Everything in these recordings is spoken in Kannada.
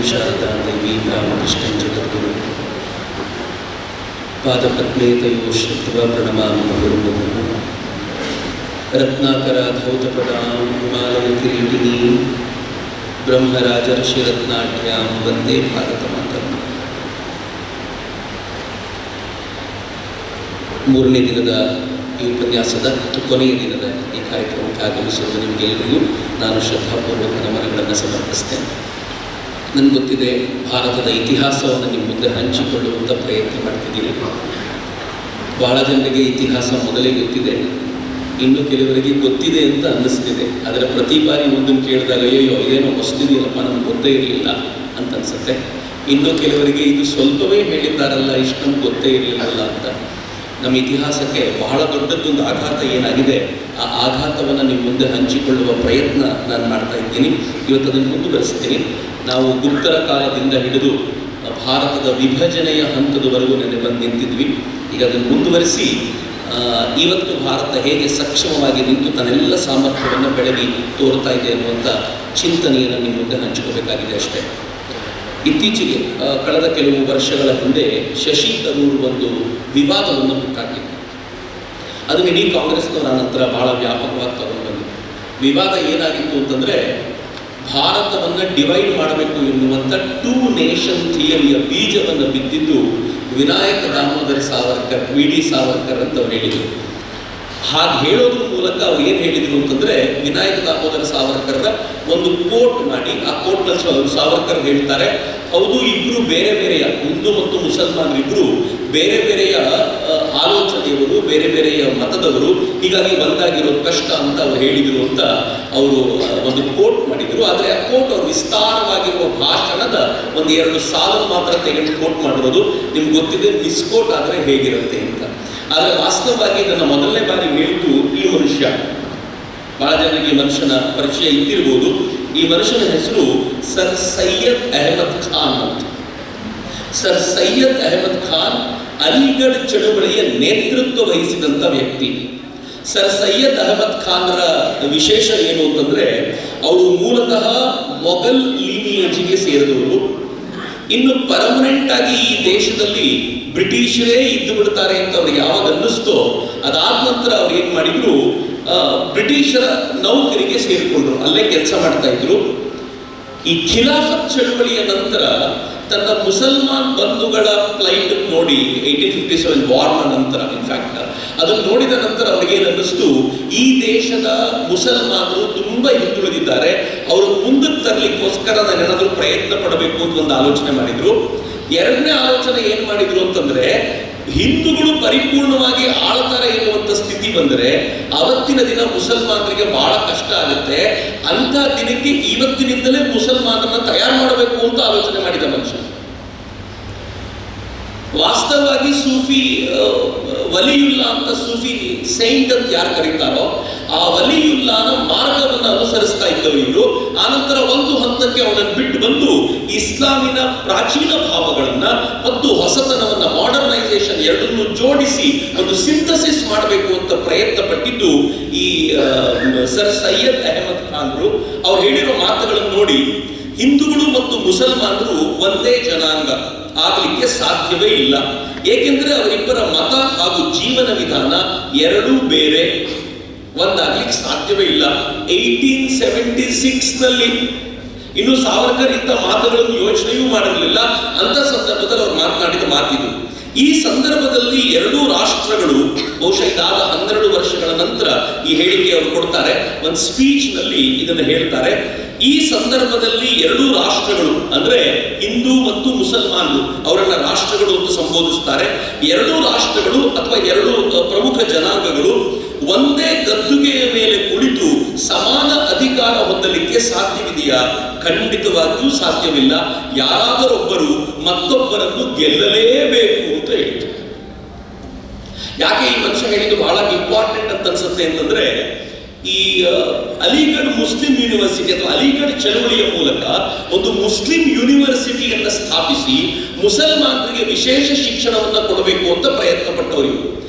शारदा देवी रामकृष्णं जगद्गुरु पादपद्मेतयो श्रुत्वा प्रणमामि गुरुमुखं रत्नाकराधौतपदां हिमालयकिरीटिनीं ब्रह्मराजर्षिरत्नाढ्यां वन्दे भारतमातरम्। ಮೂರನೇ ದಿನದ ಈ ಉಪನ್ಯಾಸದ ಕೊನೆಯ ದಿನದ ಈ ಕಾರ್ಯಕ್ರಮಕ್ಕೆ ಆಗಮಿಸಿರುವ ನಿಮಗೆಲ್ಲರಿಗೂ ನಾನು ಶ್ರದ್ಧಾಪೂರ್ವಕ ನಮನಗಳನ್ನು ಸಮರ್ಪಿಸ್ತೇನೆ. ನನಗೆ ಗೊತ್ತಿದೆ, ಭಾರತದ ಇತಿಹಾಸವನ್ನು ನಿಮ್ಮ ಮುಂದೆ ಹಂಚಿಕೊಳ್ಳುವಂಥ ಪ್ರಯತ್ನ ಮಾಡ್ತಿದ್ದೀನಿ. ಭಾಳ ಜನರಿಗೆ ಇತಿಹಾಸ ಮೊದಲೇ ಗೊತ್ತಿದೆ, ಇನ್ನು ಕೆಲವರಿಗೆ ಗೊತ್ತಿದೆ ಅಂತ ಅನ್ನಿಸ್ತಿದೆ. ಅದರ ಪ್ರತಿ ಬಾರಿ ಒಂದನ್ನು ಕೇಳಿದಾಗ ಅಯ್ಯೋ ಏನೋ ಹೊಸ್ತಿದೆಯಲ್ಲಪ್ಪ, ನಮ್ಗೆ ಗೊತ್ತೇ ಇರಲಿಲ್ಲ ಅಂತ ಅನಿಸುತ್ತೆ. ಇನ್ನು ಕೆಲವರಿಗೆ ಇದು ಸ್ವಲ್ಪವೇ ಹೇಳಿದ್ದಾರಲ್ಲ, ಇಷ್ಟು ನಮ್ಗೆ ಗೊತ್ತೇ ಇರಲಿಲ್ಲ ಅಂತ. ನಮ್ಮ ಇತಿಹಾಸಕ್ಕೆ ಬಹಳ ದೊಡ್ಡದೊಂದು ಆಘಾತ ಏನಾಗಿದೆ, ಆ ಆಘಾತವನ್ನು ನಿಮ್ಮ ಮುಂದೆ ಹಂಚಿಕೊಳ್ಳುವ ಪ್ರಯತ್ನ ನಾನು ಮಾಡ್ತಾ ಇದ್ದೀನಿ. ಇವತ್ತು ಅದನ್ನು ಮುಂದುವರಿಸ್ತೀನಿ. ನಾವು ಗುಪ್ತರ ಕಾಲದಿಂದ ಹಿಡಿದು ಭಾರತದ ವಿಭಜನೆಯ ಹಂತದವರೆಗೂ ಬಂದು ನಿಂತಿದ್ವಿ. ಈಗ ಅದನ್ನು ಮುಂದುವರಿಸಿ ಇವತ್ತು ಭಾರತ ಹೇಗೆ ಸಕ್ಷಮವಾಗಿ ನಿಂತು ತನ್ನೆಲ್ಲ ಸಾಮರ್ಥ್ಯವನ್ನು ಬೆಳಗಿ ತೋರ್ತಾ ಇದೆ ಅನ್ನುವಂಥ ಚಿಂತನೆಯನ್ನು ನಿಮ್ಮ ಮುಂದೆ ಹಂಚಿಕೋಬೇಕಾಗಿದೆ ಅಷ್ಟೇ. ಇತ್ತೀಚೆಗೆ ಕಳೆದ ಕೆಲವು ವರ್ಷಗಳ ಹಿಂದೆ ಶಶಿ ತರೂರ್ ಒಂದು ವಿವಾದವನ್ನು ಹುಟ್ಟಾಕಿತ್ತು. ಅದನ್ನು ಇಡೀ ಕಾಂಗ್ರೆಸ್ನವರ ನಂತರ ಬಹಳ ವ್ಯಾಪಕವಾಗಿ ತಗೊಂಡು ಬಂದು ವಿವಾದ ಏನಾಗಿತ್ತು ಅಂತಂದರೆ, ಭಾರತವನ್ನು ಡಿವೈಡ್ ಮಾಡಬೇಕು ಎನ್ನುವಂಥ 2 ನೇಷನ್ ಥಿಯರಿಯ ಬೀಜವನ್ನು ಬಿದ್ದಿದ್ದು ವಿನಾಯಕ ದಾಮೋದರ ಸಾವರ್ಕರ್, ವಿ ಡಿ ಸಾವರ್ಕರ್ ಅಂತ ಅವ್ರು ಹೇಳಿದರು. ಹಾಗೆ ಹೇಳೋದ್ರ ಮೂಲಕ ಅವ್ರು ಏನು ಹೇಳಿದರು ಅಂತಂದರೆ, ವಿನಾಯಕ ದಾಮೋದರ ಸಾವರ್ಕರ್ರ ಒಂದು ಕೋಟ್ ಮಾಡಿ, ಆ ಕೋಟ್ನಲ್ಲಿ ಸಾವರ್ಕರ್ ಹೇಳ್ತಾರೆ, ಹೌದು ಇಬ್ಬರು ಬೇರೆ ಬೇರೆಯ ಹಿಂದೂ ಮತ್ತು ಮುಸಲ್ಮಾನರಿಬ್ಬರು ಬೇರೆ ಬೇರೆಯ ಆಲೋಚನೆಯವರು, ಬೇರೆ ಬೇರೆಯ ಮತದವರು, ಹೀಗಾಗಿ ಒಂದಾಗಿರೋದು ಕಷ್ಟ ಅಂತ ಅವ್ರು ಹೇಳಿದರು ಅಂತ ಅವರು ಒಂದು ಕೋಟ್ ಮಾಡಿದರು. ಆದರೆ ಆ ಕೋಟ್ ಅವರು ವಿಸ್ತಾರವಾಗಿರುವ ಭಾಷಣದ 1-2 ಸಾಲು ಮಾತ್ರ ತೆಗೆದು ಕೋಟ್ ಮಾಡಿರೋದು. ನಿಮ್ಗೆ ಗೊತ್ತಿದೆ ಮಿಸ್ಕೋಟ್ ಆದರೆ ಹೇಗಿರುತ್ತೆ ಅಂತ. ಆದರೆ ವಾಸ್ತವವಾಗಿ ಇದನ್ನು ಮೊದಲನೇ ಬಾರಿ ಹೇಳಿದ್ದು ಈ ಮನುಷ್ಯ. ಬಹಳ ಜನರಿಗೆ ಮನುಷ್ಯನ ಪರಿಚಯ ಇದ್ದಿರ್ಬೋದು. ಈ ಮನುಷ್ಯನ ಹೆಸರು ಸರ್ ಸೈಯದ್ ಅಹಮದ್ ಖಾನ್ ಅಂತ. ಸರ್ ಸೈಯದ್ ಅಹಮದ್ ಖಾನ್ ಅಲಿಗಢ ಚಳುವಳಿಯ ನೇತೃತ್ವ ವಹಿಸಿದಂಥ ವ್ಯಕ್ತಿ. ಸರ್ ಸೈಯದ್ ಅಹಮದ್ ಖಾನ್ರ ವಿಶೇಷ ಏನು ಅಂತಂದರೆ, ಅವರು ಮೂಲತಃ ಮೊಘಲ್ ಲೀನಿಯೇಜಿಗೆ ಸೇರಿದವರು. ಇನ್ನು ಪರ್ಮನೆಂಟ್ ಆಗಿ ಈ ದೇಶದಲ್ಲಿ ಬ್ರಿಟಿಷರೇ ಇದ್ದು ಬಿಡ್ತಾರೆ ಅಂತ ಅವ್ರಿಗೆ ಯಾವಾಗ ಅನ್ನಿಸ್ತೋ, ಅದಾದ ನಂತರ ಅವ್ರು ಏನು ಮಾಡಿದ್ರು, ಬ್ರಿಟಿಷರ ನೌಕರಿಗೆ ಸೇರಿಕೊಂಡ್ರು, ಅಲ್ಲೇ ಕೆಲಸ ಮಾಡ್ತಾ ಇದ್ರು. ಈ ಖಿಲಾಫತ್ ಚಳುವಳಿಯ ನಂತರ ತನ್ನ ಮುಸಲ್ಮಾನ್ ಬಂಧುಗಳ ಫ್ಲೈಟ್ ನೋಡಿ, 1857 ವಾರ್ನ ನಂತರ ಇನ್ಫ್ಯಾಕ್ಟ್ ಅದನ್ನು ನೋಡಿದ ನಂತರ ಅವ್ರಿಗೇನು ಅನ್ನಿಸ್ತು, ಈ ದೇಶದ ಮುಸಲ್ಮಾನರು ತುಂಬ ಹಿಂದುಳಿದಿದ್ದಾರೆ, ಅವರು ಮುಂದಕ್ಕೆ ತರಲಿಕ್ಕೋಸ್ಕರ ನಾನು ಏನಾದರೂ ಪ್ರಯತ್ನ ಪಡಬೇಕು ಅಂತ ಒಂದು ಆಲೋಚನೆ ಮಾಡಿದ್ರು. ಎರಡನೇ ಆಲೋಚನೆ ಏನು ಮಾಡಿದ್ರು ಅಂತಂದ್ರೆ, ಹಿಂದೂಗಳು ಪರಿಪೂರ್ಣವಾಗಿ ಆಳ್ತಾರೆ ಎನ್ನುವಂಥ ಸ್ಥಿತಿ ಬಂದರೆ ಅವತ್ತಿನ ದಿನ ಮುಸಲ್ಮಾನರಿಗೆ ಬಹಳ ಕಷ್ಟ ಆಗುತ್ತೆ. ಅಂಥ ದಿನಕ್ಕೆ ಇವತ್ತಿನಿಂದಲೇ ಮುಸಲ್ಮಾನರನ್ನ ತಯಾರು ಮಾಡಬೇಕು ಅಂತ ಆಲೋಚನೆ ಮಾಡಿದ ಮನುಷ್ಯ. ವಾಸ್ತವವಾಗಿ ಸೂಫಿ ವಲಿಯುಲ್ಲಾ ಅಂತ, ಸೂಫಿ ಸೈಂಟ್ ಅಂತ ಯಾರು ಕರೀತಾರೋ ಆ ವಲಿಯುಲ್ಲಾನ ಮಾರ್ಗವನ್ನು ಅನುಸರಿಸ್ತಾ ಇದ್ದವರು ಇವರು. ಆನಂತರ ಒಂದು ಹಂತಕ್ಕೆ ಅವನನ್ನು ಬಿಟ್ಟು ಬಂದು ಇಸ್ಲಾಮಿನ ಪ್ರಾಚೀನ ಭಾವಗಳನ್ನ ಮತ್ತು ಹೊಸತನವನ್ನ, ಮಾಡರ್ನೈಸೇಷನ್ ಎರಡನ್ನೂ ಜೋಡಿಸಿ ಒಂದು ಸಿಂಥಸಿಸ್ ಮಾಡಬೇಕು ಅಂತ ಪ್ರಯತ್ನ ಪಟ್ಟಿದ್ದು ಈ ಸರ್ ಸೈಯದ್ ಅಹಮದ್ ಖಾನ್ರು. ಅವ್ರು ಹೇಳಿರೋ ಮಾತುಗಳನ್ನು ನೋಡಿ, ಹಿಂದೂಗಳು ಮತ್ತು ಮುಸಲ್ಮಾನರು ಒಂದೇ ಜನಾಂಗ ಆಗಲಿಕ್ಕೆ ಸಾಧ್ಯವೇ ಇಲ್ಲ. ಏಕೆಂದರೆ ಅವರಿಬ್ಬರ ಮತ ಹಾಗೂ ಜೀವನ ವಿಧಾನ ಎರಡೂ ಬೇರೆ, ಒಂದಾಗ್ಲಿಕ್ಕೆ ಸಾಧ್ಯವೇ ಇಲ್ಲ. 1876ನಲ್ಲಿ ಇನ್ನು ಸಾವರ್ಕರ್ ಇಂಥ ಮಾತುಗಳನ್ನು ಯೋಚನೆಯೂ ಮಾಡಿರಲಿಲ್ಲ. ಅಂತ ಸಂದರ್ಭದಲ್ಲಿ ಅವ್ರು ಮಾತನಾಡಿದ ಮಾತಿದು. ಈ ಸಂದರ್ಭದಲ್ಲಿ ಎರಡೂ ರಾಷ್ಟ್ರಗಳು ಬಹುಶಃ ಇದಾದ 12 ವರ್ಷಗಳ ನಂತರ ಈ ಹೇಳಿಕೆ ಅವರು ಕೊಡ್ತಾರೆ. ಒಂದು ಸ್ಪೀಚ್ ನಲ್ಲಿ ಇದನ್ನು ಹೇಳ್ತಾರೆ. ಈ ಸಂದರ್ಭದಲ್ಲಿ ಎರಡೂ ರಾಷ್ಟ್ರಗಳು ಅಂದ್ರೆ ಹಿಂದೂ ಮತ್ತು ಮುಸಲ್ಮಾನರು, ಅವರನ್ನ ರಾಷ್ಟ್ರಗಳು ಅಂತ ಸಂಬೋಧಿಸುತ್ತಾರೆ. ಎರಡೂ ರಾಷ್ಟ್ರಗಳು ಅಥವಾ ಎರಡು ಪ್ರಮುಖ ಜನಾಂಗಗಳು ಒಂದೇ ಗದ್ದುಗೆಯ ಮೇಲೆ ಕುಳಿತು ಸಮಾನ ಅಧಿಕಾರ ಹೊಂದಲಿಕ್ಕೆ ಸಾಧ್ಯವಿದೆಯಾ? ಖಂಡಿತವಾಗಿಯೂ ಸಾಧ್ಯವಿಲ್ಲ. ಯಾರಾದರೊಬ್ಬರು ಮತ್ತೊಬ್ಬರನ್ನು ಗೆಲ್ಲಲೇಬೇಕು ಅಂತ ಹೇಳಿದ್ರು. ಯಾಕೆ ಈ ಮನುಷ್ಯ ಹೇಳಿದ್ದು ಬಹಳ ಇಂಪಾರ್ಟೆಂಟ್ ಅಂತ ಅನ್ಸುತ್ತೆ ಅಂತಂದ್ರೆ, ಈ ಅಲಿಗಢ ಮುಸ್ಲಿಂ ಯೂನಿವರ್ಸಿಟಿ ಅಥವಾ ಅಲಿಗಢ ಚಳವಳಿಯ ಮೂಲಕ ಒಂದು ಮುಸ್ಲಿಂ ಯೂನಿವರ್ಸಿಟಿಯನ್ನು ಸ್ಥಾಪಿಸಿ ಮುಸಲ್ಮಾನರಿಗೆ ವಿಶೇಷ ಶಿಕ್ಷಣವನ್ನು ಕೊಡಬೇಕು ಅಂತ ಪ್ರಯತ್ನ ಪಟ್ಟವರು.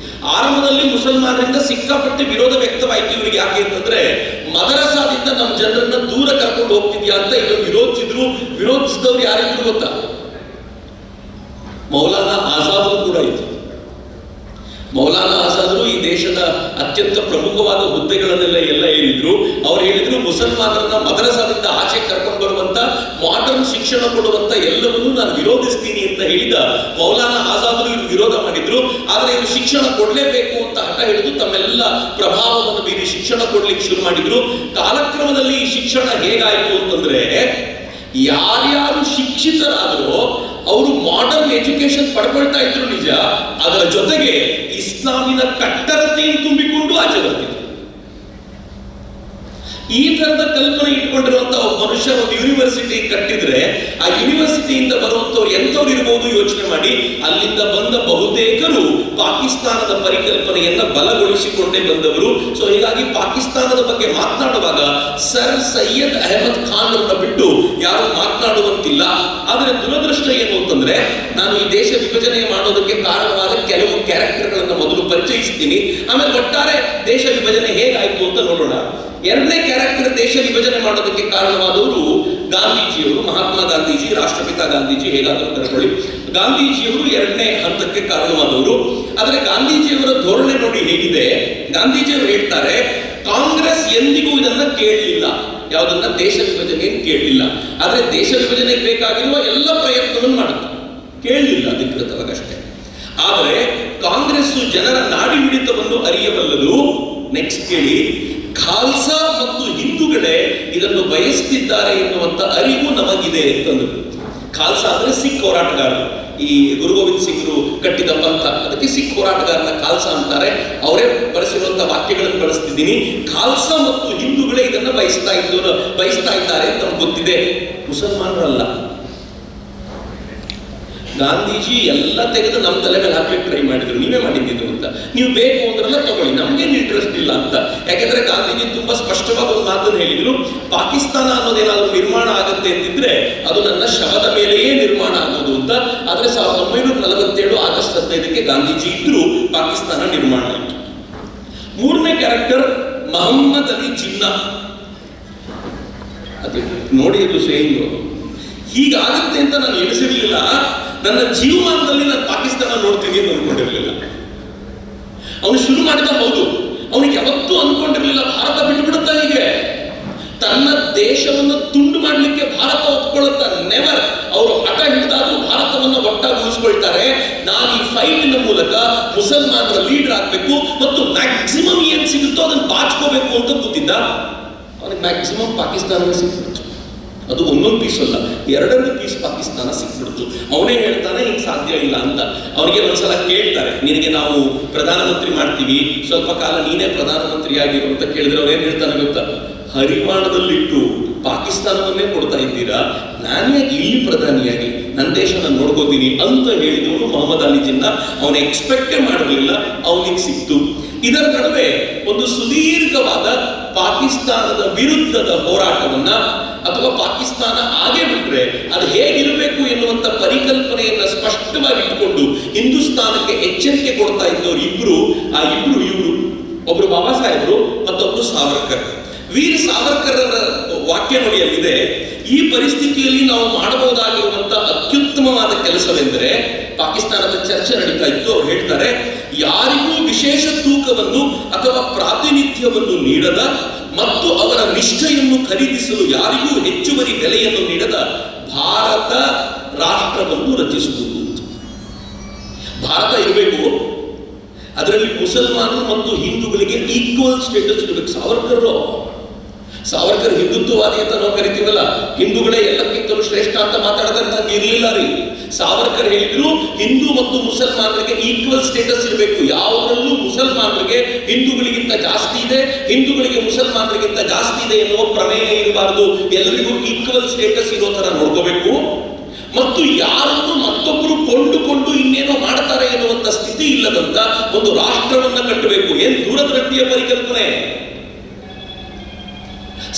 ಆರಂಭದಲ್ಲಿ ಮುಸಲ್ಮಾನರಿಂದ ಸಿಕ್ಕಾಪಟ್ಟೆ ವಿರೋಧ ವ್ಯಕ್ತವಾಯಿತು ಇವರಿಗೆ. ಯಾಕೆ ಅಂತಂದ್ರೆ ಮದರಸಾದಿಂದ ನಮ್ಮ ಜನರನ್ನ ದೂರ ಕರ್ಕೊಂಡು ಹೋಗ್ತಿದ್ಯಾ ಅಂತ ಇದು ವಿರೋಧಿಸಿದವ್ರು ಯಾರಿದ್ರು ಗೊತ್ತಾ? ಮೌಲಾನಾ ಆಜಾದ್ ಕೂಡ ಇತ್ತು. ಮೌಲಾನಾ ಆಜಾದ್ರು ಈ ದೇಶದ ಅತ್ಯಂತ ಪ್ರಮುಖವಾದ ಹುದ್ದೆಗಳನ್ನೆಲ್ಲ ಏರಿದ್ರು. ಅವ್ರು ಹೇಳಿದ್ರು ಮುಸಲ್ಮಾನರನ್ನ ಮದರಸಾದಿಂದ ಆಚೆ ಕರ್ಕೊಂಡು ಬರುವಂತ ಮಾಡರ್ನ್ ಶಿಕ್ಷಣ ಕೊಡುವಂತ ಎಲ್ಲವನ್ನೂ ನಾನು ವಿರೋಧಿಸ್ತೀನಿ ಅಂತ ಹೇಳಿದ ಮೌಲಾನಾ ಆಜಾದ್ರು ಇವರು ವಿರೋಧ ಮಾಡಿದ್ರು. ಆದ್ರೆ ಇವರು ಶಿಕ್ಷಣ ಕೊಡ್ಲೇಬೇಕು ಅಂತ ಹಠ ಹಿಡಿದು ತಮ್ಮೆಲ್ಲ ಪ್ರಭಾವವನ್ನು ಬೀರಿ ಶಿಕ್ಷಣ ಕೊಡ್ಲಿಕ್ಕೆ ಶುರು ಮಾಡಿದ್ರು. ಕಾಲಕ್ರಮದಲ್ಲಿ ಈ ಶಿಕ್ಷಣ ಹೇಗಾಯ್ತು ಅಂತಂದ್ರೆ ಯಾರ್ಯಾರು ಶಿಕ್ಷಿತರಾದರೂ ಅವರು ಮಾಡರ್ನ್ ಎಜುಕೇಶನ್ ಪಡ್ಕೊಳ್ತಾ ಇದ್ರು ನಿಜ, ಅದರ ಜೊತೆಗೆ ಇಸ್ಲಾಮಿನ ಕಟ್ಟರತೆಯನ್ನು ತುಂಬಿಕೊಂಡು ಆಚೆ ಬರ್ತಿದ್ರು. ಈ ತರದ ಕಲ್ಪನೆ ಇಟ್ಕೊಂಡಿರುವಂತ ಒಬ್ಬ ಮನುಷ್ಯ ಒಂದು ಯೂನಿವರ್ಸಿಟಿ ಕಟ್ಟಿದ್ರೆ ಆ ಯೂನಿವರ್ಸಿಟಿಯಿಂದ ಬರುವಂತವ್ರು ಎಂತವ್ರು ಇರಬಹುದು ಯೋಚನೆ ಮಾಡಿ. ಅಲ್ಲಿಂದ ಬಂದ ಬಹುತೇಕರು ಪಾಕಿಸ್ತಾನದ ಪರಿಕಲ್ಪನೆಯನ್ನ ಬಲಗೊಳಿಸಿಕೊಂಡೇ ಬಂದವರು. ಸೊ ಹೀಗಾಗಿ ಪಾಕಿಸ್ತಾನದ ಬಗ್ಗೆ ಮಾತನಾಡುವಾಗ ಸರ್ ಸೈಯದ್ ಅಹಮದ್ ಖಾನ್ ಅವರನ್ನ ಬಿಟ್ಟು ಯಾರು ಮಾತನಾಡುವಂತಿಲ್ಲ. ಆದರೆ ದುರದೃಷ್ಟ ಏನು ಅಂತಂದ್ರೆ ನಾನು ಈ ದೇಶ ವಿಭಜನೆ ಮಾಡೋದಕ್ಕೆ ಕಾರಣವಾದ ಕೆಲವು ಕ್ಯಾರೆಕ್ಟರ್ಗಳನ್ನು ಮೊದಲು ಪರಿಚಯಿಸ್ತೀನಿ, ಆಮೇಲೆ ಒಟ್ಟಾರೆ ದೇಶ ವಿಭಜನೆ ಹೇಗಾಯ್ತು ಅಂತ ನೋಡೋಣ. ಎರಡನೇ ಕ್ಯಾರೆಕ್ಟರ್ ದೇಶ ವಿಭಜನೆ ಮಾಡೋದಕ್ಕೆ ಕಾರಣವಾದವರು ಗಾಂಧೀಜಿಯವರು. ಮಹಾತ್ಮ ಗಾಂಧೀಜಿ, ರಾಷ್ಟ್ರಪಿತ ಗಾಂಧೀಜಿ, ಹೇಗಾದರೂ ಕರ್ಕೊಳ್ಳಿ. ಗಾಂಧೀಜಿಯವರು ಎರಡನೇ ಹಂತಕ್ಕೆ ಕಾರಣವಾದವರು. ಆದರೆ ಗಾಂಧೀಜಿಯವರ ಧೋರಣೆ ನೋಡಿ ಹೇಗಿದೆ. ಗಾಂಧೀಜಿಯವರು ಹೇಳ್ತಾರೆ ಕಾಂಗ್ರೆಸ್ ಎಂದಿಗೂ ಇದನ್ನ ಕೇಳಲಿಲ್ಲ, ಯಾವುದನ್ನ ದೇಶ ವಿಭಜನೆಯನ್ನು ಕೇಳಲಿಲ್ಲ. ಆದ್ರೆ ದೇಶ ವಿಭಜನೆಗೆ ಬೇಕಾಗಿರುವ ಎಲ್ಲ ಪ್ರಯತ್ನವನ್ನು ಮಾಡುತ್ತೆ, ಕೇಳಲಿಲ್ಲ ಅಧಿಕೃತವಾಗಷ್ಟೇ. ಆದರೆ ಕಾಂಗ್ರೆಸ್ ಜನರ ನಾಡಿ ಮಿಡಿತವನ್ನು ಅರಿಯಬಲ್ಲದು. ನೆಕ್ಸ್ಟ್ ಕೇಳಿ, ಖಾಲ್ಸಾ ಮತ್ತು ಹಿಂದೂಗಳೇ ಇದನ್ನು ಬಯಸ್ತಿದ್ದಾರೆ ಎನ್ನುವಂತ ಅರಿವು ನಮಗಿದೆ ಅಂತಂದ್ರು. ಖಾಲ್ಸಾ ಅಂದ್ರೆ ಸಿಖ್ ಹೋರಾಟಗಾರರು. ಈ ಗುರು ಗೋವಿಂದ್ ಸಿಂಗ್ರು ಕಟ್ಟಿದ ಪಂಥ, ಅದಕ್ಕೆ ಸಿಖ್ ಹೋರಾಟಗಾರನ ಖಾಲ್ಸಾ ಅಂತಾರೆ. ಅವರೇ ಬಳಸಿರುವಂತಹ ವಾಕ್ಯಗಳನ್ನು ಬಳಸ್ತಿದ್ದೀನಿ. ಖಾಲ್ಸಾ ಮತ್ತು ಹಿಂದೂಗಳೇ ಇದನ್ನ ಬಯಸ್ತಾ ಇದ್ದಾರೆ ಅಂತ ನಮ್ಗೆ ಗೊತ್ತಿದೆ, ಮುಸಲ್ಮಾನರಲ್ಲ. ಗಾಂಧೀಜಿ ಎಲ್ಲ ತೆಗೆದು ನಮ್ಮ ತಲೆ ಮೇಲೆ ಹಾಕ್ಲಿಕ್ಕೆ ಟ್ರೈ ಮಾಡಿದ್ರು. ನೀವೇ ಮಾಡಿದ್ದು ಅಂತ, ನೀವು ಬೇಕು ಅಂದ್ರಲ್ಲ ತಗೊಳ್ಳಿ, ನಮ್ಗೇನು ಇಂಟ್ರೆಸ್ಟ್ ಇಲ್ಲ ಅಂತ. ಯಾಕೆಂದ್ರೆ ಗಾಂಧೀಜಿ ತುಂಬಾ ಸ್ಪಷ್ಟವಾದ ಒಂದು ಮಾತನ್ನು ಹೇಳಿದ್ರು, ಪಾಕಿಸ್ತಾನ ಅನ್ನೋದೇನಾದ್ರೂ ನಿರ್ಮಾಣ ಆಗುತ್ತೆ ಅಂತಿದ್ರೆ ಅದು ನನ್ನ ಶವದ ಮೇಲೆಯೇ ನಿರ್ಮಾಣ ಆಗೋದು ಅಂತ. ಆದ್ರೆ 1947 ಆಗಸ್ಟ್ 15ಕ್ಕೆ ಗಾಂಧೀಜಿ ಇದ್ರು, ಪಾಕಿಸ್ತಾನ ನಿರ್ಮಾಣ ಆಯಿತು. ಮೂರನೇ ಕ್ಯಾರೆಕ್ಟರ್ ಮೊಹಮ್ಮದ್ ಅಲಿ ಜಿನ್ನಾ. ಅದು ನೋಡಿ, ಅದು ಸೇಮ್ ಹೀಗಾಗುತ್ತೆ ಅಂತ ನಾನು ಎಣಿಸಿರ್ಲಿಲ್ಲ. ನನ್ನ ಜೀವಮಾನದಲ್ಲಿ ನಾನು ಪಾಕಿಸ್ತಾನ ನೋಡ್ತೀನಿ ಅಂತ ಅನ್ಕೊಂಡಿರ್ಲಿಲ್ಲ. ಅವನು ಶುರು ಮಾಡಿದ ಹೌದು, ಅವನಿಗೆ ಯಾವತ್ತೂ ಅನ್ಕೊಂಡಿರ್ಲಿಲ್ಲ ಭಾರತ ಬಿಟ್ಟುಬಿಡುತ್ತಾ ಹೀಗೆ, ತನ್ನ ದೇಶವನ್ನು ತುಂಡು ಮಾಡಲಿಕ್ಕೆ ಭಾರತ ಒಪ್ಕೊಳ್ಳುತ್ತಾ ನೆವರ್. ಅವರು ಹಠ ಹಿಡಿದಾದ್ರೂ ಭಾರತವನ್ನು ಒಟ್ಟಾಗಿ ಉಳಿಸ್ಕೊಳ್ತಾರೆ. ನಾನು ಈ ಫೈಟಿನ ಮೂಲಕ ಮುಸಲ್ಮಾನರ ಲೀಡರ್ ಆಗ್ಬೇಕು ಮತ್ತು ಮ್ಯಾಕ್ಸಿಮಮ್ ಏನ್ ಸಿಗುತ್ತೋ ಅದನ್ನು ಬಾಚ್ಕೋಬೇಕು ಅಂತ ಕೂತಿದ್ದ. ಅವನಿಗೆ ಮ್ಯಾಕ್ಸಿಮಮ್ ಪಾಕಿಸ್ತಾನವೇ ಸಿಕ್ಬಿಡ್ತು. ಅದು ಒಂದೊಂದು ಪೀಸ್ ಅಲ್ಲ, ಎರಡನೇ ಪೀಸ್ ಪಾಕಿಸ್ತಾನ ಸಿಕ್ಬಿಡ್ತು. ಅವನೇ ಹೇಳ್ತಾನೆ ಈಗ ಸಾಧ್ಯ ಇಲ್ಲ ಅಂತ. ಅವನಿಗೆ ಒಂದ್ಸಲ ಕೇಳ್ತಾರೆ, ನಿನಗೆ ನಾವು ಪ್ರಧಾನಮಂತ್ರಿ ಮಾಡ್ತೀವಿ, ಸ್ವಲ್ಪ ಕಾಲ ನೀನೇ ಪ್ರಧಾನಮಂತ್ರಿ ಆಗಿರು ಅಂತ ಕೇಳಿದ್ರೆ ಅವ್ರು ಏನ್ ಹೇಳ್ತಾನೆ ಗೊತ್ತಾ? ಹರಿವಾಣದಲ್ಲಿಟ್ಟು ಪಾಕಿಸ್ತಾನವನ್ನೇ ಕೊಡ್ತಾ ಇದ್ದೀರಾ, ನಾನೇ ಇಲ್ಲಿ ಪ್ರಧಾನಿಯಾಗಿ ನನ್ನ ದೇಶ ನಾನು ನೋಡ್ಕೋತೀನಿ ಅಂತ ಹೇಳಿದವನು ಮೊಹಮ್ಮದ್ ಅಲಿ ಜಿನ್ನಾ. ಅವನು ಎಕ್ಸ್ಪೆಕ್ಟೇ ಮಾಡಿರಲಿಲ್ಲ, ಅವನಿಗೆ ಸಿಕ್ತು. ಇದರ ನಡುವೆ ಒಂದು ಸುದೀರ್ಘವಾದ ಪಾಕಿಸ್ತಾನದ ವಿರುದ್ಧದ ಹೋರಾಟವನ್ನ, ಅಥವಾ ಪಾಕಿಸ್ತಾನ ಆಗೇ ಬಿಟ್ರೆ ಅದು ಹೇಗಿರಬೇಕು ಎನ್ನುವಂತ ಪರಿಕಲ್ಪನೆಯನ್ನ ಸ್ಪಷ್ಟವಾಗಿ ಇಟ್ಟುಕೊಂಡು ಹಿಂದೂಸ್ತಾನಕ್ಕೆ ಎಚ್ಚರಿಕೆ ಕೊಡ್ತಾ ಇದ್ದವರು ಇಬ್ರು ಇವರು. ಒಬ್ರು ಬಾಬಾ ಸಾಹೇಬ್ರು, ಮತ್ತೊಬ್ರು ಸಾವರ್ಕರ್. ವೀರ್ ಸಾವರ್ಕರ್ ವಾಕ್ಯ ನುಡಿಯಲ್ಲಿದೆ, ಈ ಪರಿಸ್ಥಿತಿಯಲ್ಲಿ ನಾವು ಮಾಡಬಹುದಾಗಿರುವಂತಹ ಅತ್ಯುತ್ತಮವಾದ ಕೆಲಸವೆಂದರೆ, ಪಾಕಿಸ್ತಾನದ ಚರ್ಚೆ ನಡೀತಾ ಇತ್ತು, ಅವ್ರು ಹೇಳ್ತಾರೆ, ಯಾರಿಗೂ ವಿಶೇಷ ತೂಕವನ್ನು ಅಥವಾ ಪ್ರಾತಿನಿಧ್ಯವನ್ನು ನೀಡದ ಮತ್ತು ಅವರ ನಿಷ್ಠೆಯನ್ನು ಖರೀದಿಸಲು ಯಾರಿಗೂ ಹೆಚ್ಚುವರಿ ಬೆಲೆಯನ್ನು ನೀಡದ ಭಾರತ ರಾಷ್ಟ್ರವನ್ನು ರಚಿಸುವುದು. ಭಾರತ ಇರಬೇಕು, ಅದರಲ್ಲಿ ಮುಸಲ್ಮಾನರು ಮತ್ತು ಹಿಂದೂಗಳಿಗೆ ಈಕ್ವಲ್ ಸ್ಟೇಟಸ್ ಇರಬೇಕು. ಸಾವರ್ಕರ್ ಹಿಂದುತ್ವವಾದಿ ಅಂತ ನಾವು ಕರಿತೀವಲ್ಲ, ಹಿಂದೂಗಳೇ ಎಲ್ಲಕ್ಕಿಂತಲೂ ಶ್ರೇಷ್ಠ ಅಂತ ಮಾತಾಡೋದ್ರಿಂದ ಇರಲಿಲ್ಲ ರೀ. ಸಾವರ್ಕರ್ ಹೇಳಿದ್ರು ಹಿಂದೂ ಮತ್ತು ಮುಸಲ್ಮಾನರಿಗೆ ಈಕ್ವಲ್ ಸ್ಟೇಟಸ್ ಇರಬೇಕು. ಯಾವುದರಲ್ಲೂ ಮುಸಲ್ಮಾನರಿಗೆ ಹಿಂದೂಗಳಿಗಿಂತ ಜಾಸ್ತಿ ಇದೆ, ಹಿಂದೂಗಳಿಗೆ ಮುಸಲ್ಮಾನರಿಗಿಂತ ಜಾಸ್ತಿ ಇದೆ ಎನ್ನುವ ಪ್ರಮೇಯ ಇರಬಾರದು. ಎಲ್ಲರಿಗೂ ಈಕ್ವಲ್ ಸ್ಟೇಟಸ್ ಇರೋ ತರ ನೋಡ್ಕೋಬೇಕು. ಮತ್ತು ಯಾರನ್ನು ಮತ್ತೊಬ್ಬರು ಕೊಂಡುಕೊಂಡು ಇನ್ನೇನೋ ಮಾಡ್ತಾರೆ ಎನ್ನುವಂತ ಸ್ಥಿತಿ ಇಲ್ಲದಂತ ಒಂದು ರಾಷ್ಟ್ರವನ್ನ ಕಟ್ಟಬೇಕು. ಏನ್ ದೂರದೃಷ್ಟಿಯ ಪರಿಕಲ್ಪನೆ.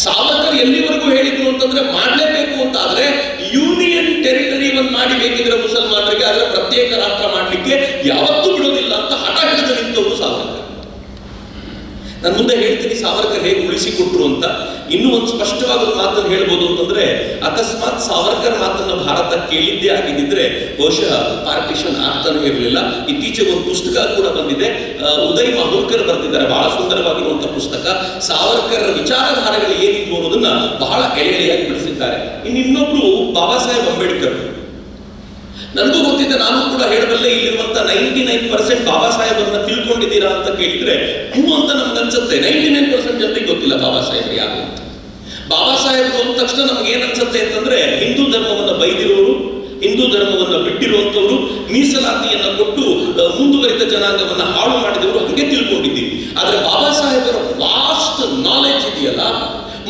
ಸಾವರ್ಕರ್ ಎಲ್ಲಿವರೆಗೂ ಹೇಳಿದ್ರು ಅಂತಂದ್ರೆ, ಮಾಡಲೇಬೇಕು ಅಂತ ಆದ್ರೆ ಯೂನಿಯನ್ ಟೆರಿಟರಿ ಒಂದು ಮಾಡಿ ಬೇಕಿದ್ರೆ ಮುಸಲ್ಮಾನರಿಗೆ, ಆದ್ರೆ ಪ್ರತ್ಯೇಕ ರಾಷ್ಟ್ರ ಮಾಡಲಿಕ್ಕೆ ಯಾವತ್ತೂ ಬಿಡೋದಿಲ್ಲ ಅಂತ ಹಠ ಹಿಡಿದು ನಿಂತವರು ಸಾವರ್ಕರ್. ನಾನು ಮುಂದೆ ಹೇಳ್ತೀನಿ ಸಾವರ್ಕರ್ ಹೇಗೆ ಉಳಿಸಿಕೊಟ್ರು ಅಂತ. ಇನ್ನೂ ಒಂದು ಸ್ಪಷ್ಟವಾದ ಮಾತನ್ನು ಹೇಳ್ಬೋದು ಅಂತಂದ್ರೆ, ಅಕಸ್ಮಾತ್ ಸಾವರ್ಕರ್ ಮಾತನ್ನ ಭಾರತ ಕೇಳಿದ್ದೇ ಆಗಿದ್ದಿದ್ರೆ ಬಹುಶಃ ಪಾರ್ಟಿಷನ್ ಆಗ್ತಾನೆ ಇರಲಿಲ್ಲ. ಇತ್ತೀಚೆಗೆ ಒಂದು ಪುಸ್ತಕ ಕೂಡ ಬಂದಿದೆ, ಉದಯ್ ಮಾಹುಲ್ಕರ್ ಬರೆದಿದ್ದಾರೆ, ಬಹಳ ಸುಂದರವಾಗಿರುವಂತಹ ಪುಸ್ತಕ. ಸಾವರ್ಕರ್ ವಿಚಾರಧಾರೆಗಳು ಏನಿದ್ವು ಅನ್ನೋದನ್ನ ಬಹಳ ಎಳೆಯಾಗಿ ಬಿಡಿಸಿದ್ದಾರೆ. ಇನ್ನೊಬ್ರು ಬಾಬಾ ಸಾಹೇಬ್ ಅಂಬೇಡ್ಕರ್. ನನಗೂ ಗೊತ್ತಿದೆ, ನಾನು ಕೂಡ ಹೇಳಬಲ್ಲೆ, ಇಲ್ಲಿರುವಂತ 99% ಬಾಬಾ ಸಾಹೇಬರನ್ನ ತಿಳ್ಕೊಂಡಿದ್ದೀರಾ ಅಂತ ಕೇಳಿದ್ರೆ ಹ್ಞೂ ಅಂತ ನಮ್ಗೆ ಅನ್ಸುತ್ತೆ. 99% ಜನರಿಗೆ ಗೊತ್ತಿಲ್ಲ ಬಾಬಾ ಸಾಹೇಬ್ ಯಾರು ಅಂತ. ಬಾಬಾ ಸಾಹೇಬರು ಅಂದ ತಕ್ಷಣ ನಮ್ಗೆ ಏನ್ ಅನ್ಸುತ್ತೆ ಅಂತಂದ್ರೆ, ಹಿಂದೂ ಧರ್ಮವನ್ನ ಬೈದಿರೋರು, ಹಿಂದೂ ಧರ್ಮವನ್ನ ಬಿಟ್ಟಿರುವಂತವ್ರು, ಮೀಸಲಾತಿಯನ್ನ ಕೊಟ್ಟು ಮುಂದುವರಿದ ಜನಾಂಗವನ್ನ ಹಾಳು ಮಾಡಿದವರು ಹಂಗೆ ತಿಳ್ಕೊಂಡಿದ್ದೀವಿ. ಆದ್ರೆ ಬಾಬಾ ಸಾಹೇಬರ ವಾಸ್ಟ್ ನಾಲೆಡ್ಜ್ ಇದೆಯಲ್ಲ,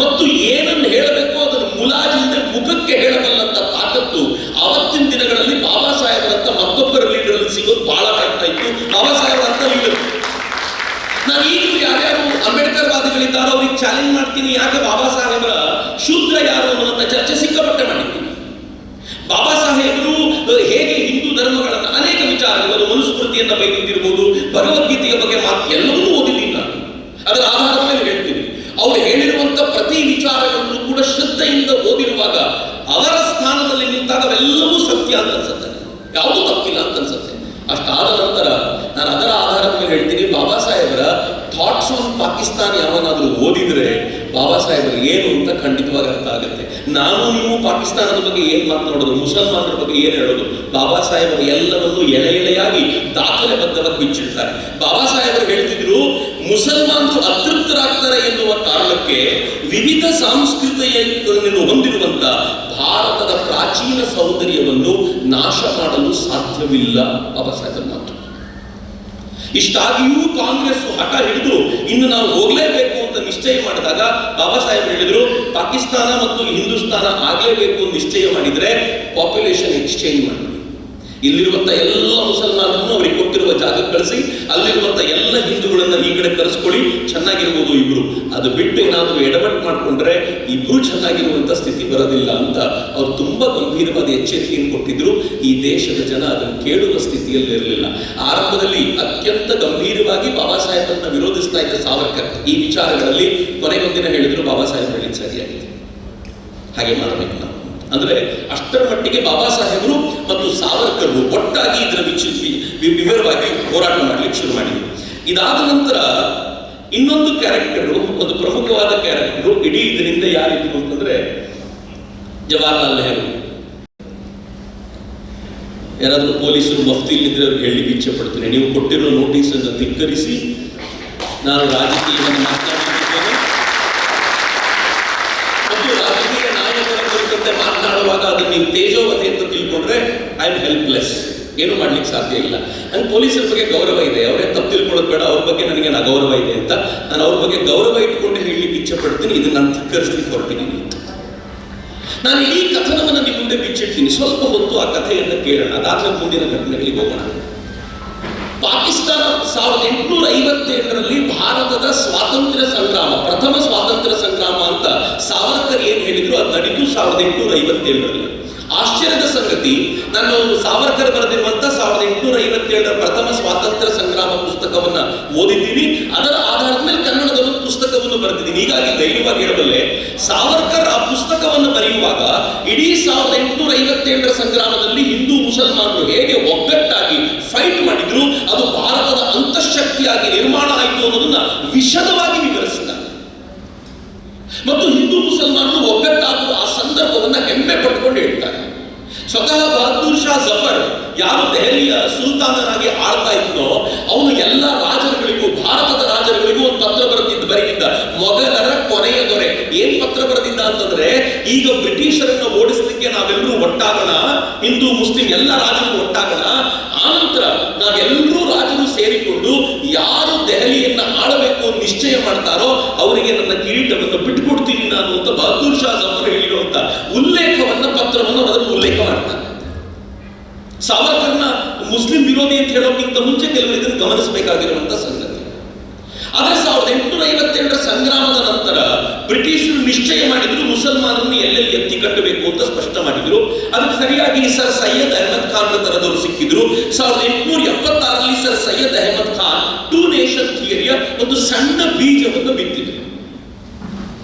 ಮತ್ತು ಏನನ್ನು ಹೇಳಬೇಕು ಅದನ್ನು ಮುಲಾಜಿಲ್ಲದೆ ಮುಖಕ್ಕೆ ಹೇಳಬಲ್ಲಂತ ತಾಕತ್ತು ಅವತ್ತಿನ ದಿನಗಳಲ್ಲಿ ಬಾಬಾ ಸಾಹೇಬರಂತ ಮತ್ತೊಬ್ಬರ ಲೀಡರಲ್ಲಿ ಸಿಗೋದು ಬಹಳ ಕಷ್ಟ ಇತ್ತು. ಬಾಬಾ ಸಾಹೇಬರಂತ ಲೀಡರ್. ನಾನು ಈಗಲೂ ಯಾರ್ಯಾರು ಅಂಬೇಡ್ಕರ್ ವಾದಿಗಳಿದ್ದಾರೋ ಅವ್ರಿಗೆ ಚಾಲೆಂಜ್ ಮಾಡ್ತೀನಿ, ಯಾಕೆ ಬಾಬಾ ಸಾಹೇಬರ ಶೂದ್ರ ಯಾರು ಅನ್ನುವಂಥ ಚರ್ಚೆ ಸಿಕ್ಕಾಪಟ್ಟೆ ಮಾಡಿದ್ದೀನಿ. ಬಾಬಾ ಸಾಹೇಬರು ಹೇಗೆ ಹಿಂದೂ ಧರ್ಮಗಳನ್ನ ಅನೇಕ ವಿಚಾರಗಳು, ಮನುಸ್ಮೃತಿಯನ್ನ ಬೈದಿದ್ದಿರ್ಬೋದು, ಭಗವದ್ಗೀತೆಯ ಬಗ್ಗೆ ಮಾತು ಎಲ್ಲವನ್ನೂ ಓದಿದ್ದೀನಿ ನಾನು. ಅದರ ಆಧಾರದ ಮೇಲೆ ಹೇಳ್ತೀನಿ. ಅವ್ರು ಹೇಳಿರುವಂತ ಪ್ರತಿ ವಿಚಾರಗಳನ್ನು ಕೂಡ ಶ್ರದ್ಧೆಯಿಂದ ಓದಿರುವಾಗ ಅವರ ಸ್ಥಾನದಲ್ಲಿ ನಿಂತಾಗ ಅವೆಲ್ಲವೂ ಸತ್ಯ ಅಂತ ಅನ್ಸುತ್ತೆ, ಯಾವುದೂ ತಪ್ಪಿಲ್ಲ ಅಂತ ಅನ್ಸುತ್ತೆ. ಅಷ್ಟಾದ ನಂತರ ನಾನು ಅದರ ಆಧಾರದ ಮೇಲೆ ಹೇಳ್ತೀನಿ, ಬಾಬಾ ಸಾಹೇಬರ ಥಾಟ್ಸ್ ಆನ್ ಪಾಕಿಸ್ತಾನ್ ಯಾವನಾದ್ರೂ ಓದಿದ್ರೆ ಬಾಬಾ ಸಾಹೇಬರು ಏನು ಅಂತ ಖಂಡಿತವಾಗಿ ಅರ್ಥ ಆಗುತ್ತೆ. ನಾನು ನೀವು ಪಾಕಿಸ್ತಾನದ ಬಗ್ಗೆ ಏನ್ ಮಾತನಾಡೋದು, ಮುಸಲ್ಮಾನರ ಬಗ್ಗೆ ಏನ್ ಹೇಳೋದು, ಬಾಬಾ ಸಾಹೇಬರು ಎಲ್ಲವನ್ನು ಎಳೆಯಾಗಿ ದಾಖಲೆಬದ್ಧವಾಗಿ ಬಿಚ್ಚಿಡ್ತಾರೆ. ಬಾಬಾ ಸಾಹೇಬರು ಹೇಳ್ತಿದ್ರು, ಮುಸಲ್ಮಾನರು ಅತೃಪ್ತರಾಗ್ತಾರೆ ಎನ್ನುವ ಕಾರಣಕ್ಕೆ ವಿವಿಧ ಸಾಂಸ್ಕೃತಿಯನ್ನು ಹೊಂದಿರುವಂತ ಭಾರತದ ಪ್ರಾಚೀನ ಸೌಂದರ್ಯವನ್ನು ನಾಶ ಮಾಡಲು ಸಾಧ್ಯವಿಲ್ಲ. ಬಾಬಾ ಸಾಹೇಬರ ಮಾತು. ಇಷ್ಟಾಗಿಯೂ ಕಾಂಗ್ರೆಸ್ ಹಠ ಹಿಡಿದು ಇನ್ನು ನಾವು ಹೋಗ್ಲೇಬೇಕು ಅಂತ ನಿಶ್ಚಯ ಮಾಡಿದಾಗ ಬಾಬಾ ಸಾಹೇಬ್ ಹೇಳಿದ್ರು, ಪಾಕಿಸ್ತಾನ ಮತ್ತು ಹಿಂದೂಸ್ತಾನ ಆಗ್ಲೇಬೇಕು ಅಂತ ನಿಶ್ಚಯ ಮಾಡಿದ್ರೆ ಪಾಪ್ಯುಲೇಷನ್ ಎಕ್ಸ್ಚೇಂಜ್ ಮಾಡಿ, ಇಲ್ಲಿರುವಂತ ಎಲ್ಲ ಮುಸಲ್ಮಾನರನ್ನು ಅವರಿಗೆ ಕೊಟ್ಟಿರುವ ಜಾಗಕ್ಕೆ ಕಳಿಸಿ, ಅಲ್ಲಿರುವಂತ ಎಲ್ಲ ಹಿಂದೂಗಳನ್ನ ಈ ಕಡೆ ಕರೆಸ್ಕೊಳ್ಳಿ, ಚೆನ್ನಾಗಿರ್ಬೋದು ಇಬ್ರು. ಅದು ಬಿಟ್ಟು ಏನಾದರೂ ಎಡವಟ್ ಮಾಡ್ಕೊಂಡ್ರೆ ಇಬ್ರು ಚೆನ್ನಾಗಿರುವಂತ ಸ್ಥಿತಿ ಬರೋದಿಲ್ಲ ಅಂತ ಅವ್ರು ತುಂಬಾ ಗಂಭೀರವಾದ ಎಚ್ಚರಿಕೆಯನ್ನು ಕೊಟ್ಟಿದ್ರು. ಈ ದೇಶದ ಜನ ಅದನ್ನು ಕೇಳುವ ಸ್ಥಿತಿಯಲ್ಲಿ ಇರಲಿಲ್ಲ. ಆರಂಭದಲ್ಲಿ ಅತ್ಯಂತ ಗಂಭೀರವಾಗಿ ಬಾಬಾ ಸಾಹೇಬರನ್ನ ವಿರೋಧಿಸ್ತಾ ಇದ್ದ ಸಾವರ್ಕರ್ ಈ ವಿಚಾರಗಳಲ್ಲಿ ಕೊನೆಗೊಂದಿನ ಹೇಳಿದ್ರು, ಬಾಬಾ ಸಾಹೇಬ್ ಹೇಳಿದ್ದು ಸರಿಯಾಗಿದೆ, ಹಾಗೆ ಮಾಡಬೇಕು ನಾವು. ಅಂದ್ರೆ ಅಷ್ಟರ ಮಟ್ಟಿಗೆ ಬಾಬಾ ಸಾಹೇಬರು ಮತ್ತು ಸಾವರ್ಕರ್ ಒಟ್ಟಾಗಿ ಇದರ ವಿವರವಾಗಿ ಹೋರಾಟ ಮಾಡ್ಲಿಕ್ಕೆ ಶುರು ಮಾಡಿದ್ರು. ಇದಾದ ನಂತರ ಇನ್ನೊಂದು ಕ್ಯಾರೆಕ್ಟರ್, ಒಂದು ಪ್ರಮುಖವಾದ ಕ್ಯಾರೆಕ್ಟರ್ ಇಡೀ ಇದರಿಂದ ಯಾರಿದ್ರು ಅಂತಂದ್ರೆ ಜವಾಹರ್ಲಾಲ್ ನೆಹರು. ಯಾರಾದ್ರೂ ಪೊಲೀಸರು ಮಫ್ತಿಲಿದ್ರೆ ಅವ್ರಿಗೆ ಹೇಳಲಿಕ್ಕೆ ಇಚ್ಛೆ ಪಡ್ತೀನಿ, ನೀವು ಕೊಟ್ಟಿರೋ ನೋಟಿಸ್ ಅನ್ನು ಧಿಕ್ಕರಿಸಿ ನಾನು ರಾಜಕೀಯವನ್ನು ಮಾತನಾಡುತ್ತಿದ್ದೇನೆ ಮತ್ತು ರಾಜಕೀಯ ನಾಯಕರ ಕುರಿತಂತೆ ಮಾತನಾಡುವಾಗ ಅದನ್ನು ನೀವು ತೇಜೋವಧೆ ಅಂತ ತಿಳ್ಕೊಂಡ್ರೆ ಐ ಆಮ್ ಹೆಲ್ಪ್ಲೆಸ್, ಏನು ಮಾಡ್ಲಿಕ್ಕೆ ಸಾಧ್ಯ ಇಲ್ಲ. ನಂಗೆ ಪೊಲೀಸರ ಬಗ್ಗೆ ಗೌರವ ಇದೆ, ಅವರೇ ತಪ್ಪು ತಿಳ್ಕೊಳ್ಳೋದು ಬೇಡ, ಅವ್ರ ಬಗ್ಗೆ ನನಗೆ ಅಗೌರವ ಇದೆ ಅಂತ ನಾನು ಅವ್ರ ಬಗ್ಗೆ ಗೌರವ ಇಟ್ಕೊಂಡು ಹೇಳಲಿಕ್ಕೆ ಇಚ್ಛೆ ಪಡ್ತೀನಿ, ಇದನ್ನ ನಾನು ಧಿಕ್ಕರಿಸ್ಲಿಕ್ಕೆ ಹೊರಟಿದ್ದೀನಿ ಅಂತ. ನಾನು ಈ ಕಥನವನ್ನು ನಿಮ್ಮ ಮುಂದೆ ಬಿಚ್ಚಿಡ್ತೀನಿ, ಸ್ವಲ್ಪ ಹೊತ್ತು ಆ ಕಥೆಯನ್ನು ಕೇಳೋಣ, ಅದಾದ್ಮೇಲೆ ಮುಂದಿನ ಘಟನೆಗಳಿಗೆ ಹೋಗೋಣ. ಪಾಕಿಸ್ತಾನ 1857ರಲ್ಲಿ ಭಾರತದ ಸ್ವಾತಂತ್ರ್ಯ ಸಂಗ್ರಾಮ, ಪ್ರಥಮ ಸ್ವಾತಂತ್ರ್ಯ ಸಂಗ್ರಾಮ ಅಂತ ಸಾವರ್ಕರ್ ಏನ್ ಹೇಳಿದ್ರು ಅದು ನಡೀತು 1857ರಲ್ಲಿ. ಆಶ್ಚರ್ಯದ ಸಂಗತಿ, ನಾನು ಸಾವರ್ಕರ್ ಬರೆದಿರುವಂತ 1857ರ ಪ್ರಥಮ ಸ್ವಾತಂತ್ರ್ಯ ಸಂಗ್ರಾಮ ಪುಸ್ತಕವನ್ನ ಓದಿದ್ದೀನಿ. ಅದರ ಆಧಾರದ ಮೇಲೆ ಕನ್ನಡದ ಒಂದು ಪುಸ್ತಕವನ್ನು ಬರೆದಿದ್ದೀನಿ. ಹೀಗಾಗಿ ಧೈರ್ಯವಾಗಿ ಹೇಳಬಲ್ಲೆ, ಸಾವರ್ಕರ್ ಆ ಪುಸ್ತಕವನ್ನು ಬರೆಯುವಾಗ ಇಡೀ 1857ರ ಸಂಗ್ರಾಮದಲ್ಲಿ ಹಿಂದೂ ಮುಸಲ್ಮಾನರು ಹೇಗೆ ಒಗ್ಗಟ್ಟಾಗಿ ಫೈಟ್ ಮಾಡಿದ್ರು, ಅದು ಭಾರತದ ಅಂತಃಶಕ್ತಿಯಾಗಿ ನಿರ್ಮಾಣ ಆಯಿತು ಅನ್ನೋದನ್ನ ವಿಶದವಾಗಿ ವಿವರಿಸಿದ್ದಾರೆ. ಮತ್ತು ಹಿಂದೂ ಮುಸಲ್ಮಾನರು ಒಗ್ಗಟ್ಟಾಗುವ ಆ ಸಂದರ್ಭವನ್ನ ಹೆಮ್ಮೆ ಪಟ್ಟುಕೊಂಡು ಹೇಳ್ತಾರೆ. ಸ್ವತಃ ಬಹದ್ದೂರ್ ಶಾ ಜಫರ್ ಯಾರು ದೆಹಲಿಯ ಸುಲ್ತಾನನಾಗಿ ಆಳ್ತಾ ಇದ್ನೋ, ಅವನು ಎಲ್ಲ ರಾಜರುಗಳಿಗೂ, ಭಾರತದ ರಾಜರುಗಳಿಗೂ ಒಂದು ಪತ್ರ ಬರೆದಿದ್ದ, ಮೊಘಲರ ಕೊನೆಯ ದೊರೆ. ಏನ್ ಪತ್ರ ಬರೆದಿದ್ದ ಅಂತಂದ್ರೆ, ಈಗ ಬ್ರಿಟಿಷರನ್ನ ಓಡಿಸಲಿಕ್ಕೆ ನಾವೆಲ್ಲರೂ ಒಟ್ಟಾಗೋಣ, ಹಿಂದೂ ಮುಸ್ಲಿಂ ಎಲ್ಲ ರಾಜರು ಒಟ್ಟಾಗೋಣ, ಆನಂತರ ನಾವೆಲ್ಲರೂ ರಾಜರು ಸೇರಿಕೊಂಡು ಯಾರು ದೆಹಲಿಯನ್ನ ಆಳಬೇಕು ಅಂತ ನಿಶ್ಚಯ ಮಾಡ್ತಾರೋ ಅವರಿಗೆ ನನ್ನ ಕಿರೀಟವನ್ನು ಬಿಟ್ಟುಕೊಡ್ತೀನಿ ನಾನು ಅಂತ ಬಹದ್ದೂರ್ ಶಾ ಜಫರ್ ಹೇಳಿರುವಂತ ಉಲ್ಲೇಖವನ್ನ, ಪತ್ರವನ್ನು ಅದನ್ನು ಉಲ್ಲೇಖ ಮಾಡ್ತಾರೆ. ಸಾವರ್ಕರ್ನ ಮುಸ್ಲಿಂ ವಿರೋಧಿ ಅಂತ ಹೇಳೋಕ್ಕಿಂತ ಮುಂಚೆ ಕೆಲವರು ಇದನ್ನು ಗಮನಿಸಬೇಕಾಗಿರುವಂತ ಸಂಗತಿ. ಆದರೆ 1852 ಸಂಗ್ರಾಮದ ನಂತರ ಬ್ರಿಟಿಷರು ನಿಶ್ಚಯ ಮಾಡಿದ್ರು ಮುಸಲ್ಮಾನರನ್ನು ಎಲ್ಲೆಲ್ಲಿ ಎತ್ತಿ ಕಟ್ಟಬೇಕು ಅಂತ ಸ್ಪಷ್ಟ ಮಾಡಿದ್ರು. ಅದಕ್ಕೆ ಸರಿಯಾಗಿ ಸರ್ ಸೈಯದ್ ಅಹಮದ್ ಖಾನ್ ತರದವರು ಸಿಕ್ಕಿದ್ರು. 1876 Sir Syed Ahmad Khan two nation ಥಿಯರಿಯ ಒಂದು ಸಣ್ಣ ಬೀಜವನ್ನು ಬಿತ್ತಿದ್ರು.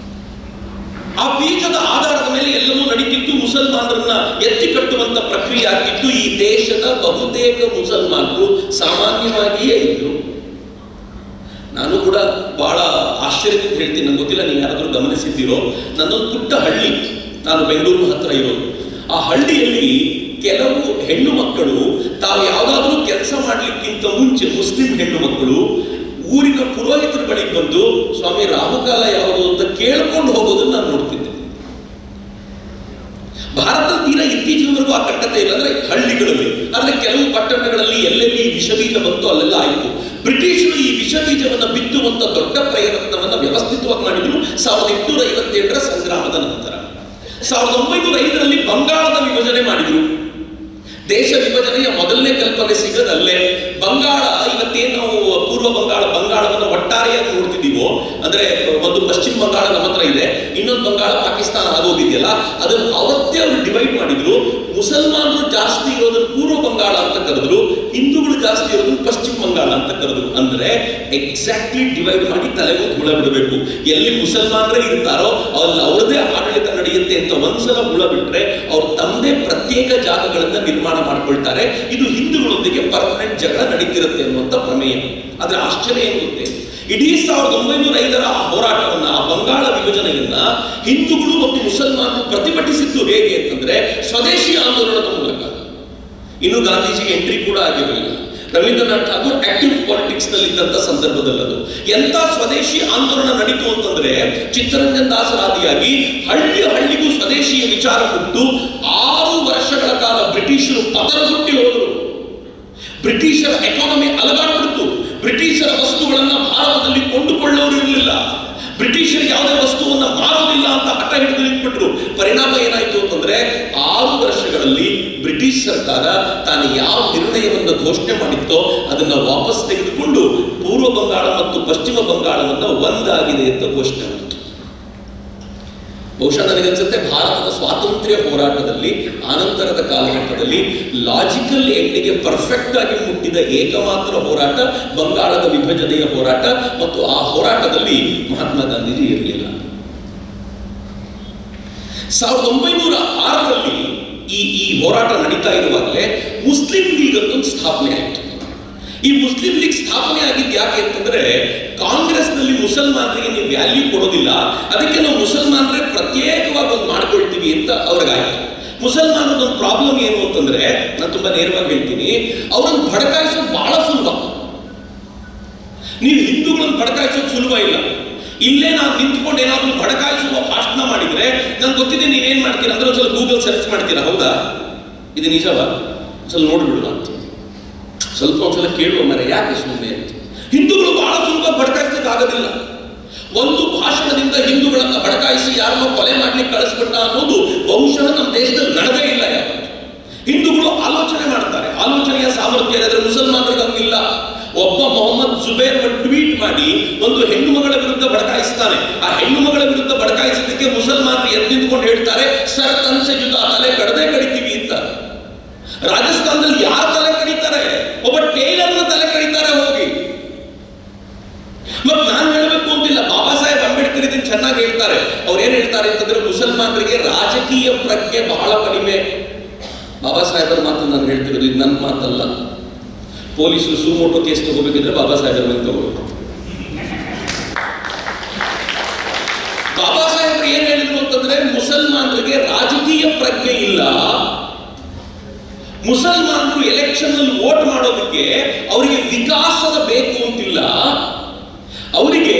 ಆ ಬೀಜದ ಆಧಾರದ ಮೇಲೆ ಎಲ್ಲವೂ ನಡೀತಿತ್ತು. ಮುಸಲ್ಮಾನರನ್ನ ಎತ್ತಿ ಕಟ್ಟುವಂತ ಪ್ರಕ್ರಿಯೆ ಆಗ್ತಿತ್ತು. ಈ ದೇಶದ ಬಹುತೇಕ ಮುಸಲ್ಮಾನರು ಸಾಮಾನ್ಯವಾಗಿಯೇ ಇದ್ರು. ನಾನು ಕೂಡ ಬಹಳ ಆಶ್ಚರ್ಯದಿಂದ ಹೇಳ್ತೀನಿ, ನಂಗೆ ಗೊತ್ತಿಲ್ಲ ನೀವು ಯಾರಾದ್ರೂ ಗಮನಿಸಿದ್ದೀರೋ, ನನ್ನೊಂದು ಪುಟ್ಟ ಹಳ್ಳಿ, ನಾನು ಬೆಂಗಳೂರು ಹತ್ರ ಇರೋದು. ಆ ಹಳ್ಳಿಯಲ್ಲಿ ಕೆಲವು ಹೆಣ್ಣು ಮಕ್ಕಳು ತಾವು ಯಾವುದಾದ್ರೂ ಕೆಲಸ ಮಾಡ್ಲಿಕ್ಕಿಂತ ಮುಂಚೆ ಮುಸ್ಲಿಂ ಹೆಣ್ಣು ಮಕ್ಕಳು ಊರಿನ ಪುರೋಹಿತರ ಬಳಿಗೆ ಬಂದು ಸ್ವಾಮಿ ರಾಹುಕಾಲ ಯಾವುದು ಅಂತ ಕೇಳ್ಕೊಂಡು ಹೋಗೋದನ್ನ ನಾನು ನೋಡ್ತಿದ್ದೆ. ಭಾರತದ ತೀರ ಇತ್ತೀಚಿನವರೆಗೂ ಆ ಕಟ್ಟತೆ ಇಲ್ಲ, ಅಂದ್ರೆ ಹಳ್ಳಿಗಳಲ್ಲಿ. ಆದ್ರೆ ಕೆಲವು ಪಟ್ಟಣಗಳಲ್ಲಿ ಎಲ್ಲೆಲ್ಲಿ ವಿಷಬೀಜ ಬಂತು ಅಲ್ಲೆಲ್ಲ ಆಯಿತು. ಬ್ರಿಟಿಷರು ಈ ವಿಷಬೀಜವನ್ನು ಬಿತ್ತುವಂತ ದೊಡ್ಡ ಪ್ರಯತ್ನವನ್ನು ವ್ಯವಸ್ಥಿತವಾಗಿ ಮಾಡಿದ್ರು 1857 ಸಂಗ್ರಾಮದ ನಂತರ. 1905 ಬಂಗಾಳದ ವಿಭಜನೆ ಮಾಡಿದ್ರು. ದೇಶ ವಿಭಜನೆಯ ಮೊದಲನೇ ಕಲ್ಪನೆ ಸಿಗದಲ್ಲೇ. ಬಂಗಾಳ ಇವತ್ತೇನು ನಾವು ಪೂರ್ವ ಬಂಗಾಳವನ್ನು ಒಟ್ಟಾರೆಯಾಗಿ ನೋಡ್ತಿದ್ದೀವೋ, ಅಂದ್ರೆ ಒಂದು ಪಶ್ಚಿಮ ಬಂಗಾಳ ನಮ್ಮ ಹತ್ರ ಇದೆ, ಇನ್ನೊಂದು ಬಂಗಾಳ ಪಾಕಿಸ್ತಾನ ಆಗೋದಿದೆಯಲ್ಲ, ಅದನ್ನು ಅವತ್ತೇ ಅವರು ಡಿವೈಡ್ ಮಾಡಿದ್ರು. ಮುಸಲ್ಮಾನರು ಜಾಸ್ತಿ ಇರೋದನ್ನು ಪೂರ್ವ ಬಂಗಾಳ ಅಂತ ಕರೆದ್ರು, ಹಿಂದೂಗಳು ಜಾಸ್ತಿ ಇರೋದನ್ನು ಪಶ್ಚಿಮ ಬಂಗಾಳ ಅಂತ ಕರೆದ್ರು. ಅಂದ್ರೆ ಎಕ್ಸಾಕ್ಟ್ಲಿ ಡಿವೈಡ್ ಮಾಡಿ ತಲೆಗೂ ಹುಳ ಬಿಡಬೇಕು. ಎಲ್ಲಿ ಮುಸಲ್ಮಾನರೇ ಇರ್ತಾರೋ ಅಲ್ಲಿ ಅವ್ರದೇ ಆಡಳಿತ ನಡೆಯುತ್ತೆ ಅಂತ ಒಂದ್ಸಲ ಹುಳ ಬಿಟ್ರೆ ಅವ್ರು ತಮ್ಮದೇ ಪ್ರತ್ಯೇಕ ಜಾಗಗಳನ್ನ ನಿರ್ಮಾಣ ಮಾಡ್ಕೊಳ್ತಾರೆ. ಇದು ಹಿಂದೂಗಳೊಂದಿಗೆ ಪರ್ಮನೆಂಟ್ ಜಗಳ ನಡೀತಿರುತ್ತೆ ಅನ್ನುವಂಥ ಪ್ರಮೇಯ. ಆದ್ರೆ ಆಶ್ಚರ್ಯ ಏನು ಗೊತ್ತೇ, ಇಡೀ 1905 ಆ ಹೋರಾಟವನ್ನ, ಆ ಬಂಗಾಳ ವಿಭಜನೆಯನ್ನ ಹಿಂದೂಗಳು ಮತ್ತು ಮುಸಲ್ಮಾನರು ಪ್ರತಿಭಟಿಸಿದ್ದು ಹೇಗೆ ಅಂತಂದ್ರೆ ಸ್ವದೇಶಿ ಆಂದೋಲನದ ಮೂಲಕ. ಇನ್ನು ಗಾಂಧೀಜಿಗೆ ಎಂಟ್ರಿ ಕೂಡ ಆಗಿರಲಿಲ್ಲ. ರವೀಂದ್ರನಾಥ್ ಠಾಗೂರ್ ಆಕ್ಟಿವ್ ಪಾಲಿಟಿಕ್ಸ್ ನಲ್ಲಿ ಇದ್ದಂತ ಸಂದರ್ಭದಲ್ಲದು ಎಂತ ಸ್ವದೇಶಿ ಆಂದೋಲನ ನಡೀತು ಅಂತಂದ್ರೆ, ಚಿತ್ತರಂಜನ್ ದಾಸರಾದಿಯಾಗಿ ಹಳ್ಳಿಗೂ ಸ್ವದೇಶಿಯ ವಿಚಾರ ಕೊಟ್ಟು 6 ವರ್ಷಗಳ ಕಾಲ ಬ್ರಿಟಿಷರು ಪತನಗುಟ್ಟಿ ಹೋದರು. ಬ್ರಿಟಿಷರ ಎಕಾನಮಿ ಅಲಗಾಡ್ಬಿಡ್ತು. ಬ್ರಿಟಿಷರ ವಸ್ತುಗಳನ್ನ ಭಾರತದಲ್ಲಿ ಕೊಂಡುಕೊಳ್ಳೋರು ಇರಲಿಲ್ಲ. ಬ್ರಿಟಿಷರಿಗೆ ಯಾವುದೇ ವಸ್ತುವನ್ನ ಮಾರೋದಿಲ್ಲ ಅಂತ ಹಠ ಹಿಡಿದು ನಿಂತ್ಬಿಟ್ರು. ಪರಿಣಾಮ ಏನಾಯ್ತು ಅಂತಂದ್ರೆ 6 ವರ್ಷಗಳಲ್ಲಿ ಬ್ರಿಟಿಷ್ ಸರ್ಕಾರ ತಾನು ಯಾವ ನಿರ್ಣಯವನ್ನು ಘೋಷಣೆ ಮಾಡಿತ್ತೋ ಅದನ್ನ ವಾಪಸ್ ತೆಗೆದುಕೊಂಡು ಪೂರ್ವ ಬಂಗಾಳ ಮತ್ತು ಪಶ್ಚಿಮ ಬಂಗಾಳವನ್ನು ಒಂದಾಗಿದೆ ಅಂತ ಘೋಷಣೆ ಮಾಡಿತು. ಬಹುಶಃ ನನಗನ್ಸುತ್ತೆ ಭಾರತದ ಸ್ವಾತಂತ್ರ್ಯ ಹೋರಾಟದಲ್ಲಿ ಆನಂತರದ ಕಾಲಘಟ್ಟದಲ್ಲಿ ಲಾಜಿಕಲ್ ಎಂಡಿಗೆ ಪರ್ಫೆಕ್ಟ್ ಆಗಿ ಮುಟ್ಟಿದ ಏಕಮಾತ್ರ ಹೋರಾಟ ಬಂಗಾಳದ ವಿಭಜನೆಯ ಹೋರಾಟ. ಮತ್ತು ಆ ಹೋರಾಟದಲ್ಲಿ ಮಹಾತ್ಮ ಗಾಂಧೀಜಿ ಇರಲಿಲ್ಲ. 1906 ಈ ಹೋರಾಟ ನಡೀತಾ ಇರುವಾಗಲೇ ಮುಸ್ಲಿಂ ಲೀಗ್ ಅಂತ ಒಂದು ಸ್ಥಾಪನೆ ಆಯಿತು. ಈ ಮುಸ್ಲಿಂ ಲೀಗ್ ಸ್ಥಾಪನೆ ಆಗಿದ್ದು ಯಾಕೆ ಅಂತಂದ್ರೆ, ಕಾಂಗ್ರೆಸ್ನಲ್ಲಿ ಮುಸಲ್ಮಾನರಿಗೆ ನೀವು ವ್ಯಾಲ್ಯೂ ಕೊಡೋದಿಲ್ಲ, ಅದಕ್ಕೆ ನಾವು ಮುಸಲ್ಮಾನರೇ ಪ್ರತ್ಯೇಕವಾಗಿ ಒಂದು ಮಾಡ್ಕೊಳ್ತೀವಿ ಅಂತ ಅವ್ರಿಗಾಯ್ತು. ಮುಸಲ್ಮಾನರದೊಂದು ಪ್ರಾಬ್ಲಮ್ ಏನು ಅಂತಂದ್ರೆ, ನಾನು ತುಂಬಾ ನೇರವಾಗಿ ಹೇಳ್ತೀನಿ, ಅವರನ್ನು ಭಡಕಾಯಿಸೋದು ಬಹಳ ಸುಲಭ. ನೀವು ಹಿಂದೂಗಳನ್ನು ಭಡಕಾಯಿಸೋದು ಸುಲಭ ಇಲ್ಲ. ಇಲ್ಲೇ ನಾವು ನಿಂತ್ಕೊಂಡು ಏನಾದ್ರೂ ಭಡಕಾಯಿಸುವ ಭಾಷಣ ಮಾಡಿದ್ರೆ ನಂಗೆ ಗೊತ್ತಿದೆ ನೀವೇನ್ ಮಾಡ್ತೀರಾ ಅಂದ್ರೆ ಒಂದ್ಸಲ ಗೂಗಲ್ ಸರ್ಚ್ ಮಾಡ್ತೀರಾ, ಹೌದಾ ಇದು ನಿಜವಾ ಸ್ವಲ್ಪ ನೋಡ್ಬಿಡುವ ಅಂತ, ಸ್ವಲ್ಪ ಒಂದ್ಸಲ ಕೇಳುವ ಮರ ಯಾಕೆ ಸುಮ್ಮನೆ ಅಂತ. ಹಿಂದೂಗಳು ಬಹಳ ಸುಲಭ ಭಡಕಾಯಿಸ್ಲಿಕ್ಕೆ ಆಗೋದಿಲ್ಲ. ಒಂದು ಭಾಷಣದಿಂದ ಹಿಂದೂಗಳನ್ನ ಭಡಕಾಯಿಸಿ ಯಾರನ್ನೋ ಕೊಲೆ ಮಾಡ್ಲಿಕ್ಕೆ ಕಳಿಸ್ಬಿಟ್ಟ ಅನ್ನೋದು ಬಹುಶಃ ನಮ್ಮ ದೇಶದಲ್ಲಿ ನಡೆದೇ ಇಲ್ಲ. ಹಿಂದೂಗಳು ಆಲೋಚನೆ ಮಾಡ್ತಾರೆ, ಆಲೋಚನೆಯ ಸಾಮರ್ಥ್ಯ ಇರೋದ್ರೆ ಮುಸಲ್ಮಾನರಿಗೆ ಹಂಗಿಲ್ಲ. ಒಬ್ಬ ಮೊಹಮ್ಮದ್ ಜುಬೇರ್ ಟ್ವೀಟ್ ಮಾಡಿ ಒಂದು ಹೆಣ್ಣು ಮಗಳ ವಿರುದ್ಧ ಭಡಕಾಯಿಸ್ತಾನೆ. ಆ ಹೆಣ್ಣು ಮಗಳ ವಿರುದ್ಧ ಭಡಕಾಯಿಸೋದಕ್ಕೆ ಮುಸಲ್ಮಾನರು ಎದ್ದು ನಿಂತ್ಕೊಂಡು ಹೇಳ್ತಾರೆ, ಸರ್ ತನ್ಸೆ ಜುದ ತಲೆ ಕಡದೆ ಕಡಿತೀವಿ ಅಂತ. ರಾಜಸ್ಥಾನದಲ್ಲಿ ಯಾರ ತಲೆ ಕಡಿತಾರೆ? ಒಬ್ಬ ಟೇಲರ್ನ ತಲೆ ಕಡಿತಾರೆ ಹೋಗಿ. ಮತ್ತೆ ನಾನು ಹೇಳಬೇಕು ಅಂತಿಲ್ಲ, ಬಾಬಾ ಸಾಹೇಬ್ ಅಂಬೇಡ್ಕರ್ ಇದನ್ನು ಚೆನ್ನಾಗಿ ಹೇಳ್ತಾರೆ. ಅವ್ರು ಏನ್ ಹೇಳ್ತಾರೆ ಅಂತಂದ್ರೆ, ಮುಸಲ್ಮಾನರಿಗೆ ರಾಜಕೀಯ ಪ್ರಜ್ಞೆ ಬಹಳ ಕಡಿಮೆ. ಬಾಬಾ ಸಾಹೇಬರ ಮಾತು ನಾನು ಹೇಳ್ತಿರೋದು, ಇದು ನನ್ನ ಮಾತಲ್ಲ. ಪೊಲೀಸರು ಸುಮೋಟೋ ಕೇಸ್ ತಗೋಬೇಕಿದ್ರೆ ಬಾಬಾ ಸಾಹೇಬರ ಮೇಲೆ ತಗೋಬೇಕು. ಬಾಬಾ ಸಾಹೇಬರು ಏನ್ ಹೇಳಿದ್ರು ಅಂತಂದ್ರೆ, ಮುಸಲ್ಮಾನರಿಗೆ ರಾಜಕೀಯ ಪ್ರಜ್ಞೆ ಇಲ್ಲ. ಮುಸಲ್ಮಾನರು ಎಲೆಕ್ಷನ್ ನಲ್ಲಿ ವೋಟ್ ಮಾಡೋದಕ್ಕೆ ಅವರಿಗೆ ವಿಕಾಸದ ಬೇಕು ಅಂತಿಲ್ಲ. ಅವರಿಗೆ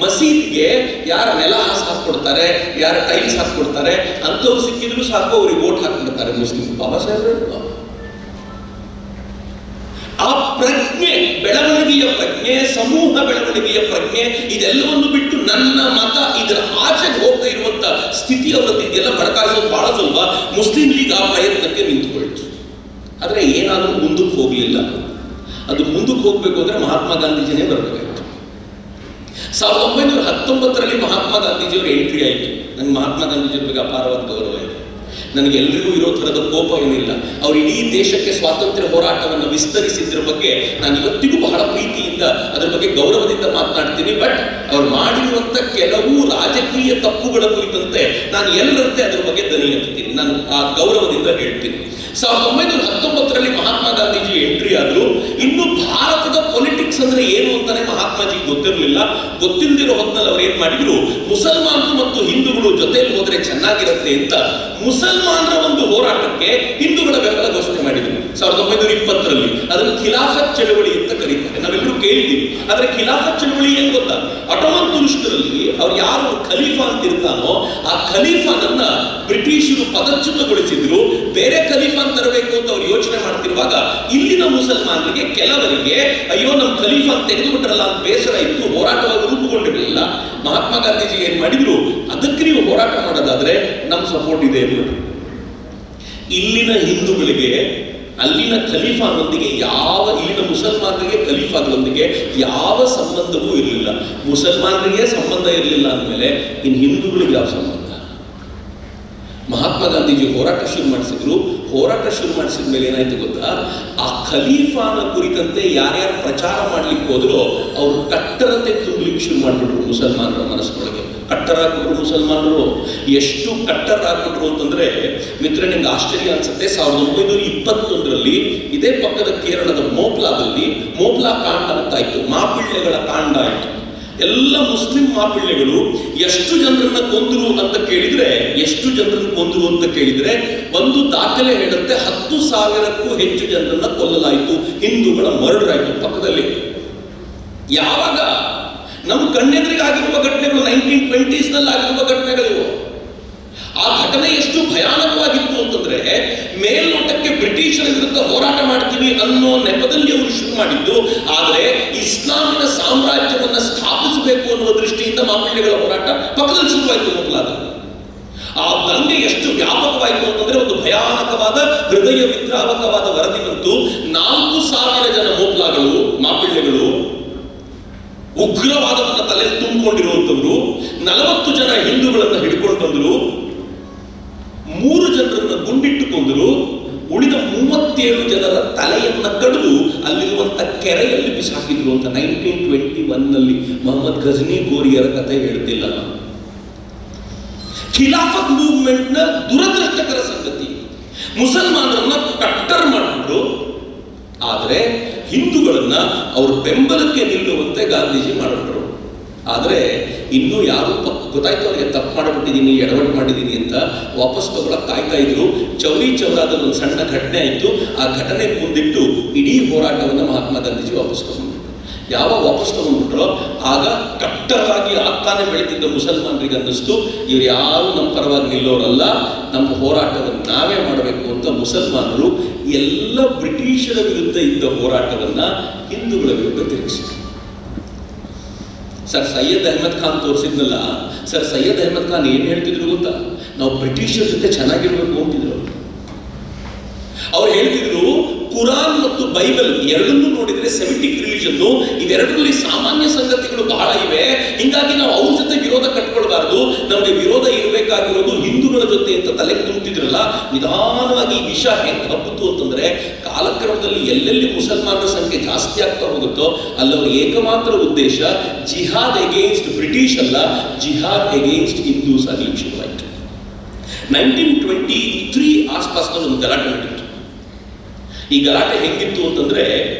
ಮಸೀದಿಗೆ ಯಾರ ನೆಲ ಹಾಕ್ಕೊಡ್ತಾರೆ, ಯಾರ ಟೈಲ್ಸ್ ಹಾಕ್ಕೊಡ್ತಾರೆ ಅಂತವ್ರು ಸಿಕ್ಕಿದ್ರು ಸಾಕು, ಅವ್ರಿಗೆ ವೋಟ್ ಹಾಕ್ಬಿಡ್ತಾರೆ ಮುಸ್ಲಿಂ. ಬಾಬಾ ಸಾಹೇಬರು ಆ ಪ್ರಜ್ಞೆ, ಬೆಳವಣಿಗೆಯ ಪ್ರಜ್ಞೆ, ಸಮೂಹ ಬೆಳವಣಿಗೆಯ ಪ್ರಜ್ಞೆ, ಇದೆಲ್ಲವನ್ನು ಬಿಟ್ಟು ನನ್ನ ಮತ ಇದರ ಆಚೆಗೆ ಹೋಗ್ತಾ ಇರುವಂತ ಸ್ಥಿತಿ ಅವರದ್ದಿದೆಯಲ್ಲ, ಭಡಕಾಯಿಸೋದು ಬಹಳ ಸುಲಭ. ಮುಸ್ಲಿಂ ಲೀಗ್ ಆ ಪ್ರಯತ್ನಕ್ಕೆ ನಿಂತುಕೊಳ್ತು. ಆದ್ರೆ ಏನಾದರೂ ಮುಂದಕ್ಕೆ ಹೋಗಲಿಲ್ಲ. ಅದು ಮುಂದಕ್ಕೆ ಹೋಗ್ಬೇಕು ಅಂದ್ರೆ ಮಹಾತ್ಮ ಗಾಂಧೀಜಿನೇ ಬರಬೇಕಾಗಿತ್ತು. 1919ರಲ್ಲಿ ಮಹಾತ್ಮ ಗಾಂಧೀಜಿಯವರ ಎಂಟ್ರಿ ಆಯಿತು. ನನಗೆ ಮಹಾತ್ಮ ಗಾಂಧೀಜಿಯವ್ರ ಬಗ್ಗೆ ಅಪಾರವಾದ ಗೌರವ ಇದೆ. ನನಗೆ ಎಲ್ರಿಗೂ ಇರೋ ಥರದ ಕೋಪ ಏನಿಲ್ಲ. ಅವರು ಇಡೀ ದೇಶಕ್ಕೆ ಸ್ವಾತಂತ್ರ್ಯ ಹೋರಾಟವನ್ನು ವಿಸ್ತರಿಸಿದ್ರ ಬಗ್ಗೆ ನಾನು ಇವತ್ತಿಗೂ ಬಹಳ ಪ್ರೀತಿಯಿಂದ ಅದರ ಬಗ್ಗೆ ಗೌರವದಿಂದ ಮಾತನಾಡ್ತೀನಿ. ಬಟ್ ಅವ್ರು ಮಾಡಿರುವಂಥ ಕೆಲವು ರಾಜಕೀಯ ತಪ್ಪುಗಳ ಕುರಿತಂತೆ ನಾನು ಎಲ್ಲರಂತೆ ಅದರ ಬಗ್ಗೆ ದನಿ ಎತ್ತೀನಿ. ನಾನು ಆ ಗೌರವದಿಂದ ಹೇಳ್ತೀನಿ. 1919ರಲ್ಲಿ ಮಹಾತ್ಮ ಗಾಂಧೀಜಿ ಎಂಟ್ರಿ ಆದ್ರು. ಇನ್ನು ಭಾರತದ ಪೊಲಿಟಿಕ್ಸ್ ಅಂದ್ರೆ ಏನು ಅಂತಾನೆ ಮಹಾತ್ಮಾಜಿಗೆ ಗೊತ್ತಿರಲಿಲ್ಲ. ಗೊತ್ತಿಲ್ಲದಿರೋ ಹೊತ್ತಿನಲ್ಲಿ ಅವ್ರು ಏನ್ ಮಾಡಿದ್ರು, ಮುಸಲ್ಮಾನರು ಮತ್ತು ಹಿಂದೂಗಳು ಜೊತೆಯಲ್ಲಿ ಹೋದ್ರೆ ಚೆನ್ನಾಗಿರುತ್ತೆ ಅಂತ ಮುಸಲ್ಮಾನರ ಒಂದು ಹೋರಾಟಕ್ಕೆ ಹಿಂದೂಗಳ ಬೆಂಬಲ ಘೋಷಣೆ ಮಾಡಿದ್ರು 1920ರಲ್ಲಿ. ಅದನ್ನು ಖಿಲಾಫತ್ ಚಳವಳಿ ಅಂತ ಕರೀತಾರೆ. ನಾವೆಲ್ಲರೂ ಕೇಳಿದ್ದೀವಿ. ಆದ್ರೆ ಖಿಲಾಫತ್ ಚಳವಳಿ ಏನ್ ಗೊತ್ತಾ, ಅಟೋಮನ್ ತುರುಷ್ಕರಲ್ಲಿ ಅವ್ರು ಯಾರು ಖಲೀಫಾ ಅಂತ ಇರ್ತಾನೋ ಆ ಖಲೀಫಾನನ್ನ ಬ್ರಿಟಿಷರು ಪದಚ್ಯುತಗೊಳಿಸಿದ್ರು. ಬೇರೆ ಖಲೀಫಾ ತರಬೇಕು ಅಂತ ಅವ್ರು ಯೋಚನೆ ಮಾಡ್ತಿರುವಾಗ ಇಲ್ಲಿನ ಮುಸಲ್ಮಾನರಿಗೆ ಕೆಲವರಿಗೆ ಅಯ್ಯೋ ನಮ್ಮ ಖಲೀಫಾ ತೆಗೆದುಬಿಟ್ರಲ್ಲ ಅಂತ ಬೇಸರ ಇತ್ತು. ಹೋರಾಟವಾಗಿ ರೂಪುಗೊಂಡಿರಲಿಲ್ಲ. ಮಹಾತ್ಮ ಗಾಂಧೀಜಿ ಏನ್ ಮಾಡಿದ್ರು, ಅದಕ್ಕೆ ನೀವು ಹೋರಾಟ ಮಾಡೋದಾದ್ರೆ ನಮ್ಮ ಸಪೋರ್ಟ್ ಇದೆ ಅನ್ನೋದು. ಇಲ್ಲಿನ ಹಿಂದೂಗಳಿಗೆ ಅಲ್ಲಿನ ಖಲೀಫಾನೊಂದಿಗೆ ಇಲ್ಲಿನ ಮುಸಲ್ಮಾನರಿಗೆ ಖಲೀಫಾಗಳೊಂದಿಗೆ ಯಾವ ಸಂಬಂಧವೂ ಇರಲಿಲ್ಲ. ಮುಸಲ್ಮಾನರಿಗೆ ಸಂಬಂಧ ಇರಲಿಲ್ಲ ಅಂದಮೇಲೆ ಇನ್ನು ಹಿಂದೂಗಳಿಗೆ ಯಾವ ಸಂಬಂಧ? ಮಹಾತ್ಮ ಗಾಂಧೀಜಿ ಹೋರಾಟ ಶುರು ಮಾಡಿಸಿದ್ರು. ಹೋರಾಟ ಶುರು ಮಾಡಿಸಿದ ಮೇಲೆ ಏನಾಯ್ತು ಗೊತ್ತಾ, ಆ ಖಲೀಫಾನ ಕುರಿತಂತೆ ಯಾರ್ಯಾರು ಪ್ರಚಾರ ಮಾಡ್ಲಿಕ್ಕೆ ಹೋದ್ರೋ ಅವರು ಕಟ್ಟರತೆ ತುಂಬಲಿಕ್ಕೆ ಶುರು ಮಾಡಿಬಿಟ್ರು ಮುಸಲ್ಮಾನರ ಮನಸ್ಸಿನೊಳಗೆ. ಕಟ್ಟರ ಆಗ್ಬಿಟ್ರು ಮುಸಲ್ಮಾನರು. ಎಷ್ಟು ಕಟ್ಟರ ಆಗ್ಬಿಟ್ರು ಅಂತಂದ್ರೆ ಮಿತ್ರ, ನಿಮ್ಗೆ ಆಶ್ಚರ್ಯ ಅನ್ಸುತ್ತೆ. 1921ರಲ್ಲಿ ಇದೇ ಪಕ್ಕದ ಕೇರಳದ ಮೋಪ್ಲಾದಲ್ಲಿ ಮೋಪ್ಲಾ ಕಾಂಡ ಅಂತಾಯ್ತು, ಮಾಪಿಳ್ಳೆಗಳ ಕಾಂಡ ಆಯ್ತು. ಎಲ್ಲ ಮುಸ್ಲಿಂ ಮಾಪಿಳ್ಳೆಗಳು ಎಷ್ಟು ಜನರನ್ನ ಕೊಂದ್ರು ಅಂತ ಕೇಳಿದ್ರೆ ಒಂದು ದಾಖಲೆ ಹೇಳುತ್ತೆ 10,000ಕ್ಕೂ ಹೆಚ್ಚು ಜನರನ್ನ ಕೊಲ್ಲಲಾಯಿತು. ಹಿಂದೂಗಳ ಮರ್ಡರ್ ಆಯಿತು ಪಕ್ಕದಲ್ಲಿ. ಯಾವಾಗ? ನಮ್ಮ ಕಣ್ಣೆದುರಿಗೆ ಆಗಿರುವ ಘಟನೆಗಳು 1920s ಆಗಿರುವ ಘಟನೆಗಳು. ಆ ಘಟನೆ ಎಷ್ಟು ಭಯಾನಕವಾಗಿತ್ತು ಅಂತಂದ್ರೆ ಮೇಲ್ನೋಟಕ್ಕೆ ಬ್ರಿಟಿಷರ ವಿರುದ್ಧ ಹೋರಾಟ ಮಾಡ್ತೀವಿ ಅನ್ನೋ ನೆಪದಲ್ಲಿ ಅವರು ಶುರು ಮಾಡಿದ್ದು. ಆದರೆ ಇಸ್ಲಾಮಿನ ಸಾಮ್ರಾಜ್ಯವನ್ನ ಸ್ಥಾಪಿಸಬೇಕು ಅನ್ನುವ ದೃಷ್ಟಿಯಿಂದ ಮಾಪಿಳ್ಳೆಗಳ ಹೋರಾಟ ಪಕ್ಕದಲ್ಲಿ ಶುರುವಾಯಿತು ಮೊದಲಾದಲ್ಲಿ. ಆ ದಂಗೆ ಎಷ್ಟು ವ್ಯಾಪಕವಾಯಿತು ಅಂತಂದ್ರೆ ಒಂದು ಭಯಾನಕವಾದ ಹೃದಯ ವಿದ್ರಾವಕವಾದ ವರದಿ ಬಂತು. 4,000 ಜನ ಮೋಪ್ಲಾಗಳು, ಮಾಪಿಳ್ಳೆಗಳು, ಉಗ್ರವಾದವನ್ನ ತಲೆ ತುಂಬಿಕೊಂಡಿರುವಂತವರು 40 ಜನ ಹಿಂದೂಗಳನ್ನ ಹಿಡ್ಕೊಂಡು ಬಂದರು. 3 ಜನರನ್ನ ಗುಂಡಿಟ್ಟುಕೊಂಡರು. ಉಳಿದ 37 ಜನರ ತಲೆಯನ್ನ ಕಡಿದು ಅಲ್ಲಿರುವಂತ ಕೆರೆಯಲ್ಲಿ ಬಿಸಾಕಿದ್ರು ಅಂತ 1921ನಲ್ಲಿ ಮೊಹಮ್ಮದ್ ಘಜ್ನಿ ಗೋರಿಯರ ಕಥೆ ಹೇಳ್ತಿಲ್ಲ. ಖಿಲಾಫತ್ ಮೂವ್ಮೆಂಟ್ ನ ದುರದೃಷ್ಟಕರ ಸಂಗತಿ. ಮುಸಲ್ಮಾನರನ್ನ ಕಟ್ಟರ್ ಮಾಡಿದ್ರು. ಆದರೆ ಹಿಂದೂಗಳನ್ನ ಅವ್ರ ಬೆಂಬಲಕ್ಕೆ ನಿಲ್ಲುವಂತೆ ಗಾಂಧೀಜಿ ಮಾಡಿದ್ರು. ಆದರೆ ಇನ್ನೂ ಯಾರು ಗೊತ್ತಾಯ್ತು ಅವರಿಗೆ ತಪ್ಪು ಮಾಡಿಬಿಟ್ಟಿದ್ದೀನಿ, ಎಡವಟ್ಟು ಮಾಡಿದ್ದೀನಿ ಅಂತ ವಾಪಸ್ ತಗೊಳಕ್ ಕಾಯ್ತಾ ಇದ್ರು. ಚೌರಿ ಚೌರಾದಲ್ಲಿ ಒಂದು ಸಣ್ಣ ಘಟನೆ ಆಯಿತು. ಆ ಘಟನೆ ಮುಂದಿಟ್ಟು ಇಡೀ ಹೋರಾಟವನ್ನು ಮಹಾತ್ಮ ಗಾಂಧೀಜಿ ವಾಪಸ್ ತಗೊಂಡ್ಬಿಟ್ರು. ಯಾವಾಗ ವಾಪಸ್ ತಗೊಂಡ್ಬಿಟ್ರೋ ಆಗ ಕಟ್ಟರಾಗಿ ಆಗ್ತಾನೆ ಬೆಳೀತಿದ್ದ ಮುಸಲ್ಮಾನರಿಗೆ ಅನ್ನಿಸ್ತು, ಇವ್ರು ಯಾರು ನಮ್ಮ ಪರವಾಗಿ ನಿಲ್ಲೋರಲ್ಲ, ನಮ್ಮ ಹೋರಾಟವನ್ನು ನಾವೇ ಮಾಡಬೇಕು ಅಂತ ಮುಸಲ್ಮಾನರು ಎಲ್ಲ ಬ್ರಿಟಿಷರ ವಿರುದ್ಧ ಇದ್ದ ಹೋರಾಟವನ್ನ ಹಿಂದೂಗಳ ವಿರುದ್ಧ ತಿರುಗಿಸಿದ್ರು. ಸರ್ ಸೈಯದ್ ಅಹಮದ್ ಖಾನ್ ತೋರಿಸಿದ್ನಲ್ಲ, ಸರ್ ಸೈಯದ್ ಅಹಮದ್ ಖಾನ್ ಏನ್ ಹೇಳ್ತಿದ್ರು ಗೊತ್ತಾ, ನಾವು ಬ್ರಿಟಿಷರ ಜೊತೆ ಚೆನ್ನಾಗಿರ್ಬೇಕು ಅಂತಿದ್ರು. ಅವ್ರು ಹೇಳ್ತಿದ್ರು ಕುರಾನ್ ಮತ್ತು ಬೈಬಲ್ ಎರಡನ್ನೂ ನೋಡಿದ್ರೆ ಸೆಮಿಟಿಕ್ ರಿಲಿಜನ್, ಇವೆರಡರಲ್ಲಿ ಸಾಮಾನ್ಯ ಸಂಗತಿಗಳು ಬಹಳ ಇವೆ. ಹಿಂಗಾಗಿ ನಾವು ಅವ್ರ ಜೊತೆ ವಿರೋಧ ಕಟ್ಕೊಳ್ಬಾರ್ದು, ನಮಗೆ ವಿರೋಧ ಇರಬೇಕಾಗಿರೋದು ಹಿಂದೂಗಳ ಜೊತೆ ಅಂತ ತಲೆ ತುಂಬಿದ್ರಲ್ಲ. ನಿಧಾನವಾಗಿ ವಿಷ ಹೆಂಗೆ ಹಬ್ಬಿತು ಅಂತಂದ್ರೆ ಕಾಲಕ್ರಮದಲ್ಲಿ ಎಲ್ಲೆಲ್ಲಿ ಮುಸಲ್ಮಾನರ ಸಂಖ್ಯೆ ಜಾಸ್ತಿ ಆಗ್ತಾ ಹೋಗುತ್ತೋ ಅಲ್ಲವ್ರ ಏಕಮಾತ್ರ ಉದ್ದೇಶ ಜಿಹಾದ್ ಎಗೇನ್ಸ್ಟ್ ಬ್ರಿಟಿಷ್ ಅಲ್ಲ, ಜಿಹಾದ್ ಎಗೇನ್ಸ್ಟ್ ಹಿಂದೂಸ್ ಆಗಲಿಕ್ಕೆ ಶುರುವಾಯಿತು. 1923 ಆಸ್ಪಾಸ್ನಲ್ಲಿ ಒಂದು ಗಲಾಟೆ ನಡೀತು. ಈ ಗಲಾಟೆ ಹೆಂಗಿತ್ತು ಅಂತಂದ್ರೆ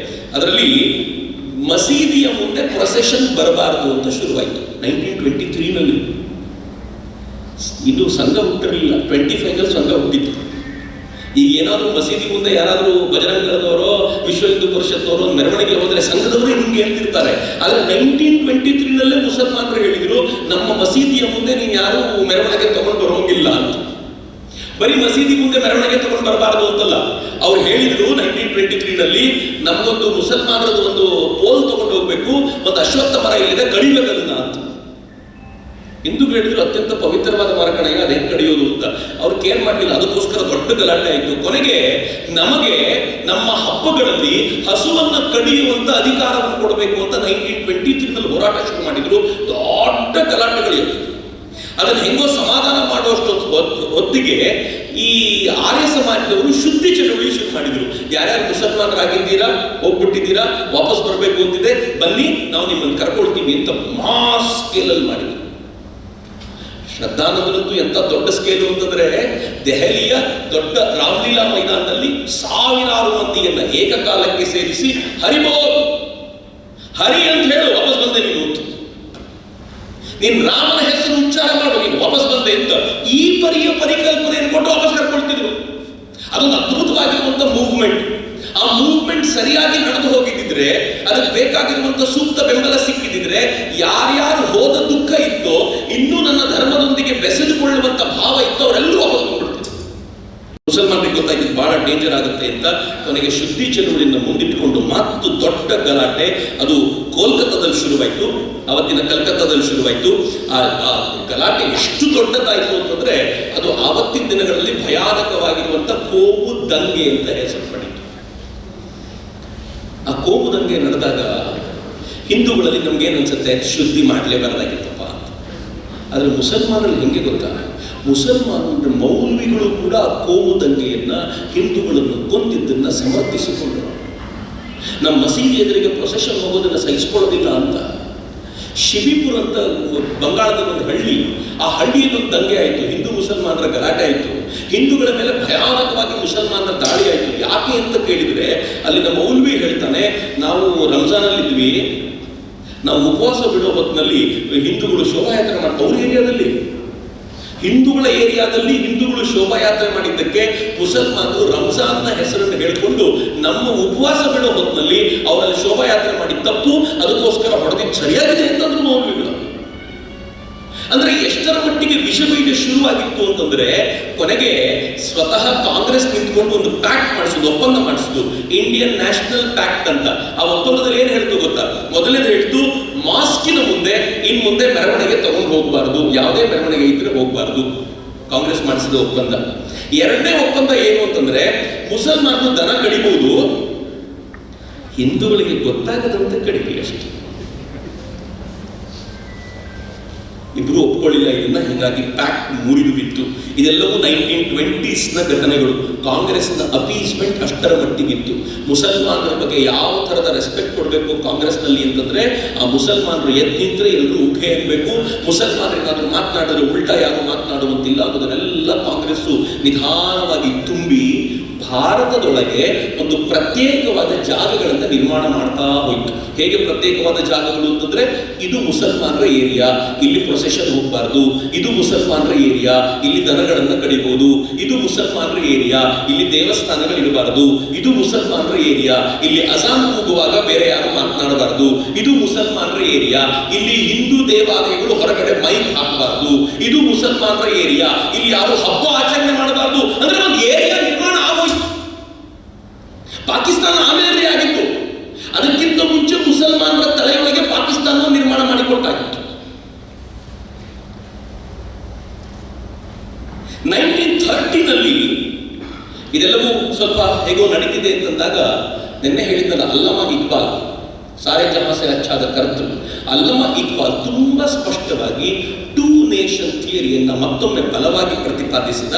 ಅದರಲ್ಲಿ ಮಸೀದಿಯ ಮುಂದೆ ಪ್ರೊಸೆಷನ್ ಬರಬಾರದು ಅಂತ ಶುರುವಾಯಿತು 1923ನಲ್ಲಿ. ಇದು ಸಂಘ ಹುಟ್ಟಿರಲಿಲ್ಲ, 25ನಲ್ಲಿ ಸಂಘ ಹುಟ್ಟಿತ್ತು. ಈಗ ಏನಾದರೂ ಮಸೀದಿ ಮುಂದೆ ಯಾರಾದರೂ ಬಜರಂಗದವರೋ ವಿಶ್ವ ಹಿಂದೂ ಪರಿಷತ್ನವರು ಮೆರವಣಿಗೆ ಹೋದರೆ ಸಂಘದವರು ಹಿಂಗೆ ಹೇಳ್ತಿರ್ತಾರೆ. ಆದರೆ 1923ನಲ್ಲೇ ಮುಸಲ್ಮಾನರು ಹೇಳಿದ್ರು, ನಮ್ಮ ಮಸೀದಿಯ ಮುಂದೆ ನೀವು ಯಾರು ಮೆರವಣಿಗೆ ತಗೊಂಡು ಬರೋಂಗಿಲ್ಲ ಅಂತ. ಬರೀ ಮಸೀದಿ ಮುಂದೆ ಮೆರವಣಿಗೆ ತಗೊಂಡು ಬರಬಾರದು ಅಂತಲ್ಲ, ಅವ್ರು ಹೇಳಿದ್ರು 1923ನಲ್ಲಿ ನಮಗೊಂದು ಮುಸಲ್ಮಾನರದ್ದು ಒಂದು ಪೋಲ್ ತಗೊಂಡು ಹೋಗ್ಬೇಕು, ಒಂದು ಅಶ್ವತ್ಥ ಮರ ಇಲ್ಲಿದೆ, ಕಡಿಬೇಕದನ್ನ ಅಂತ. ಹಿಂದೂಗಳು ಹೇಳಿದ್ರು ಅತ್ಯಂತ ಪವಿತ್ರವಾದ ಮರ ಕಣಯ್ಯ, ಅದೇನು ಕಡಿಯೋದು ಅಂತ. ಅವ್ರು ಕೇರ್ ಮಾಡಲಿಲ್ಲ. ಅದಕ್ಕೋಸ್ಕರ ದೊಡ್ಡ ಗಲಾಟೆ ಆಯಿತು. ಕೊನೆಗೆ ನಮಗೆ ನಮ್ಮ ಹಬ್ಬಗಳಲ್ಲಿ ಹಸುವನ್ನ ಕಡಿಯುವಂತ ಅಧಿಕಾರವನ್ನು ಕೊಡಬೇಕು ಅಂತ 1923 ಹೋರಾಟ ಶುರು ಮಾಡಿದ್ರು. ದೊಡ್ಡ ಗಲಾಟೆಗಳು ಇತ್ತು. ಅದನ್ನು ಹೆಂಗೋ ಸಮಾಧಾನ ಮಾಡುವಷ್ಟು ಹೊತ್ತಿಗೆ ಈ ಆರ್ಯ ಸಮಾಜದವರು ಶುದ್ಧಿ ಚಳವಳಿ ಶುರು ಮಾಡಿದ್ರು. ಯಾರ್ಯಾರು ಮುಸಲ್ಮಾನರಾಗಿದ್ದೀರಾ, ಹೋಗ್ಬಿಟ್ಟಿದ್ದೀರಾ, ವಾಪಸ್ ಬರಬೇಕು ಅಂತಿದೆ, ಬನ್ನಿ ನಾವು ನಿಮ್ಮನ್ನು ಕರ್ಕೊಳ್ತೀವಿ ಅಂತ ಮಾಸ್ ಸ್ಕೇಲಲ್ಲಿ ಮಾಡಿದ್ರು. ಶ್ರದ್ಧಾನಂದರಂತೂ ಎಂತ ದೊಡ್ಡ ಸ್ಕೇಲು ಅಂತಂದ್ರೆ, ದೆಹಲಿಯ ದೊಡ್ಡ ರಾಮ್ಲೀಲಾ ಮೈದಾನದಲ್ಲಿ ಸಾವಿರಾರು ಮಂದಿಯನ್ನ ಏಕಕಾಲಕ್ಕೆ ಸೇರಿಸಿ ಹರಿಬೋಲ್, ಹರಿ ಅಂತ ಹೇಳು, ವಾಪಸ್ ಬಂದೆ ನೀನು ರಾಮನ ಹೆಸರು ಉಚ್ಚಾರ ಮಾಡು, ನೀನು ವಾಪಸ್ ಬಂದೆ ಅಂತ ಈ ಪರಿಕಲ್ಪನೆಯನ್ನು ಕೊಟ್ಟು ವಾಪಸ್ ಕರ್ಕೊಳ್ತಿದ್ರು. ಅದೊಂದು ಅದ್ಭುತವಾಗಿರುವಂತ ಮೂವ್ಮೆಂಟ್. ಆ ಮೂವ್ಮೆಂಟ್ ಸರಿಯಾಗಿ ನಡೆದು ಹೋಗಿದ್ದಿದ್ರೆ, ಅದಕ್ಕೆ ಬೇಕಾಗಿರುವಂತ ಸೂಕ್ತ ಬೆಂಬಲ ಸಿಕ್ಕಿದ್ರೆ, ಯಾರ್ಯಾರು ಹೋದ ದುಃಖ ಇತ್ತೋ, ಇನ್ನೂ ನನ್ನ ಧರ್ಮದೊಂದಿಗೆ ಬೆಸೆದುಕೊಳ್ಳುವಂತ ಭಾವ ಇತ್ತು, ಅವರೆಲ್ಲರೂ ವಾಪಸ್ ಬಂದ್ಬಿಡ್ತಿದ್ರು. ಮುಸಲ್ಮಾನರಿಗೆ ಗೊತ್ತಾಗಿದ್ದು ಬಹಳ ಡೇಂಜರ್ ಆಗುತ್ತೆ ಅಂತ ಕೊನೆಗೆ ಶುದ್ಧಿ ಚಳುವಳಿಯನ್ನು ಮುಂದಿಟ್ಟುಕೊಂಡು ಮತ್ತು ದೊಡ್ಡ ಗಲಾಟೆ ಅದು ಕೋಲ್ಕತ್ತಾದಲ್ಲಿ ಶುರುವಾಯಿತು. ಅವತ್ತಿನ ಕಲ್ಕತ್ತಾದಲ್ಲಿ ಶುರುವಾಯಿತು. ಆ ಗಲಾಟೆ ಎಷ್ಟು ದೊಡ್ಡದಾಯಿತು ಅಂತಂದ್ರೆ, ಅದು ಆವತ್ತಿನ ದಿನಗಳಲ್ಲಿ ಭಯಾನಕವಾಗಿರುವಂತ ಕೋಮು ದಂಗೆ ಅಂತ ಹೆಸರು ಪಡೆಯಿತು. ಆ ಕೋಮು ದಂಗೆ ನಡೆದಾಗ ಹಿಂದೂಗಳಲ್ಲಿ ನಮ್ಗೇನು ಅನ್ಸುತ್ತೆ, ಶುದ್ಧಿ ಮಾಡಲೇಬಾರದಾಗಿತ್ತಪ್ಪ ಅಂತ. ಆದರೆ ಮುಸಲ್ಮಾನರಲ್ಲಿ ಹೆಂಗೆ ಗೊತ್ತಾ, ಮುಸಲ್ಮಾನರ ಮೌಲ್ವಿಗಳು ಕೂಡ ಆ ಕೋಮು ದಂಗೆಯನ್ನ, ಹಿಂದೂಗಳನ್ನು ಕೊಂದಿದ್ದನ್ನ ಸಮರ್ಥಿಸಿಕೊಂಡರು. ನಮ್ಮ ಮಸೀದಿ ಎದುರಿಗೆ ಪ್ರೊಸೆಷನ್ ಹೋಗೋದನ್ನ ಸಹಿಸಿಕೊಳ್ಳೋದಿಲ್ಲ ಅಂತ ಶಿಬಿಪುರ್ ಅಂತ ಬಂಗಾಳದ ಒಂದು ಹಳ್ಳಿ, ಆ ಹಳ್ಳಿಯಲ್ಲಿ ಒಂದು ದಂಗೆ ಆಯಿತು. ಹಿಂದೂ ಮುಸಲ್ಮಾನರ ಗಲಾಟೆ ಆಯಿತು. ಹಿಂದೂಗಳ ಮೇಲೆ ಭಯಾನಕವಾಗಿ ಮುಸಲ್ಮಾನರ ದಾಳಿ ಆಯಿತು. ಯಾಕೆ ಅಂತ ಕೇಳಿದ್ರೆ, ಅಲ್ಲಿನ ಮೌಲ್ವಿ ಹೇಳ್ತಾನೆ, ನಾವು ರಂಜಾನಲ್ಲಿದ್ವಿ, ನಾವು ಉಪವಾಸ ಬಿಡೋ ಹೊತ್ತಿನಲ್ಲಿ ಹಿಂದೂಗಳು ಶೋಭಾಯಾತ್ರೆ ಮಾಡ್ತಾರೆ. ಅವ್ರ ಏರಿಯಾದಲ್ಲಿ, ಹಿಂದೂಗಳ ಏರಿಯಾದಲ್ಲಿ ಹಿಂದೂಗಳು ಶೋಭಾಯಾತ್ರೆ ಮಾಡಿದ್ದಕ್ಕೆ ಮುಸಲ್ಮಾನರು ರಂಜಾನ್ನ ಹೆಸರನ್ನು ಹೇಳಿಕೊಂಡು ನಮ್ಮ ಉಪವಾಸ ಬಿಡೋ ಹೊತ್ತಿನಲ್ಲಿ ಅವರಲ್ಲಿ ಶೋಭಾಯಾತ್ರೆ ಮಾಡಿ ತಪ್ಪು, ಅದಕ್ಕೋಸ್ಕರ ಹೊಡೆದಿದ್ದು ಸರಿಯಾಗಿದೆ ಅಂತಂದ್ರು ಮೌಲ್ವಿಗಳು. ಅಂದ್ರೆ ಎಷ್ಟರ ಮಟ್ಟಿಗೆ ವಿಷಬೀಜ ಶುರುವಾಗಿತ್ತು ಅಂತಂದ್ರೆ, ಕೊನೆಗೆ ಸ್ವತಃ ಕಾಂಗ್ರೆಸ್ ನಿಂತ್ಕೊಂಡು ಒಂದು ಪ್ಯಾಕ್ಟ್ ಮಾಡಿಸೋದು, ಒಪ್ಪಂದ ಮಾಡಿಸೋದು, ಇಂಡಿಯನ್ ನ್ಯಾಷನಲ್ ಪ್ಯಾಕ್ಟ್ ಅಂತ. ಆ ಒಪ್ಪಂದದಲ್ಲಿ ಏನ್ ಹೇಳ್ತು ಗೊತ್ತಾ? ಮೊದಲನೇದು ಹೇಳ್ತು, ಮಾಸ್ಕಿನ ಮುಂದೆ ಇನ್ ಮುಂದೆ ಮೆರವಣಿಗೆ ತಗೊಂಡು ಹೋಗಬಾರ್ದು, ಯಾವುದೇ ಮೆರವಣಿಗೆ ಇದ್ರೆ ಹೋಗಬಾರ್ದು. ಕಾಂಗ್ರೆಸ್ ಮಾಡಿಸಿದ ಒಪ್ಪಂದ. ಎರಡನೇ ಒಪ್ಪಂದ ಏನು ಅಂತಂದ್ರೆ, ಮುಸಲ್ಮಾನರು ದನ ಕಡಿಬಹುದು, ಹಿಂದೂಗಳಿಗೆ ಗೊತ್ತಾಗದಂತೆ ಕಡಿಲಿ ಅಷ್ಟೇ. ಇಬ್ರು ಒಪ್ಕೊಳ್ಳಿಲ್ಲ ಇದನ್ನ, ಹೀಗಾಗಿ ಪ್ಯಾಕ್ಟ್ ಮುರಿದು ಬಿತ್ತು. ಇದೆಲ್ಲವೂ 1920s ಘಟನೆಗಳು. ಕಾಂಗ್ರೆಸ್ನ ಅಪೀಸ್ಮೆಂಟ್ ಅಷ್ಟರ ಮಟ್ಟಿಗಿತ್ತು. ಮುಸಲ್ಮಾನರ ಬಗ್ಗೆ ಯಾವ ಥರದ ರೆಸ್ಪೆಕ್ಟ್ ಕೊಡಬೇಕು ಕಾಂಗ್ರೆಸ್ನಲ್ಲಿ ಅಂತಂದ್ರೆ, ಆ ಮುಸಲ್ಮಾನರು ಎದ್ದು ನಿಂತರೆ ಎಲ್ಲರೂ ಉಖೆ ಅನ್ಬೇಕು, ಮುಸಲ್ಮಾನರಿಗಾದ್ರೂ ಮಾತನಾಡಿದ್ರೆ ಉಲ್ಟಾ ಯಾರು ಮಾತನಾಡುವಂತಿಲ್ಲ. ಅದನ್ನೆಲ್ಲ ಕಾಂಗ್ರೆಸ್ಸು ನಿಧಾನವಾಗಿ ತುಂಬಿ ಭಾರತದೊಳಗೆ ಒಂದು ಪ್ರತ್ಯೇಕವಾದ ಜಾಗಗಳನ್ನು ನಿರ್ಮಾಣ ಮಾಡ್ತಾ ಹೋಯ್ತು. ಹೇಗೆ ಪ್ರತ್ಯೇಕವಾದ ಜಾಗಗಳು ಅಂತಂದ್ರೆ, ಇದು ಮುಸಲ್ಮಾನರ ಏರಿಯಾ, ಇಲ್ಲಿ ಪ್ರೊಸೆಷನ್ ಹೋಗಬಾರ್ದು. ಇದು ಮುಸಲ್ಮಾನರ ಏರಿಯಾ, ಇಲ್ಲಿ ದನಗಳನ್ನು ಕಡಿಬಹುದು. ಇದು ಮುಸಲ್ಮಾನರ ಏರಿಯಾ, ಇಲ್ಲಿ ದೇವಸ್ಥಾನಗಳಿರಬಾರದು. ಇದು ಮುಸಲ್ಮಾನರ ಏರಿಯಾ, ಇಲ್ಲಿ ಅಜಾನ್ ಕೂಗುವಾಗ ಬೇರೆ ಯಾರು ಮಾತನಾಡಬಾರದು. ಇದು ಮುಸಲ್ಮಾನರ ಏರಿಯಾ, ಇಲ್ಲಿ ಹಿಂದೂ ದೇವಾಲಯಗಳು ಹೊರಗಡೆ ಮೈಕ್ ಹಾಕಬಾರದು. ಇದು ಮುಸಲ್ಮಾನರ ಏರಿಯಾ, ಇಲ್ಲಿ ಯಾರು ಹಬ್ಬ ಆಚರಣೆ ಮಾಡಬಾರದು. ಅಂದ್ರೆ ಒಂದು ಏರಿಯಾ ನಿರ್ಮಾಣ ಆಗೋಯ್ತು. ಪಾಕಿಸ್ತಾನ ಆಮೇಲೆ ಆಗಿತ್ತು. ಅದಕ್ಕಿಂತ ಮುಂಚೆ ಮುಸಲ್ಮಾನರ ತಲೆಯೊಳಗೆ ಪಾಕಿಸ್ತಾನ ನಿರ್ಮಾಣ ಮಾಡಿಕೊಟ್ಟಾಗಿತ್ತು. 1930ನಲ್ಲಿ ಇದೆಲ್ಲವೂ ಸ್ವಲ್ಪ ಹೇಗೋ ನಡೀತಿದೆ ಅಂತಂದಾಗ, ನಿನ್ನೆ ಹೇಳಿದ್ದಲ್ಲ, ಅಲ್ಲಮ ಇಕ್ಬಾಲ್, ಸಾರೆ ಜಹಾಂ ಸೆ ಅಚ್ಛಾದ ಕರ್ತೃ ಅಲ್ಲಮ ಇಕ್ಬಾಲ್ ತುಂಬಾ ಸ್ಪಷ್ಟವಾಗಿ ಟೂ ನೇಷನ್ ಥಿಯರಿಯನ್ನ ಮತ್ತೊಮ್ಮೆ ಬಲವಾಗಿ ಪ್ರತಿಪಾದಿಸಿದ.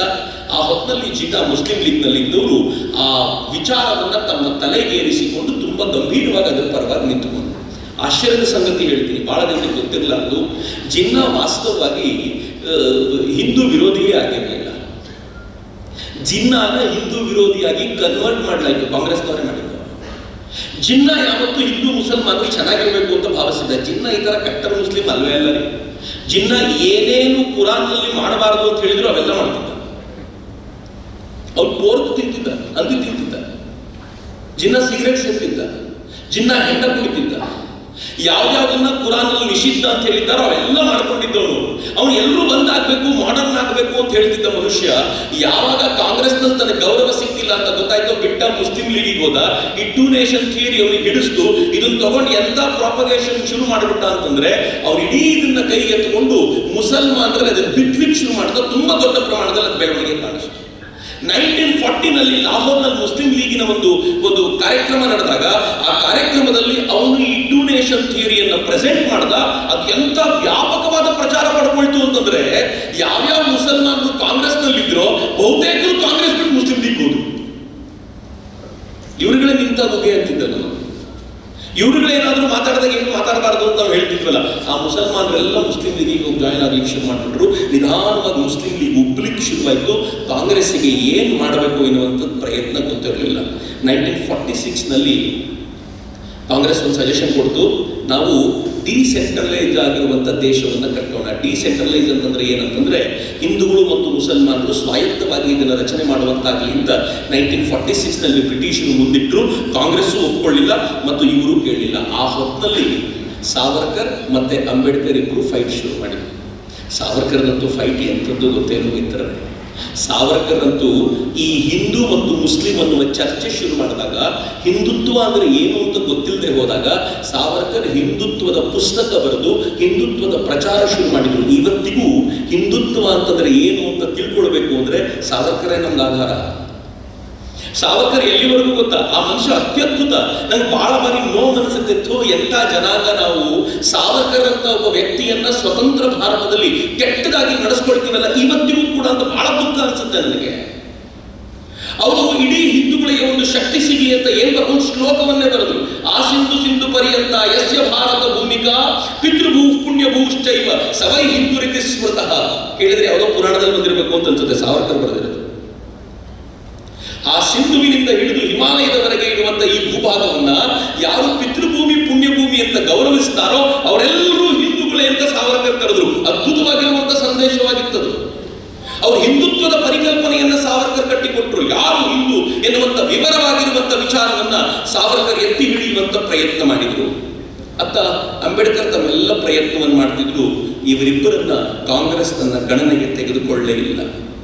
ಆ ಹೊತ್ತಿನಲ್ಲಿ ಜಿನ್ನಾ ಮುಸ್ಲಿಂ ಲೀಗ್ನಲ್ಲಿ ಇದ್ದವರು ಆ ವಿಚಾರವನ್ನ ತಮ್ಮ ತಲೆಗೇರಿಸಿಕೊಂಡು ತುಂಬಾ ಗಂಭೀರವಾಗಿ ಅದರ ಪರವಾಗಿ ನಿಂತುಕೊಂಡು. ಆಶ್ಚರ್ಯದ ಸಂಗತಿ ಹೇಳ್ತೀನಿ, ಬಹಳ ಜನರಿಗೆ ಗೊತ್ತಿರಲಾರ್ದು, ಜಿನ್ನಾ ವಾಸ್ತವವಾಗಿ ಹಿಂದೂ ವಿರೋಧಿಯೇ ಆಗಿರಲಿಲ್ಲ. ಜಿನ್ನಾನ ಹಿಂದೂ ವಿರೋಧಿಯಾಗಿ ಕನ್ವರ್ಟ್ ಮಾಡಲಾಯಿತು, ಕಾಂಗ್ರೆಸ್ನವರೇ ಮಾಡಿದ್ರು. ಜಿನ್ನಾ ಯಾವತ್ತೂ ಹಿಂದೂ ಮುಸಲ್ಮಾನರು ಚೆನ್ನಾಗಿರ್ಬೇಕು ಅಂತ ಭಾವಿಸಿದ. ಜಿನ್ನಾ ಈ ತರ ಕಟ್ಟರ್ ಮುಸ್ಲಿಂ ಅಲ್ವೇ ಅಲ್ಲ ರೀ. ಜಿನ್ನಾ ಏನೇನು ಕುರಾನ್ನಲ್ಲಿ ಮಾಡಬಾರದು ಅಂತ ಹೇಳಿದ್ರು ಅವೆಲ್ಲ ಮಾಡ್ತಿದ್ದ. ಅವ್ರು ಪೋರ್ಕ್ ತಿಂತಿದ್ದ, ಹಂದಿ ತಿಂತಿದ್ದ, ಜಿನ್ನಾ ಸಿಗರೇಟ್ ಸೇರ್ತಿದ್ದ, ಜಿನ್ನಾ ಹೆಂಡ ಕುಡಿತಿದ್ದ. ಯಾವ್ಯಾವ್ದನ್ನ ಕುರಾನಲ್ಲಿ ನಿಷಿದ್ಧ ಅಂತ ಹೇಳಿದ್ದಾರೋ ಅವೆಲ್ಲ ಮಾಡ್ಕೊಂಡಿದ್ದವನು. ಅವನು ಎಲ್ಲರೂ ಬಂದಾಗಬೇಕು, ಮಾಡರ್ನ್ ಆಗಬೇಕು ಅಂತ ಹೇಳ್ತಿದ್ದ ಮನುಷ್ಯ. ಯಾವಾಗ ಕಾಂಗ್ರೆಸ್ನಲ್ಲಿ ತನಗೆ ಗೌರವ ಸಿಕ್ತಿಲ್ಲ ಅಂತ ಗೊತ್ತಾಯ್ತು, ಬಿಟ್ಟ ಮುಸ್ಲಿಂ ಲೀಗಿಗೆ ಹೋದ, ಈ 2 ನೇಷನ್ ಥಿಯರಿ ಅವ್ರಿಗೆ ಹಿಡಿಸ್ತು. ಇದನ್ನ ತಗೊಂಡು ಎಂತ ಪ್ರಾಪಗೇಷನ್ ಶುರು ಮಾಡಿಬಿಟ್ಟ ಅಂತಂದ್ರೆ ಅವ್ರು ಇಡೀ ಇದನ್ನ ಕೈಗೆ ಎತ್ತುಕೊಂಡು ಮುಸಲ್ಮಾನರಲ್ಲಿ ಅದನ್ನು ಬಿಟ್ಲಿಕ್ಕೆ ಶುರು ಮಾಡಿದ. ತುಂಬಾ ದೊಡ್ಡ ಪ್ರಮಾಣದಲ್ಲಿ ಅದು ಬೆಳವಣಿಗೆ ಕಾಣಿಸ್ತು. 1940 ಲಾಹೋರ್ನಲ್ಲಿ ಮುಸ್ಲಿಂ ಲೀಗಿನ ಒಂದು ಕಾರ್ಯಕ್ರಮ ನಡೆದಾಗ ಆ ಕಾರ್ಯಕ್ರಮದಲ್ಲಿ ಅವನು ಈ 2 ನೇಷನ್ ಥಿಯರಿಯನ್ನ ಪ್ರೆಸೆಂಟ್ ಮಾಡಿದ. ಅದು ಎಂತ ವ್ಯಾಪಕವಾದ ಪ್ರಚಾರ ಪಡ್ಕೊಳ್ತು ಅಂತಂದ್ರೆ ಯಾವ್ಯಾವ ಮುಸಲ್ಮಾನರು ಕಾಂಗ್ರೆಸ್ನಲ್ಲಿದ್ರೋ ಬಹುತೇಕರು ಕಾಂಗ್ರೆಸ್ ಬಿಟ್ಟು ಮುಸ್ಲಿಂ ಲೀಗ್ ಹೋದ್ರು. ಇವ್ರುಗಳೇ ನಿಂತ ಬಗೆ ಅಂತಿದ್ದಲ್ಲ, ಇವ್ರುಗಳೇನಾದ್ರೂ ಮಾತಾಡಿದಾಗ ಏನು ಮಾತಾಡಬಾರ್ದು ಅಂತ ನಾವು ಹೇಳ್ತಿದ್ವಲ್ಲ, ಆ ಮುಸಲ್ಮಾನರೆಲ್ಲ ಮುಸ್ಲಿಂ ಲೀಗಿಗೆ ಹೋಗಿ ಜಾಯ್ನ್ ಆಗಲಿಕ್ಕೆ ಶುರು ಮಾಡಿಬಿಟ್ರು. ನಿಧಾನವಾಗಿ ಮುಸ್ಲಿಂ ಲೀಗ್ ಉಬ್ಲಿಕ್ಕೆ ಶುರುವಾಯಿತು. ಕಾಂಗ್ರೆಸ್ಸಿಗೆ ಏನು ಮಾಡಬೇಕು ಎನ್ನುವಂಥದ್ದು ಪ್ರಯತ್ನ ಗೊತ್ತಿರಲಿಲ್ಲ. 1946 ಕಾಂಗ್ರೆಸ್ ಒಂದು ಸಜೆಷನ್ ಕೊಡ್ತು, ನಾವು ಡಿಸೆಂಟ್ರಲೈಸ್ ಆಗಿರುವಂಥ ದೇಶವನ್ನು ಕಟ್ಟೋಣ. ಡಿಸೆಂಟ್ರಲೈಸ್ ಅಂತಂದ್ರೆ ಏನಂತಂದ್ರೆ ಹಿಂದೂಗಳು ಮತ್ತು ಮುಸಲ್ಮಾನರು ಸ್ವಾಯತ್ತವಾಗಿ ಇದನ್ನು ರಚನೆ ಮಾಡುವಂತಾಗಲಿ ಅಂತ 1946 ಬ್ರಿಟಿಷರು ಮುಂದಿಟ್ಟರು. ಕಾಂಗ್ರೆಸ್ಸು ಒಪ್ಕೊಳ್ಳಿಲ್ಲ ಮತ್ತು ಇವರು ಕೇಳಲಿಲ್ಲ. ಆ ಹೊತ್ತಿನಲ್ಲಿ ಸಾವರ್ಕರ್ ಮತ್ತೆ ಅಂಬೇಡ್ಕರ್ ಇಬ್ಬರು ಫೈಟ್ ಶುರು ಮಾಡಿದ್ರು. ಸಾವರ್ಕರ್ನಂತೂ ಫೈಟ್ ಎಂಥದ್ದು ಗೊತ್ತೇನೋ ಇದ್ದಾರೆ. ಸಾವರ್ಕರ್ ಅಂತೂ ಈ ಹಿಂದೂ ಮತ್ತು ಮುಸ್ಲಿಂ ಅನ್ನುವ ಚರ್ಚೆ ಶುರು ಮಾಡಿದಾಗ, ಹಿಂದುತ್ವ ಅಂದ್ರೆ ಏನು ಅಂತ ಗೊತ್ತಿಲ್ಲದೆ ಹೋದಾಗ ಸಾವರ್ಕರ್ ಹಿಂದುತ್ವದ ಪುಸ್ತಕ ಬರೆದು ಹಿಂದುತ್ವದ ಪ್ರಚಾರ ಶುರು ಮಾಡಿದ್ರು. ಇವತ್ತಿಗೂ ಹಿಂದುತ್ವ ಅಂತಂದ್ರೆ ಏನು ಅಂತ ತಿಳ್ಕೊಳ್ಬೇಕು ಅಂದ್ರೆ ಸಾವರ್ಕರೇ ನಮ್ಗೆ ಆಧಾರ. ಸಾವರ್ಕರ್ ಎಲ್ಲಿವರೆಗೂ ಗೊತ್ತಾ, ಆ ಮನುಷ್ಯ ಅತ್ಯದ್ಭುತ. ನಂಗೆ ಬಹಳ ಬಾರಿ ನೋವು ಅನಿಸುತ್ತಿತ್ತು, ಎಂಥ ಜನಾಂಗ ನಾವು. ಸಾವರ್ಕರ್ ಅಂತ ಒಬ್ಬ ವ್ಯಕ್ತಿಯನ್ನ ಸ್ವತಂತ್ರ ಭಾರತದಲ್ಲಿ ಕೆಟ್ಟದಾಗಿ ನಡೆಸ್ಕೊಳ್ತೀವಲ್ಲ ಇವತ್ತಿಗೂ ಕೂಡ ಅಂತ ಬಹಳ ದುಃಖ ಅನಿಸುತ್ತೆ ನನಗೆ. ಅವರು ಇಡೀ ಹಿಂದೂಗಳಿಗೆ ಒಂದು ಶಕ್ತಿ ಸಿಗಲಿ ಅಂತ ಒಂದು ಶ್ಲೋಕವನ್ನೇ ಬರೆದ್ರು. ಆ ಸಿಂಧು ಪರ್ಯಂತ ಯಸ್ಯ ಭಾರತ ಭೂಮಿಕಾ ಪಿತೃಭೂ ಪುಣ್ಯಭೂಶ್ಚೈವ ಸವೈ ಹಿಂದುರಿತಿ ಸ್ಮೃತಃ. ಕೇಳಿದ್ರೆ ಯಾವುದೋ ಪುರಾಣದಲ್ಲಿ ಬಂದಿರಬೇಕು ಅಂತ ಅನ್ಸುತ್ತೆ, ಸಾವರ್ಕರ್ ಬರೆದಿರೋದು. ಆ ಸಿಂಧುವಿನಿಂದ ಹಿಡಿದು ಹಿಮಾಲಯದವರೆಗೆ ಇರುವಂತ ಈ ಭೂಭಾಗವನ್ನ ಯಾರು ಪಿತೃಭೂಮಿ ಪುಣ್ಯಭೂಮಿ ಅಂತ ಗೌರವಿಸ್ತಾರೋ ಅವರೆಲ್ಲರೂ ಹಿಂದೂಗಳೇ ಅಂತ ಸಾವರ್ಕರ್ ಕರೆದ್ರು. ಅದ್ಭುತವಾಗಿರುವಂತ ಸಂದೇಶವಾಗಿತ್ತದು. ಅವರು ಹಿಂದುತ್ವದ ಪರಿಕಲ್ಪನೆಯನ್ನ ಸಾವರ್ಕರ್ ಕಟ್ಟಿಕೊಟ್ರು. ಯಾರು ಹಿಂದೂ ಎನ್ನುವಂತ ವಿವರವಾಗಿರುವಂತ ವಿಚಾರವನ್ನ ಸಾವರ್ಕರ್ ಎತ್ತಿ ಹಿಡಿಯುವಂತ ಪ್ರಯತ್ನ ಮಾಡಿದ್ರು. ಅತ್ತ ಅಂಬೇಡ್ಕರ್ ತಮ್ಮೆಲ್ಲ ಪ್ರಯತ್ನವನ್ನು ಮಾಡ್ತಿದ್ರು. ಇವರಿಬ್ಬರನ್ನ ಕಾಂಗ್ರೆಸ್ ತನ್ನ ಗಣನೆಗೆ ತೆಗೆದುಕೊಳ್ಳೇ ಇಲ್ಲ.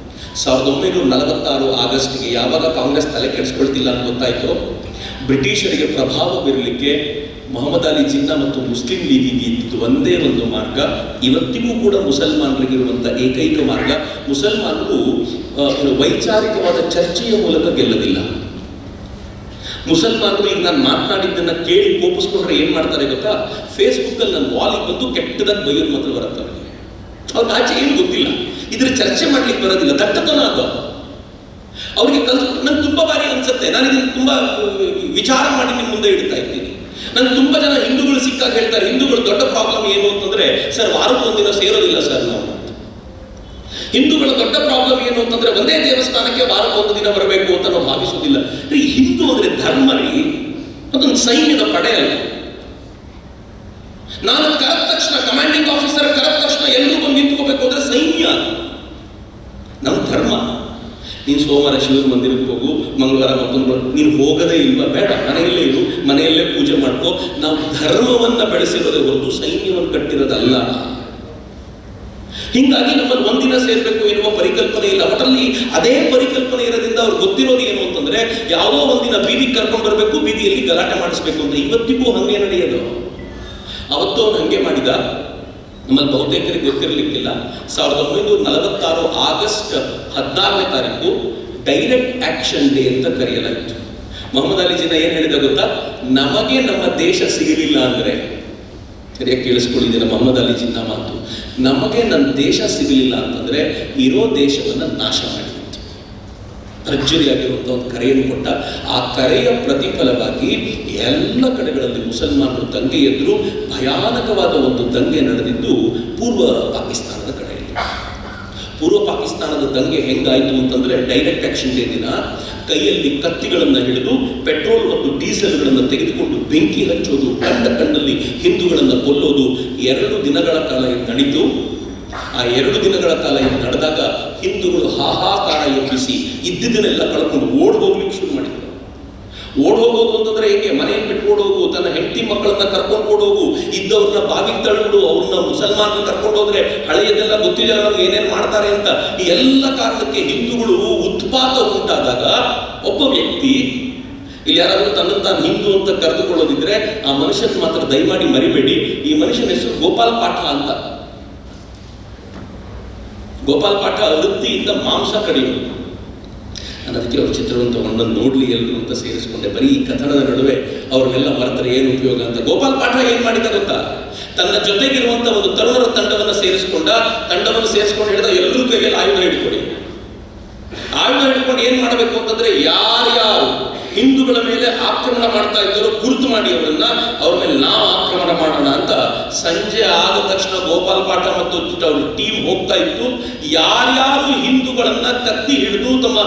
1946 ಆಗಸ್ಟ್ಗೆ ಯಾವಾಗ ಕಾಂಗ್ರೆಸ್ ತಲೆ ಕೆಡಿಸ್ಕೊಳ್ತಿಲ್ಲ ಅಂತ ಗೊತ್ತಾಯ್ತು, ಬ್ರಿಟಿಷರಿಗೆ ಪ್ರಭಾವ ಬೀರಲಿಕ್ಕೆ ಮೊಹಮ್ಮದ್ ಅಲಿ ಜಿನ್ನಾ ಮತ್ತು ಮುಸ್ಲಿಂ ಲೀಗಿಗೆ ಇದ್ದು ಒಂದೇ ಒಂದು ಮಾರ್ಗ, ಇವತ್ತಿಗೂ ಕೂಡ ಮುಸಲ್ಮಾನರಿಗಿರುವಂಥ ಏಕೈಕ ಮಾರ್ಗ. ಮುಸಲ್ಮಾನರು ವೈಚಾರಿಕವಾದ ಚರ್ಚೆಯ ಮೂಲಕ ಗೆಲ್ಲದಿಲ್ಲ. ಮುಸಲ್ಮಾನರು ಈಗ ನಾನು ಮಾತನಾಡಿದ್ದನ್ನ ಕೇಳಿ ಕೋಪಿಸ್ಕೊಂಡ್ರೆ ಏನ್ ಮಾಡ್ತಾರೆ ಗೊತ್ತಾ, ಫೇಸ್ಬುಕ್ಕಲ್ಲಿ ನನ್ನ ವಾಲಿಗೆ ಬಂದು ಕೆಟ್ಟದಾಗಿ ಬೈಯೋದು ಮಾತ್ರ ಬರುತ್ತೆ. ಅವ್ರಿಗೆ ಆಚೆ ಏನು ಗೊತ್ತಿಲ್ಲ, ಇದ್ರ ಚರ್ಚೆ ಮಾಡ್ಲಿಕ್ಕೆ ಬರೋದಿಲ್ಲ, ದಟ್ಟತನ ಅದು ಅವ್ರಿಗೆ ನಂಗೆ ತುಂಬಾ ಬಾರಿ ಅನ್ಸುತ್ತೆ. ನಾನು ಇದನ್ನು ತುಂಬಾ ವಿಚಾರ ಮಾಡಿ ನಿಮ್ಮ ಮುಂದೆ ಇಡ್ತಾ ಇದ್ದೀನಿ. ನನ್ಗೆ ತುಂಬಾ ಜನ ಹಿಂದೂಗಳು ಸಿಕ್ಕಾಗ ಹೇಳ್ತಾರೆ, ಹಿಂದೂಗಳು ದೊಡ್ಡ ಪ್ರಾಬ್ಲಮ್ ಏನು ಅಂತಂದ್ರೆ, ಸರ್ ವಾರಕ್ಕೊಂದಿನ ಸೇರೋದಿಲ್ಲ ಸರ್ ನಾವು. ಹಿಂದೂಗಳ ದೊಡ್ಡ ಪ್ರಾಬ್ಲಮ್ ಏನು ಅಂತಂದ್ರೆ ಒಂದೇ ದೇವಸ್ಥಾನಕ್ಕೆ ವಾರಕ್ಕೊಂದು ದಿನ ಬರಬೇಕು ಅಂತ ನಾವು ಭಾವಿಸೋದಿಲ್ಲ. ಹಿಂದೂ ಅಂದ್ರೆ ಧರ್ಮ ರೀ, ಅದೊಂದು ಸೈನ್ಯದ ಪಡೆ ಅಲ್ಲ. ನಾನು ಕರೆದ ತಕ್ಷಣ ಕಮಾಂಡಿಂಗ್ ಆಫೀಸರ್ ಕರೆದ ತಕ್ಷಣ ಎಲ್ಲರೂ ಬಂದು ನಿಂತ್ಕೋಬೇಕು ಅಂದ್ರೆ ಸೈನ್ಯ. ನಮ್ಮ ಧರ್ಮ. ನೀನು ಸೋಮವಾರ ಶಿವನ ಮಂದಿರಕ್ಕೆ ಹೋಗು, ಮಂಗಳವಾರ ಮತ್ತೊಂದು, ನೀನು ಹೋಗದೇ ಇಲ್ವಾ, ಬೇಡ, ಮನೆಯಲ್ಲೇ ಇರು, ಮನೆಯಲ್ಲೇ ಪೂಜೆ ಮಾಡ್ಕೋ. ನಾವು ಧರ್ಮವನ್ನ ಬೆಳೆಸಿರೋದೇ ಹೊರತು ಸೈನ್ಯವನ್ನು ಕಟ್ಟಿರೋದಲ್ಲ. ಹಿಂಗಾಗಿ ನಮ್ಮಲ್ಲಿ ಒಂದಿನ ಸೇರ್ಬೇಕು ಎನ್ನುವ ಪರಿಕಲ್ಪನೆ ಇಲ್ಲ. ಒಟ್ಟಲ್ಲಿ ಅದೇ ಪರಿಕಲ್ಪನೆ ಇರೋದ್ರಿಂದ ಅವ್ರಿಗೆ ಗೊತ್ತಿರೋದು ಏನು ಅಂತಂದ್ರೆ, ಯಾವುದೋ ಒಂದಿನ ಬೀದಿಗೆ ಕರ್ಕೊಂಡು ಬರಬೇಕು, ಬೀದಿಯಲ್ಲಿ ಗಲಾಟೆ ಮಾಡಿಸ್ಬೇಕು ಅಂತ. ಇವತ್ತಿಗೂ ಹಂಗೆ ನಡೆಯೋದು. ಅವತ್ತು ಅವನು ಹಂಗೆ ಮಾಡಿದ. ನಮ್ಮಲ್ಲಿ ಬಹುತೇಕರಿಗೆ ಗೊತ್ತಿರಲಿಕ್ಕಿಲ್ಲ, 1946 ಆಗಸ್ಟ್ 16 ಡೈರೆಕ್ಟ್ ಆಕ್ಷನ್ ಡೇ ಅಂತ ಕರೆಯಲಾಯಿತು. ಮೊಹಮ್ಮದ್ ಅಲಿ ಜಿನ್ನಾ ಏನ್ ಹೇಳಿದ ಗೊತ್ತಾ, ನಮಗೆ ನಮ್ಮ ದೇಶ ಸಿಗಲಿಲ್ಲ ಅಂದ್ರೆ, ಸರಿಯಾಗಿ ಕೇಳಿಸ್ಕೊಂಡಿದ್ದೀರ ಮೊಹಮ್ಮದ್ ಅಲಿ ಜಿನ್ನಾ ಮಾತು, ನಮಗೆ ನನ್ನ ದೇಶ ಸಿಗಲಿಲ್ಲ ಅಂತಂದ್ರೆ ಇರೋ ದೇಶವನ್ನ ನಾಶ ಮಾಡಿ ಭರ್ಜರಿಯಾಗಿರುವಂಥ ಒಂದು ಕರೆಯನ್ನು ಕೊಟ್ಟ. ಆ ಕರೆಯ ಪ್ರತಿಫಲವಾಗಿ ಎಲ್ಲ ಕಡೆಗಳಲ್ಲಿ ಮುಸಲ್ಮಾನರು ದಂಗೆ ಎದ್ರು. ಭಯಾನಕವಾದ ಒಂದು ದಂಗೆ ನಡೆದಿದ್ದು ಪೂರ್ವ ಪಾಕಿಸ್ತಾನದ ಕಡೆಯಲ್ಲಿ. ಪೂರ್ವ ಪಾಕಿಸ್ತಾನದ ದಂಗೆ ಹೆಂಗಾಯಿತು ಅಂತಂದ್ರೆ, ಡೈರೆಕ್ಟ್ ಆಕ್ಷನ್ ಡೇ ದಿನ ಕೈಯಲ್ಲಿ ಕತ್ತಿಗಳನ್ನು ಹಿಡಿದು ಪೆಟ್ರೋಲ್ ಮತ್ತು ಡೀಸೆಲ್ಗಳನ್ನು ತೆಗೆದುಕೊಂಡು ಬೆಂಕಿ ಹಚ್ಚೋದು, ಕಣ್ಣಲ್ಲಿ ಹಿಂದೂಗಳನ್ನು ಕೊಲ್ಲೋದು 2 ದಿನಗಳ ಕಾಲ ಇದು ನಡೀತು. ಆ 2 ದಿನಗಳ ಕಾಲ ಇದು ನಡೆದಾಗ ಹಿಂದೂಗಳು ಹಾಹಾಕಾರ ಎಬ್ಬಿಸಿ ಇದ್ದಿದ್ದನ್ನೆಲ್ಲ ಕಳ್ಕೊಂಡು ಓಡ್ ಹೋಗ್ಲಿಕ್ಕೆ ಶುರು ಮಾಡಿದ್ರು. ಓಡ್ ಹೋಗೋದು ಅಂತಂದ್ರೆ ಹೇಗೆ, ಮನೆಯನ್ನು ಬಿಟ್ಟು ಓಡೋಗು, ತನ್ನ ಹೆಂಡತಿ ಮಕ್ಕಳನ್ನ ಕರ್ಕೊಂಡು ಓಡೋಗು, ಇದ್ದವ್ರನ್ನ ಬಾವಿಗೆ ತಳ್ಳಿಬಿಡು, ಅವ್ರನ್ನ ಮುಸಲ್ಮಾನ ಕರ್ಕೊಂಡು ಹೋದ್ರೆ ಹಳೆಯದೆಲ್ಲ ಗೊತ್ತಿಲ್ಲ ಅವ್ರಿಗೆ ಏನೇನು ಮಾಡ್ತಾರೆ ಅಂತ. ಈ ಎಲ್ಲ ಕಾರಣಕ್ಕೆ ಹಿಂದೂಗಳು ಉತ್ಪಾತ ಉಂಟಾದಾಗ ಒಬ್ಬ ವ್ಯಕ್ತಿ ಇಲ್ಲಿ ಯಾರಾದರೂ ತನ್ನನ್ನು ತಾನು ಹಿಂದೂ ಅಂತ ಕರೆದುಕೊಳ್ಳೋದಿದ್ರೆ ಆ ಮನುಷ್ಯನ ಮಾತ್ರ ದಯಮಾಡಿ ಮರಿಬೇಡಿ. ಈ ಮನುಷ್ಯನ ಹೆಸರು ಗೋಪಾಲ್ ಪಾಠ ಅಂತ. ಗೋಪಾಲ್ ಪಾಠ ವೃತ್ತಿಯಿಂದ ಮಾಂಸ ಕಡಿಯೋದು. ನಾನು ಅದಕ್ಕೆ ಅವ್ರ ಚಿತ್ರವನ್ನು ತಗೊಂಡು ನೋಡ್ಲಿ ಎಲ್ಲರೂ ಅಂತ ಸೇರಿಸ್ಕೊಂಡೆ. ಬರೀ ಈ ಕಥನದ ನಡುವೆ ಅವ್ರನ್ನೆಲ್ಲ ಮರೆತರೆ ಏನು ಉಪಯೋಗ ಅಂತ. ಗೋಪಾಲ್ ಪಾಠ ಏನ್ ಮಾಡಿದ ಗೊತ್ತಾ? ತನ್ನ ಜೊತೆಗಿರುವಂತ ಒಂದು ತರುಣರ ತಂಡವನ್ನು ಸೇರಿಸ್ಕೊಂಡು ಹೇಳಿದ ಎಲ್ಲರೂ ಕೈಯಲ್ಲಿ ಆಯುಧ ಹಿಡ್ಕೊಡಿ. ಆಯುಧ ಹಿಡ್ಕೊಂಡು ಏನ್ ಮಾಡಬೇಕು ಅಂತಂದ್ರೆ ಯಾರ್ಯಾರು ಹಿಂದೂಗಳ ಮೇಲೆ ಆಕ್ರಮಣ ಮಾಡ್ತಾ ಇದ್ದಾರೋ ಗುರುತು ಮಾಡಿ ಅವ್ರ ಮೇಲೆ ನಾವು ಆಕ್ರಮಣ ಮಾಡೋಣ ಅಂತ ಸಂಜೆ ಆದ ತಕ್ಷಣ ಗೋಪಾಲ್ ಪಾಠ ಮತ್ತು ಅವ್ರ ಟೀಮ್ ಹೋಗ್ತಾ ಇತ್ತು. ಯಾರ್ಯಾರು ಹಿಂದೂಗಳನ್ನ ಕತ್ತಿ ಹಿಡಿದು ತಮ್ಮ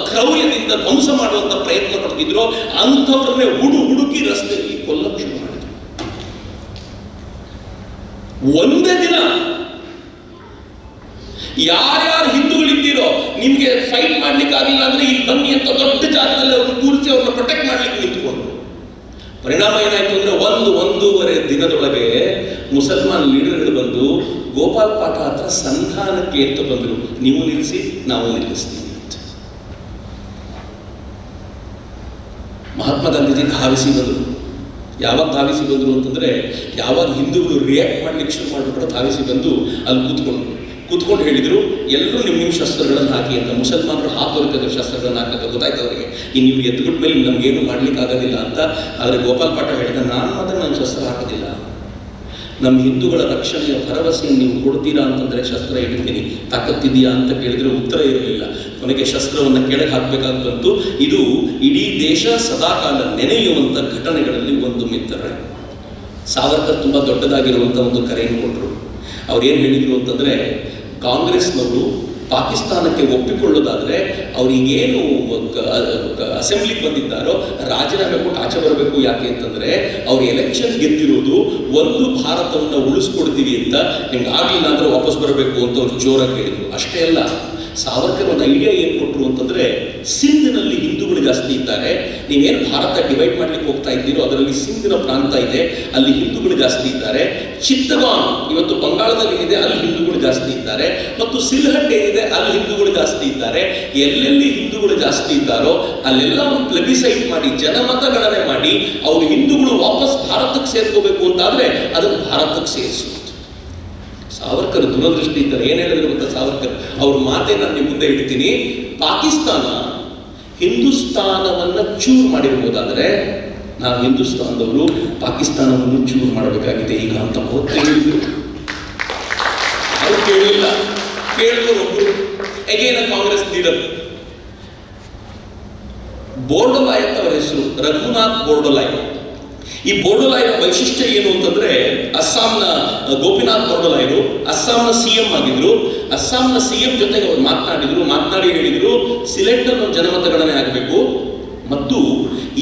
ಕ್ರೌರ್ಯದಿಂದ ಧ್ವಂಸ ಮಾಡುವಂತ ಪ್ರಯತ್ನ ಪಡ್ತಿದ್ರು ಅಂಥವ್ರನ್ನೇ ಹುಡುಕಿ ರಸ್ತೆಯಲ್ಲಿ ಕೊಲ್ಲಕ್ಕೆ ಶುರು ಮಾಡಿದ್ರು. ಒಂದೇ ದಿನ ಯಾರ್ಯಾರು ಹಿಂದೂಗಳಿದ್ದೀರೋ ನಿಮ್ಗೆ ಫೈಟ್ ಮಾಡ್ಲಿಕ್ಕೆ ಆಗಿಲ್ಲ ಅಂದ್ರೆ ಇಲ್ಲಿ ಬನ್ನಿ ಅಂತ ದೊಡ್ಡ ಜಾಗದಲ್ಲಿ ಅವ್ರನ್ನ ಕೂರಿಸಿ ಅವ್ರನ್ನ ಪ್ರೊಟೆಕ್ಟ್ ಮಾಡ್ಲಿಕ್ಕೆ ನಿಂತುಕೊಂಡು. ಪರಿಣಾಮ ಏನಾಯ್ತು ಅಂದ್ರೆ ಒಂದೂವರೆ ದಿನದೊಳಗೆ ಮುಸಲ್ಮಾನ್ ಲೀಡರ್ಗಳು ಬಂದು ಗೋಪಾಲ್ ಪಾಠ ಹತ್ರ ಸಂಧಾನಕ್ಕೆ ಅಂತ ಬಂದ್ರು. ನೀವು ನಿಲ್ಲಿಸಿ, ನಾವು ನಿಲ್ಲಿಸ್ತೀವಿ ಅಂತ. ಮಹಾತ್ಮ ಗಾಂಧೀಜಿ ಧಾವಿಸಿ ಬಂದರು. ಯಾವಾಗ ಧಾವಿಸಿ ಬಂದರು ಅಂತಂದ್ರೆ ಯಾವಾಗ ಹಿಂದೂಗಳು ರಿಯಾಕ್ಟ್ ಮಾಡ್ಲಿಕ್ಕೆ ಶುರು ಮಾಡಿಬಿಟ್ರು ಧಾವಿಸಿ ಬಂದು ಅಲ್ಲಿ ಕೂತ್ಕೊಂಡು ಹೇಳಿದ್ರು, ಎಲ್ಲರೂ ನಿಮ್ಮ ಶಸ್ತ್ರಗಳನ್ನು ಹಾಕಿ ಅಂತ. ಮುಸಲ್ಮಾನರು ಹಾಕೋರ್ಕಿದ್ರು ಶಸ್ತ್ರಗಳನ್ನು ಹಾಕೋದು ಗೊತ್ತಾಯ್ತು ಅವರಿಗೆ. ಇನ್ನು ನೀವು ಎದ್ದುಬಿಟ್ಟ ಮೇಲೆ ನಮ್ಗೇನು ಮಾಡ್ಲಿಕ್ಕೆ ಆಗೋದಿಲ್ಲ ಅಂತ. ಆದರೆ ಗೋಪಾಲ್ ಪಾಠ ಹೇಳಿದ, ನಾನು ಮಾತ್ರ ನನ್ನ ಶಸ್ತ್ರ ಹಾಕೋದಿಲ್ಲ, ನಮ್ಮ ಹಿಂದೂಗಳ ರಕ್ಷಣೆಯ ಭರವಸೆಯನ್ನು ನೀವು ಕೊಡ್ತೀರಾ ಅಂತಂದ್ರೆ ಶಸ್ತ್ರ ಹಿಡಿತೀನಿ, ತಾಕತ್ತಿದೆಯಾ ಅಂತ ಕೇಳಿದ್ರೆ ಉತ್ತರ ಇರಲಿಲ್ಲ. ಕೊನೆಗೆ ಶಸ್ತ್ರವನ್ನು ಕೆಳಗೆ ಹಾಕಬೇಕಾಗಿ ಬಂತು. ಇದು ಇಡೀ ದೇಶ ಸದಾಕಾಲ ನೆನೆಯುವಂಥ ಘಟನೆಗಳಲ್ಲಿ ಒಂದು ಮಿತ್ರರೆ. ಸಾವರ್ಕರ್ ತುಂಬ ದೊಡ್ಡದಾಗಿರುವಂಥ ಒಂದು ಕರೆಯನ್ನು ಕೊಟ್ಟರು. ಅವ್ರೇನು ಹೇಳಿದರು ಅಂತಂದರೆ, ಕಾಂಗ್ರೆಸ್ನವರು ಪಾಕಿಸ್ತಾನಕ್ಕೆ ಒಪ್ಪಿಕೊಳ್ಳೋದಾದರೆ ಅವರಿಗೇನು ಅಸೆಂಬ್ಲಿಗೆ ಬಂದಿದ್ದಾರೋ ರಾಜೀನಾಮೆ ಕೊಟ್ಟು ಆಚೆ ಬರಬೇಕು. ಯಾಕೆ ಅಂತಂದರೆ ಅವ್ರು ಎಲೆಕ್ಷನ್ ಗೆದ್ದಿರೋದು ಒಂದು ಭಾರತವನ್ನು ಉಳಿಸ್ಕೊಡ್ತೀವಿ ಅಂತ, ನಿಮ್ಗೆ ಆಗಲಿಲ್ಲ ಅಂದರೆ ವಾಪಸ್ ಬರಬೇಕು ಅಂತ ಅವ್ರು ಜೋರಾಗಿ ಹೇಳಿದರು. ಅಷ್ಟೇ ಅಲ್ಲ, ಸಾವರ್ಕರ್ ಒಂದು ಐಡಿಯಾ ಏನು ಕೊಟ್ಟರು ಅಂತಂದರೆ, ಸಿಂಧ್ನಲ್ಲಿ ಹಿಂದೂಗಳು ಜಾಸ್ತಿ ಇದ್ದಾರೆ, ನೀವೇನು ಭಾರತ ಡಿವೈಡ್ ಮಾಡ್ಲಿಕ್ಕೆ ಹೋಗ್ತಾ ಇದ್ದೀರೋ ಅದರಲ್ಲಿ ಸಿಂಧ್ನ ಪ್ರಾಂತ ಇದೆ, ಅಲ್ಲಿ ಹಿಂದೂಗಳು ಜಾಸ್ತಿ ಇದ್ದಾರೆ. ಚಿತ್ತಗಾಂವ್ ಇವತ್ತು ಬಂಗಾಳದಲ್ಲಿ ಇದೆ, ಅಲ್ಲಿ ಹಿಂದೂಗಳು ಜಾಸ್ತಿ ಇದ್ದಾರೆ. ಮತ್ತು ಸಿಲ್ಹಟ್ ಏನಿದೆ ಅಲ್ಲಿ ಹಿಂದೂಗಳು ಜಾಸ್ತಿ ಇದ್ದಾರೆ. ಎಲ್ಲೆಲ್ಲಿ ಹಿಂದೂಗಳು ಜಾಸ್ತಿ ಇದ್ದಾರೋ ಅಲ್ಲೆಲ್ಲ ಒಂದು ಪ್ಲೆಬಿಸೈಟ್ ಮಾಡಿ, ಜನಮತಗಣನೆ ಮಾಡಿ, ಅವರು ಹಿಂದೂಗಳು ವಾಪಸ್ ಭಾರತಕ್ಕೆ ಸೇರ್ಕೋಬೇಕು ಅಂತಾದ್ರೆ ಅದನ್ನು ಭಾರತಕ್ಕೆ ಸೇರಿಸು. ಸಾವರ್ಕರ್ ದೂರದೃಷ್ಟಿ ಇದ್ದಾರೆ. ಏನು ಹೇಳಿದ್ರು ಗೊತ್ತಾ ಸಾವರ್ಕರ್? ಅವ್ರ ಮಾತೆ ನಾನು ನಿಮ್ಮ ಮುಂದೆ ಇಡ್ತೀನಿ. ಪಾಕಿಸ್ತಾನ ಹಿಂದೂಸ್ತಾನವನ್ನು ಚೂರು ಮಾಡಿರ್ಬೋದಾದ್ರೆ ನಾವು ಹಿಂದೂಸ್ತಾನದವರು ಪಾಕಿಸ್ತಾನವನ್ನು ಚೂರು ಮಾಡಬೇಕಾಗಿದೆ ಈಗ ಅಂತ ಹೇಳಿದ್ರು. ಅವ್ರು ಕೇಳಲಿಲ್ಲ. ಕೇಳಿದ್ರು ಒಬ್ಬರು ಎಗೇನ್ ಕಾಂಗ್ರೆಸ್ ಲೀಡರ್ ಬೋರ್ಡೋಲಾಯ್ ಅಂತ ಅವರ ಹೆಸರು, ರಘುನಾಥ್ ಬೋರ್ಡೋಲಾಯ್. ಈ ಬೋರ್ಡೋಲಾಯ್ನ ವೈಶಿಷ್ಟ್ಯ ಏನು ಅಂತಂದ್ರೆ, ಅಸ್ಸಾಂನ ಗೋಪಿನಾಥ್ ಬೋರ್ಡೋಲಾಯ್ರು ಅಸ್ಸಾಂನ ಸಿಎಂ ಆಗಿದ್ರು. ಅಸ್ಸಾಂನ ಸಿಎಂ ಜೊತೆಗೆ ಅವರು ಮಾತನಾಡಿ ಹೇಳಿದ್ರು, ಸಿಲೆಟ್ ಅನ್ನೋ ಜನಮತಗಣನೆ ಆಗಬೇಕು ಮತ್ತು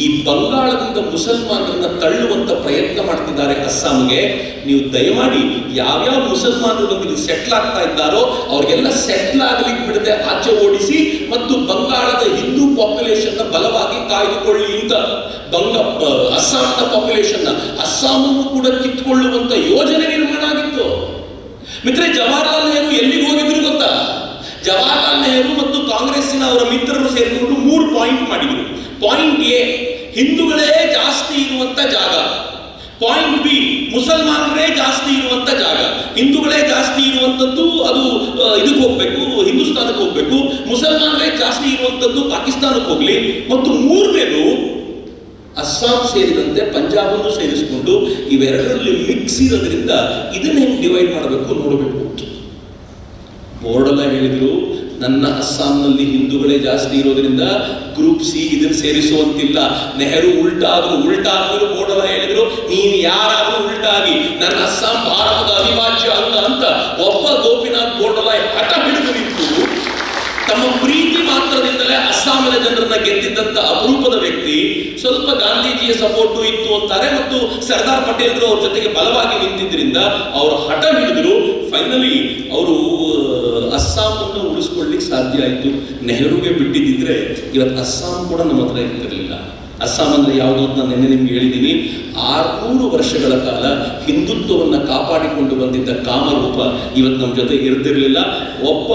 ಈ ಬಂಗಾಳದಿಂದ ಮುಸಲ್ಮಾನರನ್ನ ತಳ್ಳುವಂತ ಪ್ರಯತ್ನ ಮಾಡ್ತಿದ್ದಾರೆ ಅಸ್ಸಾಂಗೆ. ನೀವು ದಯಮಾಡಿ ಯಾವ್ಯಾವ ಮುಸಲ್ಮಾನರು ಬಂದು ಸೆಟ್ಲ್ ಆಗ್ತಾ ಇದ್ದಾರೋ ಅವ್ರಿಗೆಲ್ಲ ಸೆಟ್ಲ್ ಆಗ್ಲಿಕ್ಕೆ ಬಿಡದೆ ಆಚೆ ಓಡಿಸಿ ಮತ್ತು ಬಂಗಾಳದ ಹಿಂದೂ ಪಾಪ್ಯುಲೇಷನ್ ಬಲವಾಗಿ ಕಾಯ್ದುಕೊಳ್ಳಿ ಅಂತ. ಅಸ್ಸಾಂನ ಪಾಪ್ಯುಲೇಷನ್ ಅಸ್ಸಾಮನ್ನು ಕೂಡ ಕಿತ್ಕೊಳ್ಳುವಂತ ಯೋಜನೆ ನಿರ್ಮಾಣ ಆಗಿತ್ತು. ಮಿತ್ರ, ಜವಾಹರ್ಲಾಲ್ ನೆಹರು ಎಲ್ಲಿಗೆ ಹೋಗಿದ್ರು ಗೊತ್ತಾ? ಜವಾಹರ್ಲಾಲ್ ನೆಹರು ಮತ್ತು ಕಾಂಗ್ರೆಸ್ಸಿನ ಅವರ ಮಿತ್ರರು ಸೇರಿಕೊಂಡು 3 ಪಾಯಿಂಟ್ ಮಾಡಿದ್ರು. ಪಾಯಿಂಟ್ ಎ, ಹಿಂದೂಗಳೇ ಜಾಸ್ತಿ ಇರುವಂತ ಜಾಗ. ಪಾಯಿಂಟ್ ಬಿ, ಮುಸಲ್ಮಾನರೇ ಜಾಸ್ತಿ ಇರುವಂತ ಜಾಗ. ಹಿಂದೂಗಳೇ ಜಾಸ್ತಿ ಇರುವಂತದ್ದು ಅದು ಇದಕ್ಕೆ ಹೋಗ್ಬೇಕು, ಹಿಂದೂಸ್ತಾನಕ್ಕೆ ಹೋಗ್ಬೇಕು. ಮುಸಲ್ಮಾನರೇ ಜಾಸ್ತಿ ಇರುವಂತದ್ದು ಪಾಕಿಸ್ತಾನಕ್ಕೆ ಹೋಗ್ಲಿ. ಮತ್ತು 3ನೇದು ಅಸ್ಸಾಂ ಸೇರಿದಂತೆ ಪಂಜಾಬನ್ನು ಸೇರಿಸಿಕೊಂಡು ಇವೆರಡರಲ್ಲಿ ಮಿಕ್ಸ್ ಇರೋದ್ರಿಂದ ಇದನ್ನ ಹೆಂಗೆ ಡಿವೈಡ್ ಮಾಡಬೇಕು ನೋಡಬೇಕು. ಬೋರ್ಡೆಲ್ಲ ಹೇಳಿದ್ರು, ನನ್ನ ಅಸ್ಸಾಂನಲ್ಲಿ ಹಿಂದೂಗಳೇ ಜಾಸ್ತಿ ಇರೋದ್ರಿಂದ ಗ್ರೂಪ್ ಸಿ ಇದನ್ನು ಸೇರಿಸುವಂತಿಲ್ಲ. ನೆಹರು ಉಲ್ಟಾ ಆದ್ರು ಬೋರ್ಡೆಲ್ಲ ಹೇಳಿದ್ರು, ನೀನು ಯಾರಾದ್ರೂ ಉಲ್ಟಾ ಆಗಿ ನನ್ನ ಅಸ್ಸಾಂ ಭಾರತದ ಅವಿಭಾಜ್ಯ ಅಂಗ ಅಂತ ಒಬ್ಬ ಗೋಪಿನಾಥ್ ಬೋರ್ಡೆಲ್ಲ ಹಠ ಹಿಡಿದು ನಿಂತು ತಮ್ಮ ಪ್ರೀತಿ ಮಾತ್ರದಿಂದಲೇ ಅಸ್ಸಾಮಿನ ಜನರನ್ನ ಗೆದ್ದಿದ್ದಂತ ಅಪರೂಪದ ವ್ಯಕ್ತಿ. ಸ್ವಲ್ಪ ಗಾಂಧೀಜಿಯ ಸಪೋರ್ಟು ಇತ್ತು ಅಂತಾರೆ ಮತ್ತು ಸರ್ದಾರ್ ಪಟೇಲ್ರು ಅವ್ರ ಜೊತೆಗೆ ಬಲವಾಗಿ ನಿಂತಿದ್ರಿಂದ ಅವರು ಹಠ ಹಿಡಿದ್ರು. ಫೈನಲಿ ಅವರು ಅಸ್ಸಾಮನ್ನು ಉಳಿಸ್ಕೊಳ್ಳಿಕ್ಕೆ ಸಾಧ್ಯ ಆಯಿತು. ನೆಹರುಗೆ ಬಿಟ್ಟಿದ್ದಿದ್ರೆ ಇವತ್ತು ಅಸ್ಸಾಂ ಕೂಡ ನಮ್ಮ ಹತ್ರ ಇರ್ತಿರ್ಲಿಲ್ಲ. ಅಸ್ಸಾಂ ಅಂದ್ರೆ ಯಾವುದು ಅಂತ ನಾನು ನಿನ್ನೆ ನಿಮ್ಗೆ ಹೇಳಿದ್ದೀನಿ. 600 ವರ್ಷಗಳ ಕಾಲ ಹಿಂದುತ್ವವನ್ನು ಕಾಪಾಡಿಕೊಂಡು ಬಂದಿದ್ದ ಕಾಮರೂಪ ಇವತ್ತು ನಮ್ಮ ಜೊತೆ ಇರ್ತಿರ್ಲಿಲ್ಲ. ಒಬ್ಬ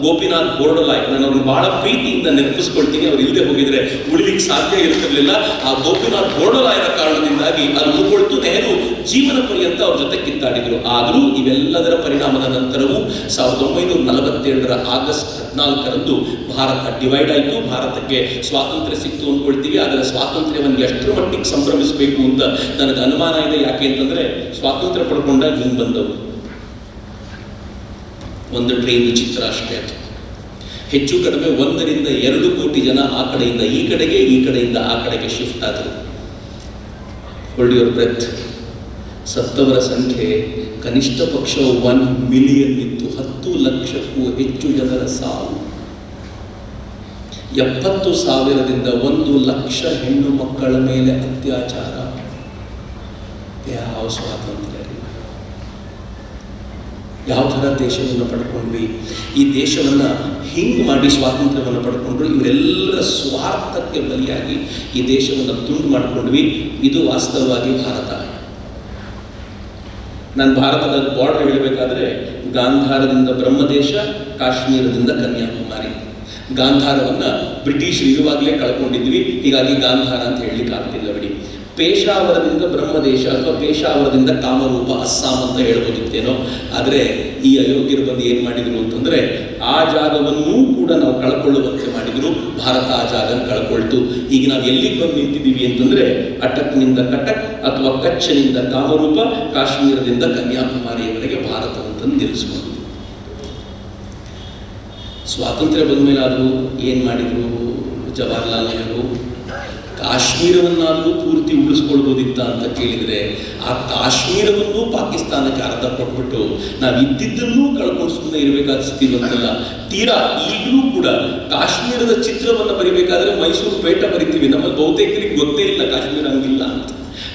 ಗೋಪಿನಾಥ್ ಬೋರ್ಡೋಲಾಯ್, ನಾನು ಅವ್ರನ್ನ ಬಹಳ ಪ್ರೀತಿಯಿಂದ ನೆನಪಿಸ್ಕೊಳ್ತೀನಿ. ಅವ್ರು ಇಲ್ಲದೆ ಹೋಗಿದ್ರೆ ಉಳಿಲಿಕ್ಕೆ ಮುಟ್ಲಿಕ್ಕೆ ಸಾಧ್ಯ ಇರ್ತಿರ್ಲಿಲ್ಲ. ಆ ಗೋಪಿನಾಥ್ ಬೋರ್ಡೋರಾಯರ ಕಾರಣದಿಂದಾಗಿ ಅದು ಮುಗಿತು. ನೆಹರು ಜೀವನ ಪರ್ಯಂತ ಅವ್ರ ಜೊತೆ ಕಿತ್ತಾಡಿದ್ರು. ಆದರೂ ಇವೆಲ್ಲದರ ಪರಿಣಾಮದ ನಂತರವೂ 1947 ಆಗಸ್ಟ್ 14 ಭಾರತ ಡಿವೈಡ್ ಆಯಿತು. ಭಾರತಕ್ಕೆ ಸ್ವಾತಂತ್ರ್ಯ ಸಿಕ್ತು ಅಂದ್ಕೊಳ್ತೀವಿ. ಅದರ ಸ್ವಾತಂತ್ರ್ಯವನ್ನು ಎಷ್ಟರ ಮಟ್ಟಿಗೆ ಸಂಭ್ರಮಿಸಬೇಕು ಅಂತ ನನಗೆ ಅನುಮಾನ ಇದೆ. ಯಾಕೆ ಅಂತಂದ್ರೆ ಸ್ವಾತಂತ್ರ್ಯ ಪಡ್ಕೊಂಡಾಗ ಹಿಂಗೆ ಬಂದವು ಒಂದು ಟ್ರೈನ್ ಚಿತ್ರ ಅಷ್ಟೇ. ಅದು ಹೆಚ್ಚು ಕಡಿಮೆ 1 ರಿಂದ 2 ಕೋಟಿ ಜನ ಆ ಕಡೆಯಿಂದ ಈ ಕಡೆಗೆ, ಈ ಕಡೆಯಿಂದ ಆ ಕಡೆಗೆ ಶಿಫ್ಟ್ ಆದರು. Hold your breath. ಸತ್ತವರ ಸಂಖ್ಯೆ ಕನಿಷ್ಠ ಪಕ್ಷ 1 ಮಿಲಿಯನ್ ಇತ್ತು. 10 ಲಕ್ಷಕ್ಕೂ ಹೆಚ್ಚು ಜನರ ಸಾವು. 70,000ದಿಂದ 1 ಲಕ್ಷ ಹೆಣ್ಣು ಮಕ್ಕಳ ಮೇಲೆ ಅತ್ಯಾಚಾರ. ಯಾವ ಸ್ವಾತಂತ್ರ್ಯ, ಯಾವ ಥರ ದೇಶವನ್ನು ಪಡ್ಕೊಂಡ್ವಿ. ಈ ದೇಶವನ್ನು ಹಿಂಗೆ ಮಾಡಿ ಸ್ವಾತಂತ್ರ್ಯವನ್ನು ಪಡ್ಕೊಂಡ್ರು. ಇವರೆಲ್ಲರ ಸ್ವಾರ್ಥಕ್ಕೆ ಬಲಿಯಾಗಿ ಈ ದೇಶವನ್ನು ತುಂಡು ಮಾಡಿಕೊಂಡ್ವಿ. ಇದು ವಾಸ್ತವವಾಗಿ ಭಾರತ. ನಾನು ಭಾರತದ ಬಾರ್ಡರ್ ಹೇಳಬೇಕಾದ್ರೆ ಗಾಂಧಾರದಿಂದ ಬ್ರಹ್ಮದೇಶ, ಕಾಶ್ಮೀರದಿಂದ ಕನ್ಯಾಕುಮಾರಿ. ಗಾಂಧಾರವನ್ನು ಬ್ರಿಟಿಷರು ಇರುವಾಗಲೇ ಕಳ್ಕೊಂಡಿದ್ವಿ, ಹೀಗಾಗಿ ಗಾಂಧಾರ ಅಂತ ಹೇಳಲಿಕ್ಕೆ ಆಗ್ತಿಲ್ಲ ಬಿಡಿ. ಪೇಶಾವರದಿಂದ ಬ್ರಹ್ಮದೇಶ ಅಥವಾ ಪೇಶಾವರದಿಂದ ಕಾಮರೂಪ ಅಸ್ಸಾಂ ಅಂತ ಹೇಳ್ಬೋದಿತ್ತೇನೋ. ಆದರೆ ಈ ಅಯೋಗ್ಯರು ಬಂದು ಏನು ಮಾಡಿದ್ರು ಅಂತಂದರೆ ಆ ಜಾಗವನ್ನೂ ಕೂಡ ನಾವು ಕಳ್ಕೊಳ್ಳುವಂತೆ ಮಾಡಿದ್ರು. ಭಾರತ ಆ ಜಾಗ ಕಳ್ಕೊಳ್ತು. ಈಗ ನಾವು ಎಲ್ಲಿಗೆ ಬಂದು ನಿಂತಿದ್ದೀವಿ ಅಂತಂದರೆ ಅಟಕ್ನಿಂದ ಕಟಕ್ ಅಥವಾ ಕಚ್ನಿಂದ ಕಾಮರೂಪ, ಕಾಶ್ಮೀರದಿಂದ ಕನ್ಯಾಕುಮಾರಿಯವರೆಗೆ ಭಾರತವಂತಂದು ನಿಲ್ಲಿಸ್ಕೊಂಡು. ಸ್ವಾತಂತ್ರ್ಯ ಬಂದ ಮೇಲಾದರೂ ಏನು ಮಾಡಿದರು ಜವಾಹರ್ಲಾಲ್ ನೆಹರು? ಕಾಶ್ಮೀರವನ್ನಾದರೂ ಪೂರ್ತಿ ಉಳಿಸ್ಕೊಳ್ಬೋದಿತ್ತ ಅಂತ ಕೇಳಿದರೆ ಆ ಕಾಶ್ಮೀರವನ್ನು ಪಾಕಿಸ್ತಾನಕ್ಕೆ ಅರ್ಧ ಕೊಟ್ಬಿಟ್ಟು ನಾವು ಇದ್ದಿದ್ದನ್ನೂ ಕಳ್ಕೊಂಡು ಸುಮ್ಮನೆ ಇರಬೇಕಾದ ಸ್ಥಿತಿ ಬಂತಲ್ಲ. ತೀರಾ ಈಗಲೂ ಕೂಡ ಕಾಶ್ಮೀರದ ಚಿತ್ರವನ್ನು ಬರಿಬೇಕಾದ್ರೆ ಮೈಸೂರು ಪೇಟ ಬರಿತೀವಿ. ನಮ್ಮ ಬಹುತೇಕರಿಗೆ ಗೊತ್ತೇ ಇಲ್ಲ ಕಾಶ್ಮೀರ ಹಂಗಿಲ್ಲ ಅಂತ.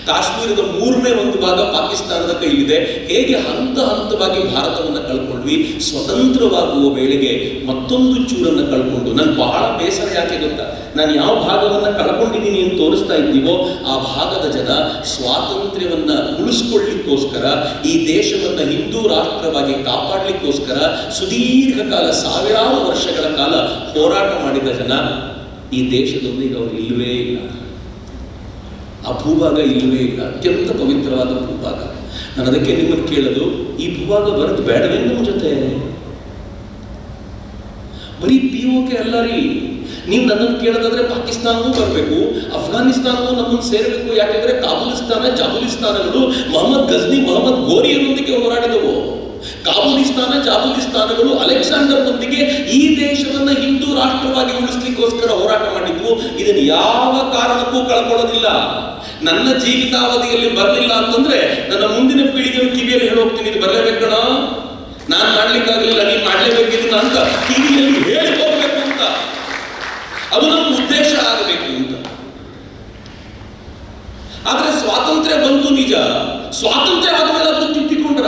ಕಾಶ್ಮೀರದ 1/3 ಭಾಗ ಪಾಕಿಸ್ತಾನದ ಕೈಲಿದೆ. ಹೇಗೆ ಹಂತ ಹಂತವಾಗಿ ಭಾರತವನ್ನು ಕಳ್ಕೊಂಡ್ವಿ. ಸ್ವತಂತ್ರವಾಗುವ ವೇಳೆಗೆ ಮತ್ತೊಂದು ಚೂರನ್ನು ಕಳ್ಕೊಂಡು ನಾನು ಬಹಳ ಬೇಸರ. ಯಾಕೆ ಗೊತ್ತಾ? ನಾನು ಯಾವ ಭಾಗವನ್ನು ಕಳ್ಕೊಂಡಿದ್ದೀನಿ ಅಂತ ತೋರಿಸ್ತಾ ಇದ್ದೀವೋ ಆ ಭಾಗದ ಜನ ಸ್ವಾತಂತ್ರ್ಯವನ್ನು ಉಳಿಸ್ಕೊಳ್ಳಿಕ್ಕೋಸ್ಕರ, ಈ ದೇಶವನ್ನು ಹಿಂದೂ ರಾಷ್ಟ್ರವಾಗಿ ಕಾಪಾಡಲಿಕ್ಕೋಸ್ಕರ ಸುದೀರ್ಘ ಕಾಲ, ಸಾವಿರಾರು ವರ್ಷಗಳ ಕಾಲ ಹೋರಾಟ ಮಾಡಿದ ಜನ ಈ ದೇಶದೊಂದಿಗೆ ಅವರು ಇಲ್ಲವೇ ಇಲ್ಲ. ಆ ಭೂಭಾಗ ಇಲ್ಲವೇ ಇಲ್ಲ. ಅತ್ಯಂತ ಪವಿತ್ರವಾದ ಭೂಭಾಗ. ನಾನು ಅದಕ್ಕೆ ನಿಮ್ಮನ್ನು ಕೇಳೋದು, ಈ ಭೂಭಾಗ ಬರೋದು ಬೇಡವೇ ನಮ್ಮ ಜೊತೆ? ಬರೀ POK ಅಲ್ಲ ರೀ. ನೀವು ನನ್ನನ್ನು ಕೇಳೋದಾದ್ರೆ ಪಾಕಿಸ್ತಾನವೂ ಬರಬೇಕು, ಅಫ್ಘಾನಿಸ್ತಾನವೂ ನಮ್ಮನ್ನು ಸೇರಬೇಕು. ಯಾಕೆಂದ್ರೆ ಕಾಬೂಲಿಸ್ತಾನ, ಜಾಬುಲಿಸ್ತಾನಗಳು ಮೊಹಮ್ಮದ್ ಗಜ್ನಿ, ಮೊಹಮ್ಮದ್ ಗೋರಿಯರೊಂದಿಗೆ ಹೋರಾಡಿದವು. ಕಾಬೂಲಿಸ್ತಾನ, ಜಾಬುಲಿಸ್ತಾನಗಳು ಅಲೆಕ್ಸಾಂಡರ್ನೊಂದಿಗೆ ಈ ದೇಶವನ್ನು ಹಿಂದೂ ರಾಷ್ಟ್ರವಾಗಿ ಉಳಿಸ್ಲಿಕ್ಕೋಸ್ಕರ ಹೋರಾಟ ಮಾಡಿದ್ವು. ಇದನ್ನು ಯಾವ ಕಾರಣಕ್ಕೂ ಕಳ್ಕೊಳ್ಳೋದಿಲ್ಲ. ನನ್ನ ಜೀವಿತಾವಧಿಯಲ್ಲಿ ಬರಲಿಲ್ಲ ಅಂತಂದ್ರೆ ನನ್ನ ಮುಂದಿನ ಪೀಳಿಗೆ ಕಿವಿಯಲ್ಲಿ ಹೇಳೋಗ್ತೀನಿ, ಇದು ಬರಲೇಬೇಕಣ, ನಾನು ಮಾಡ್ಲಿಕ್ಕಾಗಲಿಲ್ಲ, ನೀನು ಮಾಡಲೇಬೇಕಿದ್ದೀನ ಅಂತ ಕಿವಿಯಲ್ಲಿ ಹೇಳಿ ಹೋಗ್ಬೇಕು ಅಂತ. ಅದು ನಮ್ಮ ಉದ್ದೇಶ ಆಗಬೇಕು ಅಂತ. ಆದ್ರೆ ಸ್ವಾತಂತ್ರ್ಯ ಬಂತು ನಿಜ. ಸ್ವಾತಂತ್ರ್ಯ ಆದ್ಮೇಲೆ ಅದನ್ನು ತಿದ್ದಿಕೊಂಡ್ರ?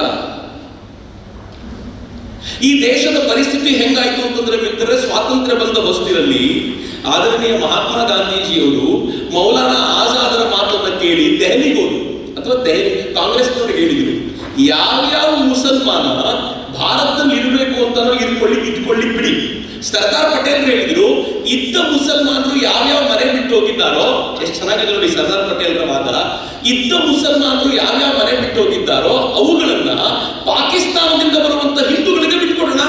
ಈ ದೇಶದ ಪರಿಸ್ಥಿತಿ ಹೆಂಗಾಯ್ತು ಅಂತಂದ್ರೆ ಮಿತ್ರರೇ, ಸ್ವಾತಂತ್ರ್ಯ ಬಂದ ಹೊಸ್ತಿರಲ್ಲಿ ಆದರಣೀಯ ಮಹಾತ್ಮ ಗಾಂಧೀಜಿಯವರು ಮೌಲಾನಾ ಆಜಾದರ ಮಾತನ್ನ ಕೇಳಿ ದೆಹಲಿಗೆ ಹೋದ್ರು, ಅಥವಾ ಕಾಂಗ್ರೆಸ್ನವ್ರಿಗೆ ಹೇಳಿದ್ರು, ಯಾವ್ಯಾವ ಮುಸಲ್ಮಾನ ಭಾರತದಲ್ಲಿ ಇರಬೇಕು ಅಂತ ಇದ್ಕೊಳ್ಳಿ ಬಿಡಿ. ಸರ್ದಾರ್ ಪಟೇಲ್ ಹೇಳಿದ್ರು, ಇದ್ದ ಮುಸಲ್ಮಾನರು ಯಾವ್ಯಾವ ಮನೆ ಬಿಟ್ಟು ಹೋಗಿದ್ದಾರೋ, ಎಷ್ಟು ಚೆನ್ನಾಗಿದೆ ನೋಡಿ ಸರ್ದಾರ್ ಪಟೇಲ್ರ ವಾದ. ಇದ್ದ ಮುಸಲ್ಮಾನರು ಯಾವ್ಯಾವ ಮನೆ ಬಿಟ್ಟು ಹೋಗಿದ್ದಾರೋ ಅವುಗಳನ್ನ ಪಾಕಿಸ್ತಾನದಿಂದ ಬರುವಂತ ಹಿಂದೂಗಳಿಗೆ ಬಿಟ್ಕೊಡೋಣ.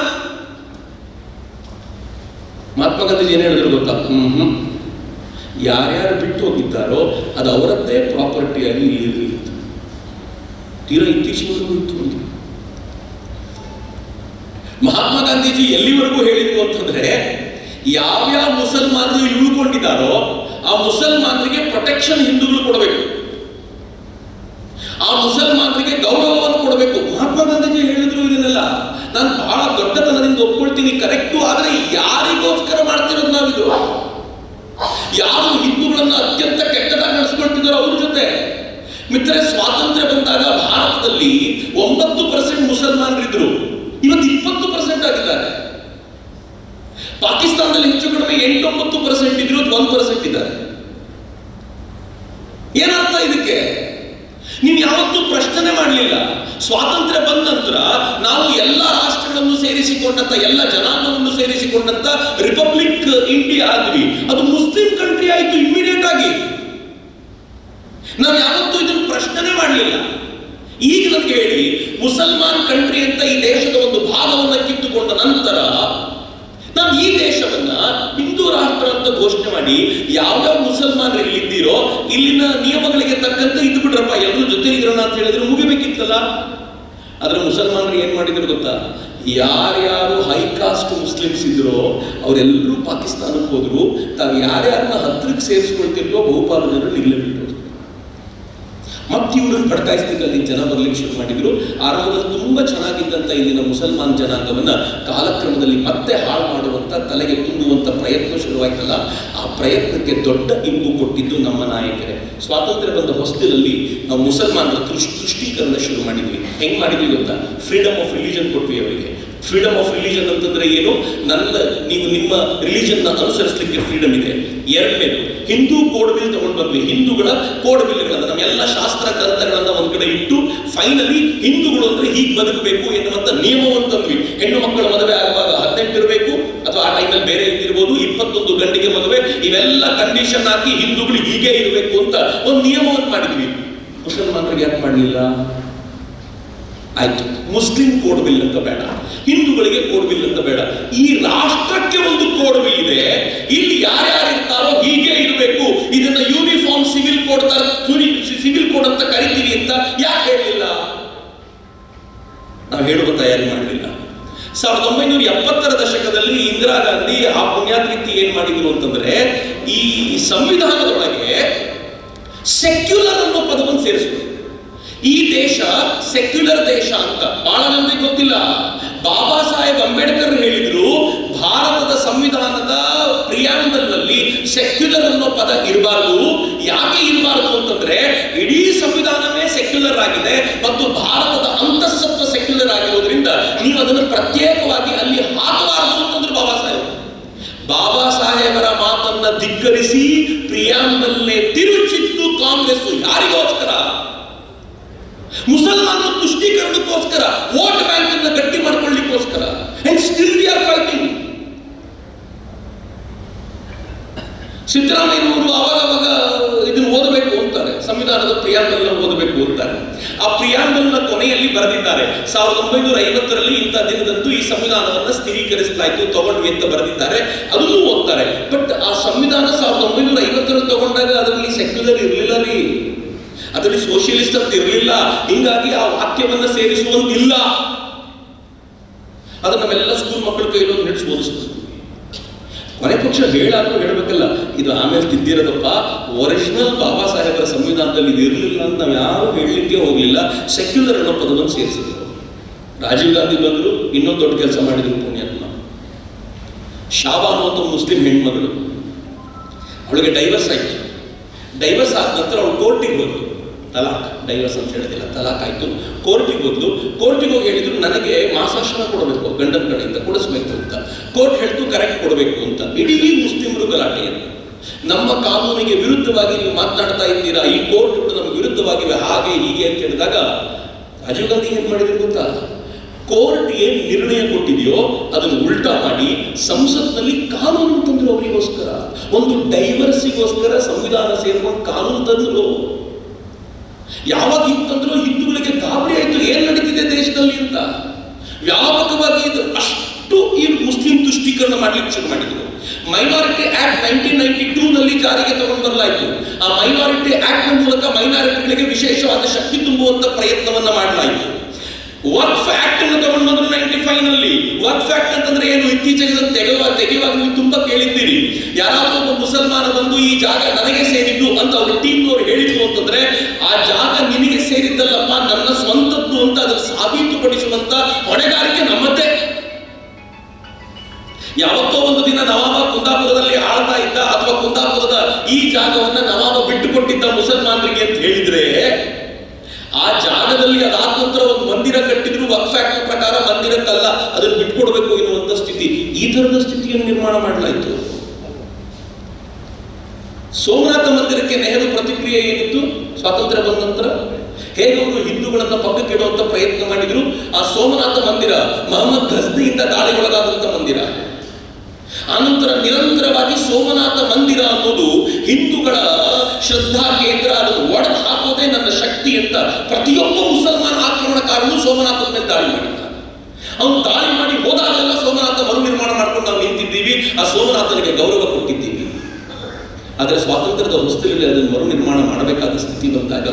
ಮಹಾತ್ಮ ಗಾಂಧೀಜಿ ಏನ್ ಹೇಳಿದ್ರು ಗೊತ್ತಾ? ಯಾರ್ಯಾರು ಬಿಟ್ಟು ಹೋಗಿದ್ದಾರೋ ಅದು ಅವರದ್ದೇ ಪ್ರಾಪರ್ಟಿಯಾಗಿ ಇರಲಿ. ತೀರಾ ಇತ್ತೀಚಿನವರೆಗೂ ಇತ್ತು. ಮಹಾತ್ಮ ಗಾಂಧೀಜಿ ಎಲ್ಲಿವರೆಗೂ ಹೇಳಿದ್ರು ಅಂತಂದ್ರೆ, ಯಾವ್ಯಾವ ಮುಸಲ್ಮಾನರು ಇಲ್ಲಿ ಉಳ್ಕೊಂಡಿದ್ದಾರೋ ಆ ಮುಸಲ್ಮಾನರಿಗೆ ಪ್ರೊಟೆಕ್ಷನ್ ಹಿಂದೂಗಳು ಕೊಡಬೇಕು, ಆ ಮುಸಲ್ಮಾನರಿಗೆ ಗೌರವವನ್ನು ಕೊಡಬೇಕು. ಮಹಾತ್ಮ ಗಾಂಧೀಜಿ ಹೇಳಿದ್ರು ಇದನ್ನೆಲ್ಲ. ನಾನು ಬಹಳ ದೊಡ್ಡತನದಿಂದ ಒಪ್ಕೊಳ್ತೀನಿ, ಕರೆಕ್ಟು. ಆದ್ರೆ ಯಾರಿಗೋಸ್ಕರ ಮಾಡ್ತಿರೋದು ನಾವಿದು? ಯಾರು ಹಿಂದೂಗಳನ್ನ ಅತ್ಯಂತ ಕೆಟ್ಟದಾಗಿ ನಡೆಸ್ಕೊಳ್ತಿದ್ದಾರೋ ಅವ್ರ ಜೊತೆ. ಮಿತ್ರರೇ, ಸ್ವಾತಂತ್ರ್ಯ ಬಂದಾಗ ಭಾರತದಲ್ಲಿ 9% ಮುಸಲ್ಮಾನರಿದ್ರು, ಇವತ್ತು 20% ಆಗಿದ್ದಾರೆ. ಪಾಕಿಸ್ತಾನದಲ್ಲಿ ಹೆಚ್ಚು ಕಡಿಮೆ 8-9% ಇದ್ರು, 1% ಇದ್ದಾರೆ. ಏನರ್ಥ ಇದಕ್ಕೆ? ನೀವು ಯಾವತ್ತೂ ಪ್ರಶ್ನೆ ಮಾಡಲಿಲ್ಲ. ಸ್ವಾತಂತ್ರ್ಯ ಬಂದ ನಂತರ ನಾವು ಎಲ್ಲ ರಾಷ್ಟ್ರಗಳನ್ನು ಸೇರಿಸಿಕೊಂಡಂತ, ಎಲ್ಲ ಜನಾಂಗವನ್ನು ಸೇರಿಸಿಕೊಂಡಂತ ರಿಪಬ್ಲಿಕ್ ಇಂಡಿಯಾ ಆದ್ವಿ. ಅದು ಮುಸ್ಲಿಂ ಕಂಟ್ರಿ ಆಯ್ತು. ಈಗ ನನಗೆ ಹೇಳಿ, ಮುಸಲ್ಮಾನ್ ಕಂಟ್ರಿ ಅಂತ ಈ ದೇಶದ ಒಂದು ಭಾಗವನ್ನು ಕಿತ್ತುಕೊಂಡ ನಂತರ ನಾವು ಈ ದೇಶವನ್ನ ಹಿಂದೂ ರಾಷ್ಟ್ರ ಅಂತ ಘೋಷಣೆ ಮಾಡಿ ಯಾವ್ಯಾವ ಮುಸಲ್ಮಾನರು ಇಲ್ಲಿದ್ದೀರೋ ಇಲ್ಲಿನ ನಿಯಮಗಳಿಗೆ ತಕ್ಕಂತೆ ಇದ್ದು ಬಿಡ್ರಪ್ಪ, ಎಲ್ಲರೂ ಜೊತೆ ಇರೋಣ ಅಂತ ಹೇಳಿದ್ರೆ ಮುಗಿಬೇಕಿತ್ತಲ್ಲ. ಆದ್ರೆ ಮುಸಲ್ಮಾನರು ಏನ್ ಮಾಡಿದ್ರು ಗೊತ್ತಾ? ಯಾರ್ಯಾರು ಹೈಕಾಸ್ಟ್ ಮುಸ್ಲಿಮ್ಸ್ ಇದ್ರೋ ಅವರೆಲ್ಲರೂ ಪಾಕಿಸ್ತಾನಕ್ಕೆ ಹೋದ್ರು. ತಾವು ಯಾರ್ಯಾರನ್ನ ಹತ್ರಕ್ಕೆ ಸೇರಿಸ್ಕೊಳ್ತಿಲ್ವೋ ಬಹುಪಾಲು ಜನರು ಇಲ್ಲೇ ಬಿಟ್ಟರು. ಮತ್ತೆ ಇವ್ರನ್ನ ಬಡಕಾಯಿಸ್ಲಿಕ್ಕೆ ಅಲ್ಲಿ ಜನ ಬರ್ಲಿಕ್ಕೆ ಶುರು ಮಾಡಿದ್ರು. ಆರಂಭದಲ್ಲಿ ತುಂಬಾ ಚೆನ್ನಾಗಿದ್ದಂತ ಇಲ್ಲಿನ ಮುಸಲ್ಮಾನ್ ಜನಾಂಗವನ್ನ ಕಾಲಕ್ರಮದಲ್ಲಿ ಮತ್ತೆ ಹಾಳು ಮಾಡುವಂತ, ತಲೆಗೆ ತುಂಬುವಂತ ಪ್ರಯತ್ನ ಶುರುವಾಯ್ತಲ್ಲ, ಆ ಪ್ರಯತ್ನಕ್ಕೆ ದೊಡ್ಡ ಇಂಪು ಕೊಟ್ಟಿದ್ದು ನಮ್ಮ ನಾಯಕರೇ. ಸ್ವಾತಂತ್ರ್ಯ ಬಂದ ಹೊಸದಲ್ಲಿ ನಾವು ಮುಸಲ್ಮಾನರ ತುಷ್ಟೀಕರಣ ಶುರು ಮಾಡಿದ್ವಿ. ಹೆಂಗ್ ಮಾಡಿದ್ವಿ ಗೊತ್ತಾ? ಫ್ರೀಡಮ್ ಆಫ್ ರಿಲಿಜನ್ ಕೊಟ್ವಿ ಅವರಿಗೆ. ಫ್ರೀಡಮ್ ಆಫ್ ರಿಲಿಜನ್ ಅಂತಂದ್ರೆ ಏನು? ನೀವು ನಿಮ್ಮ ರಿಲಿಜನ್ ನ ಅನುಸರಿಸಲಿಕ್ಕೆ ಫ್ರೀಡಮ್ ಇದೆ. ಎರಡನೇದು, ಹಿಂದೂ ಕೋಡ್ ಬಿಲ್ ತಗೊಂಡು ಬಂದ್ವಿ. ಹಿಂದೂಗಳ ಕೋಡ್ ಬಿಲ್ಗಳನ್ನ, ನಮ್ಮೆಲ್ಲ ಶಾಸ್ತ್ರ ಗ್ರಂಥಗಳನ್ನ ಒಂದ್ ಕಡೆ ಇಟ್ಟು ಫೈನಲಿ ಹಿಂದೂಗಳು ಅಂದ್ರೆ ಹೀಗೆ ಬದುಕಬೇಕು ಎನ್ನುವಂತ ನಿಯಮವನ್ನು ತಂದ್ವಿ. ಹೆಣ್ಣು ಮಕ್ಕಳ ಮದುವೆ ಆಗುವಾಗ 18 ಇರಬೇಕು, ಅಥವಾ ಆ ಟೈಮಲ್ಲಿ ಬೇರೆ ಇದ್ದಿರ್ಬೋದು, 21 ಗಂಟೆಗೆ ಮದುವೆ, ಇವೆಲ್ಲ ಕಂಡೀಷನ್ ಹಾಕಿ ಹಿಂದೂಗಳು ಹೀಗೆ ಇರಬೇಕು ಅಂತ ಒಂದು ನಿಯಮವನ್ನು ಮಾಡಿದ್ವಿ. ಮುಸಲ್ಮಾನರಿಗೆ ಯಾಕೆ ಮಾಡಲಿಲ್ಲ? ಆಯ್ತು, ಮುಸ್ಲಿಂ ಕೋಡ್ ಬಿಲ್ ಅಂತ ಬೇಡ, ಹಿಂದೂಗಳಿಗೆ ಕೋಡ್ ಬಿಲ್ ಅಂತ ಬೇಡ, ಈ ರಾಷ್ಟ್ರಕ್ಕೆ ಒಂದು ಕೋಡ್ ಬಿಲ್ ಇದೆ, ಇಲ್ಲಿ ಯಾರ್ಯಾರು ಇರ್ತಾರೋ ಹೀಗೆ ಇರಬೇಕು, ಇದನ್ನ ಯೂನಿಫಾರ್ಮ್ ಸಿವಿಲ್ ಕೋಡ್ ಅಂತ ಕರಿತೀವಿ ಅಂತ ಯಾಕೆ ಹೇಳಲಿಲ್ಲ? ನಾವು ಹೇಳುವ ತಯಾರಿ ಮಾಡಲಿಲ್ಲ. 1970ರ ದಶಕದಲ್ಲಿ ಇಂದಿರಾ ಗಾಂಧಿ ಆ ಪುಣ್ಯಾತ್ರಿತಿ ಏನ್ ಮಾಡಿದ್ರು ಅಂತಂದ್ರೆ, ಈ ಸಂವಿಧಾನದೊಳಗೆ ಸೆಕ್ಯುಲರ್ ಅನ್ನೋ ಪದವನ್ನು ಸೇರಿಸಿದ್ರು. ಈ ದೇಶ ಸೆಕ್ಯುಲರ್ ದೇಶ ಅಂತ ಬಹಳ ಜನರಿಗೆ ಗೊತ್ತಿಲ್ಲ. ಬಾಬಾ ಸಾಹೇಬ್ ಅಂಬೇಡ್ಕರ್ ಹೇಳಿದ್ರು, ಭಾರತದ ಸಂವಿಧಾನದ ಪ್ರಿಯಾಂಬಲ್ ನಲ್ಲಿ ಸೆಕ್ಯುಲರ್ ಅನ್ನೋ ಪದ ಇರಬಾರ್ದು. ಯಾಕೆ ಇರಬಾರ್ದು ಅಂತಂದ್ರೆ, ಇಡೀ ಸಂವಿಧಾನವೇ ಸೆಕ್ಯುಲರ್ ಆಗಿದೆ ಮತ್ತು ಭಾರತದ ಅಂತಃಸತ್ವ ಸೆಕ್ಯುಲರ್ ಆಗಿರೋದ್ರಿಂದ ನೀವು ಅದನ್ನು ಪ್ರತ್ಯೇಕವಾಗಿ ಅಲ್ಲಿ ಹಾಕಬಾರದು ಅಂತಂದ್ರು ಬಾಬಾ ಸಾಹೇಬ್. ಬಾಬಾ ಸಾಹೇಬರ ಮಾತನ್ನ ಧಿಕ್ಕರಿಸಿ ಪ್ರಿಯಾಂಬಲ್ನೇ ತಿರುಚಿತ್ತು ಕಾಂಗ್ರೆಸ್. ಯಾರಿಗೋಸ್ಕರ? ಮುಸಲ್ಮಾನರ ತುಷ್ಟೀಕರಣಕ್ಕೋಸ್ಕರ, ವೋಟ್ ಬ್ಯಾಂಕ್ ಅನ್ನು ಗಟ್ಟಿ ಮಾಡ್ಕೊಳ್ಳಿಕ್ಕೋಸ್ಕರ. And still we are fighting. ಸಿದ್ದರಾಮಯ್ಯನವರು ಅವಾಗ ಇದನ್ನು ಓದಬೇಕು ಅಂತಾರೆ, ಸಂವಿಧಾನದ ಪ್ರಿಯಾಂಬಲ್ ಓದಬೇಕು ಅಂತಾರೆ. ಆ ಪ್ರಿಯಾಂಬಲ್ ನ ಕೊನೆಯಲ್ಲಿ ಬರೆದಿದ್ದಾರೆ, 1950ರಲ್ಲಿ ಇಂಥ ದಿನದಂದು ಈ ಸಂವಿಧಾನವನ್ನ ಸ್ಥಿರೀಕರಿಸಲಾಯಿತು, ತಗೊಂಡ್ವಿ ಅಂತ ಬರೆದಿದ್ದಾರೆ. ಅದನ್ನು ಓದ್ತಾರೆ. ಬಟ್ ಆ ಸಂವಿಧಾನ 1950ರಲ್ಲಿ ತಗೊಂಡಾಗ ಅದರಲ್ಲಿ ಸೆಕ್ಯುಲರ್ ಇರಲಿಲ್ಲ ರೀ, ಅದರಲ್ಲಿ ಸೋಷಿಯಲಿಸ್ಟ್ ಅಂತ ಇರಲಿಲ್ಲ. ಹಿಂಗಾಗಿ ಆ ವಾಕ್ಯವನ್ನ ಸೇರಿಸುವಂತಿಲ್ಲ. ಅದನ್ನ ನಾವೆಲ್ಲ ಸ್ಕೂಲ್ ಮಕ್ಕಳ ಕೈಲೊಂದು ನಡೆಸಿ ಓದಿಸ್ತೀವಿ. ಕೊನೆ ಪಕ್ಷ ಹೇಳಾದ್ರೂ ಹೇಳಬೇಕಲ್ಲ, ಇದು ಆಮೇಲೆ ತಿದ್ದಿರೋದಪ್ಪ, ಒರಿಜಿನಲ್ ಬಾಬಾ ಸಾಹೇಬರ ಸಂವಿಧಾನದಲ್ಲಿ ಇದು ಇರಲಿಲ್ಲ ಅಂತ ನಾವು ಯಾರು ಹೇಳಲಿಕ್ಕೆ ಹೋಗಲಿಲ್ಲ. ಸೆಕ್ಯುಲರ್ ಅನ್ನೋ ಪದವನ್ನು ಸೇರಿಸಿದ್ರು. ರಾಜೀವ್ ಗಾಂಧಿ ಬಂದರು, ಇನ್ನೊಂದು ದೊಡ್ಡ ಕೆಲಸ ಮಾಡಿದ್ರು ಪುಣ್ಯಾತ್ಮ. ಶಾಬಾ ಅನ್ನುವಂಥ ಮುಸ್ಲಿಂ ಹೆಣ್ಮಗಳು, ಅವಳಿಗೆ ಡೈವರ್ಸ್ ಆಯ್ತು. ಡೈವರ್ಸ್ ಆದ ನಂತರ ಅವಳು ಕೋರ್ಟಿಗೆ ಹೋದ್ಲು. ತಲಾಕ್, ಡೈವರ್ಸ್ ಅಂತ ಹೇಳೋದಿಲ್ಲ, ತಲಾಕ್ ಆಯ್ತು. ಕೋರ್ಟಿಗೆ ಹೋದ್ಲು. ಕೋರ್ಟಿಗೆ ಹೋಗಿ ಹೇಳಿದ್ರು, ನನಗೆ ಮಾಸಾಶನ ಕೊಡಬೇಕು, ಗಂಡನ ಕಡೆಯಿಂದ ಕೊಡಿಸ್ಬೇಕು ಅಂತ. ಕೋರ್ಟ್ ಹೇಳ್ತು ಕರೆಕ್ಟ್ ಕೊಡಬೇಕು ಅಂತ. ಇಡೀ ಮುಸ್ಲಿಮರು ಗಲಾಟೆಯನ್ನು, ನಮ್ಮ ಕಾನೂನಿಗೆ ವಿರುದ್ಧವಾಗಿ ನೀವು ಮಾತನಾಡ್ತಾ ಇದ್ದೀರಾ, ಈ ಕೋರ್ಟ್ ನಮ್ಗೆ ವಿರುದ್ಧವಾಗಿವೆ, ಹಾಗೆ ಹೀಗೆ ಅಂತ ಹೇಳಿದಾಗ ರಾಜೀವ್ ಗಾಂಧಿ ಏನ್ ಮಾಡಿದ್ರು ಗೊತ್ತಾ? ಕೋರ್ಟ್ ಏನ್ ನಿರ್ಣಯ ಕೊಟ್ಟಿದೆಯೋ ಅದನ್ನು ಉಲ್ಟಾ ಮಾಡಿ ಸಂಸತ್ನಲ್ಲಿ ಕಾನೂನು ತಂದ್ರು. ಅವರಿಗೋಸ್ಕರ, ಒಂದು ಡೈವರ್ಸಿಗೋಸ್ಕರ ಸಂವಿಧಾನ ಸೇರ್ಕೊಂಡು ಕಾನೂನು ತಂದ್ರು. ಯಾವಾಗ ಹಿಂತಂದ್ರು ಹಿಂದೂಗಳಿಗೆ ಗಾಬರಿ ಆಯ್ತು, ಏನ್ ನಡೀತಿದೆ ದೇಶದಲ್ಲಿ ಅಂತ. ವ್ಯಾಪಕವಾಗಿ ಇದು ಅಷ್ಟು ಈ ಮುಸ್ಲಿಂ ತುಷ್ಟೀಕರಣ ಮಾಡ್ಲಿಕ್ಕೆ ಶುರು ಮಾಡಿದ್ರು. ಮೈನಾರಿಟಿ ಆಕ್ಟ್ 1992 ನಲ್ಲಿ ಜಾರಿಗೆ ತಗೊಂಡು ಬರಲಾಯಿತು. ಆ ಮೈನಾರಿಟಿ ಆಕ್ಟ್ ಮೂಲಕ ಮೈನಾರಿಟಿಗಳಿಗೆ ವಿಶೇಷವಾದ ಶಕ್ತಿ ತುಂಬುವಂತ ಪ್ರಯತ್ನವನ್ನ ಮಾಡಲಾಯಿತು. ವರ್ಕ್ ಆಕ್ಟ್ ಅನ್ನು ತಗೊಂಡು ಬಂದ್ರು 95 ನಲ್ಲಿ. ವರ್ಕ್ ಆಕ್ಟ್ ಅಂತಂದ್ರೆ ಏನು? ಇತ್ತೀಚೆಗೆ ತೆಗೆಯುವಾಗ ನೀವು ತುಂಬಾ ಕೇಳಿದ್ದೀರಿ. ಯಾರಾದ್ರೂ ಒಬ್ಬ ಮುಸಲ್ಮಾನ ಬಂದು ಈ ಜಾಗ ನನಗೆ ಸೇರಿದ್ದು ಅಂತ ಅವ್ರ ಟೀಮ್ನವರು ಹೇಳಿದ್ರು ಅಂತಂದ್ರೆ, ಆ ಜಾಗ ನಿನಗೆ ಸೇರಿದ್ದಲ್ಲಪ್ಪ, ನನ್ನ ಸ್ವಂತದ್ದು ಅಂತ ಅದನ್ನು ಸಾಬೀತುಪಡಿಸುವಂತ ಹೊಣೆಗಾರಿಕೆ ನಮ್ಮದೇ. ಯಾವತ್ತೋ ಒಂದು ದಿನ ನವಾಬ ಕುಂದಾಪುರದಲ್ಲಿ ಆಳ್ತಾ ಇದ್ದ, ಅಥವಾ ಕುಂದಾಪುರದ ಈ ಜಾಗವನ್ನ ನವಾಬ ಬಿಟ್ಟುಕೊಟ್ಟಿದ್ದ ಮುಸಲ್ಮಾನರಿಗೆ ಅಂತ ಹೇಳಿದ್ರೆ, ಆ ಜಾಗದಲ್ಲಿ ಅದಾದ ನಂತರ ಒಂದು ಮಂದಿರ ಕಟ್ಟಿದ್ರು. ವಕ್ಫ್ ಆಕ್ಟ್ ಪ್ರಕಾರ ಮಂದಿರಕ್ಕಲ್ಲ, ಅದನ್ನು ಬಿಟ್ಕೊಡ್ಬೇಕು ಎನ್ನುವಂತ ಸ್ಥಿತಿ, ಈ ತರದ ಸ್ಥಿತಿಯನ್ನು ನಿರ್ಮಾಣ ಮಾಡಲಾಯಿತು. ಸೋಮನಾಥ ಮಂದಿರಕ್ಕೆ ನೆಹರು ಪ್ರತಿಕ್ರಿಯೆ ಏನಿತ್ತು? ಸ್ವಾತಂತ್ರ್ಯ ಬಂದ ನಂತರ ಹೇಗೆ ಅವರು ಹಿಂದೂಗಳನ್ನ ಪಕ್ಕಕ್ಕೆ ಇಡುವಂತ ಪ್ರಯತ್ನ ಮಾಡಿದ್ರು. ಆ ಸೋಮನಾಥ ಮಂದಿರ ಮೊಹಮ್ಮದ್ ಘಜ್ನಿಯಿಂದ ದಾಳಿಗೊಳಗಾದಂತ ಮಂದಿರ. ಆನಂತರ ನಿರಂತರವಾಗಿ ಸೋಮನಾಥ ಮಂದಿರ ಅನ್ನೋದು ಹಿಂದೂಗಳ ಶ್ರದ್ಧಾ ಕೇಂದ್ರ, ಅದನ್ನು ಒಡೆದು ಹಾಕೋದೇ ನನ್ನ ಶಕ್ತಿ ಅಂತ ಪ್ರತಿಯೊಬ್ಬ ಮುಸಲ್ಮಾನ ಕಾರಣವೂ ಸೋಮನಾಥನ ಮೇಲೆ ದಾಳಿ ಮಾಡಿದ್ದ. ಅವನು ದಾಳಿ ಮಾಡಿ ಹೋದಾಗೆಲ್ಲ ಸೋಮನಾಥ ಮರು ನಿರ್ಮಾಣ ಮಾಡ್ಕೊಂಡು ನಾವು ನಿಂತಿದ್ದೀವಿ, ಆ ಸೋಮನಾಥನಿಗೆ ಗೌರವ ಕೊಟ್ಟಿದ್ದೀವಿ. ಆದರೆ ಸ್ವಾತಂತ್ರ್ಯದ ಹೊಸ್ತಲಲ್ಲಿ ಅದನ್ನು ಮರು ನಿರ್ಮಾಣ ಮಾಡಬೇಕಾದ ಸ್ಥಿತಿ ಬಂದಾಗ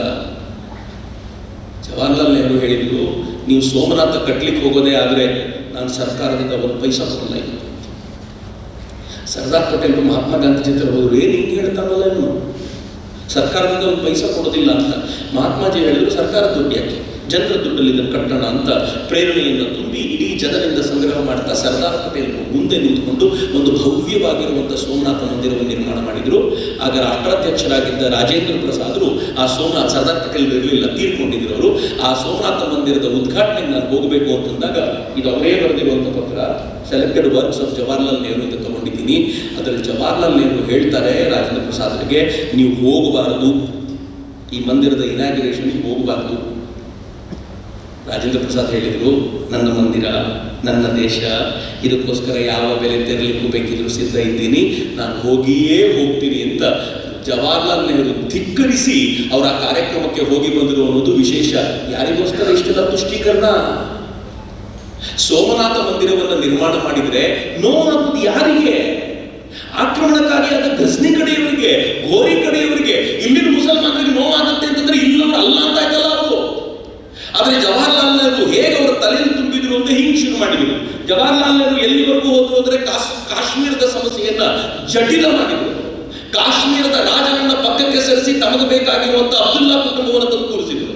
ಜವಾಹರ್ಲಾಲ್ ನೆಹರು ಹೇಳಿದ್ರು, ನೀವು ಸೋಮನಾಥ ಕಟ್ಟಲಿಕ್ಕೆ ಹೋಗೋದೇ ಆದರೆ ನಾನು ಸರ್ಕಾರದಿಂದ ಒಂದು ಪೈಸಾ ಕೊಡಲ್ಲ ಇತ್ತು. ಸರ್ದಾರ್ ಪಟೇಲ್ ಮಹಾತ್ಮ ಗಾಂಧಿ ಜೊತೆ ಹೋದ್ರು, ಏನು ಹಿಂಗೆ ಹೇಳ್ತಾನಲ್ಲ ಇವನು, ಸರ್ಕಾರದಿಂದ ಒಂದು ಪೈಸಾ ಕೊಡೋದಿಲ್ಲ ಅಂತ. ಮಹಾತ್ಮಾಜಿ ಹೇಳಿದ್ರು, ಸರ್ಕಾರ ದುಡ್ಡು ಯಾಕೆ, ಜನರ ದುಡ್ಡಲ್ಲಿ ಇದನ್ನು ಕಟ್ಟೋಣ ಅಂತ ಪ್ರೇರಣೆಯನ್ನು ತುಂಬಿ ಇಡೀ ಜನರಿಂದ ಸಂಗ್ರಹ ಮಾಡ್ತಾ ಸರ್ದಾರ್ ಪಟೇಲ್ ಮುಂದೆ ನಿಂತುಕೊಂಡು ಒಂದು ಭವ್ಯವಾಗಿರುವಂಥ ಸೋಮನಾಥ ಮಂದಿರವನ್ನು ನಿರ್ಮಾಣ ಮಾಡಿದರು. ಆಗ ರಾಷ್ಟ್ರಾಧ್ಯಕ್ಷರಾಗಿದ್ದ ರಾಜೇಂದ್ರ ಪ್ರಸಾದರು ಆ ಸರ್ದಾರ್ ಪಟೇಲ್ ಇರಲಿಲ್ಲ, ತೀರ್ಕೊಂಡಿದ್ರು ಅವರು. ಆ ಸೋಮನಾಥ ಮಂದಿರದ ಉದ್ಘಾಟನೆಗೆ ನಾನು ಹೋಗಬೇಕು ಅಂತಂದಾಗ, ಇದು ಅವರೇ ಬರೆದಿರುವಂಥ ಪತ್ರ, selected works of Jawaharlal Nehru ಅಂತ ತಗೊಂಡಿದ್ದೀನಿ. ಅದರಲ್ಲಿ ಜವಾಹರ್ಲಾಲ್ ನೆಹರು ಹೇಳ್ತಾರೆ ರಾಜೇಂದ್ರ ಪ್ರಸಾದ್ರಿಗೆ, ನೀವು ಹೋಗಬಾರದು, ಈ ಮಂದಿರದ ಇನಾಗ್ಯುರೇಷನ್ಗೆ ಹೋಗಬಾರದು. ರಾಜೇಂದ್ರ ಪ್ರಸಾದ್ ಹೇಳಿದರು, ನನ್ನ ಮಂದಿರ, ನನ್ನ ದೇಶ, ಇದಕ್ಕೋಸ್ಕರ ಯಾವ ಬೆಲೆ ತೆರಲಿಕ್ಕೂ ಬೇಕಿದ್ರು ಸಿದ್ಧ ಇದ್ದೀನಿ, ನಾನು ಹೋಗಿಯೇ ಹೋಗ್ತೀನಿ ಅಂತ ಜವಾಹರ್ಲಾಲ್ ನೆಹರು ಧಿಕ್ಕರಿಸಿ ಅವರ ಆ ಕಾರ್ಯಕ್ರಮಕ್ಕೆ ಹೋಗಿ ಬಂದರು ಅನ್ನೋದು ವಿಶೇಷ. ಯಾರಿಗೋಸ್ಕರ ಇಷ್ಟೆಲ್ಲ ತುಷ್ಟೀಕರಣ? ಸೋಮನಾಥ ಮಂದಿರವನ್ನು ನಿರ್ಮಾಣ ಮಾಡಿದರೆ ನೋವಾಗುವುದು ಯಾರಿಗೆ? ಆಕ್ರಮಣಕಾರಿಯಾದ ಗಜ್ನಿ ಕಡೆಯವರಿಗೆ, ಗೋರಿ ಕಡೆಯವರಿಗೆ. ಇಲ್ಲಿನ ಮುಸಲ್ಮಾನರಿಗೆ ನೋವಾಗುತ್ತೆ ಅಂತಂದ್ರೆ ಇಲ್ಲವರು ಅಲ್ಲ ಅಂತ ಆಯ್ತಲ್ಲ ಅವರು. ಆದರೆ ಜವಾಹರ್ಲಾಲ್ ನೆಹರು ಹೇಗೆ ಅವರ ತಲೆಯಲ್ಲಿ ತುಂಬಿದ್ರು ಅಂತ ಹಿಂಗೆ ಶುರು ಮಾಡಿದ್ರು. ಜವಾಹರ್ಲಾಲ್ ನೆಹರು ಎಲ್ಲಿವರೆಗೂ ಹೋದ್ರು ಅಂದ್ರೆ ಕಾಶ್ಮೀರದ ಸಮಸ್ಯೆಯನ್ನ ಜಟಿಲ ಮಾಡಿದ್ರು. ಕಾಶ್ಮೀರದ ರಾಜನನ್ನ ಪಕ್ಕಕ್ಕೆ ಸರಿಸಿ ತಮಗೆ ಬೇಕಾಗಿರುವಂತಹ ಅಬ್ದುಲ್ಲಾ ಕುಟುಂಬವನ್ನು ತಂದು ಕೂರಿಸಿದ್ರು.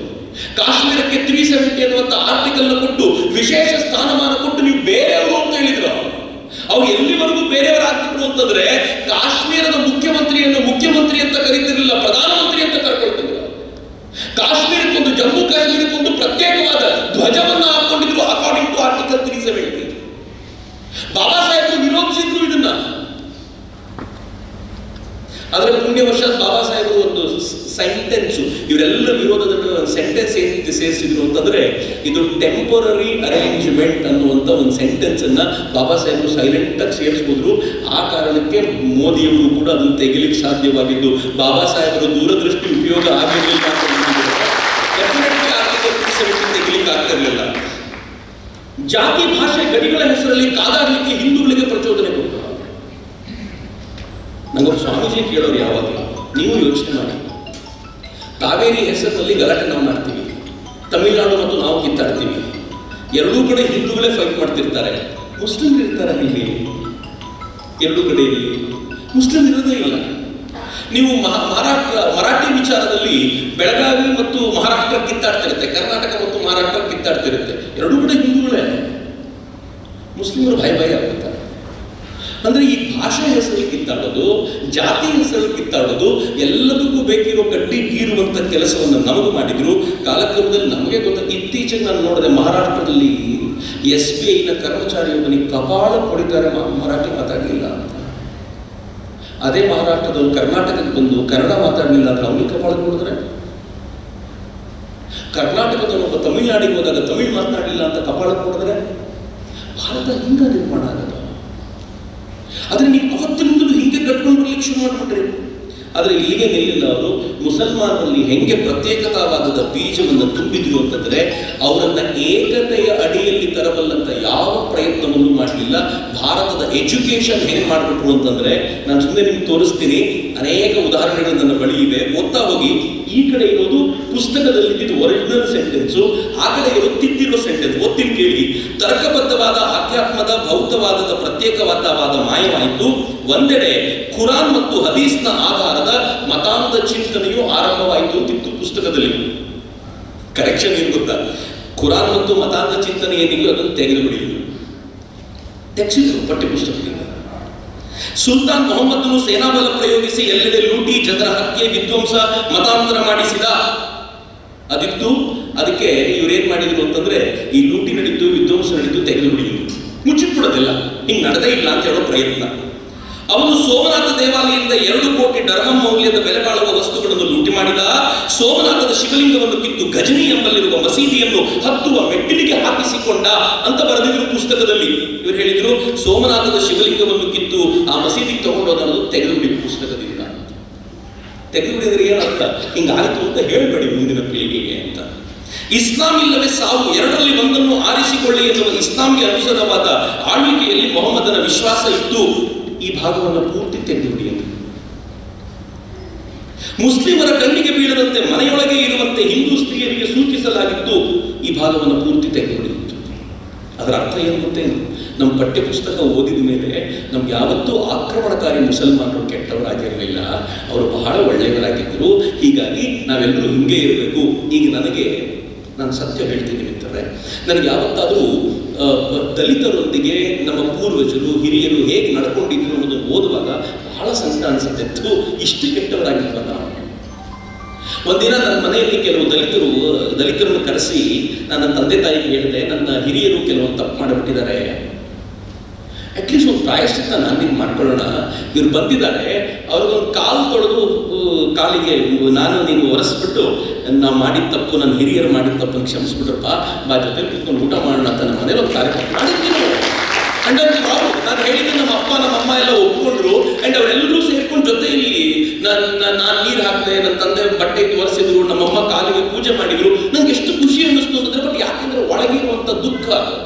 ಕಾಶ್ಮೀರಕ್ಕೆ 370 ಅನ್ನುವಂಥ ಆರ್ಟಿಕಲ್ ಕೊಟ್ಟು ವಿಶೇಷ ಸ್ಥಾನಮಾನ ಕೊಟ್ಟು ನೀವು ಬೇರೆಯವರು ಅಂತ ಹೇಳಿದ್ರು. ಅವ್ರು ಎಲ್ಲಿವರೆಗೂ ಬೇರೆಯವರಾಗ್ತಿದ್ರು ಅಂತಂದ್ರೆ ಕಾಶ್ಮೀರದ ಮುಖ್ಯಮಂತ್ರಿಯನ್ನು ಮುಖ್ಯಮಂತ್ರಿ ಅಂತ ಕರೀತಿರ್ಲಿಲ್ಲ, ಪ್ರಧಾನಮಂತ್ರಿ ಅಂತ ಕರ್ಕೊಳ್ತಿದ್ರು. ಕಾಶ್ಮೀರಕ್ಕೊಂದು, ಜಮ್ಮು ಕಾಶ್ಮೀರಕ್ಕೊಂದು ಪ್ರತ್ಯೇಕವಾದ ಧ್ವಜವನ್ನು ಹಾಕೊಂಡಿದ್ರು ಅಕಾರ್ಡಿಂಗ್ ಟು ಆರ್ಟಿಕಲ್ 370. ಬಾಬಾ ಸಾಹೇಬರು ವಿರೋಧಿಸಿದ್ರು ಇದನ್ನ. ಆದರೆ ಪುಣ್ಯವಶಾತ್ ಬಾಬಾ ಸಾಹೇಬರು ಒಂದು ಸೆಂಟೆನ್ಸ್, ಇವರೆಲ್ಲ ವಿರೋಧದ ಸೆಂಟೆನ್ಸ್ ಏನಿದೆ ಸೇರಿಸಿದ್ರು ಅಂತಂದ್ರೆ, ಇದು ಟೆಂಪರರಿ ಅರೇಂಜ್ಮೆಂಟ್ ಅನ್ನುವಂಥ ಒಂದು ಸೆಂಟೆನ್ಸ್ ಅನ್ನ ಬಾಬಾ ಸಾಹೇಬರು ಸೈಲೆಂಟ್ ಆಗಿ ಸೇರಿಸ್ಬೋದ್ರು. ಆ ಕಾರಣಕ್ಕೆ ಮೋದಿಯವರು ಕೂಡ ಅದನ್ನು ತೆಗಿಲಿಕ್ಕೆ ಸಾಧ್ಯವಾಗಿದ್ದು, ಬಾಬಾ ಸಾಹೇಬರು ದೂರದೃಷ್ಟಿ ಉಪಯೋಗ ಆಗಿರಲಿಲ್ಲ ಅಂತ ತೆಗಿಲಿಕ್ಕೆ ಆಗ್ತಿರ್ಲಿಲ್ಲ. ಜಾತಿ ಭಾಷೆ ಗಡಿಗಳ ಹೆಸರಲ್ಲಿ ಕಾದಾಡಲಿಕ್ಕೆ ಹಿಂದೂಗಳಿಗೆ ಪ್ರಚೋದನೆ ಕೊಟ್ಟರು. ನಂಗೊಬ್ಬ ಸ್ವಾಮೀಜಿ ಕೇಳೋರು ಯಾವಾಗಲೂ, ನೀವು ಯೋಚನೆ ಮಾಡಿ, ಕಾವೇರಿ ಹೆಸರಿನಲ್ಲಿ ಗಲಾಟೆ ನಾವು ಮಾಡ್ತೀವಿ, ತಮಿಳುನಾಡು ಮತ್ತು ನಾವು ಕಿತ್ತಾಡ್ತೀವಿ, ಎರಡೂ ಕಡೆ ಹಿಂದೂಗಳೇ ಫೈಟ್ ಮಾಡ್ತಿರ್ತಾರೆ, ಮುಸ್ಲಿಮ್ರು ಇರ್ತಾರೆ ಇಲ್ಲಿ, ಎರಡೂ ಕಡೆಯಲ್ಲಿ ಮುಸ್ಲಿಂ ಇರೋದೇ ಇಲ್ಲ. ನೀವು ಮರಾಠಿ ವಿಚಾರದಲ್ಲಿ ಬೆಳಗಾವಿ ಮತ್ತು ಮಹಾರಾಷ್ಟ್ರ ಕಿತ್ತಾಡ್ತಿರುತ್ತೆ, ಕರ್ನಾಟಕ ಮತ್ತು ಮಹಾರಾಷ್ಟ್ರ ಕಿತ್ತಾಡ್ತಿರುತ್ತೆ, ಎರಡೂ ಕಡೆ ಹಿಂದೂಗಳೇ, ಮುಸ್ಲಿಮರು ಭಯ ಆಗ್ಬಿಡ್ತಾರೆ. ಅಂದ್ರೆ ಈ ಭಾಷೆ ಹೆಸರಲ್ಲಿ ಕಿತ್ತಾಡೋದು, ಜಾತಿ ಹೆಸರಲ್ಲಿ ಕಿತ್ತಾಡೋದು, ಎಲ್ಲದಕ್ಕೂ ಬೇಕಿರೋ ಕಡ್ಡಿ ಗೀರುವಂತ ಕೆಲಸವನ್ನು ನಮಗೂ ಮಾಡಿದ್ರು. ಕಾಲಕ್ರಮದಲ್ಲಿ ನಮಗೆ ಇತ್ತೀಚೆಗೆ ನಾನು ನೋಡಿದೆ, ಮಹಾರಾಷ್ಟ್ರದಲ್ಲಿ SBIನ ಕರ್ಮಚಾರಿಯೊಬ್ಬನಿಗೆ ಕಪಾಳ ಕೊಡಿತಾರೆ, ಮರಾಠಿ ಮಾತಾಡಲಿಲ್ಲ ಅಂತ. ಅದೇ ಮಹಾರಾಷ್ಟ್ರದವರು ಕರ್ನಾಟಕಕ್ಕೆ ಬಂದು ಕನ್ನಡ ಮಾತಾಡಲಿಲ್ಲ ಅಂತ ಅವನಿಗೆ ಕಪಾಳ ಕೊಡಿದ್ರೆ, ಕರ್ನಾಟಕದವನೊಬ್ಬ ತಮಿಳುನಾಡಿಗೆ ಹೋದಾಗ ತಮಿಳು ಮಾತನಾಡಲಿಲ್ಲ ಅಂತ ಕಪಾಳ ಕೊಡಿದ್ರೆ, ಭಾರತ ಹಿಂಗ ನಿರ್ಮಾಣ ಆಗೋದು. ಆದರೆ ನೀವು ಅವತ್ತಿನಿಂದಲೂ ಹಿಂಗೆ ಕಟ್ಕೊಂಡು ಬರ್ಲಿಕ್ಕೆ ಶುರು ಮಾಡಿಬಿಟ್ರಿ. ಆದರೆ ಇಲ್ಲಿಗೆ ನಿಲ್ಲಿಲ್ಲ ಅವರು. ಮುಸಲ್ಮಾನರಲ್ಲಿ ಹೆಂಗೆ ಪ್ರತ್ಯೇಕತಾವಾದದ ಬೀಜವನ್ನು ತುಂಬಿದ್ರು ಅಂತಂದ್ರೆ, ಅವರನ್ನ ಏಕತೆಯ ಅಡಿಯಲ್ಲಿ ತರಬಲ್ಲಂತ ಯಾವ ಪ್ರಯತ್ನವನ್ನು ಮಾಡಲಿಲ್ಲ. ಭಾರತದ ಎಜುಕೇಶನ್ ಹೇಗೆ ಮಾಡಿಬಿಟ್ರು ಅಂತಂದ್ರೆ, ನಾನು ಸುಮ್ಮನೆ ನಿಮ್ಗೆ ತೋರಿಸ್ತೀನಿ, ಅನೇಕ ಉದಾಹರಣೆಗಳು ನನ್ನ ಬಳಿ ಇವೆ, ಓದ್ತಾ ಹೋಗಿ. ಈ ಕಡೆ ಇರೋದು ಪುಸ್ತಕದಲ್ಲಿ ಒರಿಜಿನಲ್ ಸೆಂಟೆನ್ಸು, ಆ ಕಡೆ ಇರೋದು ತಿದ್ದಿರೋ ಸೆಂಟೆನ್ಸ್. ಓದ್ತೀನಿ ಕೇಳಿ. ತರ್ಕಬದ್ಧವಾದ ಆಧ್ಯಾತ್ಮದ ಭೌತವಾದದ ಪ್ರತ್ಯೇಕವಾದವಾದ ಮಾಯವಾಯಿತು. ಒಂದೆಡೆ ಕುರಾನ್ ಮತ್ತು ಹದೀಸ್ನ ಆಧಾರದ ಮತಾಂಧ ಚಿಂತನೆಯು ಆರಂಭವಾಯಿತು ಅಂತಿತ್ತು ಪುಸ್ತಕದಲ್ಲಿ. ಕರೆಕ್ಷನ್ ಏನು ಗೊತ್ತಾ? ಕುರಾನ್ ಮತ್ತು ಮತಾಂಧ ಚಿಂತನೆ ಏನಿದೆಯೋ ಅದನ್ನು ತೆಗೆದು ಬಿಡಿದ್ರು, ತೆಗೆಸಿದ್ರು ಪಠ್ಯಪುಸ್ತಕದಿಂದ. ಸುಲ್ತಾನ್ ಮೊಹಮ್ಮದನು ಸೇನಾಬಲ ಪ್ರಯೋಗಿಸಿ ಎಲ್ಲೆಡೆ ಲೂಟಿ, ಜನರ ಹತ್ಯೆ, ವಿಧ್ವಂಸ, ಮತಾಂತರ ಮಾಡಿಸಿದ ಅದಿತ್ತು. ಅದಕ್ಕೆ ಇವ್ರೇನ್ ಮಾಡಿದ್ರು ಅಂತಂದ್ರೆ, ಈ ಲೂಟಿ ನಡೀತು, ವಿಧ್ವಂಸ ನಡೀತು, ತೆಗೆದು ಬಿಡಿದ್ರು, ಮುಚ್ಚಿಟ್ಬಿಡೋದಿಲ್ಲ, ಹಿಂಗ್ ನಡೆದೇ ಇಲ್ಲ ಅಂತ ಹೇಳೋ ಪ್ರಯತ್ನ. ಅವನು ಸೋಮನಾಥ ದೇವಾಲಯದಿಂದ 2 ಕೋಟಿ ಡರ್ಹಂ ಮೌಲ್ಯದ ಬೆಲೆ ಬಾಳುವ ವಸ್ತುಗಳನ್ನು ಲೂಟಿ ಮಾಡಿದ. ಸೋಮನಾಥದ ಶಿವಲಿಂಗವನ್ನು ಕಿತ್ತು ಗಜನಿ ಎಂಬಲ್ಲಿರುವ ಮಸೀದಿಯನ್ನು ಹತ್ತುವ ಮೆಟ್ಟಿಲಿಗೆ ಹಾಕಿಸಿಕೊಂಡ ಅಂತ ಬರೆದಿದ್ರು ಪುಸ್ತಕದಲ್ಲಿ. ಇವರು ಹೇಳಿದ್ರು, ಸೋಮನಾಥದ ಶಿವಲಿಂಗವನ್ನು ಕಿತ್ತು ಆ ಮಸೀದಿಗೆ ತಗೊಂಡೋದನ್ನು ತೆಗೆದುಬಿಡಿ ಪುಸ್ತಕದಿಂದ. ತೆಗೆದುಬಿಡಿದ್ರೆ ಏನರ್ಥ? ಹಿಂಗಾಯ್ತು ಅಂತ ಹೇಳಬೇಡಿ ಮುಂದಿನ ಪೀಳಿಗೆಗೆ ಅಂತ. ಇಸ್ಲಾಂ ಇಲ್ಲವೇ ಸಾವು, ಎರಡರಲ್ಲಿ ಒಂದನ್ನು ಆರಿಸಿಕೊಳ್ಳಿ ಎನ್ನುವ ಇಸ್ಲಾಂಗೆ ಅನುಸಾರವಾದ ಆಳ್ವಿಕೆಯಲ್ಲಿ ಮೊಹಮ್ಮದನ ವಿಶ್ವಾಸ ಇದ್ದು ಈ ಭಾಗವನ್ನು ಪೂರ್ತಿ ತೆಗೆದುಬಿಡಿ. ಮುಸ್ಲಿಮರ ಕಣ್ಣಿಗೆ ಬೀಳದಂತೆ ಮನೆಯೊಳಗೆ ಇರುವಂತೆ ಹಿಂದೂ ಸ್ತ್ರೀಯರಿಗೆ ಸೂಚಿಸಲಾಗಿದ್ದು ಈ ಭಾಗವನ್ನು ಪೂರ್ತಿ ತೆಗೆದುಬಿಡಿತ್ತು. ಅದರ ಅರ್ಥ ಏನು ಗೊತ್ತೇನು? ನಮ್ಮ ಪಠ್ಯ ಪುಸ್ತಕ ಓದಿದ ಮೇಲೆ ನಮ್ಗೆ ಯಾವತ್ತೂ ಆಕ್ರಮಣಕಾರಿ ಮುಸಲ್ಮಾನರು ಕೆಟ್ಟವರಾಗಿರಲಿಲ್ಲ, ಅವರು ಬಹಳ ಒಳ್ಳೆಯವರಾಗಿದ್ದರು. ಹೀಗಾಗಿ ನಾವೆಲ್ಲರೂ ಹಿಂಗೆ ಇರಬೇಕು. ಈಗ ನಾನು ಸತ್ಯ ಹೇಳ್ತೀನಿ ಮಿತ್ರರೇ, ನನಗೆ ಯಾವತ್ತಾದರೂ ದಲಿತರೊಂದಿಗೆ ನಮ್ಮ ಪೂರ್ವಜರು ಹಿರಿಯರು ಹೇಗೆ ನಡ್ಕೊಂಡಿದ್ರು ಅನ್ನೋದನ್ನು ಓದುವಾಗ ಬಹಳ ಸಂಕಟ ಅನಿಸುತ್ತೆ. ಇಷ್ಟು ಕೆಟ್ಟವರಾಗಿಲ್ವ ನಾವು. ಒಂದಿನ ನನ್ನ ಮನೆಯಲ್ಲಿ ಕೆಲವು ದಲಿತರನ್ನು ಕರೆಸಿ ನನ್ನ ತಂದೆ ತಾಯಿಗೆ ಹೇಳಿದೆ, ನನ್ನ ಹಿರಿಯರು ಕೆಲವೊಂದು ತಪ್ಪು ಮಾಡಿಬಿಟ್ಟಿದ್ದಾರೆ, ಅಟ್ಲೀಸ್ಟ್ ಒಂದು ಪ್ರಾಯಶ್ಚಿತ್ತ ನಾನಿಗೆ ಮಾಡ್ಕೊಳ್ಳೋಣ. ಇವ್ರು ಬಂದಿದ್ದಾರೆ, ಅವ್ರಿಗೊಂದು ಕಾಲು ತೊಳೆದು ಕಾಲಿಗೆ ನೀನು ಒರೆಸ್ಬಿಟ್ಟು ನಾವು ಮಾಡಿದ ತಪ್ಪು, ನನ್ನ ಹಿರಿಯರು ಮಾಡಿದ ತಪ್ಪನ್ನು ಕ್ಷಮಿಸ್ಬಿಟ್ರಪ್ಪ, ಜೊತೆ ಕೂತ್ಕೊಂಡು ಊಟ ಮಾಡೋಣ ಅಂತ ನಮ್ಮ ಮನೇಲಿ ಒಂದು ಕಾರ್ಯಕ್ರಮ ಮಾಡಿದ್ವಿ ನಾವು. ಅಂಡ್ ಅದು ನಾನು ಹೇಳಿದ್ದು ನಮ್ಮ ಅಪ್ಪ ನಮ್ಮ ಅಮ್ಮ ಎಲ್ಲ ಒಪ್ಕೊಂಡ್ರು. ಅಂಡ್ ಅವರೆಲ್ಲರೂ ಸೇರ್ಕೊಂಡು ಜೊತೆಯಲ್ಲಿ ನಾನು ನೀರು ಹಾಕಿದೆ, ನನ್ನ ತಂದೆ ಬಟ್ಟೆ ಒರೆಸಿದ್ರು, ನಮ್ಮಮ್ಮ ಕಾಲಿಗೆ ಪೂಜೆ ಮಾಡಿದ್ರು. ನಂಗೆ ಎಷ್ಟು ಖುಷಿ ಅನ್ನಿಸ್ತು ಅಂದ್ರೆ, ಬಟ್ ಯಾಕೆಂದ್ರೆ ಒಳಗಿರುವಂಥ ದುಃಖ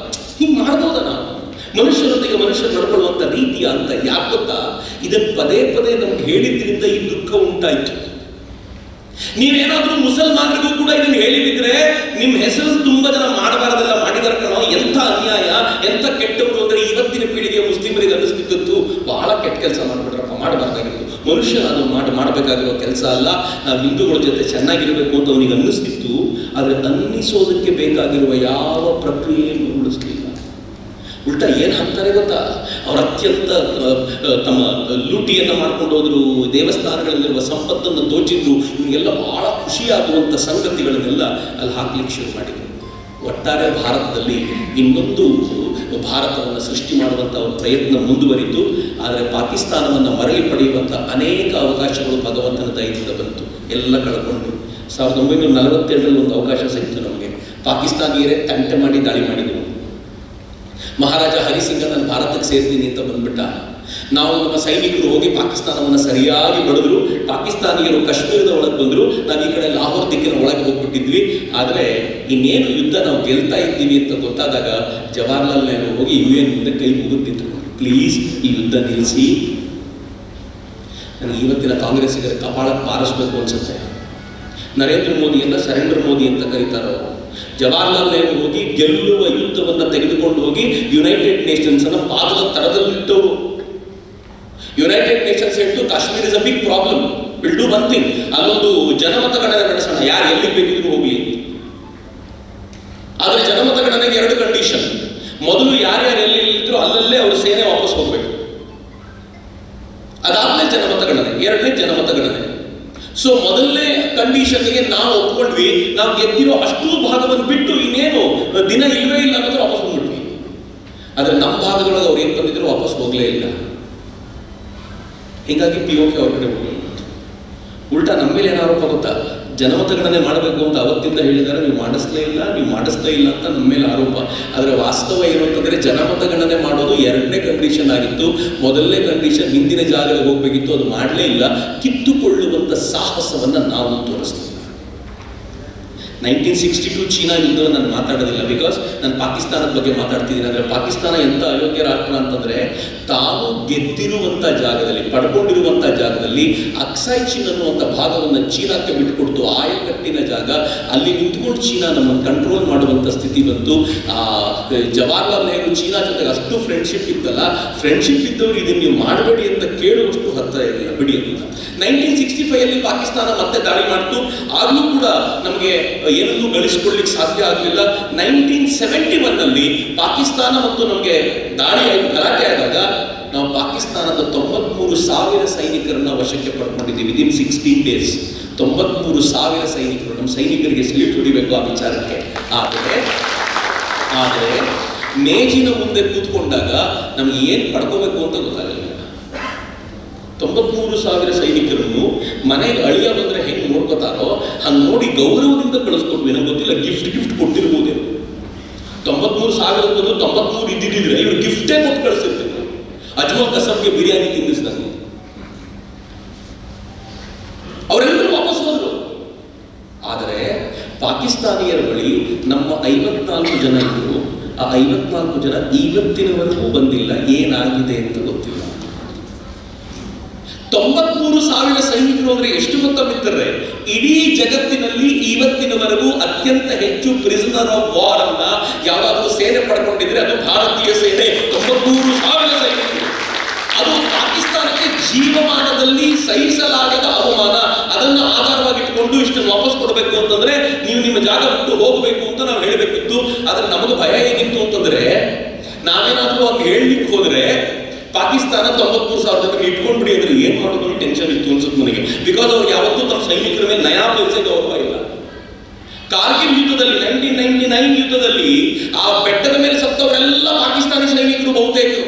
ಹಿಂಗೆ ಮಾಡ್ಬೋದ ನಾವು ಮನುಷ್ಯರೊಂದಿಗೆ ಮನುಷ್ಯರು ನಡ್ಕೊಳ್ಳುವಂಥ ರೀತಿಯ ಅಂತ ಯಾಕೆ ಗೊತ್ತಾ? ಇದನ್ನು ಪದೇ ಪದೇ ನಮ್ಗೆ ಹೇಳಿದ್ರಿಂದ ಈ ದುಃಖ ಉಂಟಾಯಿತು. ನೀವೇನಾದ್ರೂ ಮುಸಲ್ಮಾನರಿಗೂ ಕೂಡ ಇದನ್ನು ಹೇಳಿಬಿದ್ರೆ ನಿಮ್ಮ ಹೆಸರು ತುಂಬಾ ಜನ ಮಾಡಬಾರದೆಲ್ಲ ಮಾಡಿದಾರ ಕಣೋ, ಎಂಥ ಅನ್ಯಾಯ, ಎಂಥ ಕೆಟ್ಟವರು ಅಂದ್ರೆ ಇವತ್ತಿನ ಪೀಳಿಗೆ ಮುಸ್ಲಿಮರಿಗೆ ಅನ್ನಿಸ್ತಿದ್ದು ಬಹಳ ಕೆಟ್ಟ ಕೆಲಸ ಮಾಡ್ಬಿಟ್ರಪ್ಪ, ಮಾಡಬಾರ್ದಾಗಿರೋದು. ಮನುಷ್ಯ ಅದು ಮಾಡಬೇಕಾಗಿರೋ ಕೆಲಸ ಅಲ್ಲ. ನಾವು ಹಿಂದೂಗಳ ಜೊತೆ ಚೆನ್ನಾಗಿರಬೇಕು ಅಂತ ಅವನಿಗೆ ಅನ್ನಿಸ್ತಿತ್ತು. ಆದರೆ ಅನ್ನಿಸೋದಕ್ಕೆ ಬೇಕಾಗಿರುವ ಯಾವ ಪ್ರಕ್ರಿಯೆಯನ್ನು ಉಳಿಸ್ಲಿಲ್ಲ. ಉಲ್ಟಾ ಏನು ಹಾಕ್ತಾರೆ ಗೊತ್ತಾ? ಅವರು ಅತ್ಯಂತ ತಮ್ಮ ಲೂಟಿಯನ್ನು ಮಾಡ್ಕೊಂಡು ಹೋದ್ರು, ದೇವಸ್ಥಾನಗಳಲ್ಲಿರುವ ಸಂಪತ್ತನ್ನು ದೋಚಿದ್ರು. ಇವರಿಗೆಲ್ಲ ಬಹಳ ಖುಷಿಯಾಗುವಂಥ ಸಂಗತಿಗಳನ್ನೆಲ್ಲ ಅಲ್ಲಿ ಹಾಕ್ಲಿಕ್ಕೆ ಶುರು ಮಾಡಿದರು. ಒಟ್ಟಾರೆ ಭಾರತದಲ್ಲಿ ಇನ್ನೊಂದು ಭಾರತವನ್ನು ಸೃಷ್ಟಿ ಮಾಡುವಂಥ ಒಂದು ಪ್ರಯತ್ನ ಮುಂದುವರಿತು. ಆದರೆ ಪಾಕಿಸ್ತಾನವನ್ನು ಮರಳಿ ಪಡೆಯುವಂಥ ಅನೇಕ ಅವಕಾಶಗಳು ಭಗವಂತನ ದಯದಿಂದ ಬಂತು, ಎಲ್ಲ ಕಳ್ಕೊಂಡು. 1947ರಲ್ಲಿ ಒಂದು ಅವಕಾಶ ಸಿಕ್ತು ನಮಗೆ. ಪಾಕಿಸ್ತಾನಿಯರೇ ತಂಟೆ ಮಾಡಿ ದಾಳಿ ಮಾಡಿದರು. ಮಹಾರಾಜ ಹರಿಸಿಂಗ ನಾನು ಭಾರತಕ್ಕೆ ಸೇರ್ತೀನಿ ಅಂತ ಬಂದ್ಬಿಟ್ಟ. ನಾವು ನಮ್ಮ ಸೈನಿಕರು ಹೋಗಿ ಪಾಕಿಸ್ತಾನವನ್ನು ಸರಿಯಾಗಿ ಬಡಿದ್ರು. ಪಾಕಿಸ್ತಾನಿಯರು ಕಾಶ್ಮೀರದ ಒಳಗೆ ಬಂದರು, ನಾವು ಈ ಕಡೆ ಲಾಹೋರ್ ದಿಕ್ಕಿನ ಒಳಗೆ ಹೋಗ್ಬಿಟ್ಟಿದ್ವಿ. ಆದರೆ ಇನ್ನೇನು ಯುದ್ಧ ನಾವು ಗೆಲ್ತಾ ಇದ್ದೀವಿ ಅಂತ ಗೊತ್ತಾದಾಗ ಜವಾಹರ್ಲಾಲ್ ನೆಹರು ಹೋಗಿ UN ಮುಂದೆ ಕೈ ಮುಗಿದಿದ್ರು, ಪ್ಲೀಸ್ ಈ ಯುದ್ಧ ನಿಲ್ಲಿಸಿ. ನನಗೆ ಇವತ್ತಿನ ಕಾಂಗ್ರೆಸ್ಸಿಗರ ಕಪಾಳಕ್ಕೆ ಬಾರಿಸಬೇಕು ಅನ್ಸುತ್ತೆ. ನರೇಂದ್ರ ಮೋದಿಯನ್ನ ಸರೆಂಡರ್ ಮೋದಿ ಅಂತ ಕರೀತಾರೋ, ಜವಾಹರ್ಲಾಲ್ ನೆಹರು ಹೋಗಿ ಗೆಲ್ಲುವ ಯುದ್ಧವನ್ನು ತೆಗೆದುಕೊಂಡು ಹೋಗಿ ಯುನೈಟೆಡ್ ನೇಷನ್ಸ್ ಅನ್ನ ಪಾದದ ತರದಲ್ಲಿಟ್ಟವರು. ಯುನೈಟೆಡ್ ನೇಷನ್ಸ್ ಹೇಳ್ತು Kashmir is a big problem, will do one thing, ಅಲ್ಲೊಂದು ಜನಮತಗಣನೆ ನಡೆಸೋಣ, ಯಾರು ಎಲ್ಲಿಗೆ ಬೇಕಿದ್ರು ಹೋಗ್ಲಿ. ಆದರೆ ಜನಮತಗಣನೆಗೆ 2 ಕಂಡೀಷನ್. ಮೊದಲು ಯಾರ್ಯಾರು ಎಲ್ಲಿ ಇದ್ರು ಅಲ್ಲಲ್ಲೇ ಅವ್ರ ಸೇನೆ ವಾಪಸ್ ಹೋಗ್ಬೇಕು. ಅದಾದ್ಮೇಲೆ ಜನಮತಗಣನೆ, 2ನೇ ಜನಮತಗಣನೆ. ಸೊ ಮೊದಲನೇ ಕಂಡೀಷನ್ಗೆ ನಾವು ಒಪ್ಕೊಂಡ್ವಿ, ನಾವು ಗೆದ್ದಿರೋ ಅಷ್ಟು ಭಾಗವನ್ನು ಬಿಟ್ಟು ಇನ್ನೇನು ದಿನ ಇಲ್ಲವೇ ಇಲ್ಲ ಅನ್ನೋದು ವಾಪಸ್ ಬಂದ್ಬಿಟ್ವಿ. ಆದರೆ ನಮ್ಮ ಭಾಗದೊಳಗೆ ಅವ್ರು ಏನು ತಂದಿದ್ರು ವಾಪಸ್ ಹೋಗಲೇ ಇಲ್ಲ. ಹೀಗಾಗಿ POK ಅವ್ರ ಕಡೆ ಹೋಗಿ ಉಲ್ಟಾ ನಮ್ಮ ಮೇಲೆ ಏನು ಆರೋಪ ಗೊತ್ತಾ? ಜನಮತಗಣನೆ ಮಾಡಬೇಕು ಅಂತ ಅವತ್ತಿಂದ ಹೇಳಿದ್ದಾರೆ, ನೀವು ಮಾಡಿಸ್ಲೇ ಇಲ್ಲ ಅಂತ ನಮ್ಮ ಮೇಲೆ ಆರೋಪ. ಆದರೆ ವಾಸ್ತವ ಏನು ಅಂತಂದರೆ ಜನಮತಗಣನೆ ಮಾಡೋದು 2ನೇ ಕಂಡೀಷನ್ ಆಗಿತ್ತು. ಮೊದಲನೇ ಕಂಡೀಷನ್ ಹಿಂದಿನ ಜಾಗಕ್ಕೆ ಹೋಗಬೇಕಿತ್ತು, ಅದು ಮಾಡಲೇ ಇಲ್ಲ. ಕಿತ್ತುಕೊಳ್ಳುವಂಥ ಸಾಹಸವನ್ನು ನಾವು ತೋರಿಸ್ತೀವಿ. 1962 ಚೀನಾ ಯುದ್ಧವನ್ನು ನಾನು ಮಾತಾಡೋದಿಲ್ಲ, ಬಿಕಾಸ್ ನಾನು ಪಾಕಿಸ್ತಾನದ ಬಗ್ಗೆ ಮಾತಾಡ್ತಿದ್ದೀನಿ. ಅಂದರೆ ಪಾಕಿಸ್ತಾನ ಎಂಥ ಅಯೋಗ್ಯ ರಾಷ್ಟ್ರ ಅಂತಂದರೆ, ತಾವು ಗೆದ್ದಿರುವಂಥ ಜಾಗದಲ್ಲಿ, ಪಡ್ಕೊಂಡಿರುವಂಥ ಜಾಗದಲ್ಲಿ ಅಕ್ಸಾಯ್ ಚೀನ್ ಅನ್ನುವಂಥ ಭಾಗವನ್ನು ಚೀನಾಕ್ಕೆ ಬಿಟ್ಟುಕೊಡ್ತು. ಆಯಕಟ್ಟಿನ ಜಾಗ, ಅಲ್ಲಿ ನಿಂತ್ಕೊಂಡು ಚೀನಾ ನಮ್ಮನ್ನು ಕಂಟ್ರೋಲ್ ಮಾಡುವಂಥ ಸ್ಥಿತಿ ಬಂತು. ಜವಾಹರ್ಲಾಲ್ ನೆಹರು ಚೀನಾ ಜೊತೆಗೆ ಅಷ್ಟು ಫ್ರೆಂಡ್ಶಿಪ್ ಇತ್ತಲ್ಲ, ಫ್ರೆಂಡ್ಶಿಪ್ ಇದ್ದವರು ಇದನ್ನು ನೀವು ಮಾಡಬೇಡಿ ಅಂತ ಕೇಳುವಷ್ಟು ಹತ್ತಿರ ಇರಲಿಲ್ಲ, ಬಿಡಿ ಅಂತ. 1965 ಪಾಕಿಸ್ತಾನ ಮತ್ತೆ ದಾಳಿ ಮಾಡ್ತು. ಆಗಲೂ ಕೂಡ ನಮಗೆ ಏನನ್ನೂ ಗಳಿಸಿಕೊಳ್ಳಿಕ್ಕೆ ಸಾಧ್ಯ ಆಗಲಿಲ್ಲ. 1971 ಪಾಕಿಸ್ತಾನ ಮತ್ತು ನಮಗೆ ದಾಳಿ ಗಲಾಟೆ ಆದಾಗ ನಾವು ಪಾಕಿಸ್ತಾನದ 93,000 ಸೈನಿಕರನ್ನ ವಶಕ್ಕೆ ಪಡ್ಕೊಂಡಿದ್ದೀವಿ. ವಿದಿನ್ 16 days 93,000 ಸೈನಿಕರು. ನಮ್ಮ ಸೈನಿಕರಿಗೆ ಸಲ್ಯೂಟ್ ಹೊಡಿಬೇಕು ಆ ವಿಚಾರಕ್ಕೆ. ಆದರೆ ಮೇಜಿನ ಮುಂದೆ ಕೂತ್ಕೊಂಡಾಗ ನಮ್ಗೆ ಏನು ಪಡ್ಕೋಬೇಕು ಅಂತ ಗೊತ್ತಾಗಲಿಲ್ಲ. 93,000 ಸೈನಿಕರನ್ನು ಮನೆಗೆ ಅಳಿಯ ಬಂದರೆ ಹೆಂಗೆ ನೋಡ್ಕೋತಾರೋ ಹಂಗೆ ನೋಡಿ ಗೌರವದಿಂದ ಕಳಿಸ್ಕೊಟ್ವಿ. ನಂಗೆ ಗೊತ್ತಿಲ್ಲ, ಗಿಫ್ಟ್ ಕೊಟ್ಟಿರ್ಬೋದೇನು. 93,000 ಬಂದು 93 ಇದ್ದಿದ್ರೆ ಇವರು ಗಿಫ್ಟೇ ಕೊಟ್ಟು ಕಳಿಸಿರ್ತಿದ್ರು. ಅಜ್ಮಲ್ ಕಸಬ್ಗೆ ಬಿರಿಯಾನಿ ತಿನ್ನಿಸಿದಂಗೆ ಅವರೆಲ್ಲರೂ ವಾಪಸ್ ಹೋದ್ರು. ಆದರೆ ಪಾಕಿಸ್ತಾನಿಯರ ಬಳಿ ನಮ್ಮ 54 ಜನ ಇದ್ದರು. ಆ 54 ಜನ ಇವತ್ತಿನವರೆಗೂ ಬಂದಿಲ್ಲ. ಏನಾಗಿದೆ ಅಂತ ಗೊತ್ತಿಲ್ಲ. 93,000 ಸೈನಿಕರು ಅಂದ್ರೆ ಎಷ್ಟು ಗೊತ್ತಾ ಮಿತ್ರರೇ? ಇಡೀ ಜಗತ್ತಿನಲ್ಲಿ ಇವತ್ತಿನವರೆಗೂ ಅತ್ಯಂತ ಹೆಚ್ಚು ಪ್ರಿಸನರ್ ಆಫ್ ವಾರ್ ಅನ್ನ ಯಾವಾದರೂ ಸೇನೆ ಪಡ್ಕೊಂಡಿದ್ರೆ ಅದು ಭಾರತೀಯ ಸೇನೆ. 93,000 ಸೈನಿಕರು. ಅದು ಪಾಕಿಸ್ತಾನಕ್ಕೆ ಜೀವಮಾನದಲ್ಲಿ ಸಹಿಸಲಾಗದ ಅವಮಾನ. ಅದನ್ನ ಆಧಾರವಾಗಿಟ್ಟುಕೊಂಡು ಇಷ್ಟನ್ನು ವಾಪಸ್ ಕೊಡಬೇಕು ಅಂತಂದ್ರೆ ನೀವು ನಿಮ್ಮ ಜಾಗ ಬಿಟ್ಟು ಹೋಗಬೇಕು ಅಂತ ನಾವು ಹೇಳಬೇಕಿತ್ತು. ಆದ್ರೆ ನಮಗೆ ಭಯ ಹೇಗಿತ್ತು ಅಂತಂದ್ರೆ, ನಾವೇನಾದ್ರೂ ಅವ್ರು ಹೇಳಲಿಕ್ಕೆ ಹೋದ್ರೆ ಪಾಕಿಸ್ತಾನ 93,000 ಜನ ಇಟ್ಕೊಂಡ್ಬಿಡಿ ಅಂದ್ರೆ ಏನ್ ಮಾಡೋದು ಟೆನ್ಷನ್ ಇತ್ತು ಅನ್ಸುತ್ತೆ ನನಗೆ. ಬಿಕಾಸ್ ಅವ್ರು ಯಾವತ್ತೂ ತಮ್ಮ ಸೈನಿಕರ ಮೇಲೆ ನಯಾ ಪೈಸೆ ಗೌರವ ಇಲ್ಲ. ಕಾರ್ಗಿಲ್ ಯುದ್ಧದಲ್ಲಿ 1999 ಯುದ್ಧದಲ್ಲಿ ಆ ಬೆಟ್ಟದ ಮೇಲೆ ಸತ್ತವರೆಲ್ಲ ಪಾಕಿಸ್ತಾನಿ ಸೈನಿಕರು ಬಹುತೇಕರು.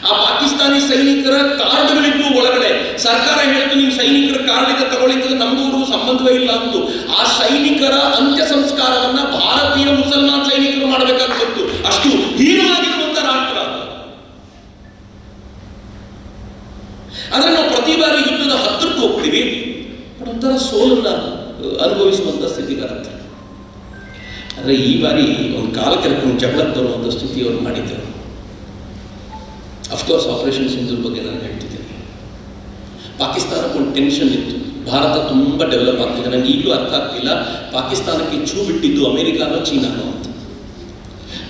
ಆ ಪಾಕಿಸ್ತಾನಿ ಸೈನಿಕರ ಕಾರ್ಡ್ಗಳಿದ್ದು ಒಳಗಡೆ ಸರ್ಕಾರ ಹೇಳ್ತು ನಿಮ್ಮ ಸೈನಿಕರ ಕಾರ್ಡ್ ಇದೆ ತಗೊಳ್ಳಿದ್ರೆ ನಮಗೂ ಸಂಬಂಧವೇ ಇಲ್ಲ ಅಂತು. ಆ ಸೈನಿಕರ ಅಂತ್ಯ ಸಂಸ್ಕಾರವನ್ನ ಭಾರತೀಯ ಮುಸಲ್ಮಾನ್ ಸೈನಿಕರು ಮಾಡಬೇಕಾಗ್ತಿತ್ತು. ಅಷ್ಟು ಹೀನವಾಗಿರುವಂತ ರಾಷ್ಟ್ರ. ಆದ್ರೆ ನಾವು ಪ್ರತಿ ಬಾರಿ ಯುದ್ಧದ ಹತ್ತಿರಕ್ಕೆ ಹೋಗ್ತೀವಿ, ಒಂಥರ ಸೋಲನ್ನ ಅನುಭವಿಸುವಂತ ಸ್ಥಿತಿ ಬರುತ್ತೆ. ಆದ್ರೆ ಈ ಬಾರಿ ಒಂದು ಕಾಲ ಕೆರ್ಕೊಂಡು ಜಗಳ ತರುವಂತ ಸ್ಥಿತಿ ಅವರು ಮಾಡಿದ್ರು. ಅಫ್ಕೋರ್ಸ್ ಆಪರೇಷನ್ ಸಿಂಧೂರ್ ಬಗ್ಗೆ ನಾನು ಹೇಳ್ತಿದ್ದೀನಿ. ಪಾಕಿಸ್ತಾನಕ್ಕೆ ಒಂದು ಟೆನ್ಷನ್ ಇತ್ತು. ಭಾರತ ತುಂಬ ಡೆವಲಪ್ ಆಗ್ತಿದೆ. ನನಗೆ ಈಗಲೂ ಅರ್ಥ ಆಗ್ತಿಲ್ಲ ಪಾಕಿಸ್ತಾನಕ್ಕೆ ಛೂ ಬಿಟ್ಟಿದ್ದು ಅಮೆರಿಕಾನೋ ಚೀನಾನೋ ಅಂತ.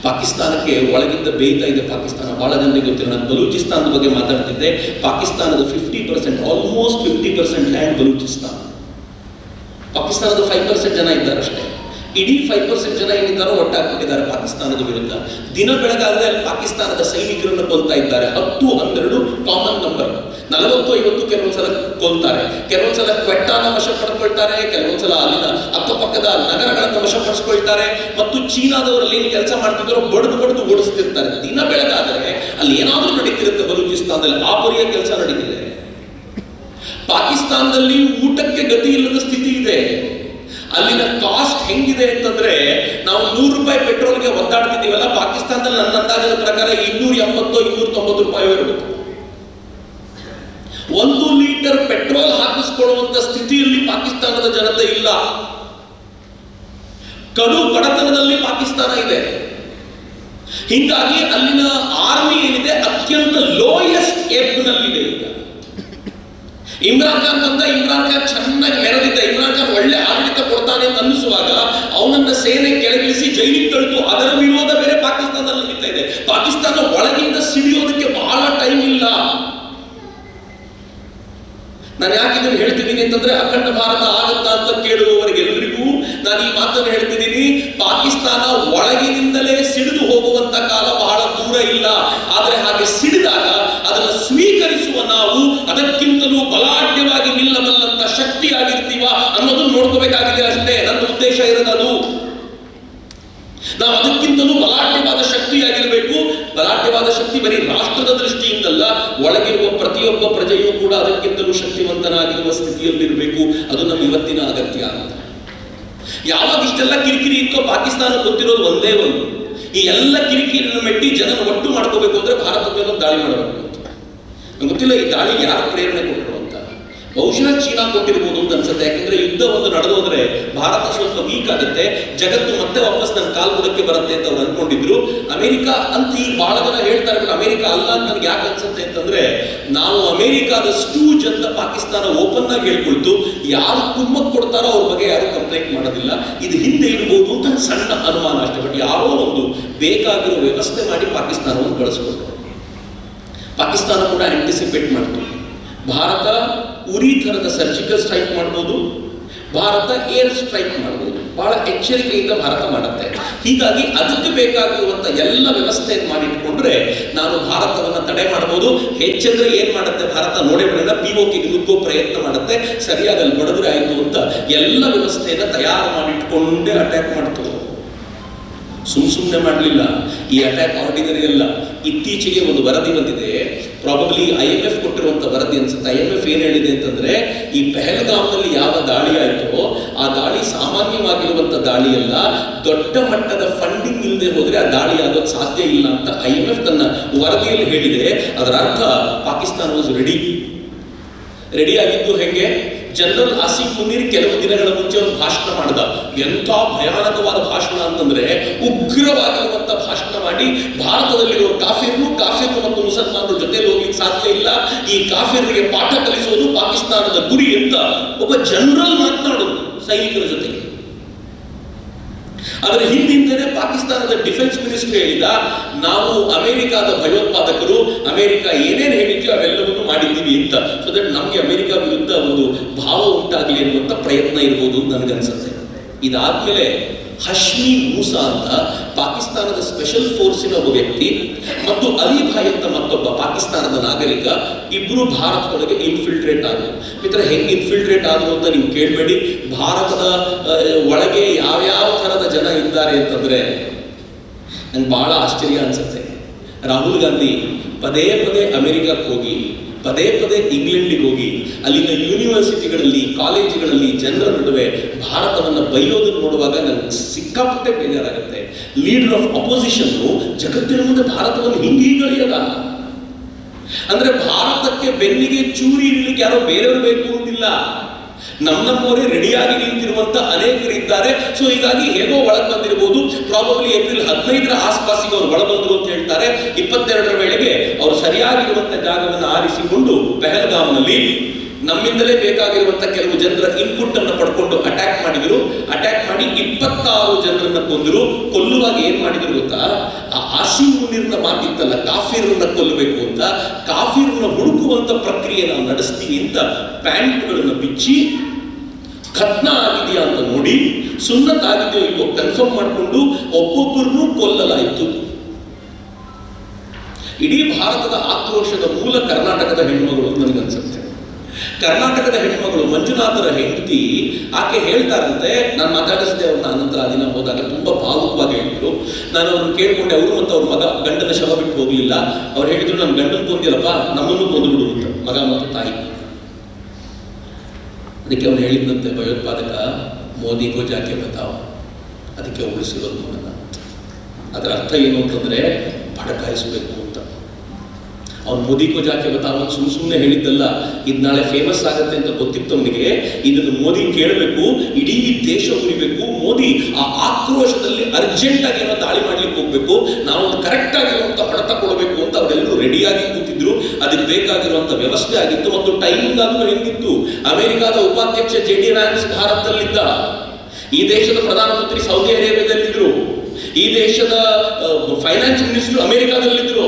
ಪಾಕಿಸ್ತಾನಕ್ಕೆ ಒಳಗಿಂದ ಬೇಯ್ತಾ ಇದೆ ಪಾಕಿಸ್ತಾನ. ಬಹಳ ಜನರಿಗೆ ಗೊತ್ತಿಲ್ಲ. ನಾನು ಬಲೂಚಿಸ್ತಾನದ ಬಗ್ಗೆ ಮಾತಾಡ್ತಿದ್ದೆ. ಪಾಕಿಸ್ತಾನದ 50%, ಆಲ್ಮೋಸ್ಟ್ 50% ಲ್ಯಾಂಡ್ ಬಲೂಚಿಸ್ತಾನ. ಪಾಕಿಸ್ತಾನದ 5% ಜನ ಇದ್ದಾರೆ ಅಷ್ಟೇ. ಇಡೀ 5% ಜನ ಏನಿದ್ದಾರೋ ಒಟ್ಟಾಗ್ಬಿಟ್ಟಿದ್ದಾರೆ ಪಾಕಿಸ್ತಾನದ ವಿರುದ್ಧ. ದಿನ ಬೆಳಗಾದ್ರೆ ಅಲ್ಲಿ ಪಾಕಿಸ್ತಾನದ ಸೈನಿಕರನ್ನು ಕೊಲ್ತಾ ಇದ್ದಾರೆ. 10, 12 ಕಾಮನ್ ನಂಬರ್. 40, 50 ಕೆಲವೊಂದ್ಸಲ ಕೊಲ್ತಾರೆ. ಕೆಲವೊಂದ್ಸಲ ಕ್ವೆಟ್ಟಾನ ವಶ ಪಡ್ಕೊಳ್ತಾರೆ. ಕೆಲವೊಂದ್ಸಲ ಅಲ್ಲಿನ ಅಕ್ಕಪಕ್ಕದ ನಗರಗಳನ್ನು ವಶಪಡಿಸ್ಕೊಳ್ತಾರೆ. ಮತ್ತು ಚೀನಾದವರಲ್ಲಿ ಏನು ಕೆಲಸ ಮಾಡ್ತಿದ್ದಾರೋ ಬಡ್ದು ಓಡಿಸ್ತಿರ್ತಾರೆ. ದಿನ ಬೆಳಗಾದರೆ ಅಲ್ಲಿ ಏನಾದರೂ ನಡೀತಿರುತ್ತೆ ಬಲೂಚಿಸ್ತಾನದಲ್ಲಿ. ಆ ಪರಿಯ ಕೆಲಸ ನಡೀತಿದೆ. ಪಾಕಿಸ್ತಾನದಲ್ಲಿ ಊಟಕ್ಕೆ ಗತಿ ಇಲ್ಲದ ಸ್ಥಿತಿ ಇದೆ. ಅಲ್ಲಿನ ಕಾಸ್ಟ್ ಹೆಂಗಿದೆ ಅಂತಂದ್ರೆ, ನಾವು 100 ರೂಪಾಯಿ ಪೆಟ್ರೋಲ್ಗೆ ಒದ್ದಾಡ್ತಿದ್ದೀವಲ್ಲ, ಪಾಕಿಸ್ತಾನದಲ್ಲಿ ನನ್ನ ಅಂದಾಜದ ಪ್ರಕಾರ 280, 290 ರೂಪಾಯಿ ಇರುತ್ತೆ. 1 ಲೀಟರ್ ಪೆಟ್ರೋಲ್ ಹಾಕಿಸ್ಕೊಳ್ಳುವಂತ ಸ್ಥಿತಿಯಲ್ಲಿ ಪಾಕಿಸ್ತಾನದ ಜನತೆ ಇಲ್ಲ. ಕಡು ಬಡತನದಲ್ಲಿ ಪಾಕಿಸ್ತಾನ ಇದೆ. ಹೀಗಾಗಿ ಅಲ್ಲಿನ ಆರ್ಮಿ ಏನಿದೆ ಅತ್ಯಂತ ಲೋಯೆಸ್ಟ್ ಎಬ್ ನಲ್ಲಿದೆ. ಈಗ ಇಮ್ರಾನ್ ಖಾನ್ ಬಂದ. ಇಮ್ರಾನ್ ಖಾನ್ ಚೆನ್ನಾಗಿ ಮೆರೆದಿದ್ದ. ಇಮ್ರಾನ್ ಖಾನ್ ಒಳ್ಳೆ ಆಡಳಿತ ಕೊಡ್ತಾನೆ ಅಂತ ಅನ್ನಿಸುವಾಗ ಅವನನ್ನ ಸೇನೆ ಕೆಳಗಿಳಿಸಿ ಜೈಲಿಗೆ ತಳ್ತು. ಅದರ ವಿರೋಧ ಬೇರೆ ಪಾಕಿಸ್ತಾನದಲ್ಲಿ ನಡೀತಾ ಇದೆ. ಪಾಕಿಸ್ತಾನ ಒಳಗಿಂದ ಸಿಡಿಯೋದಕ್ಕೆ ಬಹಳ ಟೈಮ್ ಇಲ್ಲ. ನಾನು ಯಾಕೆ ಇದನ್ನು ಹೇಳ್ತಿದ್ದೀನಿ ಅಂತಂದ್ರೆ, ಅಖಂಡ ಭಾರತ ಆಗತ್ತಾ ಅಂತ ಕೇಳುವವರಿಗೆಲ್ಲರಿಗೂ ನಾನು ಈ ಮಾತನ್ನು ಹೇಳ್ತಿದ್ದೀನಿ. ಪಾಕಿಸ್ತಾನ ಒಳಗಿನಿಂದಲೇ ಸಿಡಿದು ಹೋಗುವಂತ ಕಾಲ ಬಹಳ ದೂರ ಇಲ್ಲ. ಆದರೆ ಹಾಗೆ ಸಿಡಿದಾಗ ಅದನ್ನು ಸ್ವೀಕರಿಸುವ ನಾವು ಅದಕ್ಕಿಂತಲೂ ಬಲಾಢ್ಯವಾಗಿ ನಿಲ್ಲಬಲ್ಲಂತ ಶಕ್ತಿಯಾಗಿರ್ತೀವ ಅನ್ನೋದನ್ನು ನೋಡ್ಕೋಬೇಕಾಗಿದೆ ಅಷ್ಟೇ. ನನ್ನ ಉದ್ದೇಶ ಇರೋದು ನಾವು ಅದಕ್ಕಿಂತಲೂ ಬಲಾಢ್ಯವಾದ ಶಕ್ತಿಯಾಗಿರಬೇಕು. ಬಲಾಢ್ಯವಾದ ಶಕ್ತಿ ಬರೀ ರಾಷ್ಟ್ರದ ದೃಷ್ಟಿಯಿಂದಲ್ಲ, ಒಳಗಿರುವ ಪ್ರತಿಯೊಬ್ಬ ಪ್ರಜೆಯೂ ಕೂಡ ಅದಕ್ಕಿಂತಲೂ ಶಕ್ತಿವಂತನಾಗಿರುವ ಸ್ಥಿತಿಯಲ್ಲಿರಬೇಕು. ಅದು ನಮ್ಮ ಇವತ್ತಿನ ಅಗತ್ಯ ಅಂತ. ಯಾವಾಗ ಇಷ್ಟೆಲ್ಲ ಕಿರಿಕಿರಿ ಇತ್ತೋ ಪಾಕಿಸ್ತಾನ ಗೊತ್ತಿರೋದು ಒಂದೇ ಒಂದು, ಈ ಎಲ್ಲ ಕಿರಿಕಿರಿಯನ್ನು ಮೆಟ್ಟಿ ಜನನ ಒಟ್ಟು ಮಾಡ್ಕೋಬೇಕು ಅಂದ್ರೆ ಭಾರತದ ಮೇಲೆ ದಾಳಿ ಮಾಡಬೇಕು ಅಂತ. ನಂಗೆ ಗೊತ್ತಿಲ್ಲ ಈ ದಾಳಿ ಯಾರು ಪ್ರೇರಣೆ ಕೊಟ್ಟರು ಅಂತ. ಬಹುಶಃ ಚೀನಾ ಕೊಟ್ಟಿರ್ಬೋದು ಅಂತ ಅನ್ಸುತ್ತೆ. ಯಾಕಂದ್ರೆ ಯುದ್ಧ ಒಂದು ನಡೆದೋದ್ರೆ ಭಾರತ ಸ್ವಲ್ಪ ವೀಕ್ ಆಗುತ್ತೆ, ಜಗತ್ತು ಮತ್ತೆ ವಾಪಸ್ ನನ್ನ ಕಾಲ್ಬುಡಕ್ಕೆ ಬರುತ್ತೆ ಅಂತ ಅವ್ರು ಅನ್ಕೊಂಡಿದ್ರು. ಅಮೆರಿಕ ಅಂತ ಈಗ ಬಹಳ ಜನ ಹೇಳ್ತಾ ಇರ್ತಾರೆ. ಅಮೆರಿಕ ಅಲ್ಲ ಅಂತ ನನಗೆ ಯಾಕೆ ಅನ್ಸುತ್ತೆ ಅಂತಂದ್ರೆ, ನಾವು ಅಮೆರಿಕಾದ ಸ್ಟೂಜ್ ಅಂತ ಪಾಕಿಸ್ತಾನ ಓಪನ್ ಆಗಿ ಹೇಳ್ಕೊಳ್ತು. ಯಾರು ಕುಮ್ಮಕ್ ಕೊಡ್ತಾರೋ ಅವ್ರ ಬಗ್ಗೆ ಯಾರು ಕಂಪ್ಲೇಂಟ್ ಮಾಡೋದಿಲ್ಲ. ಇದು ಹಿಂದೆ ಇರ್ಬೋದು ಅಂತ ಸಣ್ಣ ಅನುಮಾನ ಅಷ್ಟೇ. ಬಟ್ ಯಾರೋ ಒಂದು ಬೇಕಾಗಿರೋ ವ್ಯವಸ್ಥೆ ಮಾಡಿ ಪಾಕಿಸ್ತಾನವನ್ನು ಬಳಸ್ಕೊಟ್ರು. ಪಾಕಿಸ್ತಾನ ಕೂಡ ಆಂಟಿಸಿಪೇಟ್ ಮಾಡ್ತು. ಭಾರತ ಉರಿ ಥರದ ಸರ್ಜಿಕಲ್ ಸ್ಟ್ರೈಕ್ ಮಾಡ್ಬೋದು, ಭಾರತ ಏರ್ ಸ್ಟ್ರೈಕ್ ಮಾಡ್ಬೋದು. ಬಹಳ ಎಚ್ಚರಿಕೆಯಿಂದ ಭಾರತ ಮಾಡುತ್ತೆ. ಹೀಗಾಗಿ ಅದಕ್ಕೆ ಬೇಕಾಗಿರುವಂತ ಎಲ್ಲ ವ್ಯವಸ್ಥೆಯನ್ನು ಮಾಡಿಟ್ಕೊಂಡ್ರೆ ನಾನು ಭಾರತವನ್ನ ತಡೆ ಮಾಡಬಹುದು. ಹೆಚ್ಚಂದ್ರೆ ಏನ್ ಮಾಡುತ್ತೆ ಭಾರತ ನೋಡೇ ಬಿಡಲ್ಲ, POK ನುಗ್ಗೋ ಪ್ರಯತ್ನ ಮಾಡುತ್ತೆ. ಸರಿಯಾಗಿ ಅಲ್ಲಿ ಬಡದ್ರೆ ಆಯ್ತು ಅಂತ ಎಲ್ಲ ವ್ಯವಸ್ಥೆಯನ್ನ ತಯಾರು ಮಾಡಿಟ್ಕೊಂಡೇ ಅಟ್ಯಾಕ್ ಮಾಡ್ತು. ಸುಮ್ಮನೆ ಮಾಡಲಿಲ್ಲ. ಈ ಅಟ್ಯಾಕ್ ಆರ್ಡಿನರಿ ಅಲ್ಲ. ಇತ್ತೀಚೆಗೆ ಒಂದು ವರದಿ ಬಂದಿದೆ, ಪ್ರಾಬಬ್ಲಿ IMF ಕೊಟ್ಟಿರುವಂತ ವರದಿ ಅನ್ಸುತ್ತೆ. IMF ಏನ್ ಹೇಳಿದೆ ಅಂತಂದ್ರೆ, ಈ ಪೆಹಲ್ಗಾಮ್ನಲ್ಲಿ ಯಾವ ದಾಳಿ ಆಯ್ತೋ ಆ ದಾಳಿ ಸಾಮಾನ್ಯವಾಗಿರುವಂತ ದಾಳಿ ಅಲ್ಲ. ದೊಡ್ಡ ಮಟ್ಟದ ಫಂಡಿಂಗ್ ಇಲ್ಲದೆ ಹೋದ್ರೆ ಆ ದಾಳಿ ಆಗೋದು ಸಾಧ್ಯ ಇಲ್ಲ ಅಂತ IMF ತನ್ನ ವರದಿಯಲ್ಲಿ ಹೇಳಿದೆ. ಅದರ ಅರ್ಥ ಪಾಕಿಸ್ತಾನ ವಾಸ್ ರೆಡಿ ಆಗಿದ್ದು ಹೆಂಗೆ, ಜನರಲ್ ಆಸಿಫ್ ಮುನೀರ್ ಕೆಲವು ದಿನಗಳ ಮುಂಚೆ ಒಂದು ಭಾಷಣ ಮಾಡಿದ. ಎಂಥ ಭಯಾನಕವಾದ ಭಾಷಣ ಅಂತಂದ್ರೆ, ಉಗ್ರವಾಗಿರುವಂತ ಭಾಷಣ ಮಾಡಿ ಭಾರತದಲ್ಲಿರುವ ಕಾಫಿರ್ನು ಮತ್ತು ಮುಸಲ್ಮಾನರ ಜೊತೆಲಿ ಹೋಗ್ಲಿಕ್ಕೆ ಸಾಧ್ಯ ಇಲ್ಲ, ಈ ಕಾಫಿರ್ರಿಗೆ ಪಾಠ ಕಲಿಸುವುದು ಪಾಕಿಸ್ತಾನದ ಗುರಿ ಅಂತ ಒಬ್ಬ ಜನರಲ್ ಮಾತನಾಡೋದು ಸೈನಿಕರ ಜೊತೆಗೆ. ಅದರ ಹಿಂದಿಂದನೇ ಪಾಕಿಸ್ತಾನದ ಡಿಫೆನ್ಸ್ ಮಿನಿಸ್ಟರ್ ಹೇಳಿದ, ನಾವು ಅಮೆರಿಕಾದ ಭಯೋತ್ಪಾದಕರು, ಅಮೆರಿಕ ಏನೇನು ಹೇಳಿದ್ಯೋ ಅವೆಲ್ಲವನ್ನು ಮಾಡಿದ್ದೀವಿ ಅಂತ. ಸೊ ದಟ್ ನಮ್ಗೆ ಅಮೆರಿಕ ವಿರುದ್ಧ ಒಂದು ಭಾವ ಉಂಟಾಗಲಿ ಅನ್ನುವಂಥ ಪ್ರಯತ್ನ ಇರ್ಬೋದು ನನಗನ್ಸುತ್ತೆ. ಇದಾದ್ಮೇಲೆ ಹಶ್ಮಿ ಮೂಸಾ ಅಂತ ಪಾಕಿಸ್ತಾನದ ಸ್ಪೆಷಲ್ ಫೋರ್ಸಿನ ಒಬ್ಬ ವ್ಯಕ್ತಿ ಮತ್ತು ಅಲಿಭಾಯ್ ಅಂತ ಮತ್ತೊಬ್ಬ ಪಾಕಿಸ್ತಾನದ ನಾಗರಿಕ, ಇಬ್ರು ಭಾರತದೊಳಗೆ ಇನ್ಫಿಲ್ಟ್ರೇಟ್ ಆದರು. ಮಿತ್ರ, ಹೆಂಗೆ ಇನ್ಫಿಲ್ಟ್ರೇಟ್ ಆದರು ಅಂತ ನೀವು ಕೇಳಬೇಡಿ. ಭಾರತದ ಒಳಗೆ ಯಾವ್ಯಾವ ಥರದ ಜನ ಇದ್ದಾರೆ ಅಂತಂದ್ರೆ ನಂಗೆ ಬಹಳ ಆಶ್ಚರ್ಯ ಅನ್ಸುತ್ತೆ. ರಾಹುಲ್ ಗಾಂಧಿ ಪದೇ ಪದೇ ಅಮೆರಿಕಕ್ಕೆ ಹೋಗಿ, ಪದೇ ಪದೇ ಇಂಗ್ಲೆಂಡಿಗೆ ಹೋಗಿ, ಅಲ್ಲಿನ ಯೂನಿವರ್ಸಿಟಿಗಳಲ್ಲಿ, ಕಾಲೇಜುಗಳಲ್ಲಿ ಜನರ ನಡುವೆ ಭಾರತವನ್ನು ಬೈಯೋದನ್ನು ನೋಡುವಾಗ ನನಗೆ ಸಿಕ್ಕಾಪಟ್ಟೆ ಬೇಜಾರಾಗುತ್ತೆ. ಲೀಡರ್ ಆಫ್ ಅಪೋಸಿಷನ್ ಜಗತ್ತಿನ ಮುಂದೆ ಭಾರತವನ್ನು ಹೀಗಳೆಯದ ಅಂದ್ರೆ, ಭಾರತಕ್ಕೆ ಬೆನ್ನಿಗೆ ಚೂರಿ ಇರಲಿಕ್ಕೆ ಯಾರೋ ಬೇರೆಯವರು ಬೇಕು ಅಂತಿಲ್ಲ, ನಮ್ಮವರೇ ರೆಡಿಯಾಗಿ ನಿಂತಿರುವಂತ ಅನೇಕರಿದ್ದಾರೆ. ಸೊ ಹೀಗಾಗಿ ಹೇಗೋ ಒಳಗೆ ಬಂದಿರಬಹುದು. ಪ್ರಾಬಬ್ಲಿ ಏಪ್ರಿಲ್ 15ರ ಆಸ್ಪಾಸಿಗೆ ಅವರು ಒಳ ಬಂದರು ಅಂತ ಹೇಳ್ತಾರೆ. 22ರ ವೇಳೆಗೆ ಅವರು ಸರಿಯಾಗಿರುವಂತ ಜಾಗವನ್ನು ಆರಿಸಿಕೊಂಡು ಪೆಹಲ್ಗಾಮ್ನಲ್ಲಿ ನಮ್ಮಿಂದಲೇ ಬೇಕಾಗಿರುವಂತ ಕೆಲವು ಜನರ ಇನ್ಪುಟ್ ಅನ್ನು ಪಡ್ಕೊಂಡು ಅಟ್ಯಾಕ್ ಮಾಡಿದ್ರು. ಅಟ್ಯಾಕ್ ಮಾಡಿ 26 ಜನರನ್ನ ಕೊಂದರು. ಕೊಲ್ಲುವಾಗ ಏನ್ ಮಾಡಿದ್ರು ಗೊತ್ತಾ? ಆ ಆಸಿಮ್ ಮುನೀರ್ನ ಮಾತಿತ್ತಲ್ಲ, ಕಾಫಿರ್ನ ಕೊಲ್ಲಬೇಕು ಅಂತ, ಕಾಫಿರ್ನ ಹುಡುಕುವಂತ ಪ್ರಕ್ರಿಯೆ ನಾವು ನಡೆಸ್ತೀವಿ ಅಂತ ಪ್ಯಾಂಟ್ಗಳನ್ನು ಬಿಚ್ಚಿ ಖತ್ನ ಆಗಿದೆಯಾ ಅಂತ ನೋಡಿ, ಸುನ್ನತ್ ಆಗಿದೆಯೋ ಇಲ್ಲೋ ಕನ್ಫರ್ಮ್ ಮಾಡಿಕೊಂಡು ಒಬ್ಬೊಬ್ಬರನ್ನು ಕೊಲ್ಲಲಾಯಿತು. ಇಡೀ ಭಾರತದ ಆಕ್ರೋಶದ ಮೂಲ ಕರ್ನಾಟಕದ ಹೆಣ್ಮಗಳು ನನಗನ್ಸುತ್ತೆ. ಕರ್ನಾಟಕದ ಹೆಣ್ಮಗಳು ಮಂಜುನಾಥರ ಹೆಂಡತಿ, ಆಕೆ ಹೇಳ್ತಾರಂತೆ, ನಾನು ಮಾತಾಡಿಸಿದೆ ಅವ್ರನ್ನ ಅನಂತರ ಆ ದಿನ ಹೋದಾಗ, ತುಂಬಾ ಭಾವುಕವಾಗಿ ಹೇಳಿದ್ರು. ನಾನು ಅವ್ರನ್ನ ಕೇಳ್ಕೊಂಡೆ, ಅವರು ಮತ್ತು ಅವ್ರ ಮಗ ಗಂಡನ ಶವ ಬಿಟ್ಟು ಹೋಗ್ಲಿಲ್ಲ. ಅವ್ರು ಹೇಳಿದ್ರು, ನನ್ನ ಗಂಡನ ಕೊಂದಿಲ್ಲಪ್ಪ, ನಮ್ಮನ್ನು ಕೊಂದುಬಿಡು ಅಂತ, ಮಗ ಮತ್ತು ತಾಯಿ. ಅದಕ್ಕೆ ಅವ್ನು ಹೇಳಿದಂತೆ, ಭಯೋತ್ಪಾದಕ ಮೋದಿಗೂ ಜಾಕೆ ಬತಾವ, ಅದಕ್ಕೆ ಉಳಿಸಿರೋದು ನನ್ನ. ಅದರ ಅರ್ಥ ಏನು ಅಂತಂದ್ರೆ ಭಡಕಾಯಿಸಬೇಕು ಅಂತ. ಅವ್ನು ಮೋದಿಗೂ ಜಾಕೆ ಬತಾವ ಸುಮ್ಮನೆ ಹೇಳಿದ್ದಲ್ಲ, ಇದು ನಾಳೆ ಫೇಮಸ್ ಆಗುತ್ತೆ ಅಂತ ಗೊತ್ತಿತ್ತು ಅವನಿಗೆ. ಇದನ್ನು ಮೋದಿ ಕೇಳಬೇಕು, ಇಡೀ ದೇಶ ಉರಿಬೇಕು, ಮೋದಿ ಆ ಆಕ್ರೋಶದಲ್ಲಿ ಅರ್ಜೆಂಟ್ ಆಗಿ ಏನೋ ದಾಳಿ ಮಾಡ್ಲಿಕ್ಕೆ ಹೋಗ್ಬೇಕು, ನಾವು ಕರೆಕ್ಟ್ ಆಗಿರುವಂತ ಹೊಡೆತ ಕೊಡಬೇಕು ಅಂತ ಅವರೆಲ್ಲರೂ ರೆಡಿಯಾಗಿ ಕೂತಿದ್ರು. ಅದಕ್ಕೆ ಬೇಕಾಗಿರುವಂತ ವ್ಯವಸ್ಥೆ ಆಗಿತ್ತು. ಮತ್ತು ಟೈಮಿಂಗ್ ಆದ್ರೂ ಹೆಂಗಿತ್ತು, ಅಮೆರಿಕಾದ ಉಪಾಧ್ಯಕ್ಷ JD ವ್ಯಾನ್ಸ್ ಭಾರತದಲ್ಲಿದ್ದ, ಈ ದೇಶದ ಪ್ರಧಾನಮಂತ್ರಿ ಸೌದಿ ಅರೇಬಿಯಾದಲ್ಲಿದ್ರು, ಈ ದೇಶದ ಫೈನಾನ್ಸ್ ಮಿನಿಸ್ಟರ್ ಅಮೆರಿಕಾದಲ್ಲಿದ್ರು.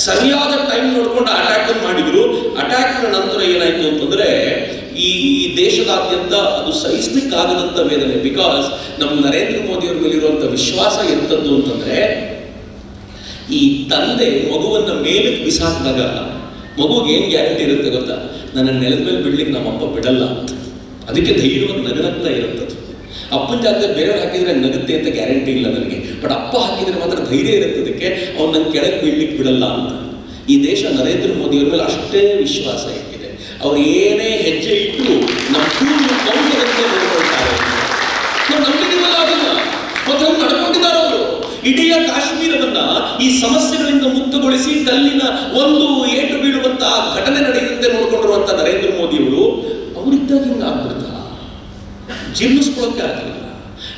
ಸರಿಯಾದ ಟೈಮ್ ನೋಡ್ಕೊಂಡು ಅಟ್ಯಾಕ್ ಮಾಡಿದ್ರು. ಅಟ್ಯಾಕ್ ನಂತರ ಏನಾಯ್ತು ಅಂತಂದ್ರೆ, ಈ ದೇಶದಾದ್ಯಂತ ಅದು ಸಹಿಸ್ಲಿಕ್ಕಾಗದಂತ ವೇದನೆ. ಬಿಕಾಸ್ ನಮ್ಮ ನರೇಂದ್ರ ಮೋದಿ ಅವ್ರ ಮೇಲಿರುವಂತ ವಿಶ್ವಾಸ ಎಂತದ್ದು ಅಂತಂದ್ರೆ, ಈ ತಂದೆ ಮಗುವನ್ನ ಮೇಲಕ್ಕೆ ಬಿಸಾಕಿದಾಗ ಮಗುಗೆ ಏನ್ ಗ್ಯಾರಂಟಿ ಇರುತ್ತೆ ಗೊತ್ತಾ? ನನ್ನ ನೆಲದ ಮೇಲೆ ಬಿಡ್ಲಿಕ್ಕೆ ನಮ್ಮಪ್ಪ ಬಿಡಲ್ಲ ಅಂತ. ಅದಕ್ಕೆ ಧೈರ್ಯವಾಗಿ ನಗನಗ್ತಾ ಇರುತ್ತದೆ. ಅಪ್ಪನ ಜಾಗದಲ್ಲಿ ಬೇರೆಯವ್ರು ಹಾಕಿದ್ರೆ ನಗುತ್ತೆ ಅಂತ ಗ್ಯಾರಂಟಿ ಇಲ್ಲ ನನಗೆ, ಬಟ್ ಅಪ್ಪ ಹಾಕಿದ್ರೆ ಮಾತ್ರ ಧೈರ್ಯ ಇರುತ್ತದಕ್ಕೆ, ಅವ್ನು ನನ್ನ ಕೆಳಗೆ ಬೀಳ್ಲಿಕ್ಕೆ ಬಿಡಲ್ಲ ಅಂತ. ಈ ದೇಶ ನರೇಂದ್ರ ಮೋದಿ ಅವ್ರ ಮೇಲೆ ಅಷ್ಟೇ ವಿಶ್ವಾಸ ಇಟ್ಟಿದೆ. ಅವ್ರು ಏನೇ ಹೆಜ್ಜೆ ಇಟ್ಟರು ನಮ್ಮ ನೋಡ್ಕೊಳ್ತಾರೆ. ನಾವು ನಂಬಿದೀವಲ್ಲ ಅದನ್ನ, ಮತ್ತೆ ನಡ್ಕೊಂಡಿದ್ದಾರೆ ಅವರು. ಇಡೀ ಕಾಶ್ಮೀರವನ್ನ ಈ ಸಮಸ್ಯೆಗಳಿಂದ ಮುಕ್ತಗೊಳಿಸಿ ಕಲ್ಲಿನ ಒಂದು ಏಟು ಬೀಳುವಂತ ಘಟನೆ ನಡೆಯುವಂತೆ ನೋಡ್ಕೊಂಡಿರುವಂತ ನರೇಂದ್ರ ಮೋದಿ ಅವರಿದ್ದಾಗ ಹಿಂಗೆ ಆಗ್ಬಿಡ್ತ, ಜೀರ್ಣಿಸ್ಕೊಳ್ಳೋಕೆ ಆಗಲಿಲ್ಲ.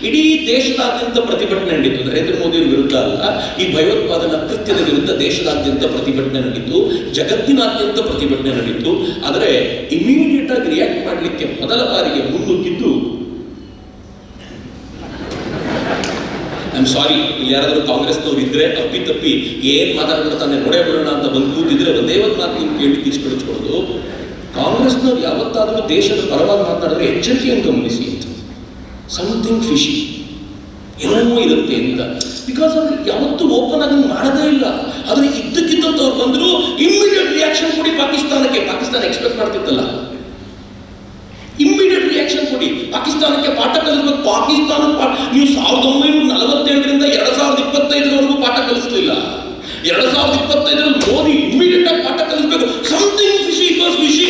ಇಡೀ ದೇಶದಾದ್ಯಂತ ಪ್ರತಿಭಟನೆ ನಡೀತು. ನರೇಂದ್ರ ಮೋದಿ ವಿರುದ್ಧ ಅಲ್ಲ, ಈ ಭಯೋತ್ಪಾದನಾ ಕೃತ್ಯದ ವಿರುದ್ಧ ದೇಶದಾದ್ಯಂತ ಪ್ರತಿಭಟನೆ ನಡೀತು, ಜಗತ್ತಿನಾದ್ಯಂತ ಪ್ರತಿಭಟನೆ ನಡೀತು. ಆದರೆ ಇಮಿಡಿಯೇಟ್ ಆಗಿ ರಿಯಾಕ್ಟ್ ಮಾಡಲಿಕ್ಕೆ ಮೊದಲ ಬಾರಿಗೆ ಮುನ್ನುಗ್ಗಿದ್ದು, ಐ ಆಮ್ ಸಾರಿ, ಇಲ್ಲಿ ಯಾರಾದರೂ ಕಾಂಗ್ರೆಸ್ನವ್ರು ಇದ್ರೆ ಅಪ್ಪಿ ಏನ್ ಮಾತಾಡ್ಬಿಡ್ತಾನೆ ನೋಡೇ ಬಿಡೋಣ ಅಂತ ಬಂದು ಕೂತಿದ್ರೆ ಒಂದೇ ಒಂದು ಮಾತು ನಿಮ್ಗೆ ಕೇಳಿ ತೀರ್ಸ್ಕೊಳಿಸ್ಕೊಡೋದು, ಕಾಂಗ್ರೆಸ್ನವ್ರು ಯಾವತ್ತಾದರೂ ದೇಶದ ಪರವಾಗಿ ಮಾತನಾಡಿದ್ರೆ ಎಚ್ಚರಿಕೆಯನ್ನು ಗಮನಿಸಿ ಅಂತ. ಸಮಥಿಂಗ್ ಫಿಶಿ ಏನೋ ಇರುತ್ತೆ ಅಂತ. ಬಿಕಾಸ್ ಅವ್ರು ಯಾವತ್ತೂ ಓಪನ್ ಆಗಿ ಮಾಡೋದೇ ಇಲ್ಲ. ಆದ್ರೆ ಇದ್ದಕ್ಕಿದ್ದಂತ ಅವ್ರು ಬಂದ್ರು, ಇಮ್ಮಿಡಿಯೇಟ್ ರಿಯಾಕ್ಷನ್ ಕೊಡಿ ಪಾಕಿಸ್ತಾನಕ್ಕೆ. ಪಾಕಿಸ್ತಾನ ಎಕ್ಸ್ಪೆಕ್ಟ್ ಮಾಡ್ತಿತ್ತಲ್ಲ, ಇಮ್ಮಿಡಿಯೇಟ್ ರಿಯಾಕ್ಷನ್ ಕೊಡಿ, ಪಾಕಿಸ್ತಾನಕ್ಕೆ ಪಾಠ ಕಲಿಸ್ಬೇಕು. ಪಾಕಿಸ್ತಾನ ನೀವು 1947ರಿಂದ 2025ರವರೆಗೂ ಪಾಠ ಕಲಿಸಲಿಲ್ಲ. 2025ರಲ್ಲಿ ಮೋದಿ ಇಮ್ಮಿಡಿಯೇಟ್ ಆಗಿ ಪಾಠ ಕಲಿಸ್ಬೇಕು. Something fishy, it was fishy.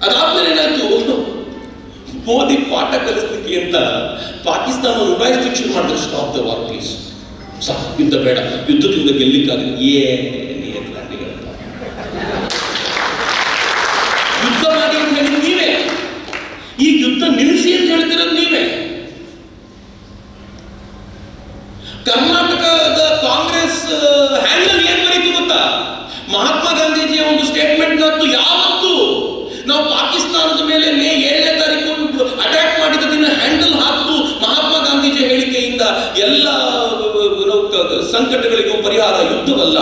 ಅದಾದ್ಮೇಲೆ ಏನಾಯ್ತು, ಮೋದಿ ಪಾಠ ಕಲಿಸ್ಲಿಕ್ಕೆ ಅಂತ ಪಾಕಿಸ್ತಾನ ಉಡಾಯಿಸ್ಲಿಕ್ಕೆ ಶುರು ಮಾಡಿದ್ರೆ, ಸ್ಟಾಪ್ ದ ವಾರ್ ಪ್ಲೀಸ್, ಯುದ್ಧ ಬೇಡ, ಯುದ್ಧದಿಂದ ಗೆಲ್ಲಿಕ್ಕಾಗಲಿ. ಪಾಕಿಸ್ತಾನದ ಮೇಲೆ ಮೇ 7ನೇ ತಾರೀಕು ಅಟ್ಯಾಕ್ ಮಾಡಿದ ದಿನ ಹ್ಯಾಂಡಲ್ ಹಾಕಿ ಮಹಾತ್ಮ ಗಾಂಧೀಜಿ ಹೇಳಿಕೆಯಿಂದ ಎಲ್ಲ ಸಂಕಟಗಳಿಗೂ ಪರಿಹಾರ ಯುದ್ಧವಲ್ಲ.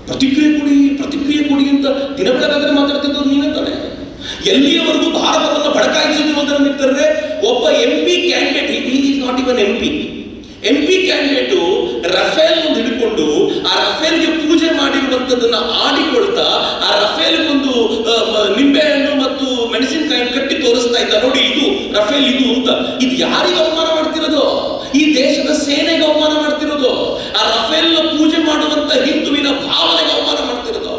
ಪ್ರತಿಕ್ರಿಯೆ ಕೊಡಿ ಅಂತ ದಿನ ಬೆಳಗಾದ್ರೆ ಮಾತಾಡ್ತಿದ್ದವ್ರು ನೀವೇ ತಾನೆ. ಎಲ್ಲಿಯವರೆಗೂ ಭಾರತವನ್ನು ಬಡಕಾಯಿಸುವುದರ ಮಿತ್ರರೇ, ಒಬ್ಬ MP candidate, is not even MP candidate Rafale ಹಿಡ್ಕೊಂಡು ಆ ರಫೇಲ್ಗೆ ಪೂಜೆ ಮಾಡಿರುವಂತದನ್ನ ಆಡಿಕೊಳ್ತಾ ಆ ರಫೇಲ್ ಒಂದು ನಿಂಬೆಹಣ್ಣು ಮತ್ತು ಮೆಣಸಿನಕಾಯಿ ಕಟ್ಟಿ ತೋರಿಸ್ತಾ ಇದ್ದ, ನೋಡಿ ಇದು ರಫೇಲ್ ಇದು ಅಂತ. ಇದು ಯಾರಿಗೆ ಅವಮಾನ ಮಾಡ್ತಿರೋದು? ಈ ದೇಶದ ಸೇನೆಗೆ ಅವಮಾನ ಮಾಡ್ತಿರೋದು. ಆ ರಫೇಲ್ ಪೂಜೆ ಮಾಡುವಂತ ಹಿಂದುವಿನ ಭಾವನೆಗೆ ಅವಮಾನ ಮಾಡ್ತಿರೋದು.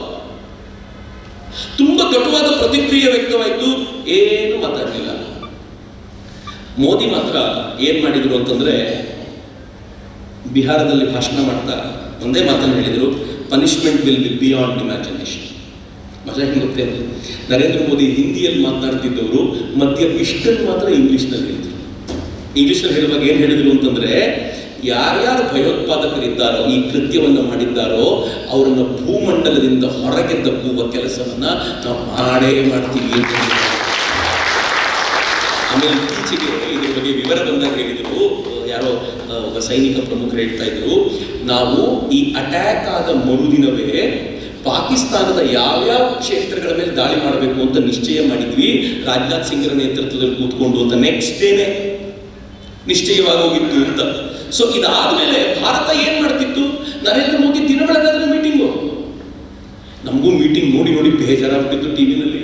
ತುಂಬಾ ಕಟುವಾದ ಪ್ರತಿಕ್ರಿಯೆ ವ್ಯಕ್ತವಾಯಿತು, ಏನು ಮಾತಾಡಲಿಲ್ಲ. ಮೋದಿ ಮಾತ್ರ ಏನ್ ಮಾಡಿದ್ರು ಅಂತಂದ್ರೆ, ಬಿಹಾರದಲ್ಲಿ ಭಾಷಣ ಮಾಡ್ತಾ ಒಂದೇ ಮಾತನ್ನು ಹೇಳಿದರು, punishment will be beyond imagination. ಮಜಾ ಹೆಂಗೆ ಗೊತ್ತೇ, ನರೇಂದ್ರ ಮೋದಿ ಹಿಂದಿಯಲ್ಲಿ ಮಾತನಾಡ್ತಿದ್ದವರು ಮಧ್ಯ ಇಷ್ಟನ್ನು ಮಾತ್ರ ಇಂಗ್ಲಿಷ್ನಲ್ಲಿ ಹೇಳಿದ್ರು. ಇಂಗ್ಲಿಷ್ನಲ್ಲಿ ಹೇಳುವಾಗ ಏನು ಹೇಳಿದ್ರು ಅಂತಂದ್ರೆ, ಯಾರ್ಯಾರು ಭಯೋತ್ಪಾದಕರಿದ್ದಾರೋ, ಈ ಕೃತ್ಯವನ್ನು ಮಾಡಿದ್ದಾರೋ ಅವರನ್ನ ಭೂಮಂಡಲದಿಂದ ಹೊರಗೆ ದಬ್ಬುವ ಕೆಲಸವನ್ನ ನಾವು ಮಾಡೇ ಮಾಡ್ತೀವಿ ಅಂತ. ಆಮೇಲೆ ಇತ್ತೀಚೆಗೆ ಇದ್ರ ಬಗ್ಗೆ ವಿವರ ಬಂದಾಗ ಹೇಳಿದ್ರು, ಯಾರೋ ಒಬ್ಬ ಸೈನಿಕ ಪ್ರಮುಖರು ಹೇಳ್ತಾ ಇದ್ರು, ನಾವು ಈ ಅಟ್ಯಾಕ್ ಆದ ಮರುದಿನವೇ ಪಾಕಿಸ್ತಾನದ ಯಾವ್ಯಾವ ಕ್ಷೇತ್ರಗಳ ಮೇಲೆ ದಾಳಿ ಮಾಡಬೇಕು ಅಂತ ನಿಶ್ಚಯ ಮಾಡಿದ್ವಿ, ರಾಜನಾಥ್ ಸಿಂಗ್ರ ನೇತೃತ್ವದಲ್ಲಿ ಕೂತ್ಕೊಂಡು ಅಂತ. ನೆಕ್ಸ್ಟ್ ಡೇನೆ ನಿಶ್ಚಯವಾಗಿ ಹೋಗಿತ್ತು ಅಂತ. ಸೊ ಇದಾದ್ಮೇಲೆ ಭಾರತ ಏನ್ ಮಾಡ್ತಿತ್ತು, ನರೇಂದ್ರ ಮೋದಿ ದಿನ ಬೆಳಗಾದ್ರೆ ಮೀಟಿಂಗು. ನಮಗೂ ಮೀಟಿಂಗ್ ನೋಡಿ ನೋಡಿ ಬೇಜಾರಾಗ್ಬಿಟ್ಟಿತ್ತು ಟಿವಿನಲ್ಲಿ.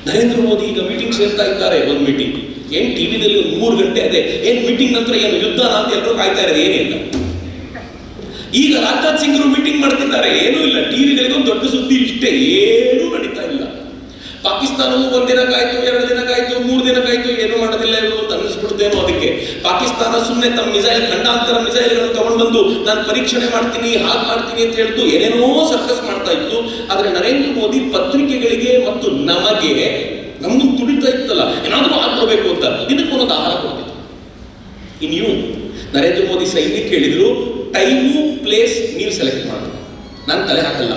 ನರೇಂದ್ರ ಮೋದಿ ಈಗ ಮೀಟಿಂಗ್ ಸೇರ್ತಾ ಇದ್ದಾರೆ, ಒಂದು ಮೀಟಿಂಗ್ ಏನ್ ಟಿವಿನಲ್ಲಿ 3 ಗಂಟೆ, ಅದೇ ಏನ್ ಮೀಟಿಂಗ್ ನಂತರ ಏನು ಯುದ್ಧ ಅಂತ ಎಲ್ಲರೂ ಕಾಯ್ತಾ ಇರೋದು, ಏನಿಲ್ಲ. ಈಗ ರಾಜನಾಥ್ ಸಿಂಗ್ರು ಮೀಟಿಂಗ್ ಮಾಡ್ತಿದ್ದಾರೆ, ಏನೂ ಇಲ್ಲ. ಟಿವಿಗಳಿಗೆ ಒಂದು ದೊಡ್ಡ ಸುದ್ದಿ ಇಷ್ಟೇ, ಏನೂ ನಡೀತಾ ಇಲ್ಲ. ಪಾಕಿಸ್ತಾನವು 1 ದಿನ ಕಾಯ್ತು, 2 ದಿನ ಕಾಯ್ತು, 3 ದಿನ ಕಾಯ್ತು, ಏನೂ ಮಾಡೋದಿಲ್ಲ ಅಂತ ಅನ್ನಿಸ್ಬಿಡ್ತೇನೋ. ಅದಕ್ಕೆ ಪಾಕಿಸ್ತಾನ ಸುಮ್ಮನೆ ತಮ್ಮ ಮಿಸೈಲ್, ಖಂಡಾಂತರ ಮಿಸೈಲ್ಗಳನ್ನು ತಗೊಂಡು ಬಂದು ನಾನು ಪರೀಕ್ಷಣೆ ಮಾಡ್ತೀನಿ, ಹಾಗೆ ಮಾಡ್ತೀನಿ ಅಂತ ಹೇಳ್ತು ಏನೇನೋ ಸರ್ಕಸ್ ಮಾಡ್ತಾ ಇತ್ತು. ಆದ್ರೆ ನರೇಂದ್ರ ಮೋದಿ ಪತ್ರಿಕೆಗಳಿಗೆ ಮತ್ತು ನಮಗೂ ತುಡಿತಾ ಇತ್ತಲ್ಲ, ಏನಾದರೂ ಆಗ್ಬಿಡ್ಬೇಕು ಅಂತ ದಿನಕ್ಕೆ ಒಂದೊಂದು ಆಹಾರ ಕೊಡ್ತಿತ್ತು. ಇನ್ನು ನರೇಂದ್ರ ಮೋದಿ ಸೈನಿಕ ಹೇಳಿದ್ರು, ಟೈಮು ಪ್ಲೇಸ್ ನೀವು ಸೆಲೆಕ್ಟ್ ಮಾಡಿ, ನಾನು ತಲೆ ಹಾಕಲ್ಲ,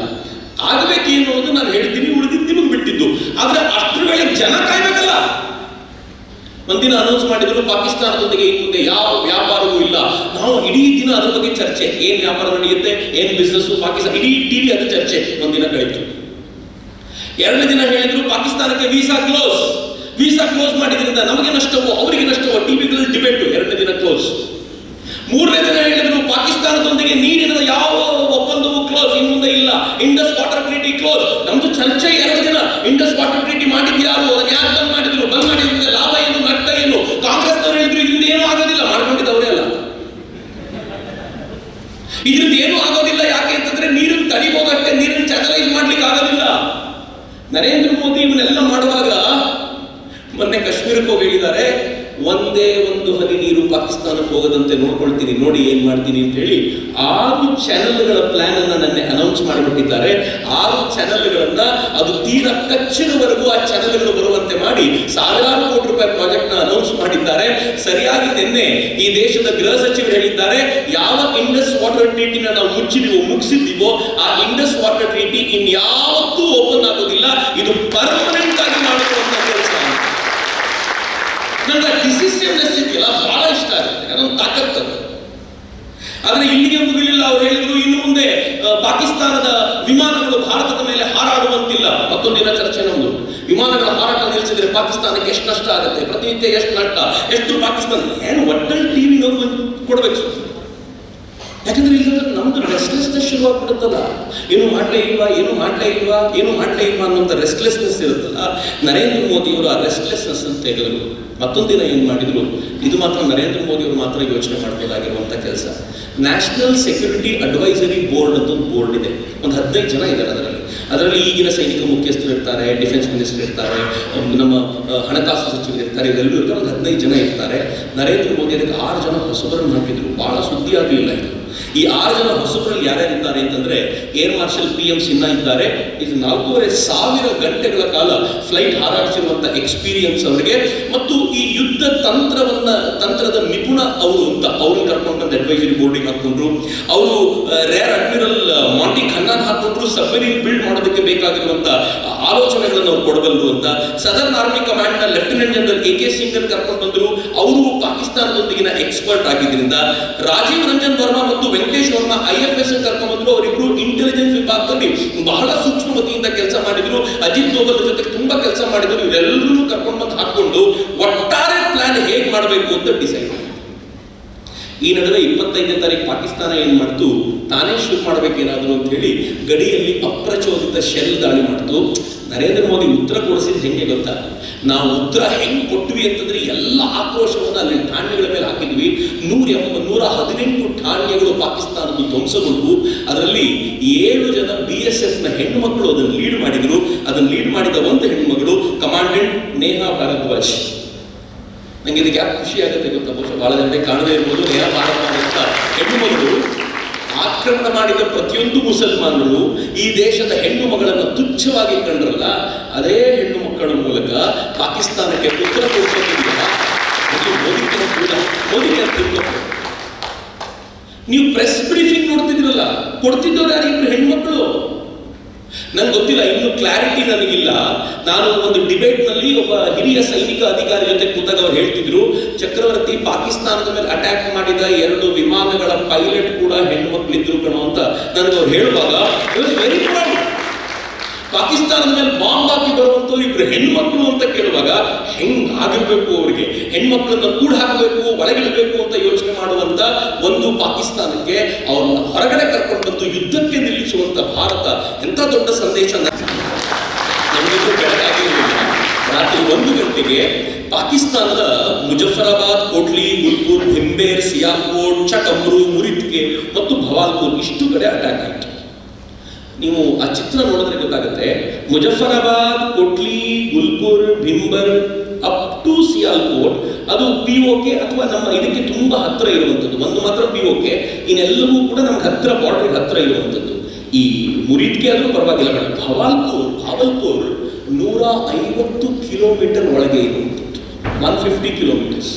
ಆಗ್ಬೇಕೇನು ಅನ್ನೋದು ನಾನು ಹೇಳ್ತೀನಿ, ಉಳಿದಿದ್ದು ನಿಮಗೆ ಬಿಟ್ಟಿದ್ದು. ಆದ್ರೆ ಅಷ್ಟರ ವೇಳೆ ಜನ ಕಾಯ್ಬೇಕಲ್ಲ. ಒಂದಿನ ಅನೌನ್ಸ್ ಮಾಡಿದ್ರು, ಪಾಕಿಸ್ತಾನದೊಂದಿಗೆ ಇನ್ನು ಮುಂದೆ ಯಾವ ವ್ಯಾಪಾರವೂ ಇಲ್ಲ. ನಾವು ಇಡೀ ದಿನ ಅದ್ರ ಬಗ್ಗೆ ಚರ್ಚೆ, ಏನ್ ವ್ಯಾಪಾರ ನಡೆಯುತ್ತೆ, ಏನ್ ಬಿಸ್ನೆಸ್, ಪಾಕಿಸ್ತಾನ, ಇಡೀ ಟಿವಿ ಅದು ಚರ್ಚೆ. ಒಂದಿನ ಕಳಿತು. 2ನೇ ದಿನ ಹೇಳಿದ್ರು, ಪಾಕಿಸ್ತಾನಕ್ಕೆ ವೀಸಾ ಕ್ಲೋಸ್ ಮಾಡಿದ್ರಿಂದ ನಮಗೆ ನಷ್ಟವೋ ಅವರಿಗೆ ನಷ್ಟವೋ, ಟಿವಿಗಳಲ್ಲಿ ಡಿಬೇಟ್. 2ನೇ ದಿನ ಕ್ಲೋಸ್. 3ನೇ ದಿನ ಹೇಳಿದ್ರು, ಪಾಕಿಸ್ತಾನದೊಂದಿಗೆ ನೀರಿನ ಯಾವ ಒಪ್ಪಂದವೂ ಕ್ಲೋಸ್, ಇನ್ನು ಮುಂದೆ ಇಲ್ಲ. Indus water treaty close. ನಮ್ದು ಚರ್ಚೆ 2 ದಿನ. ಇಂಡಸ್ ವಾಟರ್ ಟ್ರೀಟಿ ಮಾಡಿದ್ಯಾರು, ಅದನ್ನ ಯಾರು ಬಂದ್ ಮಾಡಿದ್ರು, ಬಂದ್ ಮಾಡಿದ್ರಿಂದ ಲಾಭ ಏನು, ನಷ್ಟ ಏನು. ಕಾಂಗ್ರೆಸ್ನವರು ಹೇಳಿದ್ರು ಇದರಿಂದ ಏನೂ ಆಗೋದಿಲ್ಲ, ಮಾಡ್ಕೊಂಡಿದ್ದವರೇ ಅಲ್ಲ. ಇದರಿಂದ ಏನೂ ಆಗೋದಿಲ್ಲ. ಯಾಕೆ ಅಂತಂದ್ರೆ ನೀರನ್ನು ತಡಿಬೋದಷ್ಟೇ, ನೀರನ್ನು ಚಾನಲೈಸ್ ಮಾಡ್ಲಿಕ್ಕೆ ಆಗೋದಿಲ್ಲ. ನರೇಂದ್ರ ಮೋದಿ ಇವನ್ನೆಲ್ಲ ಮಾಡುವಾಗ ಮೊನ್ನೆ ಕಾಶ್ಮೀರಕ್ಕೆ ಹೋಗಿ ಹೇಳಿದ್ದಾರೆ, ಒಂದೇ ಒಂದು ಹನಿ ನೀರು ಪಾಕಿಸ್ತಾನಕ್ಕೆ ಹೋಗದಂತೆ ನೋಡ್ಕೊಳ್ತೀನಿ, ನೋಡಿ ಏನ್ ಮಾಡ್ತೀನಿ ಅಂತ ಹೇಳಿ 6 ಚಾನೆಲ್ಗಳ ಪ್ಲಾನ್ ಅನ್ನ ನನ್ನೆ ಅನೌನ್ಸ್ ಮಾಡಿಬಿಟ್ಟಿದ್ದಾರೆ. 6 ಚಾನೆಲ್ಗಳನ್ನ ಅದು ತೀರಾ ಕಚ್ಚಿನವರೆಗೂ ಆ ಚಾನೆಲ್ಗಳು ಬರುವಂತೆ ಮಾಡಿ ಸಾವಿರಾರು ಕೋಟಿ ರೂಪಾಯಿ ಪ್ರಾಜೆಕ್ಟ್ ನ ಅನೌನ್ಸ್ ಮಾಡಿದ್ದಾರೆ. ಸರಿಯಾಗಿ ನಿನ್ನೆ ಈ ದೇಶದ ಗೃಹ ಸಚಿವರು ಹೇಳಿದ್ದಾರೆ, ಯಾವ ಇಂಡಸ್ ವಾಟರ್ ಟ್ರೀಟಿನ ನಾವು ಮುಗಿಸಿದ್ದೀವೋ ಆ ಇಂಡಸ್ ವಾಟರ್ ಟ್ರೀಟಿ ಇನ್ಯಾವತ್ತೂ ಓಪನ್ ಆಗೋದಿಲ್ಲ, ಇದು ಪರ್ಮನೆಂಟ್ ಆಗಿ ಮಾಡಿರುವಂತ ಕೆಲಸ. ನನಗೆ ಡಿಸಿಷನ್ನೆಸ್ ಇದೆಯಲ್ಲ ಬಹಳ ಇಷ್ಟ ಆಗುತ್ತೆ, ಅದೊಂದು ತಾಕತ್ತದು. ಆದ್ರೆ ಇಲ್ಲಿಗೆ ಮುಗಿಲಿಲ್ಲ. ಅವ್ರು ಹೇಳಿದ್ರು, ಇನ್ನು ಮುಂದೆ ಪಾಕಿಸ್ತಾನದ ವಿಮಾನಗಳು ಭಾರತದ ಮೇಲೆ ಹಾರಾಡುವಂತಿಲ್ಲ. ಮತ್ತೊಂದಿನ ಚರ್ಚೆ ನಮ್ದು. ವಿಮಾನಗಳ ಹಾರಾಟ ನಿಲ್ಲಿಸಿದ್ರೆ ಪಾಕಿಸ್ತಾನಕ್ಕೆ ಎಷ್ಟು ನಷ್ಟ ಆಗುತ್ತೆ, ಪ್ರತಿನಿತ್ಯ ಎಷ್ಟು ನಷ್ಟ, ಎಷ್ಟು ಪಾಕಿಸ್ತಾನ ಏನು ಒಟ್ಟಲ್ಲಿ ಟಿವಿನವ್ರು ಕೊಡ್ಬೇಕು. ಯಾಕಂದ್ರೆ ಇಲ್ಲ ನಮ್ದು ರೆಸ್ಟ್ಲೆಸ್ನೆಸ್ ಶುರುವಾಗ್ಬಿಡುತ್ತಲ್ಲ, ಏನು ಮಾಡ್ಲೇ ಇಲ್ವಾ ಅನ್ನೋಂಥ ರೆಸ್ಟ್ಲೆಸ್ನೆಸ್ ಇರುತ್ತಲ್ಲ. ನರೇಂದ್ರ ಮೋದಿ ಅವರು ಆ ರೆಸ್ಟ್ಲೆಸ್ನೆಸ್ ಅಂತ ತೆಗೆದರು. ಮತ್ತೊಂದಿನ ಏನು ಮಾಡಿದ್ರು, ಇದು ಮಾತ್ರ ನರೇಂದ್ರ ಮೋದಿ ಅವರು ಮಾತ್ರ ಯೋಚನೆ ಮಾಡಬೇಕಾಗಿರುವಂಥ ಕೆಲಸ. ನ್ಯಾಷನಲ್ ಸೆಕ್ಯೂರಿಟಿ ಅಡ್ವೈಸರಿ ಬೋರ್ಡ್ ಅಂತ ಒಂದು ಬೋರ್ಡ್ ಇದೆ. ಒಂದು 15 ಜನ ಇದ್ದಾರೆ ಅದರಲ್ಲಿ ಈಗಿನ ಸೈನಿಕ ಮುಖ್ಯಸ್ಥರು ಇರ್ತಾರೆ, ಡಿಫೆನ್ಸ್ ಮಿನಿಸ್ಟರ್ ಇರ್ತಾರೆ, ನಮ್ಮ ಹಣಕಾಸು ಸಚಿವರು ಇರ್ತಾರೆ, ಇವರೆಲ್ಲರೂ ಇರ್ತಾರೆ. ಒಂದು 15 ಜನ ಇರ್ತಾರೆ. ನರೇಂದ್ರ ಮೋದಿ ಅದಕ್ಕೆ 6 ಜನ ಹೊಸಬರನ್ನು ಹಾಕಿದ್ರು. ಬಹಳ ಸುದ್ದಿ ಆಗಲಿಲ್ಲ ಇದು. ಈ 6 ಜನ ಹೊಸಬರಲ್ಲಿ ಯಾರ್ಯಾರಿದ್ದಾರೆ ಅಂತಂದ್ರೆ, ಏರ್ ಮಾರ್ಷಲ್ PM ಸಿನ್ಹಾ ಇದ್ದಾರೆ. ಇದು 4,500 ಗಂಟೆಗಳ ಕಾಲ ಫ್ಲೈಟ್ ಹಾರಾಡಿಸಿರುವಂತ ಎಕ್ಸ್ಪೀರಿಯನ್ಸ್ ಅವರಿಗೆ, ಮತ್ತು ಈ ಯುದ್ಧ ತಂತ್ರದ ನಿಪುಣ ಅವರು ಅಂತ ಅವ್ರನ್ನ ಕರ್ಕೊಂಡು ಬಂದು ಅಡ್ವೈಸರಿ ಬೋರ್ಡಿಗೆ ಹಾಕೊಂಡ್ರು. ಅವರು rear admiral Monty ಖನ್ನಾನ್ ಹಾಕೊಂಡ್ರು. Submarine build ಮಾಡೋದಕ್ಕೆ ಬೇಕಾಗಿರುವಂತ ಆಲೋಚನೆಗಳನ್ನು ಅವ್ರು ಕೊಡಬಲ್ಲರು ಅಂತ ಸದರ್ನ್ ಆರ್ಮಿ ಕಮಾಂಡ್ ನ ಲೆಫ್ಟಿನೆಂಟ್ ಜನರಲ್ AK ಸಿಂಘನ್ ಕರ್ಕೊಂಡು ಬಂದರು. ಅವರು ಪಾಕಿಸ್ತಾನದೊಂದಿಗಿನ ಎಕ್ಸ್ಪರ್ಟ್ ಆಗಿದ್ದರಿಂದ ರಾಜೀವ್ ರಂಜನ್ ವರ್ಮಾ ಮತ್ತು ವೆಂಕಟೇಶ್ ವರ್ಮಾ IFS ಕರ್ಕೊಂಡು ಬಂದರು. ಅವರಿಬ್ರು ಇಂಟೆಲಿಜೆನ್ಸ್ ವಿಭಾಗದಲ್ಲಿ ಬಹಳ ಸೂಕ್ಷ್ಮತೆಯಿಂದ ಕೆಲಸ ಮಾಡಿದ್ರು. ಅಜಿತ್ ದೋವಲ್ ಜೊತೆ ತುಂಬಾ ಕೆಲಸ ಮಾಡಿದ್ರು. ಇವರೆಲ್ಲರೂ ಕರ್ಕೊಂಡು ಬಂದು ಹಾಕೊಂಡು ಒಟ್ಟಾರೆ ಪ್ಲಾನ್ ಹೇಗೆ ಮಾಡಬೇಕು ಅಂತ ಡಿಸೈಡ್. ಈ ನಡುವೆ 25ನೇ ತಾರೀಕು ಪಾಕಿಸ್ತಾನ ಏನ್ ಮಾಡ್ತು, ತಾನೇ ಶುರು ಮಾಡ್ಬೇಕೇನಾದ್ರು ಅಂತ ಹೇಳಿ ಗಡಿಯಲ್ಲಿ ಅಪ್ರಚೋದಿತ ಶೆಲ್ ದಾಳಿ ಮಾಡ್ತು. ನರೇಂದ್ರ ಮೋದಿ ಉತ್ತರ ಕೊಡಿಸಿದ್ ಹೆಂಗೆ ಗೊತ್ತಾ? ನಾವು ಉತ್ತರ ಹೆಂಗ್ ಕೊಟ್ವಿ ಅಂತಂದ್ರೆ ಎಲ್ಲ ಆಕ್ರೋಶವನ್ನು ಅಲ್ಲಿ ಠಾಣೆಗಳ ಮೇಲೆ ಹಾಕಿದ್ವಿ. 118 ಠಾಣೆಗಳು ಪಾಕಿಸ್ತಾನದ ಧ್ವಂಸಗೊಂಡು ಅದರಲ್ಲಿ 7 ಜನ BSF ನ ಹೆಣ್ಣು ಮಕ್ಕಳು ಅದನ್ನು ಲೀಡ್ ಮಾಡಿದ್ರು. ಅದನ್ನು ಲೀಡ್ ಮಾಡಿದ ಒಂದು ಹೆಣ್ಣುಮಗಳು ಕಮಾಂಡೆಂಟ್ ನೇಹಾ ಭಾರದ್ವಾಜ್. ನಂಗೆ ಇದಕ್ಕೆ ಯಾಕೆ ಖುಷಿ ಆಗುತ್ತೆ ಗೊತ್ತಾ? ಬಹುಶಃ ಬಹಳ ಜನತೆ ಕಾಣದೇ ಇರ್ಬೋದು. ನೇಹಾ ಭಾರದ್ವಾಜ್ ಅಂತ ಹೆಣ್ಣು ಮಗಳು ಆಕ್ರಮಣ ಮಾಡಿದ ಪ್ರತಿಯೊಂದು ಮುಸಲ್ಮಾನರು ಈ ದೇಶದ ಹೆಣ್ಣು ಮಗಳನ್ನು ತುಚ್ಛವಾಗಿ ಕಂಡ್ರಲ್ಲ, ಅದೇ ಹೆಣ್ಣು ಮಕ್ಕಳ ಮೂಲಕ ಪಾಕಿಸ್ತಾನಕ್ಕೆ ಉತ್ತರ ಕೊಡಿಸೋದಿಲ್ಲ. ನೀವು ಪ್ರೆಸ್ ಬ್ರೀಫಿಂಗ್ ನೋಡ್ತಿದ್ರಲ್ಲ, ಕೊಡ್ತಿದ್ದವ್ರು ಯಾರು? ಇಬ್ರು ಹೆಣ್ಮಕ್ಳು. ನಂಗೆ ಗೊತ್ತಿಲ್ಲ, ಇನ್ನು ಕ್ಲಾರಿಟಿ ನನಗಿಲ್ಲ. ನಾನು ಒಂದು ಡಿಬೇಟ್ ನಲ್ಲಿ ಒಬ್ಬ ಹಿರಿಯ ಸೈನಿಕ ಅಧಿಕಾರಿ ಜೊತೆ ಕೂತಾಗ ಅವ್ರು ಹೇಳ್ತಿದ್ರು, ಚಕ್ರವರ್ತಿ ಪಾಕಿಸ್ತಾನದ ಮೇಲೆ ಅಟ್ಯಾಕ್ ಮಾಡಿದ 2 ವಿಮಾನಗಳ ಪೈಲಟ್ ಕೂಡ ಹೆಣ್ಣು ಮಕ್ಕಳಿದ್ರು ಕಣೋ ಅಂತ ನನಗೆ ಅವ್ರು ಹೇಳುವಾಗ ವೆರಿ ಪ್ರೌಡ್. ಪಾಕಿಸ್ತಾನದ ಮೇಲೆ ಬಾಂಬ್ ಹಾಕಿ ಬರುವಂತವ್ರು ಇಬ್ರು ಹೆಣ್ಮಕ್ಳು ಅಂತ ಕೇಳುವಾಗ ಹೆಂಗ್ ಆಗಿರ್ಬೇಕು, ಅವರಿಗೆ ಹೆಣ್ಮಕ್ಳನ್ನ ಕೂಡ ಹಾಕಬೇಕು, ಒಳಗಿಡಬೇಕು ಅಂತ ಯೋಚನೆ ಮಾಡುವಂತ ಒಂದು ಪಾಕಿಸ್ತಾನಕ್ಕೆ ಅವ್ರನ್ನ ಹೊರಗಡೆ ಕರ್ಕೊಂಡು ಬಂದು ಯುದ್ಧಕ್ಕೆ ನಿಲ್ಲಿಸುವಂತ ಭಾರತ ಎಂತ ದೊಡ್ಡ ಸಂದೇಶ. ನಮಗಿಂತ ಬೆಳಗಾಗಿರಲಿಲ್ಲ. ರಾತ್ರಿ 1 ಗಂಟೆಗೆ ಪಾಕಿಸ್ತಾನದ ಮುಜಫರಾಬಾದ್, ಕೋಟ್ಲಿ, ಗುಲ್ಪುರ್, ಭಿಂಬೇರ್, ಸಿಯಾಲ್ಕೋಟ್, ಚಕಮ್ರು, ಮುರಿದ್ಕೆ ಮತ್ತು ಭವಾಲ್ಪುರ್ ಇಷ್ಟು ಕಡೆ ಅಟ್ಯಾಕ್ ಆಯಿತು. ನೀವು ಆ ಚಿತ್ರ ನೋಡಿದ್ರೆ ಗೊತ್ತಾಗುತ್ತೆ. ಮುಜಫರಾಬಾದ್, ಕೋಟ್ಲಿ, ಗುಲ್ಪುರ್, ಭಿಂಬರ್ ಅಪ್ ಟು ಸಿಯಾಲ್ಕೋಟ್ ಅದು POK ಅಥವಾ ನಮ್ಮ ಇದಕ್ಕೆ ತುಂಬಾ ಹತ್ರ ಇರುವಂಥದ್ದು. ಒಂದು ಮಾತ್ರ POK, ಇನ್ನೆಲ್ಲವೂ ಕೂಡ ನಮ್ಗೆ ಹತ್ರ, ಬಾರ್ಡರ್ ಹತ್ರ ಇರುವಂಥದ್ದು. ಈ ಮುರಿದ್ಕೆ ಆದ್ರೂ ಪರವಾಗಿಲ್ಲ, ಬಟ್ ಭಾವಲ್ಪುರ್ 150 ಕಿಲೋಮೀಟರ್ ಒಳಗೆ ಇರುವಂಥದ್ದು, 150 ಕಿಲೋಮೀಟರ್ಸ್.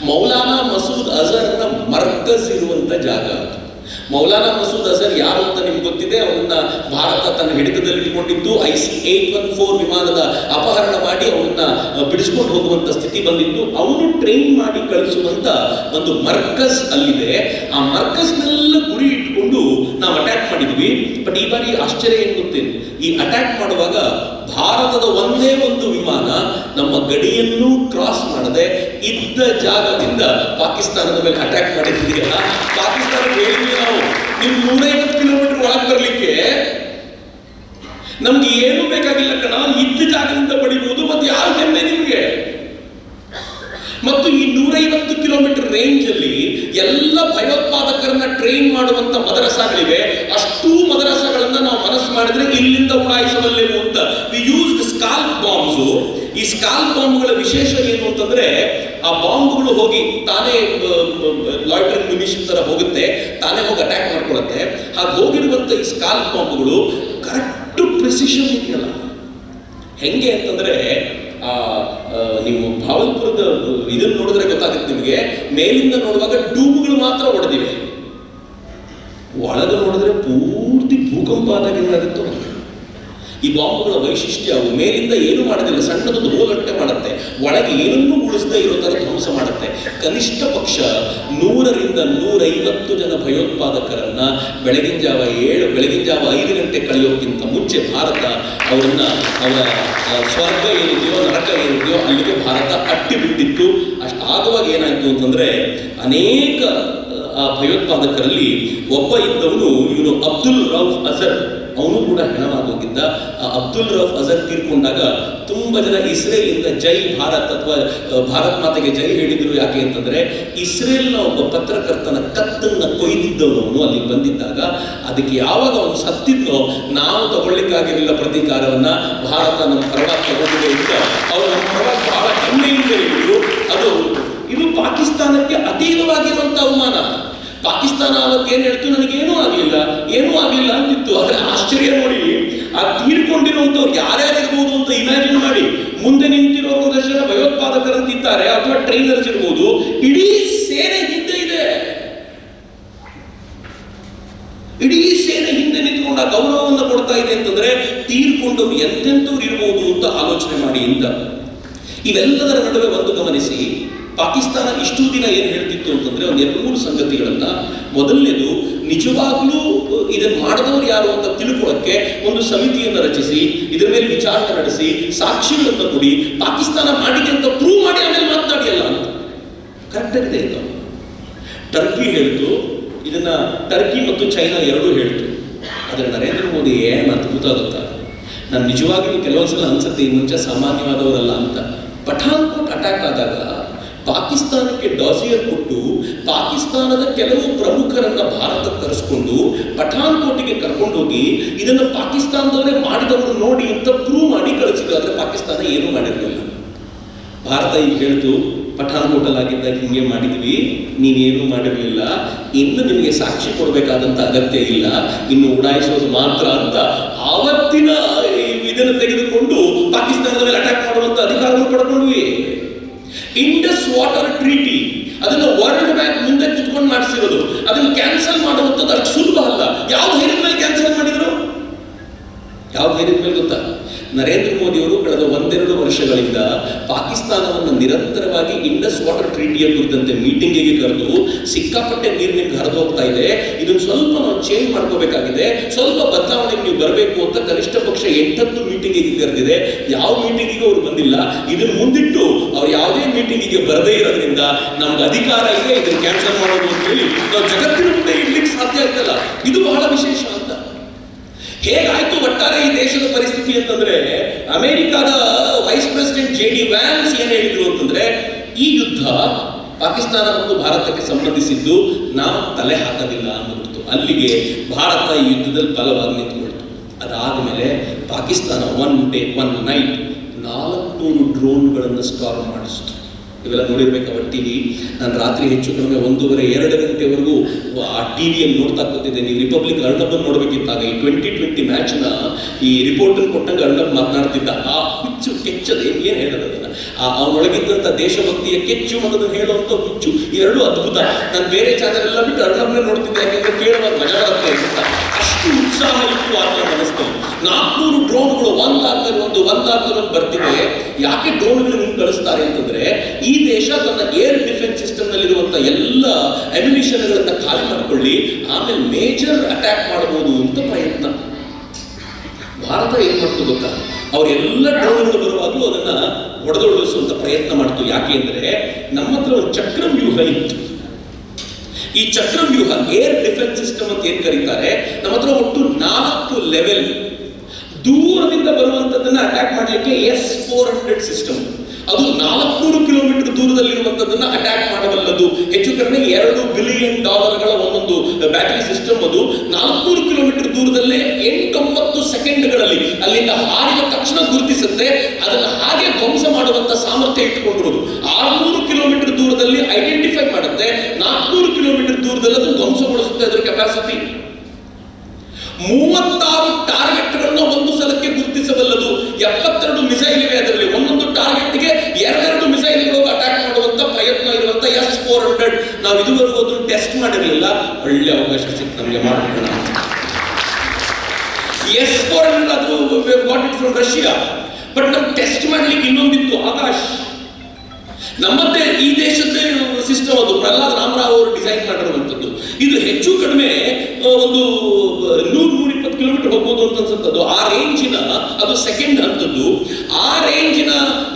ಮೌಲಾನಾ ಮಸೂದ್ ಅಜರ್ನ ಮರ್ಕಜ್ ಇರುವಂತ ಜಾಗ. ಮೌಲಾನಾ ಮಸೂದ್ ಅಜರ್ ಯಾರು ಅಂತ ನಿಮ್ಗೆ ಗೊತ್ತಿದೆ. ಅವನನ್ನ ಭಾರತ ತನ್ನ ಹಿಡಿತದಲ್ಲಿ ಇಟ್ಟುಕೊಂಡಿದ್ದು. IC-814 ವಿಮಾನದ ಅಪಹರಣ ಮಾಡಿ ಅವನನ್ನ ಬಿಡಿಸ್ಕೊಂಡು ಹೋಗುವಂತ ಸ್ಥಿತಿ ಬಂದಿತ್ತು. ಅವನು ಟ್ರೈನ್ ಮಾಡಿ ಕಳಿಸುವಂತ ಒಂದು ಮರ್ಕಜ್ ಅಲ್ಲಿದೆ. ಆ ಮರ್ಕಜ್ನೆಲ್ಲ ಗುರಿ ಇಟ್ಕೊಂಡು ನಾವು ಅಟ್ಯಾಕ್ ಮಾಡಿದ್ವಿ. ಬಟ್ ಈ ಬಾರಿ ಆಶ್ಚರ್ಯ ಏನ್ ಗೊತ್ತೇನು, ಈ ಅಟ್ಯಾಕ್ ಮಾಡುವಾಗ ಭಾರತದ ಒಂದೇ ಒಂದು ವಿಮಾನ ನಮ್ಮ ಗಡಿಯನ್ನು ಕ್ರಾಸ್ ಮಾಡದೆ ಇದ್ದ ಜಾಗದಿಂದ ಪಾಕಿಸ್ತಾನದ ಮೇಲೆ ಅಟ್ಯಾಕ್ ಮಾಡಿದ್ದೀಯಲ್ಲ. ಪಾಕಿಸ್ತಾನಕ್ಕೆ ಹೇಳಿದ್ವಿ ನಾವು, ನೀವು 150 ಕಿಲೋಮೀಟರ್ ಒಳಗೆ ಬರಲಿಕ್ಕೆ ನಮ್ಗೆ ಏನು ಬೇಕಾಗಿಲ್ಲ ಕಣ, ಇದ್ದ ಜಾಗದಿಂದ ಬಡಿಬಹುದು. ಮತ್ತೆ ಯಾವ ಹೆಮ್ಮೆ ನಿಮ್ಗೆ? ಮತ್ತು ಈ 150 ಕಿಲೋಮೀಟರ್ ರೇಂಜ್ ಅಲ್ಲಿ ಎಲ್ಲ ಭಯೋತ್ಪಾದಕರನ್ನ ಟ್ರೈನ್ ಮಾಡುವಂತ ಮದರಸಾಗಳಿವೆ. ಅಷ್ಟೂ ಮದರಸಾಗಳನ್ನ ನಾವು ಮನಸ್ಸು ಮಾಡಿದ್ರೆ ಇಲ್ಲಿಂದ ಉಡಾಯಿಸಬಲ್ಲೆವು ಅಂತ. V used scalp bombs. ಈ ಸ್ಕಾಲ್ಪ್ ಬಾಂಬ್ಗಳ ವಿಶೇಷ ಏನು ಅಂತಂದ್ರೆ, ಆ ಬಾಂಬ್ಗಳು ಹೋಗಿ ತಾನೇ ಲಾಯ್ಟರಿಂಗ್ ಮ್ಯುನಿಷನ್ ತರ ಹೋಗುತ್ತೆ, ತಾನೇ ಹೋಗಿ ಅಟ್ಯಾಕ್ ಮಾಡ್ಕೊಳುತ್ತೆ. ಹಾಗೆ ಹೋಗಿರುವಂತ ಈ ಸ್ಕಾಲ್ಪ್ ಬಾಂಬ್ಗಳು ಕರೆಕ್ಟ್ ಪ್ರಿಸಿಷನ್ ಇದೆಯಲ್ಲ. ಹೆಂಗೆ ಅಂತಂದ್ರೆ, ನೀವು ಭಾವಲ್ಪುರದ ಇದನ್ನು ನೋಡಿದ್ರೆ ಗೊತ್ತಾಗುತ್ತೆ ನಿಮಗೆ. ಮೇಲಿಂದ ನೋಡುವಾಗ ಟ್ಯೂಬ್ಗಳು ಮಾತ್ರ ಹೊಡೆದಿವೆ, ಒಳಗೆ ನೋಡಿದ್ರೆ ಪೂರ್ತಿ ಭೂಕಂಪ ಆದಾಗ ಏನಾಗುತ್ತೋ. ಈ ಬಾಂಬ್ಗಳ ವೈಶಿಷ್ಟ್ಯ ಅವು ಮೇಲಿಂದ ಏನು ಮಾಡೋದಿಲ್ಲ, ಸಣ್ಣದೊಂದು ಹೋಲಟ್ಟೆ ಮಾಡುತ್ತೆ, ಒಳಗೆ ಏನನ್ನೂ ಉಳಿಸದೇ ಇರೋ ತರ ಧ್ವಂಸ ಮಾಡುತ್ತೆ. ಕನಿಷ್ಠ ಪಕ್ಷ 100ರಿಂದ 150 ಜನ ಭಯೋತ್ಪಾದಕರನ್ನ ಬೆಳಗಿನ ಜಾವ 5 ಗಂಟೆ ಕಳೆಯೋಕ್ಕಿಂತ ಮುಂಚೆ ಭಾರತ ಅವರ ಸ್ವರ್ಗ ಏನಿದೆಯೋ ನರಕ ಏನಿದೆಯೋ ಅಲ್ಲಿಗೆ ಭಾರತ ಅಟ್ಟಿ ಬಿಟ್ಟಿತ್ತು. ಅಷ್ಟಾಗುವಾಗ ಏನಾಯ್ತು ಅಂತಂದ್ರೆ, ಅನೇಕ ಆ ಭಯೋತ್ಪಾದಕರಲ್ಲಿ ಒಬ್ಬ ಇದ್ದವನು, ಇವನು ಅಬ್ದುಲ್ ರೌಫ್ ಅಜರ್, ಅವನು ಕೂಡ ಹೆಣವಾಗೋಗಿದ್ದ. ಆ ಅಬ್ದುಲ್ ರೌಫ್ ಅಜರ್ ತೀರ್ಕೊಂಡಾಗ ತುಂಬಾ ಜನ ಇಸ್ರೇಲಿಂದ ಜೈ ಭಾರತ್ ಅಥವಾ ಭಾರತ್ ಮಾತೆಗೆ ಜೈ ಹೇಳಿದ್ರು. ಯಾಕೆ ಅಂತಂದ್ರೆ, ಇಸ್ರೇಲ್ನ ಒಬ್ಬ ಪತ್ರಕರ್ತನ ಕತ್ತನ್ನ ಕೊಯ್ದಿದ್ದವನು ಅಲ್ಲಿ ಬಂದಿದ್ದಾಗ ಅದಕ್ಕೆ ಯಾವಾಗ ಅವನು ಸತ್ತಿದ್ನೋ ನಾವು ತಗೊಳ್ಳಿಕ್ಕಾಗಿರಲಿಲ್ಲ ಪ್ರತೀಕಾರವನ್ನ. ಭಾರತ ನಮ್ಮ ಪರವಾಗಿ ತಗೊಂಡಿದೆ ಅಂತ ಅವರು ನಮ್ಮ ಪರವಾಗಿ ಬಹಳ ಹೆಮ್ಮೆಯಿಂದ ಹೇಳಿದ್ರು. ಇದು ಪಾಕಿಸ್ತಾನಕ್ಕೆ ಅತೀವವಾಗಿರುವಂತ ಅವಮಾನ. ಪಾಕಿಸ್ತಾನ ಅವತ್ತೇನು ಹೇಳ್ತು, ನನಗೇನೂ ಆಗಲಿಲ್ಲ ಅಂತಿತ್ತು. ಆದ್ರೆ ಆಶ್ಚರ್ಯ ನೋಡಿ, ಆ ತೀರ್ಕೊಂಡಿರುವಂತವ್ರು ಯಾರ್ಯಾರಿರ್ಬೋದು ಅಂತ ಇಮ್ಯಾಜಿನ್ ಮಾಡಿ. ಮುಂದೆ ನಿಂತಿರೋ ಒಂದಷ್ಟು ಜನ ಭಯೋತ್ಪಾದಕರಂತಿದ್ದಾರೆ ಅಥವಾ ಟ್ರೈನರ್ಸ್ ಇರ್ಬೋದು. ಇಡೀ ಸೇನೆ ಹಿಂದೆ ಇದೆ, ಇಡೀ ಸೇನೆ ಹಿಂದೆ ನಿಂತ್ಕೊಂಡು ಗೌರವವನ್ನು ಕೊಡ್ತಾ ಇದೆ ಅಂತಂದ್ರೆ ತೀರ್ಕೊಂಡವ್ರು ಎಂತೆಂಥವ್ರು ಇರ್ಬೋದು ಅಂತ ಆಲೋಚನೆ ಮಾಡಿ ಅಂತ. ಇವೆಲ್ಲದರ ನಡುವೆ ಒಂದು ಗಮನಿಸಿ, ಪಾಕಿಸ್ತಾನ ಇಷ್ಟು ದಿನ ಏನು ಹೇಳ್ತಿತ್ತು ಅಂತಂದ್ರೆ ಒಂದು 2-3 ಸಂಗತಿಗಳನ್ನ. ಮೊದಲನೇದು, ನಿಜವಾಗ್ಲೂ ಇದನ್ನು ಮಾಡಿದವರು ಯಾರು ಅಂತ ತಿಳ್ಕೊಳ್ಳೋಕ್ಕೆ ಒಂದು ಸಮಿತಿಯನ್ನು ರಚಿಸಿ ಇದರ ಮೇಲೆ ವಿಚಾರಣೆ ನಡೆಸಿ ಸಾಕ್ಷಿಗಳನ್ನು ಕೊಡಿ, ಪಾಕಿಸ್ತಾನ ಮಾಡಿದೆ ಅಂತ ಪ್ರೂವ್ ಮಾಡಿ ಆಮೇಲೆ ಮಾತನಾಡಿಯಲ್ಲ ಅಂತ. ಕರೆಕ್ಟ್ ಆಗಿದೆ ಇದು. ಟರ್ಕಿ ಹೇಳ್ತು ಇದನ್ನ, ಟರ್ಕಿ ಮತ್ತು ಚೈನಾ ಎರಡೂ ಹೇಳ್ತು. ಆದರೆ ನರೇಂದ್ರ ಮೋದಿ ಏನು ಅದ್ಭುತ ಆಗುತ್ತಾ, ನಾನು ನಿಜವಾಗಿಯೂ ಕೆಲವೊಂದ್ಸಲ ಅನ್ಸುತ್ತೆ ಈ ಮುಂಚೆ ಸಾಮಾನ್ಯವಾದವರಲ್ಲ ಅಂತ. ಪಠಾನ್ಕೋಟ್ ಅಟ್ಯಾಕ್ ಆದಾಗ ಪಾಕಿಸ್ತಾನಕ್ಕೆ ಡಾಸಿಯರ್ ಕೊಟ್ಟು ಪಾಕಿಸ್ತಾನದ ಕೆಲವು ಪ್ರಮುಖರನ್ನ ಭಾರತಕ್ಕೆ ಕರೆಸ್ಕೊಂಡು ಪಠಾನ್ಕೋಟಿಗೆ ಕರ್ಕೊಂಡೋಗಿ ಇದನ್ನು ಪಾಕಿಸ್ತಾನದವರೇ ಮಾಡಿದವರು ನೋಡಿ ಅಂತ ಪ್ರೂವ್ ಮಾಡಿ ಕಳಿಸಿದ್ರು. ಆದರೆ ಪಾಕಿಸ್ತಾನ ಏನೂ ಮಾಡಿರಲಿಲ್ಲ. ಭಾರತ ಈಗ ಹೇಳ್ತು ಪಠಾನ್ಕೋಟಲ್ಲಾಗಿದ್ದಾಗ ಹಿಂಗೆ ಮಾಡಿದ್ವಿ, ನೀವೇನು ಮಾಡಿರಲಿಲ್ಲ, ಇನ್ನು ನಿಮಗೆ ಸಾಕ್ಷಿ ಕೊಡಬೇಕಾದಂತ ಅಗತ್ಯ ಇಲ್ಲ, ಇನ್ನು ಉಡಾಯಿಸೋದು ಮಾತ್ರ ಅಂತ ಆವತ್ತಿನ ಇದನ್ನು ತೆಗೆದುಕೊಂಡು ಪಾಕಿಸ್ತಾನದ ಮೇಲೆ ಅಟ್ಯಾಕ್ ಮಾಡುವಂತ ಅಧಿಕಾರವನ್ನು ಪಡ್ಕೊಂಡ್ವಿ. ಇಂಡಸ್ ವಾಟರ್ ಟ್ರೀಟಿ ಅದನ್ನು ವರ್ಲ್ಡ್ ಬ್ಯಾಂಕ್ ಮುಂದೆ ಕುತ್ಕೊಂಡು ಮಾಡಿಸಿರೋದು, ಅದನ್ನು ಕ್ಯಾನ್ಸಲ್ ಮಾಡುವಂಥದ್ದು ಅಷ್ಟು ಸುಲಭ ಅಲ್ಲ. ಯಾವ ಧೈರ್ಯದ ಮೇಲೆ ಕ್ಯಾನ್ಸಲ್ ಮಾಡಿದ್ರು? ಯಾವ ಧೈರ್ಯದ ಮೇಲೆ ಗೊತ್ತಾ? ನರೇಂದ್ರ ಮೋದಿ ಅವರು ಕಳೆದ 1-2 ವರ್ಷಗಳಿಂದ ಪಾಕಿಸ್ತಾನವನ್ನು ನಿರಂತರವಾಗಿ ಇಂಡಸ್ ವಾಟರ್ ಟ್ರೀಟಿಯ ಕುರಿತಂತೆ ಮೀಟಿಂಗಿಗೆ ಕರೆದು ಸಿಕ್ಕಾಪಟ್ಟೆ ನೀರಿನ ಹರಿದು ಹೋಗ್ತಾ ಇದೆ, ಇದನ್ನು ಸ್ವಲ್ಪ ನಾವು ಚೇಂಜ್ ಮಾಡ್ಕೋಬೇಕಾಗಿದೆ, ಸ್ವಲ್ಪ ಬದಲಾವಣೆಗೆ ನೀವು ಬರಬೇಕು ಅಂತ ಕನಿಷ್ಠ ಪಕ್ಷ 8-10 ಮೀಟಿಂಗಿಗೆ ಕರೆದಿದೆ. ಯಾವ ಮೀಟಿಂಗಿಗೆ ಅವರು ಬಂದಿಲ್ಲ. ಇದನ್ನು ಮುಂದಿಟ್ಟು ಅವ್ರು ಯಾವುದೇ ಮೀಟಿಂಗಿಗೆ ಬರದೇ ಇರೋದ್ರಿಂದ ನಮ್ಗೆ ಅಧಿಕಾರ ಇದೆ ಇದನ್ನು ಕ್ಯಾನ್ಸಲ್ ಮಾಡೋದು ಅಂತ ಹೇಳಿ ನಾವು ಜಗತ್ತಿನ ಮುಂದೆ ಇಡ್ಲಿಕ್ಕೆ ಸಾಧ್ಯ ಆಗ್ತಲ್ಲ. ಇದು ಬಹಳ ವಿಶೇಷ ಅಂತ. ಹೇಗಾಯ್ತು ಒಟ್ಟಾರೆ ಈ ದೇಶದ ಪರಿಸ್ಥಿತಿ ಅಂತಂದ್ರೆ, ಅಮೆರಿಕಾದ ವೈಸ್ ಪ್ರೆಸಿಡೆಂಟ್ JD ವ್ಯಾನ್ಸ್ ಏನ್ ಹೇಳಿದ್ರು ಅಂತಂದ್ರೆ, ಈ ಯುದ್ಧ ಪಾಕಿಸ್ತಾನ ಮತ್ತು ಭಾರತಕ್ಕೆ ಸಂಬಂಧಿಸಿದ್ದು, ನಾವು ತಲೆ ಹಾಕೋದಿಲ್ಲ ಅನ್ನೋದು. ಅಲ್ಲಿಗೆ ಭಾರತ ಈ ಯುದ್ಧದಲ್ಲಿ ಬಲವಾಗಿ ನಿಂತುಕೊಳ್ತು. ಅದಾದ್ಮೇಲೆ ಪಾಕಿಸ್ತಾನ ಒನ್ ನೈಟ್ 400 ಡ್ರೋನ್ಗಳನ್ನು ಸ್ಟಾರ್ಟ್ ಮಾಡಿಸಿತು. ಇವೆಲ್ಲ ನೋಡಿರ್ಬೇಕಾವ ಟಿವಿ. ನಾನು ರಾತ್ರಿ ಹೆಚ್ಚು ಕಡಿಮೆ 1:30-2 ಗಂಟೆವರೆಗೂ ಆ ಟಿವಿಯಲ್ಲಿ ನೋಡ್ತಾ ಕೂತಿದ್ದೆ. ನೀವು ರಿಪಬ್ಲಿಕ್ ಅರ್ಣಬನ್ ನೋಡ್ಬೇಕಿತ್ತಾಗ ಈ 2020 ಮ್ಯಾಚ್ನ ಈ ರಿಪೋರ್ಟನ್ನು ಕೊಟ್ಟಂಗೆ ಅರ್ಣಬ್ ಮಾತನಾಡ್ತಿದ್ದ. ಆ ಹುಚ್ಚು ಕೆಚ್ಚದೆ ಏನು ಹೇಳೋದು ಅದನ್ನ, ಅವನೊಳಗಿದ್ದಂಥ ದೇಶಭಕ್ತಿಯ ಕೆಚ್ಚು ಮತ್ತು ಹೇಳುವಂಥ ಹುಚ್ಚು, ಎರಡೂ ಅದ್ಭುತ. ನಾನು ಬೇರೆ ಚಾನಲ್ ಎಲ್ಲ ಬಿಟ್ಟು ಅರ್ಣಬ್ನೇ ನೋಡ್ತಿದ್ದೆ, ಯಾಕೆಂದ್ರೆ ಕೇಳುವಾಗ ಮಜಾ ಬರುತ್ತೆ ಅಂತ. ಅಷ್ಟು ಉತ್ಸಾಹ ಇತ್ತು ಆತನ ಮನಸ್ಸಲ್ಲಿ. 400 ಡ್ರೋನ್ಗಳು ಒಂದಾದ್ಮೇಲೆ ಬರ್ತಿವೆ. ಯಾಕೆ ಡ್ರೋನ್ಗಳು ನಿಮ್ಗೆ ಕಳಿಸ್ತಾರೆ ಅಂತಂದ್ರೆ, ಈ ದೇಶ ತನ್ನ ಏರ್ ಡಿಫೆನ್ಸ್ ಸಿಸ್ಟಮ್ ನಲ್ಲಿರುವಂತ ಎಲ್ಲ ಅಮ್ಯುನಿಷನ್ಗಳನ್ನ ಖಾಲಿ ಮಾಡ್ಕೊಳ್ಳಿ, ಆಮೇಲೆ ಮೇಜರ್ ಅಟ್ಯಾಕ್ ಮಾಡಬಹುದು ಅಂತ ಪ್ರಯತ್ನ. ಭಾರತ ಏನ್ ಮಾಡ್ತು ಗೊತ್ತಾ, ಅವರೆಲ್ಲ ಡ್ರೋನ್ಗಳು ಬರುವಾಗಲೂ ಅದನ್ನ ಹೊಡೆದೊಳಿಸುವಂತ ಪ್ರಯತ್ನ ಮಾಡ್ತು. ಯಾಕೆ ಅಂದ್ರೆ ನಮ್ಮ ಹತ್ರ ಒಂದು ಚಕ್ರವ್ಯೂಹ ಇತ್ತು. ಈ ಚಕ್ರವ್ಯೂಹ ಏರ್ ಡಿಫೆನ್ಸ್ ಸಿಸ್ಟಮ್ ಅಂತ ಏನ್ ಕರೀತಾರೆ, ನಮ್ಮ ಹತ್ರ ಒಟ್ಟು 4 ಲೆವೆಲ್. ದೂರದಿಂದ ಬರುವಂತದ್ದನ್ನ ಅಟ್ಯಾಕ್ ಮಾಡಲಿಕ್ಕೆ S-400 ಸಿಸ್ಟಮ್, ಅದು 400 ಕಿಲೋಮೀಟರ್ ದೂರದಲ್ಲಿರುವಂತದ್ದನ್ನ ಅಟ್ಯಾಕ್ ಮಾಡಬಲ್ಲದು. ಹೆಚ್ಚು ಕಡಿಮೆ $2 ಬಿಲಿಯನ್ ಒಂದೊಂದು ಬ್ಯಾಟರಿ ಸಿಸ್ಟಮ್. ಅದು 400 ಕಿಲೋಮೀಟರ್ ದೂರದಲ್ಲೇ 8-9 ಸೆಕೆಂಡ್ಗಳಲ್ಲಿ ಅಲ್ಲಿಂದ ಹಾರಿದ ತಕ್ಷಣ ಗುರುತಿಸುತ್ತೆ. ಅದನ್ನ ಹಾಗೆ ಧ್ವಂಸ ಮಾಡುವಂತ ಸಾಮರ್ಥ್ಯ ಇಟ್ಟುಕೊಂಡಿರೋದು. 600 ಕಿಲೋಮೀಟರ್ ದೂರದಲ್ಲಿ ಐಡೆಂಟಿಫೈ ಮಾಡುತ್ತೆ, 400 ಕಿಲೋಮೀಟರ್ ದೂರದಲ್ಲಿ ಅದು ಧ್ವಂಸಗೊಳಿಸುತ್ತೆ. ಅದರ ಕೆಪಾಸಿಟಿ 36 ಟಾರ್ಗೆಟ್ಗಳನ್ನು ಒಂದು ಸಲಕ್ಕೆ ಗುರುತಿಸಬಲ್ಲದು. 72 ಮಿಸೈಲ್ ಇವೆ ಅದರಲ್ಲಿ. ಒಂದೊಂದು ಟಾರ್ಗೆಟ್ಗೆ 2 ಮಿಸೈಲ್ಗಳು ಅಟ್ಯಾಕ್ ಮಾಡುವಂತ ಪ್ರಯತ್ನ ಇರುವಂತ S-400. ನಾವು ಇದುವರೆಗೂ ಅದನ್ನು ಟೆಸ್ಟ್ ಮಾಡಿರಲಿಲ್ಲ. ಒಳ್ಳೆ ಅವಕಾಶ ಸಿಕ್ತು ನಮಗೆ ಮಾಡೋಣ. S-400 ಅದು got it from Russia. But ನಾವು ಟೆಸ್ಟ್ ಮಾಡ್ಲಿಕ್ಕೆ ಇನ್ನೊಂದಿತ್ತು, ಆಕಾಶ್. ನಮ್ಮದೇ ಈ ದೇಶದ್ದೇ ಸಿಸ್ಟಮ್ ಅದು. ಪ್ರಹ್ಲಾದ್ ರಾಮರಾವ್ ಅವರು ಡಿಸೈನ್ ಮಾಡಿರುವಂಥದ್ದು. ಇದು ಹೆಚ್ಚು ಕಡಿಮೆ ಒಂದು 100-120 ಕಿಲೋಮೀಟರ್ ಹೋಗ್ಬೋದು ಅಂತ ಅನ್ಸುತ್ತದ್ದು. ಆ ರೇಂಜಿನ ಅದು ಸೆಕೆಂಡ್ ಹಂತದ್ದು. ಆ ರೇಂಜಿನ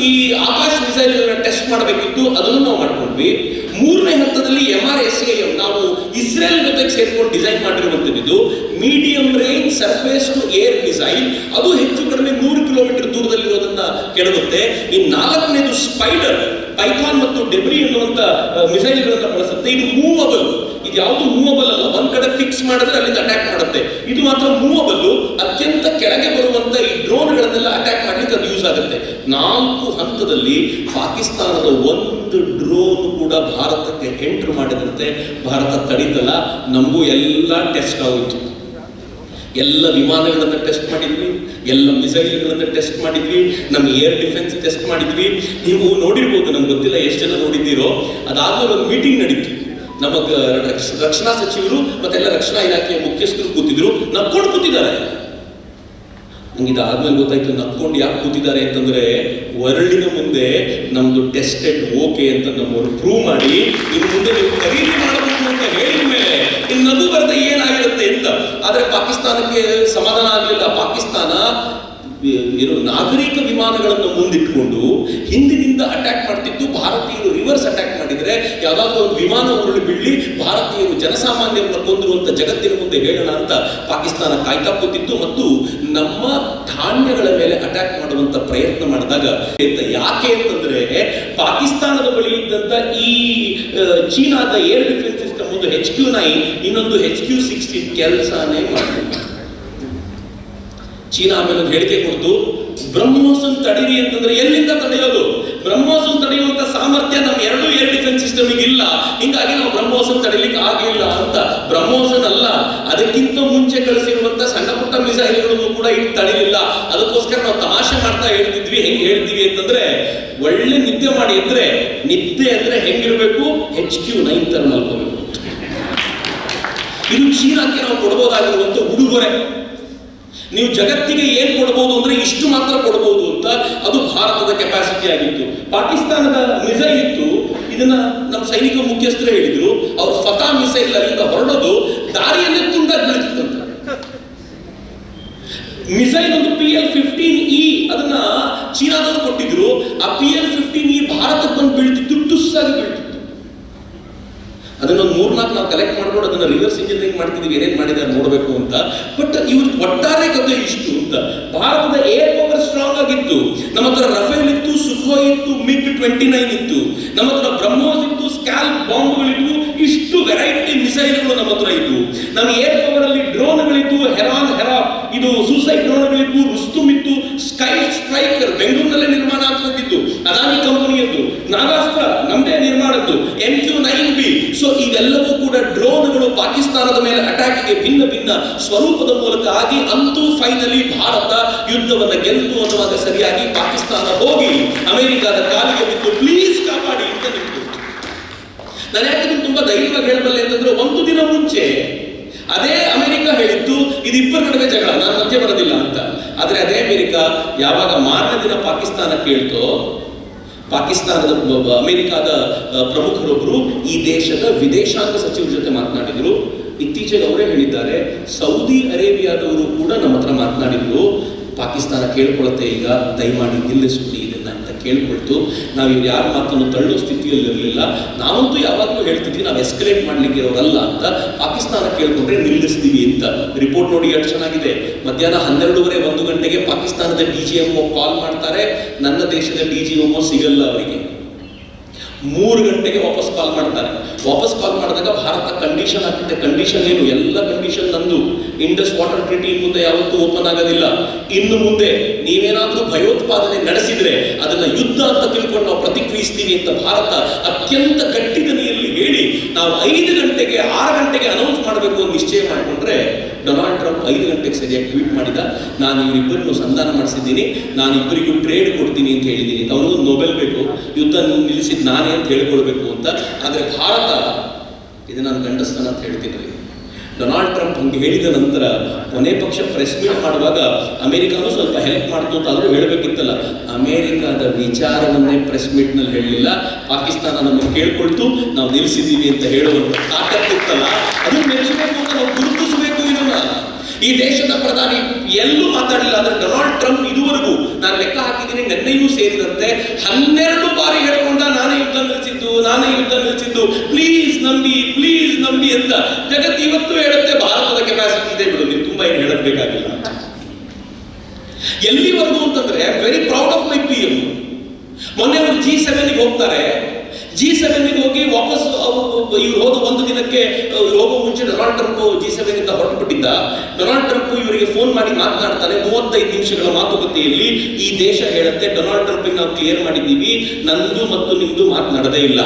ಈ ಆಕಾಶ್ ಮಿಸೈಲ್ ಟೆಸ್ಟ್ ಮಾಡಬೇಕಿತ್ತು, ಅದನ್ನು ನಾವು ಮಾಡ್ಕೊಂಡ್ವಿ. 3ನೇ ಹಂತದಲ್ಲಿ MRSAM ನಾವು ಇಸ್ರೇಲ್ ಜೊತೆಗೆ ಸೇರ್ಕೊಂಡು ಡಿಸೈನ್ ಮಾಡಿರುವಂಥದ್ದು medium range surface to air missile. ಅದು ಹೆಚ್ಚು ಕಡಿಮೆ 100 ಕಿಲೋಮೀಟರ್ ದೂರದಲ್ಲಿರೋದನ್ನ ಕೆಡಗುತ್ತೆ. ಈ 4ನೇದು ಸ್ಪೈಡರ್, ಪೈಥಾನ್ ಮತ್ತು ಡೆಬ್ರಿ ಎನ್ನುವಂತ ಮಿಸೈಲ್ಗಳನ್ನ ಬಳಸುತ್ತೆ. ಇದು ಮೂವಬಲ್. ಇದು ಯಾವುದು ಮೂವಬಲ್ ಅಲ್ಲ, ಒಂದ್ ಕಡೆ ಫಿಕ್ಸ್ ಮಾಡಿದ್ರೆ ಅಲ್ಲಿಂದ ಅಟ್ಯಾಕ್ ಮಾಡುತ್ತೆ. ಇದು ಮಾತ್ರ ಮೂವಬಲ್. ಅತ್ಯಂತ ಕೆಳಗೆ ಬರುವಂತ ಈ ಡ್ರೋನ್ಗಳನ್ನೆಲ್ಲ ಅಟ್ಯಾಕ್ ಮಾಡ್ಲಿಕ್ಕೆ ಅದು ಯೂಸ್ ಆಗುತ್ತೆ. 4 ಹಂತದಲ್ಲಿ ಪಾಕಿಸ್ತಾನದ ಒಂದು ಡ್ರೋನ್ ಕೂಡ ಭಾರತಕ್ಕೆ ಎಂಟರ್ ಮಾಡಿದಂತೆ ಭಾರತ ತಡೀತಲ್ಲ. ನಮಗೂ ಎಲ್ಲ ಟೆಸ್ಟ್ ಆಗೋಯ್ತು. ಎಲ್ಲ ವಿಮಾನಗಳನ್ನು ಟೆಸ್ಟ್ ಮಾಡಿದ್ವಿ, ಎಲ್ಲ ಮಿಸೈಲ್ಗಳನ್ನು ಟೆಸ್ಟ್ ಮಾಡಿದ್ವಿ, ನಮ್ಮ ಏರ್ ಡಿಫೆನ್ಸ್ ಟೆಸ್ಟ್ ಮಾಡಿದ್ವಿ. ನೀವು ನೋಡಿರ್ಬೋದು, ನಮ್ಗೆ ಗೊತ್ತಿಲ್ಲ ಎಷ್ಟು ಜನ ನೋಡಿದ್ದೀರೋ. ಅದಾದ್ಮೇಲೆ ಒಂದು ಮೀಟಿಂಗ್ ನಡೀತು. ನಮ್ಮ ರಕ್ಷಣಾ ಸಚಿವರು ಮತ್ತೆಲ್ಲ ರಕ್ಷಣಾ ಇಲಾಖೆಯ ಮುಖ್ಯಸ್ಥರು ಕೂತಿದ್ರು, ನಕ್ಕೊಂಡು ಕೂತಿದ್ದಾರೆ. ನಂಗೆ ಇದಾದ್ಮೇಲೆ ಗೊತ್ತಾಯ್ತು ನಕ್ಕೊಂಡು ಯಾಕೆ ಕೂತಿದ್ದಾರೆ ಅಂತಂದ್ರೆ, ವರ್ಲ್ಡಿನ ಮುಂದೆ ನಮ್ದು ಟೆಸ್ಟೆಡ್ ಓಕೆ ಅಂತ ನಮ್ಮವರು ಪ್ರೂವ್ ಮಾಡಿ ಇನ್ನು ಮುಂದೆ ನೀವು ಖರೀದಿ ಮಾಡಬಹುದು ಅಂತ ಹೇಳಿದ ಮೇಲೆ ಇನ್ನದು ಬರದೆ ಏನಾಗಿರುತ್ತೆ ಅಂತ. ಆದ್ರೆ ಪಾಕಿಸ್ತಾನಕ್ಕೆ ಸಮಾಧಾನ ಆಗಲಿಲ್ಲ. ಪಾಕಿಸ್ತಾನ ಏನು ನಾಗರಿಕ ವಿಮಾನಗಳನ್ನು ಮುಂದಿಟ್ಟುಕೊಂಡು ಹಿಂದಿನಿಂದ ಅಟ್ಯಾಕ್ ಮಾಡ್ತಿತ್ತು. ಭಾರತೀಯರು ರಿವರ್ಸ್ ಅಟ್ಯಾಕ್ ಮಾಡಿದ್ರೆ ಯಾವ್ದಾದ್ರು ಒಂದು ವಿಮಾನ ಉರುಳಿ ಬೀಳಿ ಭಾರತೀಯರು ಜನಸಾಮಾನ್ಯರನ್ನ ಕೊಂದ್ರು ಅಂತ ಜಗತ್ತಿನ ಮುಂದೆ ಹೇಳೋಣ ಅಂತ ಪಾಕಿಸ್ತಾನ ಕಾಯ್ತಾ ಕೂತಿತ್ತು. ಮತ್ತು ನಮ್ಮ ಧಾನ್ಯಗಳ ಮೇಲೆ ಅಟ್ಯಾಕ್ ಮಾಡುವಂತ ಪ್ರಯತ್ನ ಮಾಡಿದಾಗ ಯಾಕೆ ಅಂತಂದ್ರೆ, ಪಾಕಿಸ್ತಾನದ ಬಳಿ ಇದ್ದಂತ ಈ ಚೀನಾದ ಏರ್ ಡಿಫೆನ್ಸ್ ಸಿಸ್ಟಮ್ ಒಂದು HQ-9 ಇನ್ನೊಂದು HQ-16 ಕೆಲಸನೇ ಮಾಡಲಿಲ್ಲ. ಚೀನಾ ಆಮೇಲೆ ಒಂದು ಹೇಳಿಕೆ ಕೊಡ್ತು, ಬ್ರಹ್ಮೋಸನ್ ತಡೀರಿ ಅಂತಂದ್ರೆ ಎಲ್ಲಿಂದ ತಡೆಯೋದು? ಬ್ರಹ್ಮೋಸನ್ ತಡೆಯುವಂತ ಸಾಮರ್ಥ್ಯ ನಮ್ಮ ಎರಡೂ ಏರ್ ಡಿಫೆನ್ಸ್ ಸಿಸ್ಟಮ್ ಇಲ್ಲ, ಹಿಂಗಾಗಿ ನಾವು ಬ್ರಹ್ಮೋಸನ್ ತಡಿಲಿಕ್ಕೆ ಆಗಲಿಲ್ಲ ಅಂತ. ಬ್ರಹ್ಮೋಸನ್ ಅಲ್ಲ, ಅದಕ್ಕಿಂತ ಮುಂಚೆ ಕಳಿಸಿರುವಂತ ಸಣ್ಣ ಪುಟ್ಟ ಮಿಸೈಲ್ಗಳನ್ನು ಕೂಡ ಇಟ್ಟು ತಡಿಲಿಲ್ಲ. ಅದಕ್ಕೋಸ್ಕರ ನಾವು ತಮಾಷೆ ಮಾಡ್ತಾ ಹೇಳ್ತಿದ್ವಿ. ಹೆಂಗ್ ಹೇಳ್ತೀವಿ ಅಂತಂದ್ರೆ, ಒಳ್ಳೆ ನಿದ್ದೆ ಮಾಡಿ ಇದ್ರೆ, ನಿದ್ದೆ ಅಂದ್ರೆ ಹೆಂಗಿರ್ಬೇಕು, HQ-9 ತರ ಮಲ್ಕೋಬೇಕು. ಇದು ಚೀನಾಕ್ಕೆ ನಾವು ಕೊಡಬಹುದಾಗಿರುವಂತ ಉಡುಗೊರೆ. ನೀವು ಜಗತ್ತಿಗೆ ಏನ್ ಕೊಡಬಹುದು ಅಂದ್ರೆ ಇಷ್ಟು ಮಾತ್ರ ಕೊಡಬಹುದು ಅಂತ. ಅದು ಭಾರತದ ಕೆಪಾಸಿಟಿ ಆಗಿತ್ತು. ಪಾಕಿಸ್ತಾನದ ಮಿಸೈಲ್ ಇತ್ತು, ಇದನ್ನ ನಮ್ಮ ಸೈನಿಕ ಮುಖ್ಯಸ್ಥರು ಹೇಳಿದ್ರು. ಅವ್ರ ಫತಾ ಮಿಸೈಲ್ ಅಲ್ಲಿಂದ ಹೊರಡೋದು ದಾರಿಯಲ್ಲೇ ತುಂಡಾಗಿ ಬೀಳ್ತಿತ್ತಂತ. ಮಿಸೈಲ್ ಒಂದು PL-15E ಅದನ್ನ ಚೀನಾದವರು ಕೊಟ್ಟಿದ್ರು. ಆ PL-15E ಭಾರತಕ್ಕೆ ಬಂದು ಬೀಳ್ತಿತ್ತು, ಟುಸ್ಸಾಗಿ ಬೀಳ್ತಿತ್ತು. ಅದನ್ನೊಂದು 3-4 ನಾವು ಕಲೆಕ್ಟ್ ಮಾಡ್ಕೊಂಡು ಅದನ್ನ ರಿವರ್ಸ್ ಇಂಜಿನಿಯರಿಂಗ್ ಮಾಡ್ತಿದ್ವಿ, ಏನೇನ್ ಮಾಡಿದ್ದಾರೆ ನೋಡಬೇಕು ಅಂತ. ಬಟ್ ಇವ್ರ ಒಟ್ಟಾರೆ ಕಥೆ ಇಷ್ಟು ಅಂತ. ಭಾರತದ ಏರ್ ಪವರ್ ಸ್ಟ್ರಾಂಗ್ ಆಗಿತ್ತು. ನಮ್ಮ ಹತ್ರ ರಫೇಲ್ ಇತ್ತು, ಸುಖೋಯ್ ಇತ್ತು, MiG-29 ಇತ್ತು, ನಮ್ಮ ಹತ್ರ ಬ್ರಹ್ಮೋಸ್ ಇತ್ತು, ಸ್ಕ್ಯಾಲ್ಪ್ ಬಾಂಬ್ಗಳಿತ್ತು, ಇಷ್ಟು ವೆರೈಟಿ ಮಿಸೈಲ್ಗಳು ನಮ್ಮ ಹತ್ರ ಇತ್ತು. ನಮ್ಮ ಏರ್ ಪವರ್ ಅಲ್ಲಿ ಡ್ರೋನ್ಗಳಿತ್ತು, ಹೆರಾ ಇದು ಸೂಸೈಡ್ ಡ್ರೋನ್ಗಳಿತ್ತು, ರುಸ್ತುಮ್ ಇತ್ತು, ಸ್ಕೈ ಸ್ಟ್ರೈಕರ್ ಬೆಂಗಳೂರಿನಲ್ಲೇ ನಿರ್ಮಾಣ ಆಗ್ತಿದ್ದು ಅದಾನಿ ಕಂಪನಿಯದ್ದು, ನಾಗಾಸ್ತ್ರ ನಮ್ಮದೇ ನಿರ್ಮಾಣದ್ದು, MQ-9B. ಸೊ ಇವೆಲ್ಲವೂ ಕೂಡ ಡ್ರೋನ್ಗಳು ಪಾಕಿಸ್ತಾನದ ಮೇಲೆ ಅಟ್ಯಾಕ್ಗೆ ಭಿನ್ನ ಭಿನ್ನ ಸ್ವರೂಪದ ಮೂಲಕ ಆಗಿ ಅಂತೂ ಫೈನಲಿ ಭಾರತ ಯುದ್ಧವನ್ನು ಗೆಲ್ತು ಅನ್ನುವಾಗ ಸರಿಯಾಗಿ ಪಾಕಿಸ್ತಾನ ಹೋಗಿ ಅಮೆರಿಕದ ಕಾಲಿಗೆ ಬಿದ್ದು ಪ್ಲೀಸ್ ಕಾಪಾಡಿ ಅಂತ ನಿಂತು. ನಾನು ಯಾಕೆ ಇದನ್ನು ತುಂಬಾ ಧೈರ್ಯವಾಗಿ ಹೇಳಬಲ್ಲೆ ಅಂತಂದ್ರೆ, ಒಂದು ದಿನ ಮುಂಚೆ ಅದೇ ಅಮೆರಿಕ ಹೇಳಿತ್ತು ಇದು ಇಬ್ಬರ ನಡುವೆ ಜಗಳ, ನಾನು ಮಧ್ಯೆ ಬರೋದಿಲ್ಲ ಅಂತ. ಆದ್ರೆ ಅದೇ ಅಮೆರಿಕ ಯಾವಾಗ ಮಾರನೇ ದಿನ ಪಾಕಿಸ್ತಾನ ಕೇಳ್ತೋ, ಪಾಕಿಸ್ತಾನದ ಅಮೆರಿಕಾದ ಪ್ರಮುಖರೊಬ್ಬರು ಈ ದೇಶದ ವಿದೇಶಾಂಗ ಸಚಿವರ ಜೊತೆ ಮಾತನಾಡಿದ್ರು. ಇತ್ತೀಚೆಗೆ ಅವರೇ ಹೇಳಿದ್ದಾರೆ, ಸೌದಿ ಅರೇಬಿಯಾದವರು ಕೂಡ ನಮ್ಮ ಹತ್ರ ಮಾತನಾಡಿದ್ರು. ಪಾಕಿಸ್ತಾನ ಕೇಳ್ಕೊಳತ್ತೆ, ಈಗ ದಯಮಾಡಿ ನಿಲ್ಲಿಸ್ಬಿಡಿ ಇದನ್ನ ಅಂತ ಕೇಳ್ಕೊಳ್ತು. ನಾವು ಇವ್ರು ಯಾರ ಮಾತನ್ನು ತಳ್ಳೋ ಸ್ಥಿತಿಯಲ್ಲಿ ಇರಲಿಲ್ಲ. ನಾವಂತೂ ಯಾವಾಗಲೂ ಹೇಳ್ತಿದ್ವಿ ನಾವು ಎಸ್ಕಲೇಟ್ ಮಾಡ್ಲಿಕ್ಕೆ ಇರೋರಲ್ಲ ಅಂತ. ಪಾಕಿಸ್ತಾನ ಕೇಳ್ಕೊಂಡ್ರೆ ನಿಲ್ಲಿಸ್ತೀವಿ ಅಂತ. ರಿಪೋರ್ಟ್ ನೋಡಿ ಎಷ್ಟು ಚೆನ್ನಾಗಿದೆ. ಮಧ್ಯಾಹ್ನ 12:30 1 ಗಂಟೆಗೆ ಪಾಕಿಸ್ತಾನದ DGMO ಕಾಲ್ ಮಾಡ್ತಾರೆ. ನನ್ನ ದೇಶದ DGMO ಸಿಗಲ್ಲ ಅವರಿಗೆ. 3 ಗಂಟೆಗೆ ವಾಪಸ್ ಕಾಲ್ ಮಾಡ್ತಾರೆ. ವಾಪಸ್ ಕಾಲ್ ಮಾಡಿದಾಗ ಭಾರತ ಕಂಡೀಷನ್ ಹಾಕುತ್ತೆ. ಕಂಡೀಷನ್ ಏನು? ಎಲ್ಲ ಕಂಡೀಷನ್ ನಂದು. ಇಂಡಸ್ ವಾಟರ್ ಟ್ರೀಟಿ ಮುಂದೆ ಯಾವತ್ತೂ ಓಪನ್ ಆಗೋದಿಲ್ಲ. ಇನ್ನು ಮುಂದೆ ನೀವೇನಾದ್ರೂ ಭಯೋತ್ಪಾದನೆ ನಡೆಸಿದ್ರೆ ಅದನ್ನ ಯುದ್ಧ ಅಂತ ತಿಳ್ಕೊಂಡು ನಾವು ಪ್ರತಿಕ್ರಿಯಿಸ್ತೀವಿ ಅಂತ ಭಾರತ ಅತ್ಯಂತ ಗಟ್ಟಿ ದನಿಯಲ್ಲಿ ಹೇಳಿ ನಾವು 5 ಗಂಟೆಗೆ 6 ಗಂಟೆಗೆ ಅನೌನ್ಸ್ ಮಾಡಬೇಕು ಅಂತ ನಿಶ್ಚಯ ಮಾಡಿಕೊಂಡ್ರೆ, ಡೊನಾಲ್ಡ್ ಟ್ರಂಪ್ 5 ಗಂಟೆಗೆ ಸರಿಯಾಗಿ ಟ್ವೀಟ್ ಮಾಡಿದ, ನಾನು ಇವರಿಬ್ಬರನ್ನು ಸಂಧಾನ ಮಾಡಿಸಿದ್ದೀನಿ, ನಾನು ಇಬ್ಬರಿಗೂ ಟ್ರೇಡ್ ಕೊಡ್ತೀನಿ ಅಂತ ಹೇಳಿದ್ದೀನಿ. ಅವನಿಗೂ ನೊಬೆಲ್ ಬೇಕು, ಯುದ್ಧ ನಿಲ್ಲಿಸಿದ್ ನಾನೇ ಅಂತ ಹೇಳ್ಕೊಳ್ಬೇಕು ಅಂತ. ಆದರೆ ಭಾರತ ಇದು ನಾನು ಗಂಡಸ್ತನ ಅಂತ ಹೇಳ್ತಿದ್ರಿ. ಡೊನಾಲ್ಡ್ ಟ್ರಂಪ್ ಹಂಗೆ ಹೇಳಿದ ನಂತರ ಕೊನೆ ಪಕ್ಷ ಪ್ರೆಸ್ ಮೀಟ್ ಮಾಡುವಾಗ ಅಮೆರಿಕಾನು ಸ್ವಲ್ಪ ಹೆಲ್ಪ್ ಮಾಡ್ತು ಅಂತ ಆದರೂ ಹೇಳಬೇಕಿತ್ತಲ್ಲ. ಅಮೆರಿಕಾದ ವಿಚಾರವನ್ನೇ ಪ್ರೆಸ್ ಮೀಟ್ನಲ್ಲಿ ಹೇಳಲಿಲ್ಲ. ಪಾಕಿಸ್ತಾನ ನಮ್ಮನ್ನು ಕೇಳ್ಕೊಳ್ತು, ನಾವು ನಿಲ್ಲಿಸಿದ್ದೀವಿ ಅಂತ ಹೇಳುವಂಥ ತಾಕತ್ತಿತ್ತಲ್ಲ, ಅದನ್ನು ಮೆಚ್ಚಬೇಕು ಅಂತ ನಾವು ಗುರುತಿಸಬೇಕು. ಇದನ್ನ ಈ ದೇಶದ ಪ್ರಧಾನಿ ಎಲ್ಲೂ ಮಾತಾಡಲಿಲ್ಲ. ಆದರೆ ಡೊನಾಲ್ಡ್ ಟ್ರಂಪ್ ಇದುವರೆಗೂ ನಾನು ಲೆಕ್ಕ ಹಾಕಿದ್ದೀನಿ, ನೆನ್ನೆಯೂ ಸೇರಿದಂತೆ 12 ಬಾರಿ ಹೇಳ್ಕೊಂಡ ನಾನೇ ಯುದ್ಧ ನಿಲ್ಲಿಸಿದ್ದು, ಪ್ಲೀಸ್ ನಂಬಿ ಅಂತ. ಜಗತ್ತು ಇವತ್ತು ಹೇಳುತ್ತೆ ಭಾರತದ ಕೆಪಾಸಿಟಿ ಇದೆ ಬಿಡು, ನೀವು ತುಂಬಾ ಏನು ಹೇಳಬೇಕಾಗಿಲ್ಲ. ಎಲ್ಲಿವರೆಗೂ ಅಂತಂದ್ರೆ very proud of my PM. ಮೊನ್ನೆ ಅವರು G7ಗೆ ಹೋಗ್ತಾರೆ. G7ಗೆ ಹೋಗಿ ವಾಪಸ್ ಇವ್ರು ಹೋದ 1 ದಿನಕ್ಕೆ ಹೋಗೋ ಮುಂಚೆ ಡೊನಾಲ್ಡ್ ಟ್ರಂಪ್ G7 ಹೊರಟು ಬಿಟ್ಟಿದ್ದ. ಡೊನಾಲ್ಡ್ ಟ್ರಂಪ್ ಇವರಿಗೆ ಫೋನ್ ಮಾಡಿ ಮಾತನಾಡ್ತಾನೆ. 35 ನಿಮಿಷಗಳ ಮಾತುಕತೆಯಲ್ಲಿ ಈ ದೇಶ ಹೇಳುತ್ತೆ, ಡೊನಾಲ್ಡ್ ಟ್ರಂಪ್ಗೆ ನಾವು ಕ್ಲಿಯರ್ ಮಾಡಿದ್ದೀವಿ, ನಂದು ಮತ್ತು ನಿಮ್ದು ಮಾತು ನಡೆದೇ ಇಲ್ಲ,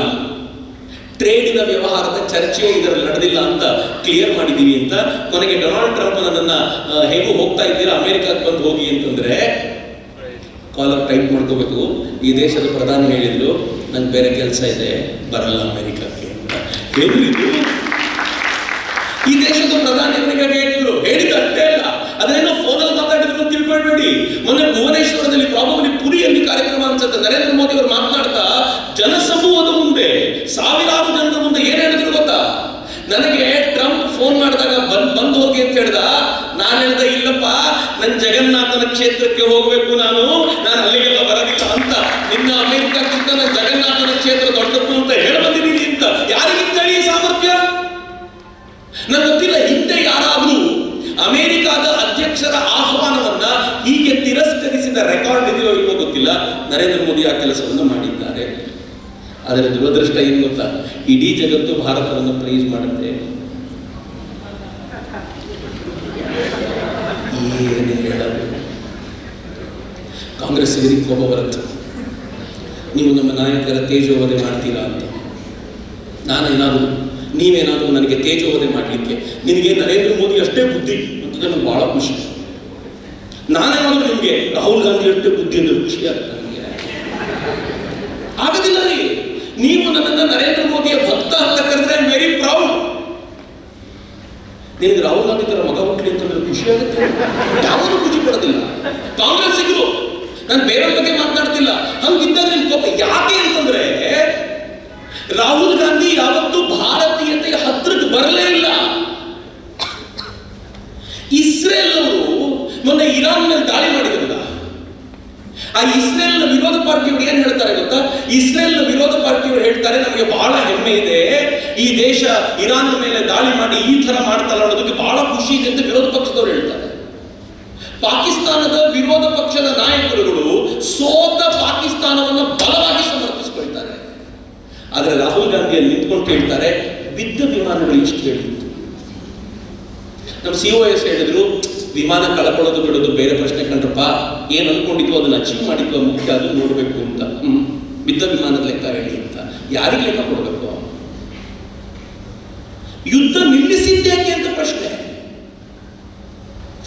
ಟ್ರೇಡಿನ ವ್ಯವಹಾರದ ಚರ್ಚೆ ಇದರಲ್ಲಿ ನಡೆದಿಲ್ಲ ಅಂತ ಕ್ಲಿಯರ್ ಮಾಡಿದ್ದೀವಿ ಅಂತ. ಕೊನೆಗೆ ಡೊನಾಲ್ಡ್ ಟ್ರಂಪ್ ನನ್ನನ್ನ ಹೇಗೂ ಹೋಗ್ತಾ ಇದ್ದೀರಾ ಅಮೆರಿಕಕ್ಕೆ ಬಂದು ಹೋಗಿ ಅಂತಂದ್ರೆ ಕಾಲರ್ ಟೈಪ್ ಮಾಡ್ಕೋಬೇಕು. ಈ ದೇಶದ ಪ್ರಧಾನಿ ಹೇಳಿದ್ರು, ನಂಗೆ ಬೇರೆ ಕೆಲಸ ಇದೆ, ಬರಲ್ಲ ಅಮೆರಿಕಕ್ಕೆ ಅಂತ. ಏನ್ರಿ ಇದು? ಈ ದೇಶದ ಪ್ರಧಾನಿಯವರಿಗೆ ಹೇಳಿದ ಅಷ್ಟೇ ಅಲ್ಲ, ಅದನ್ನೇನೋ ಫೋನಲ್ಲಿ ಮಾತಾಡಿದ್ರು ತಿಳ್ಕೊಳ್ಬೇಡಿ. ಮೊನ್ನೆ ಭುವನೇಶ್ವರದಲ್ಲಿ ಪ್ರಾಬಬ್ಲಿ ಪುರಿಯಲ್ಲಿ ಕಾರ್ಯಕ್ರಮ ಅನ್ಸುತ್ತೆ, ನರೇಂದ್ರ ಮೋದಿ ಅವರು ಮಾತನಾಡ್ತಾ ಜನಸಮೂಹದ ಮುಂದೆ, ಸಾವಿರಾರು ಜನರ ಮುಂದೆ ಏನ್ ಹೇಳಿದ್ರು ಗೊತ್ತಾ? ನನಗೆ ಟ್ರಂಪ್ ಫೋನ್ ಮಾಡಿದಾಗ ಬಂದು ಹೋಗಿ ಅಂತ ಹೇಳ್ದ. ನಾನು ಹೇಳ್ದ, ಇಲ್ಲಪ್ಪ, ನನ್ನ ಜಗನ್ನಾಥನ ಕ್ಷೇತ್ರಕ್ಕೆ ಹೋಗ್ಬೇಕು, ನಾನು ಅಲ್ಲಿಗೆಲ್ಲ ಬರೋದಿಲ್ಲ ಅಂತ. ನಿನ್ನ ಅಮೆರಿಕಕ್ಕಿಂತ ನನ್ನ ಜಗನ್ನಾಥನ ಕ್ಷೇತ್ರ ದೊಡ್ಡದು ಅಂತ ಹೇಳಿ ಬಂದಿದ್ದೀನಿ ಅಂತ. ಯಾರಿಗಿಂತ ಈ ಸಾಮರ್ಥ್ಯ? ನನಗೆ ಗೊತ್ತಿಲ್ಲ, ಹಿಂದೆ ಯಾರಾದ್ರೂ ಅಮೆರಿಕಾದ ಅಧ್ಯಕ್ಷರ ಆಹ್ವಾನವನ್ನ ಹೀಗೆ ತಿರಸ್ಕರಿಸಿದ ರೆಕಾರ್ಡ್ ಇದೆಯೋ ಇಲ್ಲೋ ಗೊತ್ತಿಲ್ಲ. ನರೇಂದ್ರ ಮೋದಿ ಆ ಕೆಲಸವನ್ನು ಮಾಡಿದ್ದಾರೆ. ಅದರ ದುರದೃಷ್ಟ ಏನು ಗೊತ್ತಾ? ಇಡೀ ಜಗತ್ತು ಭಾರತವನ್ನು ಪ್ರೈಸ್ ಮಾಡುತ್ತೆ. ಏನೇ ಹೇಳಬೇಕು, ಕಾಂಗ್ರೆಸ್ಸಿಗರಿಗೆ ಕೋಪ ಬರುತ್ತೆ, ನೀವು ನಮ್ಮ ನಾಯಕರ ತೇಜೋವಧೆ ಮಾಡ್ತೀರಾ ಅಂತ. ನೀವೇನಾದರೂ ನನಗೆ ತೇಜೋವಧೆ ಮಾಡಲಿಕ್ಕೆ ನಿನಗೆ ನರೇಂದ್ರ ಮೋದಿ ಅಷ್ಟೇ ಬುದ್ಧಿ ಅಂತಂದ್ರೆ ನನಗೆ ಬಹಳ ಖುಷಿ. ನಾನೇನಾದ್ರೂ ನಿಮಗೆ ರಾಹುಲ್ ಗಾಂಧಿ ಅಷ್ಟೇ ಬುದ್ಧಿ ಅಂದ್ರೆ ಖುಷಿ ಆಗುತ್ತೆ ನನಗೆ. ಆಗೋದಿಲ್ಲ ರೀ. ನೀವು ನನ್ನನ್ನು ನರೇಂದ್ರ ಮೋದಿಯ ಭಕ್ತ ಅಂತ ಕರೆದ್ರೆ ಐ ಆಮ್ ವೆರಿ ಪ್ರೌಡ್. ನಿನಗೆ ರಾಹುಲ್ ಗಾಂಧಿ ತರ ಮಗ ಹುಟ್ಟಲಿ ಅಂತಂದ್ರೆ ಖುಷಿ ಆಗುತ್ತೆ? ಯಾವುದು ಖುಷಿ ಪಡೋದಿಲ್ಲ. ಕಾಂಗ್ರೆಸ್ಸಿಗರು, ನಾನು ಬೇರೆ ಬಗ್ಗೆ ಮಾತನಾಡ್ತಿಲ್ಲ, ಹಂಗಿದ್ದಾಗ ನಿಮ್ ಕೋಪ ಯಾಕೆ ಅಂತಂದ್ರೆ ರಾಹುಲ್ ಗಾಂಧಿ ಯಾವತ್ತೂ ಭಾರತೀಯತೆಯ ಹತ್ರಕ್ಕೆ ಬರಲೇ ಇಲ್ಲ. ಇಸ್ರೇಲ್ ಅವರು ಮೊನ್ನೆ ಇರಾನ್ ಮೇಲೆ ದಾಳಿ ಮಾಡಿದ್ರಲ್ಲ, ಆ ಇಸ್ರೇಲ್ನ ವಿರೋಧ ಪಾರ್ಟಿಯವರು ಏನ್ ಹೇಳ್ತಾರೆ ಗೊತ್ತಾ? ಇಸ್ರೇಲ್ನ ವಿರೋಧ ಪಾರ್ಟಿಯವರು ಹೇಳ್ತಾರೆ, ನಮಗೆ ಬಹಳ ಹೆಮ್ಮೆ ಇದೆ, ಈ ದೇಶ ಇರಾನ್ ಮೇಲೆ ದಾಳಿ ಮಾಡಿ ಈ ತರ ಮಾಡ್ತಲ್ಲ ಅನ್ನೋದಕ್ಕೆ ಬಹಳ ಖುಷಿ ಇದೆ ಅಂತ ವಿರೋಧ ಪಕ್ಷದವರು ಹೇಳ್ತಾರೆ. ಪಾಕಿಸ್ತಾನದ ವಿರೋಧ ಪಕ್ಷದ ನಾಯಕರುಗಳು ಸೋತ ಪಾಕಿಸ್ತಾನವನ್ನು ಬಲವಾಗಿ ಸಮರ್ಥಿಸಿಕೊಳ್ತಾರೆ. ಆದರೆ ರಾಹುಲ್ ಗಾಂಧಿಯಲ್ಲಿ ನಿಂತ್ಕೊಂಡು ಕೇಳ್ತಾರೆ, ಬಿದ್ದ ವಿಮಾನಗಳು ಎಷ್ಟು ಹೇಳಿತ್ತು? ನಮ್ಮ COS ಹೇಳಿದ್ರು, ವಿಮಾನ ಕಳ್ಕೊಳ್ಳೋದು ಬಿಡೋದು ಬೇರೆ ಪ್ರಶ್ನೆ ಕಂಡ್ರಪ್ಪ, ಏನ್ ಅನ್ಕೊಂಡಿದ್ವು ಅದನ್ನ ಅಚೀವ್ ಮಾಡಿದ್ವು ಮುಖ್ಯ, ಅದು ನೋಡ್ಬೇಕು ಅಂತ. ಬಿದ್ದ ವಿಮಾನದ ಲೆಕ್ಕ ಹೇಳಿ ಅಂತ. ಯಾರಿಗೆ ಲೆಕ್ಕ ಕೊಡ್ಬೇಕು? ಯುದ್ಧ ನಿಲ್ಲಿಸಿದ್ದೇಕೆ ಅಂತ ಪ್ರಶ್ನೆ.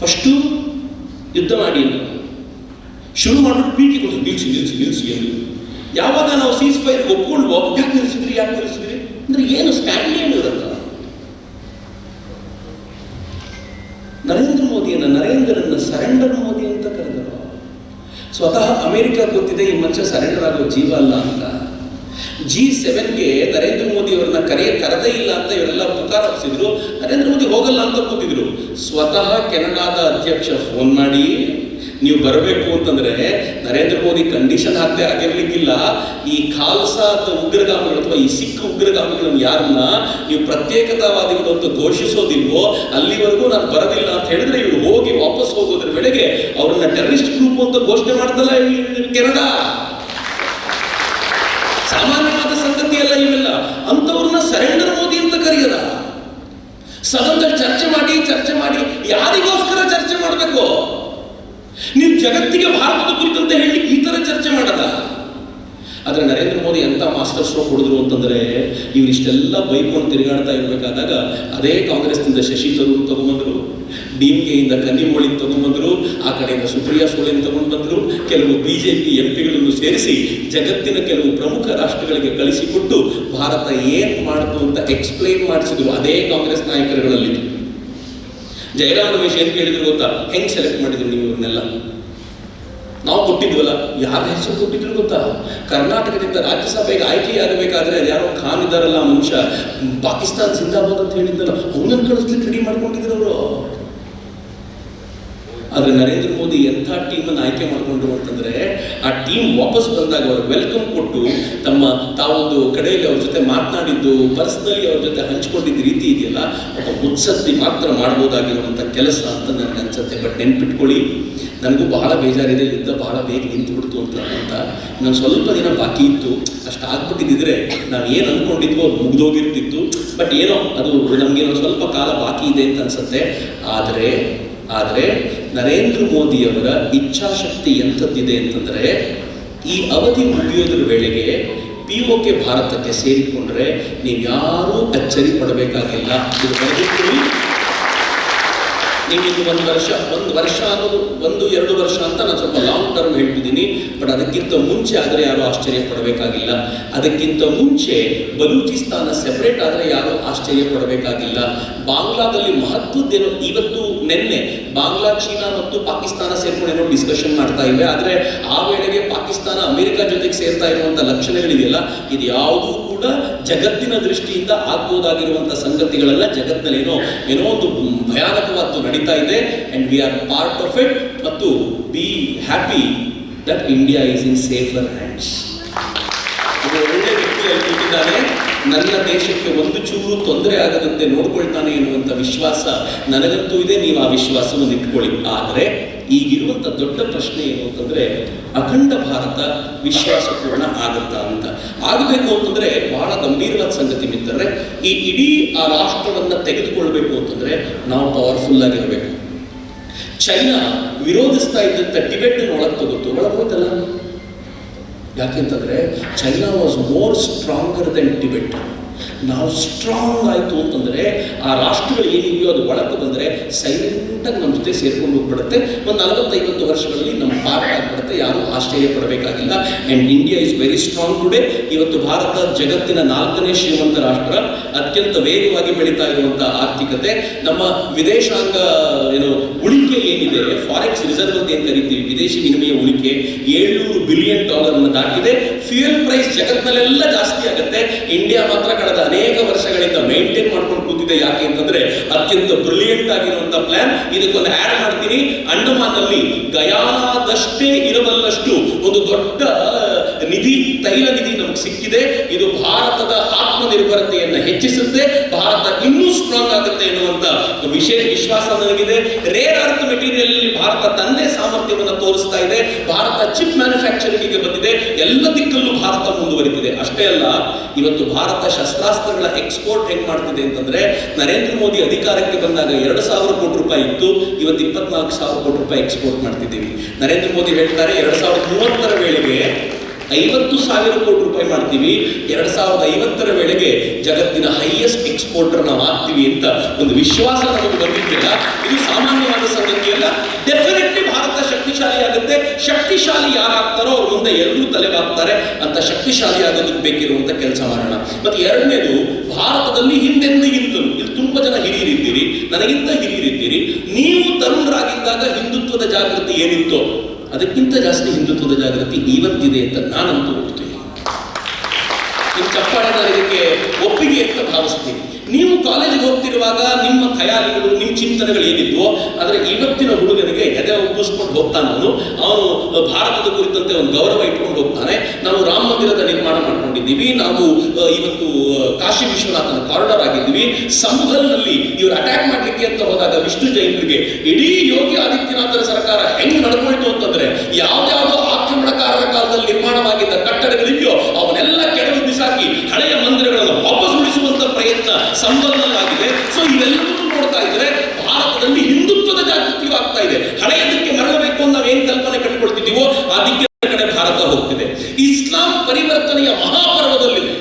ಫಸ್ಟು ಯುದ್ಧ ಮಾಡಿ ಶುರು ಮಾಡ್ಬಿಟ್ಟು ಪೀಕಿ ಕೊಟ್ಟು ನಿಲ್ಸಿ ಎಂದು. ಯಾವಾಗ ನಾವು ಸೀಸ್ ಫೈರ್ ಒಪ್ಕೊಂಡ್ವೋ, ಯಾಕೆ ನಿಲ್ಲಿಸಿದ್ರಿ ಅಂದ್ರೆ ಏನು ಸ್ಟ್ಯಾಂಡ್ ಏನು ಇರಲ್ಲ. ನರೇಂದ್ರನ್ನ ಸರೆಂಡರ್ ಮೋದಿ ಅಂತ ಕರೆದರು. ಸ್ವತಃ ಅಮೆರಿಕ ಗೊತ್ತಿದೆ ಈ ಮನುಷ್ಯ ಸರೆಂಡರ್ ಆಗೋ ಜೀವ ಅಲ್ಲ ಅಂತ. G7ಗೆ ನರೇಂದ್ರ ಮೋದಿ ಅವರನ್ನ ಕರೆದೇ ಇಲ್ಲ ಅಂತ ಇವರೆಲ್ಲ ಪುಕಾರ ಹಾಕ್ಸಿದ್ರು. ನರೇಂದ್ರ ಮೋದಿ ಹೋಗಲ್ಲ ಅಂತ ಕೂತಿದ್ರು. ಸ್ವತಃ ಕೆನಡಾದ ಅಧ್ಯಕ್ಷ ಫೋನ್ ಮಾಡಿ, ನೀವು ಬರಬೇಕು ಅಂತಂದ್ರೆ ನರೇಂದ್ರ ಮೋದಿ ಕಂಡೀಷನ್ ಹಾಕದೆ ಆಗಿರ್ಲಿಕ್ಕಿಲ್ಲ. ಈ ಖಾಲ್ಸಾ ಉಗ್ರಗಾಮಿಗಳು ಅಥವಾ ಈ ಸಿಖ್ ಉಗ್ರಗಾಮಿಗಳನ್ನು ಯಾರನ್ನ ನೀವು ಪ್ರತ್ಯೇಕತಾವಾದಿಗಳು ಅಂತ ಘೋಷಿಸೋದಿಲ್ವೋ ಅಲ್ಲಿವರೆಗೂ ನಾನು ಬರೋದಿಲ್ಲ ಅಂತ ಹೇಳಿದ್ರೆ, ಇವರು ಹೋಗಿ ವಾಪಸ್ ಹೋಗೋದ್ರ ವೇಳೆಗೆ ಅವ್ರನ್ನ ಟೆರರಿಸ್ಟ್ ಗ್ರೂಪ್ ಅಂತ ಘೋಷಣೆ ಮಾಡ್ತಲ್ಲ ಈ ಕೆನಡಾ. ಸಾಮಾನ್ಯವಾದ ಸಂಗತಿ ಅಲ್ಲ ಇವೆಲ್ಲ. ಅಂತವ್ರನ್ನ ಸರೆಂಡರ್ ಮೋದಿ ಅಂತ ಕರೆಯದ. ಸದನದಲ್ಲಿ ಚರ್ಚೆ ಮಾಡಿ ಯಾರಿಗೋಸ್ಕರ ಚರ್ಚೆ ಮಾಡಬೇಕು? ನೀವು ಜಗತ್ತಿಗೆ ಭಾರತದ ಕುರಿತಂತೆ ಹೇಳಿ ಈ ತರ ಚರ್ಚೆ ಮಾಡದ. ಆದ್ರೆ ನರೇಂದ್ರ ಮೋದಿ ಎಂತ ಮಾಸ್ಟರ್ ಸ್ಟ್ರೋಕ್ ಹೊಡೆದ್ರು ಅಂತಂದ್ರೆ, ಇವರಿಷ್ಟೆಲ್ಲ ಬೈಕೊಂಡು ತಿರುಗಾಡ್ತಾ ಇರ್ಬೇಕಾದಾಗ ಅದೇ ಕಾಂಗ್ರೆಸ್ನಿಂದ ಶಶಿ ತರೂರ್ ತಗೊಂಡ್ಬಂದ್ರು, DMKಯಿಂದ ಕನ್ನಿಮೋಳಿ ತಗೊಂಡ್ಬಂದ್ರು, ಆ ಕಡೆಯಿಂದ ಸುಪ್ರಿಯಾ ಸೋಲೆನ್ ತಗೊಂಡು ಬಂದ್ರು, ಕೆಲವು BJP MP ಸೇರಿಸಿ ಜಗತ್ತಿನ ಕೆಲವು ಪ್ರಮುಖ ರಾಷ್ಟ್ರಗಳಿಗೆ ಕಳಿಸಿಕೊಟ್ಟು ಭಾರತ ಏನ್ ಮಾಡ್ತು ಅಂತ ಎಕ್ಸ್ಪ್ಲೈನ್ ಮಾಡಿಸಿದ್ರು ಅದೇ ಕಾಂಗ್ರೆಸ್ ನಾಯಕರುಗಳಲ್ಲಿ. ಜಯರಾಮ್ ರಮೇಶ್ ಏನ್ ಕೇಳಿದ್ರು ಗೊತ್ತಾ? ಹೆಂಗ್ ಸೆಲೆಕ್ಟ್ ಮಾಡಿದ್ರು ನೀವು ಇವ್ರನ್ನೆಲ್ಲ? ನಾವು ಕೊಟ್ಟಿದ್ವಲ್ಲ, ಯಾರ ಹೆಸರು ಕೊಟ್ಟಿದ್ರು ಗೊತ್ತಾ? ಕರ್ನಾಟಕದಿಂದ ರಾಜ್ಯಸಭೆಗೆ ಆಯ್ಕೆಯಾಗಬೇಕಾದ್ರೆ ಯಾರೋ ಖಾನ್ ಇದ್ದಾರಲ್ಲ ಮನುಷ್ಯ, ಪಾಕಿಸ್ತಾನ ಜಿಂದಾಬಾದ್ ಅಂತ ಹೇಳಿದ್ನಲ್ಲ, ಅವನನ್ನು ಕಳಿಸ್ಲಿಕ್ಕೆ ರೆಡಿ ಮಾಡ್ಕೊಂಡಿದ್ರು ಅವರು. ಆದ್ರೆ ನರೇಂದ್ರ ಮೋದಿ ಎಂಥ ಟೀಮನ್ನು ಆಯ್ಕೆ ಮಾಡ್ಕೊಂಡ್ರು ಅಂತಂದ್ರೆ, ಆ ಟೀಮ್ ವಾಪಸ್ ಬಂದಾಗ ಅವರು ವೆಲ್ಕಮ್ ಕೊಟ್ಟು ತಾವೊಂದು ಕಡೆಯಲ್ಲಿ ಅವ್ರ ಜೊತೆ ಮಾತನಾಡಿದ್ದು, ಪರ್ಸನಲಿ ಅವ್ರ ಜೊತೆ ಹಂಚ್ಕೊಂಡಿದ್ದ ರೀತಿ ಇದೆಯಲ್ಲ, ಒಬ್ಬ ಮುತ್ಸದ್ದಿ ಮಾತ್ರ ಮಾಡ್ಬೋದಾಗಿರುವಂಥ ಕೆಲಸ ಅಂತ ನನಗೆ ಅನ್ಸುತ್ತೆ. ಬಟ್ ನೆನ್ಪಿಟ್ಕೊಳ್ಳಿ, ನನಗೂ ಬಹಳ ಬೇಜಾರಿದೆ, ಯುದ್ಧ ಬಹಳ ಬೇಗ ನಿಂತು ಬಿಡ್ತು ಅಂತ. ಇನ್ನೊಂದು ಸ್ವಲ್ಪ ದಿನ ಬಾಕಿ ಇತ್ತು, ಅಷ್ಟು ಆಗ್ಬಿಟ್ಟಿದ್ರೆ ನಾವು ಏನು ಅಂದ್ಕೊಂಡಿದ್ವೋ ಅದು ಮುಗ್ದೋಗಿರ್ತಿತ್ತು. ಬಟ್ ಏನೋ ಅದು ನಮಗೇನೋ ಸ್ವಲ್ಪ ಕಾಲ ಬಾಕಿ ಇದೆ ಅಂತ ಅನ್ಸುತ್ತೆ. ಆದರೆ ನರೇಂದ್ರ ಮೋದಿಯವರ ಇಚ್ಛಾಶಕ್ತಿ ಎಂಥದ್ದಿದೆ ಅಂತಂದರೆ, ಈ ಅವಧಿ ಮುಗಿಯೋದ್ರ ವೇಳೆಗೆ POK ಭಾರತಕ್ಕೆ ಸೇರಿಕೊಂಡ್ರೆ ನೀವು ಯಾರೂ ಅಚ್ಚರಿ ಪಡಬೇಕಾಗಿಲ್ಲ. ಇದು ಬರೆದಿಟ್ಟು ನಿಮಗೆ ಒಂದು ವರ್ಷ ಅನ್ನೋದು 1-2 ವರ್ಷ ಅಂತ ನಾನು ಸ್ವಲ್ಪ ಲಾಂಗ್ ಟರ್ಮ್ ಹೇಳ್ತಿದ್ದೀನಿ. ಬಟ್ ಅದಕ್ಕಿಂತ ಮುಂಚೆ ಆದರೆ ಯಾರು ಆಶ್ಚರ್ಯ ಪಡಬೇಕಾಗಿಲ್ಲ. ಅದಕ್ಕಿಂತ ಮುಂಚೆ ಬಲೂಚಿಸ್ತಾನ ಸೆಪರೇಟ್ ಆದರೆ ಯಾರು ಆಶ್ಚರ್ಯ ಪಡಬೇಕಾಗಿಲ್ಲ. ಬಾಂಗ್ಲಾದಲ್ಲಿ ಮಹತ್ವದ್ದೇನೋ ಇವತ್ತು ನಿನ್ನೆ ಬಾಂಗ್ಲಾ, ಚೀನಾ ಮತ್ತು ಪಾಕಿಸ್ತಾನ ಸೇರ್ಕೊಂಡೇನೋ ಡಿಸ್ಕಷನ್ ಮಾಡ್ತಾ ಇವೆ. ಆದರೆ ಆ ವೇಳೆಗೆ ಪಾಕಿಸ್ತಾನ ಅಮೆರಿಕ ಜೊತೆಗೆ ಸೇರ್ತಾ ಇರುವಂಥ ಲಕ್ಷಣಗಳಿದೆಯಲ್ಲ, ಇದು ಯಾವುದೂ ಕೂಡ ಜಗತ್ತಿನ ದೃಷ್ಟಿಯಿಂದ ಆಗ್ಬೋದಾಗಿರುವಂಥ ಸಂಗತಿಗಳೆಲ್ಲ ಜಗತ್ತಿನಲ್ಲಿ ಏನೋ ಒಂದು ಭಯಾನಕವಾದ್ದು ನಡೀತಾ ಇದೆ. And we are part of it. ಮತ್ತು be happy that India is in safer hands. ಇದು ಒಳ್ಳೆ ವ್ಯಕ್ತಿಯಲ್ಲಿ ಕೂತಿದ್ದಾನೆ, ನನ್ನ ದೇಶಕ್ಕೆ ಒಂದು ಚೂರು ತೊಂದರೆ ಆಗದಂತೆ ನೋಡ್ಕೊಳ್ತಾನೆ ಎನ್ನುವಂಥ ವಿಶ್ವಾಸ ನನಗಂತೂ ಇದೆ. ನೀವು ಆ ವಿಶ್ವಾಸವನ್ನು ಇಟ್ಕೊಳ್ಳಿ. ಆದರೆ ಈಗಿರುವಂಥ ದೊಡ್ಡ ಪ್ರಶ್ನೆ ಏನು ಅಂತಂದರೆ, ಅಖಂಡ ಭಾರತ ವಿಶ್ವಾಸಪೂರ್ಣ ಆಗುತ್ತಾ ಅಂತ. ಆಗಬೇಕು ಅಂತಂದರೆ ಬಹಳ ಗಂಭೀರವಾದ ಸಂಗತಿ ಮಿತ್ರರೇ. ಈ ಇಡೀ ಆ ರಾಷ್ಟ್ರವನ್ನು ತೆಗೆದುಕೊಳ್ಬೇಕು ಅಂತಂದರೆ ನಾವು ಪವರ್ಫುಲ್ ಆಗಿರಬೇಕು. ಚೈನಾ ವಿರೋಧಿಸ್ತಾ ಇದ್ದಂಥ ಟಿಬೆಟ್ ಒಳಗೋಯ್ತಲ್ಲ. ಯಾಕೆಂತಂದರೆ China was more stronger then Tibet. ನಾವು ಸ್ಟ್ರಾಂಗ್ ಆಯಿತು ಅಂತಂದರೆ ಆ ರಾಷ್ಟ್ರಗಳು ಏನಿದೆಯೋ ಅದು ಒಳಗೆ ಬಂದರೆ ಸೈಲೆಂಟಾಗಿ ನಮ್ಮ ಜೊತೆ ಸೇರ್ಕೊಂಡು ಹೋಗ್ಬಿಡುತ್ತೆ. ಒಂದು 40-50 ವರ್ಷಗಳಲ್ಲಿ ನಮ್ಮ ಪಾರ್ಟ್ ಆಗಿಬಿಡುತ್ತೆ. ಯಾರೂ ಆಶ್ಚರ್ಯ ಪಡಬೇಕಾಗಿಲ್ಲ. And India is very strong today. ಇವತ್ತು ಭಾರತ ಜಗತ್ತಿನ 4ನೇ ಶ್ರೀಮಂತ ರಾಷ್ಟ್ರ, ಅತ್ಯಂತ ವೇಗವಾಗಿ ಬೆಳೀತಾ ಇರುವಂಥ ಆರ್ಥಿಕತೆ. ನಮ್ಮ ವಿದೇಶಾಂಗ ಉಳಿಕೆ ಏನಿದೆ, ಫಾರೆಕ್ಸ್ ರಿಸರ್ವ್ ಅಂತ ಏನು ಕರಿತೀವಿ, ವಿದೇಶಿ ವಿನಿಮಯ ಉಳಿಕೆ $700 ಬಿಲಿಯನ್ ದಾಟಿದೆ. ಫ್ಯೂಯಲ್ ಪ್ರೈಸ್ ಜಗತ್ತಿನಲ್ಲೆಲ್ಲ ಜಾಸ್ತಿ ಆಗುತ್ತೆ. ಇಂಡಿಯಾ ಮಾತ್ರ ಕಳೆದ ಅನೇಕ ವರ್ಷಗಳಿಂದ ಮೇಂಟೈನ್ ಮಾಡ್ಕೊಂಡು ಕೂತಿದೆ. ಯಾಕೆ ಅಂತಂದ್ರೆ ಅತ್ಯಂತ ಬ್ರಿಲಿಯಂಟ್ ಆಗಿರುವಂತಹ ಪ್ಲಾನ್. ಇದಕ್ಕೊಂದು ಆಡ್ ಮಾಡ್ತೀನಿ. ಅಂಡಮಾನ್ನಲ್ಲಿ ಗಯಾನಾದಷ್ಟೇ ಇರಬಲ್ಲಷ್ಟು ಒಂದು ದೊಡ್ಡ ನಿಧಿ, ತೈಲ ನಿಧಿ ನಮಗೆ ಸಿಕ್ಕಿದೆ. ಇದು ಭಾರತದ ಆತ್ಮನಿರ್ಭರತೆಯನ್ನು ಹೆಚ್ಚಿಸುತ್ತೆ. ಭಾರತ ಇನ್ನೂ ಸ್ಟ್ರಾಂಗ್ ಆಗುತ್ತೆ ಎನ್ನುವಂತ ವಿಶ್ವಾಸ ನನಗಿದೆ. ರೇರ್ ಅರ್ತ್ ಮೆಟೀರಿಯಲ್ ಅಲ್ಲಿ ಭಾರತ ತನ್ನೇ ಸಾಮರ್ಥ್ಯವನ್ನು ತೋರಿಸ್ತಾ ಇದೆ. ಭಾರತ ಚಿಪ್ ಮ್ಯಾನುಫ್ಯಾಕ್ಚರಿಂಗ್ಗೆ ಬಂದಿದೆ. ಎಲ್ಲ ದಿಕ್ಕಲ್ಲೂ ಭಾರತ ಮುಂದುವರಿತಿದೆ. ಅಷ್ಟೇ ಅಲ್ಲ, ಇವತ್ತು ಭಾರತ ಶಸ್ತ್ರಾಸ್ತ್ರಗಳ ಎಕ್ಸ್ಪೋರ್ಟ್ ಹೆಂಗ್ ಮಾಡ್ತಿದೆ ಅಂತಂದ್ರೆ, ನರೇಂದ್ರ ಮೋದಿ ಅಧಿಕಾರಕ್ಕೆ ಬಂದಾಗ 2,000 ಕೋಟಿ ರೂಪಾಯಿ ಇತ್ತು. ಇವತ್ತು 24,000 ಕೋಟಿ ರೂಪಾಯಿ ಎಕ್ಸ್ಪೋರ್ಟ್ ಮಾಡ್ತಿದ್ದೀವಿ. ನರೇಂದ್ರ ಮೋದಿ ಹೇಳ್ತಾರೆ 2030ರ ವೇಳೆಗೆ 50,000 ಕೋಟಿ ರೂಪಾಯಿ ಮಾಡ್ತೀವಿ. 2050ರ ವೇಳೆಗೆ ಜಗತ್ತಿನ ಹೈಯೆಸ್ಟ್ ಎಕ್ಸ್ಪೋರ್ಟರ್ ನಾವು ಆಗ್ತೀವಿ ಅಂತ ಒಂದು ವಿಶ್ವಾಸ ನಮಗೆ ಬಂದಿದ್ದಿಲ್ಲ. ಇದು ಸಾಮಾನ್ಯವಾದ ಸಂಗತಿಯಲ್ಲ. ಡೆಫಿನೆಟ್ಲಿ ಭಾರತ ಶಕ್ತಿಶಾಲಿ ಆಗುತ್ತೆ. ಶಕ್ತಿಶಾಲಿ ಯಾರಾಗ್ತಾರೋ ಅವ್ರ ಮುಂದೆ ಎಲ್ಲರೂ ತಲೆಬಾಗ್ತಾರೆ. ಅಂತ ಶಕ್ತಿಶಾಲಿ ಆಗೋದಕ್ಕೆ ಬೇಕಿರುವಂತ ಕೆಲಸ ಮಾಡೋಣ. ಮತ್ತೆ ಎರಡನೇದು, ಭಾರತದಲ್ಲಿ ಹಿಂದೆಂದಿಗಿಂತಲೂ ಇಲ್ಲಿ ತುಂಬಾ ಜನ ಹಿರಿಯರಿದ್ದೀರಿ, ನನಗಿಂತ ಹಿರಿಯರಿದ್ದೀರಿ. ನೀವು ತರುಣರಾಗಿದ್ದಾಗ ಹಿಂದುತ್ವದ ಜಾಗೃತಿ ಏನಿತ್ತೋ ಅದಕ್ಕಿಂತ ಜಾಸ್ತಿ ಹಿಂದುತ್ವದ ಜಾಗೃತಿ ಇವತ್ತಿದೆ ಅಂತ ನಾನಂತೂ ಒಪ್ತೀನಿ. ನಿಮ್ಮ ಚಪ್ಪಾಳೆ ನಾನು ಇದಕ್ಕೆ ಒಪ್ಪಿಗೆ ಅಂತ ಭಾವಿಸ್ತೀನಿ. ನೀವು ಕಾಲೇಜಿಗೆ ಹೋಗ್ತಿರುವಾಗ ನಿಮ್ಮ ಖಯಾಲಿಗಳು, ನಿಮ್ಮ ಚಿಂತನೆಗಳು ಏನಿದ್ವೋ, ಆದರೆ ಇವತ್ತಿನ ಹುಡುಗನಿಗೆ ಎದೆ ಒಪ್ಪಿಸ್ಕೊಂಡು ಹೋಗ್ತಾನೆ. ಅವನು ಭಾರತದ ಕುರಿತಂತೆ ಒಂದು ಗೌರವ ಇಟ್ಕೊಂಡು ಹೋಗ್ತಾನೆ. ನಾವು ರಾಮ ಮಂದಿರದ ನಿರ್ಮಾಣ ಮಾಡ್ಕೊಂಡಿದ್ದೀವಿ. ನಾವು ಇವತ್ತು ಕಾಶಿ ವಿಶ್ವನಾಥನ ಕಾರಿಡಾರ್ ಆಗಿದ್ದೀವಿ. ಸಂಭಲ್ನಲ್ಲಿ ಇವರು ಅಟ್ಯಾಕ್ ಮಾಡಲಿಕ್ಕೆ ಅಂತ ಹೋದಾಗ ವಿಷ್ಣು ಜೈನರಿಗೆ ಇಡೀ ಯೋಗಿ ಆದಿತ್ಯನಾಥರ ಸರ್ಕಾರ ಹೆಂಗ್ ನಡ್ಕೊಳ್ತು ಅಂತಂದ್ರೆ, ಯಾವ್ದಾವುದೋ ಆಕ್ರಮಣಕಾರರ ಕಾಲದಲ್ಲಿ ನಿರ್ಮಾಣವಾಗಿದ್ದ ಕಟ್ಟಡಗಳಿದೆಯೋ ಅವನ್ನೆಲ್ಲ ಕೆಡವಿ ಬಿಸಾಕಿ ಹಳೆಯ ಮಂದಿರಗಳನ್ನು ವಾಪಸ್ ಉಳಿಸುವಂತ ಪ್ರಯತ್ನ ಸಂಬಂಧವಾಗಿದೆ. ಸೊ ಇವೆಲ್ಲವನ್ನೂ ನೋಡ್ತಾ ಇದ್ರೆ ಭಾರತದಲ್ಲಿ ಹಿಂದುತ್ವದ ಜಾಗೃತಿಯೂ ಆಗ್ತಾ ಇದೆ. ಹಳೆಯದಕ್ಕೆ ಮರಳಬೇಕು ಅಂತ ನಾವೇನ್ ಕಲ್ಪನೆ ಕಂಡುಕೊಳ್ತಿದ್ದೀವೋ ಆ ದಿಕ್ಕಿನ ಕಡೆ ಭಾರತ ಹೋಗ್ತಿದೆ. ಇಸ್ಲಾಂ ಪರಿವರ್ತನೆಯ ಮಹಾಪರ್ವದಲ್ಲಿದೆ.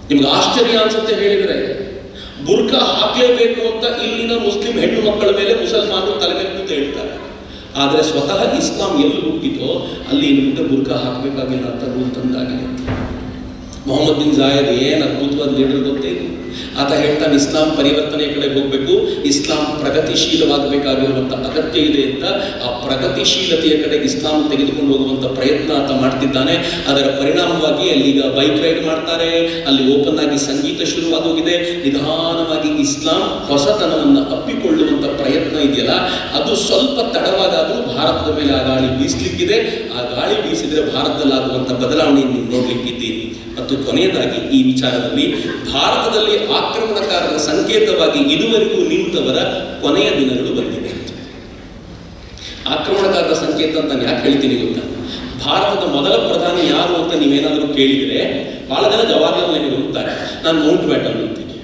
ನಿಮ್ಗೆ ಆಶ್ಚರ್ಯ ಅನ್ಸುತ್ತೆ ಹೇಳಿದ್ರೆ, ಬುರ್ಕಾ ಹಾಕಲೇಬೇಕು ಅಂತ ಇಲ್ಲಿನ ಮುಸ್ಲಿಂ ಹೆಣ್ಣು ಮಕ್ಕಳ ಮೇಲೆ ಮುಸಲ್ಮಾನರು ತಲೆ ಮೇಲೆ ಕೂತು ಹೇಳ್ತಾರೆ. ಆದರೆ ಸ್ವತಃ ಇಸ್ಲಾಂ ಎಲ್ಲಿ ಹುಟ್ಟಿತೋ ಅಲ್ಲಿ ಇನ್ನು ಬುರ್ಕಾ ಹಾಕಬೇಕಾಗಿಲ್ಲ ಅಂತ ರೂಲ್ ತಂದಾಗಿದೆ. ಮೊಹಮ್ಮದ್ ಬಿನ್ ಜಾಯದ್ ಏನು ಅದ್ಭುತವಾದ ಲೀಡರ್ ಗೊತ್ತೇ ಇದು. ಆತ ಹೇಳ್ತಾನೆ ಇಸ್ಲಾಂ ಪರಿವರ್ತನೆಯ ಕಡೆ ಹೋಗಬೇಕು, ಇಸ್ಲಾಂ ಪ್ರಗತಿಶೀಲವಾಗಬೇಕಾಗಿರುವಂಥ ಅಗತ್ಯ ಇದೆ ಅಂತ. ಆ ಪ್ರಗತಿಶೀಲತೆಯ ಕಡೆ ಇಸ್ಲಾಂ ತೆಗೆದುಕೊಂಡು ಹೋಗುವಂಥ ಪ್ರಯತ್ನ ಆತ ಮಾಡ್ತಿದ್ದಾನೆ. ಅದರ ಪರಿಣಾಮವಾಗಿ ಅಲ್ಲಿಗ ಬೈಕ್ ರೈಡ್ ಮಾಡ್ತಾರೆ, ಅಲ್ಲಿ ಓಪನ್ ಆಗಿ ಸಂಗೀತ ಶುರುವಾಗೋಗಿದೆ. ನಿಧಾನವಾಗಿ ಇಸ್ಲಾಂ ಹೊಸತನವನ್ನು ಅಪ್ಪಿಕೊಳ್ಳುವಂಥ ಪ್ರಯತ್ನ ಇದೆಯಲ್ಲ, ಅದು ಸ್ವಲ್ಪ ತಡವಾಗಾದರೂ ಭಾರತದ ಮೇಲೆ ಆ ಗಾಳಿ ಬೀಸಲಿಕ್ಕಿದೆ. ಆ ಗಾಳಿ ಬೀಸಿದರೆ ಭಾರತದಲ್ಲಾಗುವಂಥ ಬದಲಾವಣೆಯನ್ನು ನೀವು ನೋಡಲಿಕ್ಕಿದ್ದೀರಿ. ಮತ್ತು ಕೊನೆಯದಾಗಿ ಈ ವಿಚಾರದಲ್ಲಿ ಭಾರತದಲ್ಲಿ ಆಕ್ರಮಣಕಾರರ ಸಂಕೇತವಾಗಿ ಇದುವರೆಗೂ ನಿಂತವರ ಕೊನೆಯ ದಿನಗಳು ಬಂದಿವೆ. ಆಕ್ರಮಣಕಾರರ ಸಂಕೇತ ಅಂತ ನಾನು ಯಾಕೆ ಹೇಳ್ತೀನಿ ಗೊತ್ತಾ? ಭಾರತದ ಮೊದಲ ಪ್ರಧಾನಿ ಯಾರು ಅಂತ ನೀವೇನಾದರೂ ಕೇಳಿದರೆ ಬಹಳ ಜನ ಜವಾಹರ್ಲಾಲ್ ನೆಹರು ಅಂತಾರೆ. ನಾನು ಮೌಂಟ್ ಬ್ಯಾಟನ್ ಅಂತೀನಿ,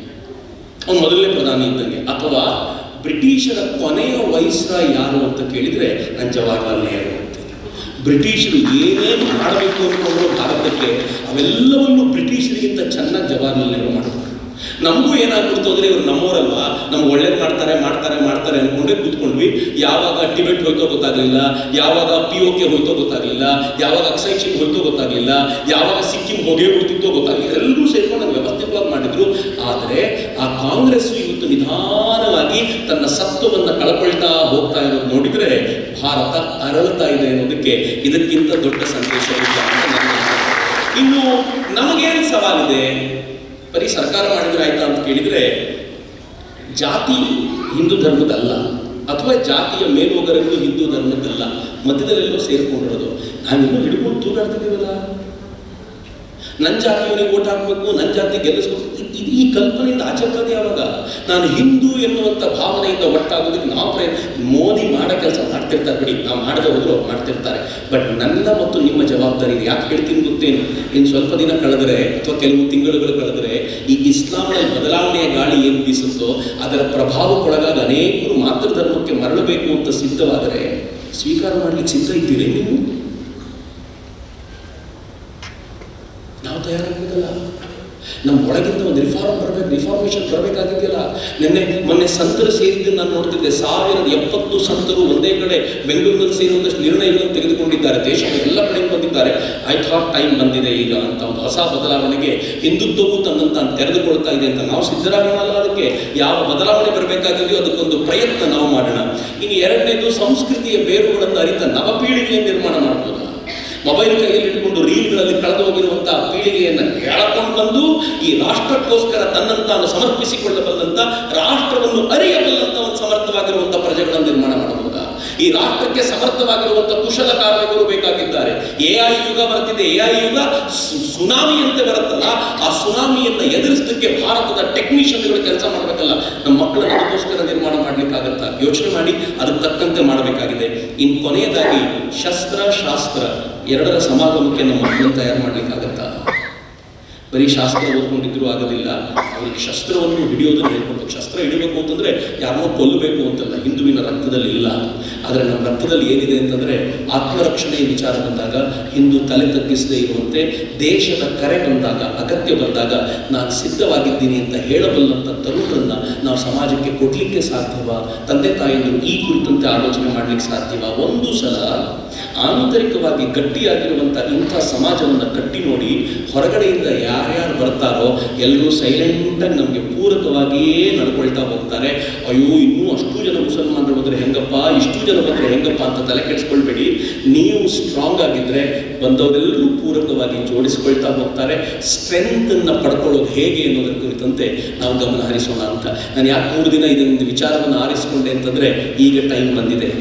ಅವನು ಮೊದಲನೇ ಪ್ರಧಾನಿ ಇದ್ದಂಗೆ. ಅಥವಾ ಬ್ರಿಟಿಷರ ಕೊನೆಯ ವೈಸ್ರಾಯ್ ಯಾರು ಅಂತ ಕೇಳಿದರೆ ನಾನು ಜವಾಹರ್ಲಾಲ್ ನೆಹರು ಅಂತೀನಿ. ಬ್ರಿಟಿಷರು ಏನೇನು ಮಾಡಬೇಕು ಅಂದ್ಕೊಂಡ್ರು ಭಾರತಕ್ಕೆ, ಅವೆಲ್ಲವನ್ನು ಬ್ರಿಟಿಷರಿಗಿಂತ ಚೆನ್ನಾಗಿ ಜವಾಹರ್ಲಾಲ್ ನೆಹರು ಮಾಡಬೇಕು. ನಮಗೂ ಏನಾಗ್ಬಿಡ್ತು ಅಂದರೆ ಇವರು ನಮ್ಮವರಲ್ವಾ, ನಮ್ಗೆ ಒಳ್ಳೇದು ಮಾಡ್ತಾರೆ ಮಾಡ್ತಾರೆ ಮಾಡ್ತಾರೆ ಅಂದ್ಕೊಂಡೇ ಕೂತ್ಕೊಂಡ್ವಿ. ಯಾವಾಗ ಟಿಬೆಟ್ ಹೋಯ್ತೋ ಗೊತ್ತಾಗಲಿಲ್ಲ, ಯಾವಾಗ POK ಹೋಯ್ತೋ ಗೊತ್ತಾಗಲಿಲ್ಲ, ಯಾವಾಗ ಅಕ್ಸೈ ಚೀನ್ ಹೋಯ್ತೋ ಗೊತ್ತಾಗಲಿಲ್ಲ, ಯಾವಾಗ ಸಿಕ್ಕಿಂ ಹೋಗೇ ಬಿಡ್ತಿತ್ತೋ ಗೊತ್ತಾಗಲಿಲ್ಲ. ಎಲ್ಲರೂ ಸೇರ್ಕೊಂಡು ನಾವು ವ್ಯವಸ್ಥಿತವಾಗಿ ಮಾಡಿದ್ರು. ಆದರೆ ಆ ಕಾಂಗ್ರೆಸ್ ಇವತ್ತು ನಿಧಾನವಾಗಿ ತನ್ನ ಸತ್ವವನ್ನು ಕಳ್ಕೊಳ್ತಾ ಹೋಗ್ತಾ ಇರೋದು ನೋಡಿದರೆ ಭಾರತ ಅರಳ್ತಾ ಇದೆ ಅನ್ನೋದಕ್ಕೆ ಇದಕ್ಕಿಂತ ದೊಡ್ಡ ಸಂದೇಶ ಇಲ್ಲ ಅಂತ ನನ್ನ. ಇನ್ನು ನಮಗೇನು ಸವಾಲಿದೆ? ಬರೀ ಸರ್ಕಾರ ಮಾಡಿದ್ರೆ ಆಯ್ತಾ ಅಂತ ಕೇಳಿದರೆ, ಜಾತಿ ಹಿಂದೂ ಧರ್ಮದಲ್ಲ, ಅಥವಾ ಜಾತಿಯ ಮೇಲೋಗರಗಳು ಹಿಂದೂ ಧರ್ಮದ್ದಲ್ಲ, ಮಧ್ಯದಲ್ಲೆಲ್ಲೋ ಸೇರ್ಕೊಂಡಿರೋದು. ನಾವಿನ್ನೂ ಹಿಡ್ಕೊಂಡು ತೂಗಾಡ್ತಿದ್ದೀವಲ್ಲ, ನನ್ನ ಜಾತಿಯವನಿಗೆ ಓಟ್ ಹಾಕಬೇಕು, ನನ್ನ ಜಾತಿ ಗೆಲ್ಲಿಸ್ಬೇಕು. ಈ ಕಲ್ಪನೆಯಿಂದ ಆಚರಿಸೋದು ಯಾವಾಗ? ನಾನು ಹಿಂದೂ ಎನ್ನುವಂಥ ಭಾವನೆಯಿಂದ ಒಟ್ಟಾಗೋದಕ್ಕೆ ನಾವು ಮೋದಿ ಮಾಡೋ ಕೆಲಸ ಮಾಡ್ತಿರ್ತಾರೆ ಬಿಡಿ, ನಾವು ಮಾಡದೆ ಹೋದ್ರು ಅವ್ರು ಮಾಡ್ತಿರ್ತಾರೆ. ಬಟ್ ನನ್ನ ಮತ್ತು ನಿಮ್ಮ ಜವಾಬ್ದಾರಿ ಇದೆ. ಯಾಕೆ ಹೇಳ್ತೀನಿ ಗೊತ್ತೇನು? ಇನ್ನು ಸ್ವಲ್ಪ ದಿನ ಕಳೆದರೆ ಅಥವಾ ಕೆಲವು ತಿಂಗಳುಗಳು ಕಳೆದರೆ ಈ ಇಸ್ಲಾಂನಲ್ಲಿ ಬದಲಾವಣೆಯ ಗಾಳಿ ಏನು ಬೀಸುತ್ತೋ ಅದರ ಪ್ರಭಾವಕ್ಕೊಳಗಾಗಿ ಅನೇಕರು ಮಾತೃ ಧರ್ಮಕ್ಕೆ ಮರಳಬೇಕು ಅಂತ ಸಿದ್ಧವಾದರೆ ಸ್ವೀಕಾರ ಮಾಡಲಿಕ್ಕೆ ಸಿದ್ಧ ಇದ್ದೀರಿ ನೀವು? ನಾವು ತಯಾರಾಗಬೇಕಲ್ಲ. ನಮ್ಮ ಒಳಗಿಂದ ಒಂದು ರಿಫಾರ್ಮೇಷನ್ ಬರಬೇಕಾಗಿದೆಯಲ್ಲ. ಮೊನ್ನೆ ಸಂತರು ಸೇರಿದ್ದು ನಾನು ನೋಡ್ತಿದ್ದೆ. 1070 ಸಂತರು ಒಂದೇ ಕಡೆ ಬೆಂಗಳೂರಿನಲ್ಲಿ ಸೇರುವಂತಷ್ಟು ನಿರ್ಣಯಗಳನ್ನು ತೆಗೆದುಕೊಂಡಿದ್ದಾರೆ. ದೇಶದ ಎಲ್ಲ ಕಡೆಯಿಂದ ಬಂದಿದ್ದಾರೆ. ಐ ಥಾಟ್ ಟೈಮ್ ಬಂದಿದೆ ಈಗ ಅಂತ, ಒಂದು ಹೊಸ ಬದಲಾವಣೆಗೆ ಹಿಂದುತ್ವವು ತನ್ನನ್ನು ತಾನು ತೆರೆದುಕೊಳ್ತಾ ಇದೆ ಅಂತ. ನಾವು ಸಿದ್ಧರಾಗೋಣಲ್ಲ. ಅದಕ್ಕೆ ಯಾವ ಬದಲಾವಣೆ ಬರಬೇಕಾಗಿದೆಯೋ ಅದಕ್ಕೊಂದು ಪ್ರಯತ್ನ ನಾವು ಮಾಡೋಣ. ಇನ್ನು ಎರಡನೇದು, ಸಂಸ್ಕೃತಿಯ ಬೇರುಗಳನ್ನು ಅರಿತ ನವಪೀಳಿಗೆಯ ನಿರ್ಮಾಣ ಮಾಡ್ಬೋದು. ಮೊಬೈಲ್ ಕೈಯಲ್ಲಿ ಇಟ್ಕೊಂಡು ರೀಲ್ಗಳಲ್ಲಿ ಕಳೆದು ಹೋಗಿರುವಂತಹ ಪೀಳಿಗೆಯನ್ನು ಎಳಕೊಂಡು ಬಂದು ಈ ರಾಷ್ಟ್ರಕ್ಕೋಸ್ಕರ ತನ್ನನ್ನು ತಾನು ಸಮರ್ಪಿಸಿಕೊಳ್ಳಬಲ್ಲಂತ, ರಾಷ್ಟ್ರವನ್ನು ಅರಿಯಬಲ್ಲಂತ ಒಂದು ಸಮರ್ಥವಾಗಿರುವಂಥ ಪ್ರಜೆಗಳನ್ನು ನಿರ್ಮಾಣ ಮಾಡಬಹುದಾ? ಈ ರಾಷ್ಟ್ರಕ್ಕೆ ಸಮರ್ಥವಾಗಿರುವಂಥ ಕುಶಲ ಕಾರ್ಮಿಕರು ಬೇಕಾಗಿದ್ದಾರೆ. AI ಯುಗ ಬರ್ತಿದೆ. AI ಯುಗ ಸುನಾಮಿಯಂತೆ ಬರುತ್ತಲ್ಲ, ಆ ಸುನಾಮಿಯನ್ನು ಎದುರಿಸಲಿಕ್ಕೆ ಭಾರತದ ಟೆಕ್ನಿಷಿಯನ್ಗಳು ಕೆಲಸ ಮಾಡಬೇಕಲ್ಲ. ನಮ್ಮ ಮಕ್ಕಳನ್ನು ಅದಕ್ಕೋಸ್ಕರ ನಿರ್ಮಾಣ ಮಾಡಲಿಕ್ಕಾಗತ್ತಾ? ಯೋಚನೆ ಮಾಡಿ, ಅದಕ್ಕೆ ತಕ್ಕಂತೆ ಮಾಡಬೇಕಾಗಿದೆ. ಇನ್ನು ಕೊನೆಯದಾಗಿ, ಶಸ್ತ್ರ ಶಾಸ್ತ್ರ ಎರಡರ ಸಮಾಗಮಕ್ಕೆ ನಮ್ಮ ಮಕ್ಕಳನ್ನು ತಯಾರು ಮಾಡಲಿಕ್ಕಾಗತ್ತಾ? ಬರೀ ಶಾಸ್ತ್ರ ಓದ್ಕೊಂಡಿದ್ರು ಆಗೋದಿಲ್ಲ. ಅವ್ರಿಗೆ ಶಸ್ತ್ರವನ್ನು ಹಿಡಿಯೋದನ್ನು ಹೇಳ್ಕೊಡ್ಬೇಕು. ಶಸ್ತ್ರ ಹಿಡಿಬೇಕು ಅಂತಂದರೆ ಯಾರನ್ನೋ ಕೊಲ್ಲಬೇಕು ಅಂತಲ್ಲ, ಹಿಂದುವಿನ ರಕ್ತದಲ್ಲಿ ಇಲ್ಲ. ಆದರೆ ನಮ್ಮ ರಕ್ತದಲ್ಲಿ ಏನಿದೆ ಅಂತಂದರೆ ಆತ್ಮರಕ್ಷಣೆಯ ವಿಚಾರ ಬಂದಾಗ, ಹಿಂದೂ ತಲೆ ತಗ್ಗಿಸದೇ ಇರುವಂತೆ ದೇಶದ ಕರೆ ಬಂದಾಗ, ಅಗತ್ಯ ಬಂದಾಗ ನಾನು ಸಿದ್ಧವಾಗಿದ್ದೀನಿ ಅಂತ ಹೇಳಬಲ್ಲಂಥ ತರುಣರನ್ನು ನಾವು ಸಮಾಜಕ್ಕೆ ಕೊಡಲಿಕ್ಕೆ ಸಾಧ್ಯವಾ? ತಂದೆ ತಾಯಿಯರು ಈ ಕುರಿತಂತೆ ಆಲೋಚನೆ ಮಾಡಲಿಕ್ಕೆ ಸಾಧ್ಯವಾ? ಒಂದು ಸಲ ಆಂತರಿಕವಾಗಿ ಗಟ್ಟಿಯಾಗಿರುವಂಥ ಇಂಥ ಸಮಾಜವನ್ನು ಕಟ್ಟಿ ನೋಡಿ, ಹೊರಗಡೆಯಿಂದ ಯಾರ್ಯಾರು ಬರ್ತಾರೋ ಎಲ್ಲರೂ ಸೈಲೆಂಟಾಗಿ ನಮಗೆ ಪೂರಕವಾಗಿಯೇ ನಡ್ಕೊಳ್ತಾ ಹೋಗ್ತಾರೆ. ಅಯ್ಯೋ, ಇನ್ನೂ ಅಷ್ಟು ಜನ ಮುಸಲ್ಮಾನರು ಬಂದರೆ ಹೆಂಗಪ್ಪ, ಇಷ್ಟು ಜನ ಬಂದರೆ ಹೆಂಗಪ್ಪ ಅಂತ ತಲೆ ಕೆಡಿಸ್ಕೊಳ್ಬೇಡಿ. ನೀವು ಸ್ಟ್ರಾಂಗ್ ಆಗಿದ್ದರೆ ಬಂದವರೆಲ್ಲರೂ ಪೂರಕವಾಗಿ ಜೋಡಿಸ್ಕೊಳ್ತಾ ಹೋಗ್ತಾರೆ. ಸ್ಟ್ರೆಂತನ್ನು ಪಡ್ಕೊಳ್ಳೋದು ಹೇಗೆ ಅನ್ನೋದರ ಕುರಿತಂತೆ ನಾವು ಗಮನ ಹರಿಸೋಣ ಅಂತ. ನಾನು ಯಾಕೆ 3 ದಿನ ಇದೊಂದು ವಿಚಾರವನ್ನು ಆರಿಸಿಕೊಂಡೆ ಅಂತಂದರೆ, ಈಗ ಟೈಮ್ ಬಂದಿದೆ.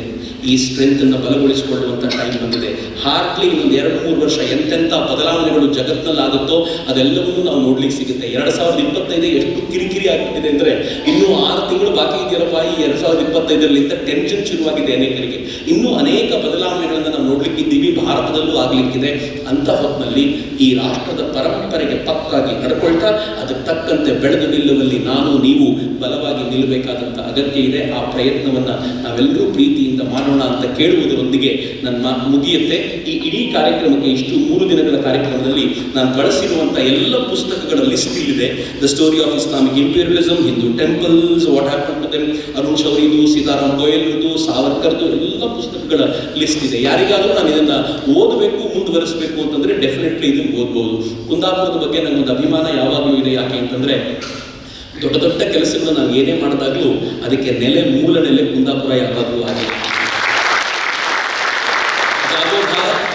ಈ ಸ್ಟ್ರೆಂತನ್ನು ಬಲಗೊಳಿಸಿಕೊಳ್ಳುವಂಥ ಟೈಮ್ ಬಂದಿದೆ. ಹಾರ್ಟ್ಲಿ ಇನ್ನೊಂದು 2-3 ವರ್ಷ ಎಂತೆಂಥ ಬದಲಾವಣೆಗಳು ಜಗತ್ತಿನಲ್ಲಿ ಆಗುತ್ತೋ ಅದೆಲ್ಲವನ್ನೂ ನಾವು ನೋಡ್ಲಿಕ್ಕೆ ಸಿಗುತ್ತೆ. 2025 ಎಷ್ಟು ಕಿರಿಕಿರಿ ಆಗಿಬಿಟ್ಟಿದೆ ಅಂದರೆ, ಇನ್ನೂ 6 ತಿಂಗಳು ಬಾಕಿ ಇದೆಯಲ್ಲಪ್ಪ ಈ 2025ರಲ್ಲಿ ಅಂತ ಟೆನ್ಷನ್ ಶುರುವಾಗಿದೆ ಅನೇಕರಿಗೆ. ಇನ್ನೂ ಅನೇಕ ಬದಲಾವಣೆಗಳನ್ನು ನಾವು ನೋಡ್ಲಿಕ್ಕಿದ್ದೀವಿ, ಭಾರತದಲ್ಲೂ ಆಗಲಿಕ್ಕಿದೆ. ಅಂಥ ಹೊತ್ತಿನಲ್ಲಿ ಈ ರಾಷ್ಟ್ರದ ಪರಂಪರೆಗೆ ಪಕ್ಕಾಗಿ ನಡ್ಕೊಳ್ತಾ ಅದಕ್ಕೆ ತಕ್ಕಂತೆ ಬೆಳೆದು ನಿಲ್ಲುವಲ್ಲಿ ನಾನು ನೀವು ಬಲವಾಗಿ ನಿಲ್ಲಬೇಕಾದಂಥ ಅಗತ್ಯ ಇದೆ. ಆ ಪ್ರಯತ್ನವನ್ನು ನಾವೆಲ್ಲರೂ ಪ್ರೀತಿಯಿಂದ ಮಾಡೋಣ ಅಂತ ಕೇಳುವುದರೊಂದಿಗೆ ನನ್ನ ಮಾತು ಮುಗಿಯುತ್ತೆ. ಈ ಇಡೀ ಕಾರ್ಯಕ್ರಮಕ್ಕೆ, ಇಷ್ಟು 3 ದಿನಗಳ ಕಾರ್ಯಕ್ರಮದಲ್ಲಿ ನಾನು ಬಳಸಿರುವಂಥ ಎಲ್ಲ ಪುಸ್ತಕಗಳ ಲಿಸ್ಟ್ ಇಲ್ಲಿದೆ. The story of Islamic imperialism, Hindu temples, what happen to them, Arun ಶೌರಿದು, ಸೀತಾರಾಮ್ ಗೋಯಲ್ರದು, ಸಾವರ್ಕರ್ದು ಎಲ್ಲ ಪುಸ್ತಕಗಳ ಲಿಸ್ಟ್ ಇದೆ. ಯಾರಿಗಾದರೂ ನಾನು ಇದನ್ನು ಓದಬೇಕು, ಮುಂದುವರಿಸಬೇಕು ಅಂತಂದರೆ ಡೆಫಿನೆಟ್ಲಿ ಇದನ್ನು ಓದ್ಬೋದು. ಕುಂದಾಪುರದ ಬಗ್ಗೆ ನನಗೊಂದು ಅಭಿಮಾನ ಯಾವಾಗಲೂ ಇದೆ. ಯಾಕೆ ಅಂತಂದರೆ, ದೊಡ್ಡ ದೊಡ್ಡ ಕೆಲಸಗಳು ನಾವು ಏನೇ ಮಾಡಿದಾಗಲೂ ಅದಕ್ಕೆ ಮೂಲ ನೆಲೆ ಕುಂದಾಪುರ ಯಾವಾಗಲೂ ಆಗಿದೆ.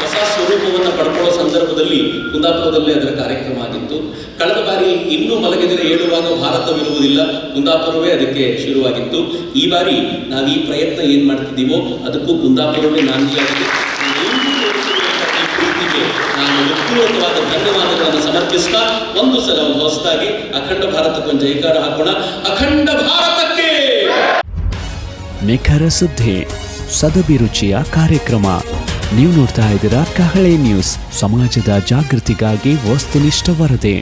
ಹೊಸ ಸ್ವರೂಪವನ್ನು ಪಡ್ಕೊಳ್ಳೋ ಸಂದರ್ಭದಲ್ಲಿ ಕುಂದಾಪುರದಲ್ಲೇ ಅದರ ಕಾರ್ಯಕ್ರಮ ಆಗಿತ್ತು. ಕಳೆದ ಬಾರಿ ಇನ್ನೂ ಮಲಗಿದರೆ ಏಳುವಾಗ ಭಾರತವಿರುವುದಿಲ್ಲ, ಕುಂದಾಪುರವೇ ಅದಕ್ಕೆ ಶುರುವಾಗಿತ್ತು. ಈ ಬಾರಿ ನಾವು ಈ ಪ್ರಯತ್ನ ಏನು ಮಾಡ್ತಿದ್ದೀವೋ ಅದಕ್ಕೂ ಕುಂದಾಪುರವೇ ನಾಂದಿಯಾಗಿದೆ. ಈ ಪ್ರೀತಿಗೆ ನಾನು ಉತ್ಪೂರ್ವಕವಾದ ಧನ್ಯವಾದಗಳನ್ನು ಸಮರ್ಪಿಸ್ತಾ ಒಂದು ಸಲ ಹೊಸದಾಗಿ ಅಖಂಡ ಭಾರತಕ್ಕೊಂದು ಜೈಕಾರ ಹಾಕೋಣ. ಅಖಂಡ ಭಾರತಕ್ಕೆ! ನಿಖರ ಸುದ್ದಿ, ಸದಭಿರುಚಿಯ ಕಾರ್ಯಕ್ರಮ. ನೀವು ನೋಡ್ತಾ ಇದ್ದೀರಾ ಕಹಳೆ ನ್ಯೂಸ್, ಸಮಾಜದ ಜಾಗೃತಿಗಾಗಿ ವಸ್ತುನಿಷ್ಠ ವರದಿ.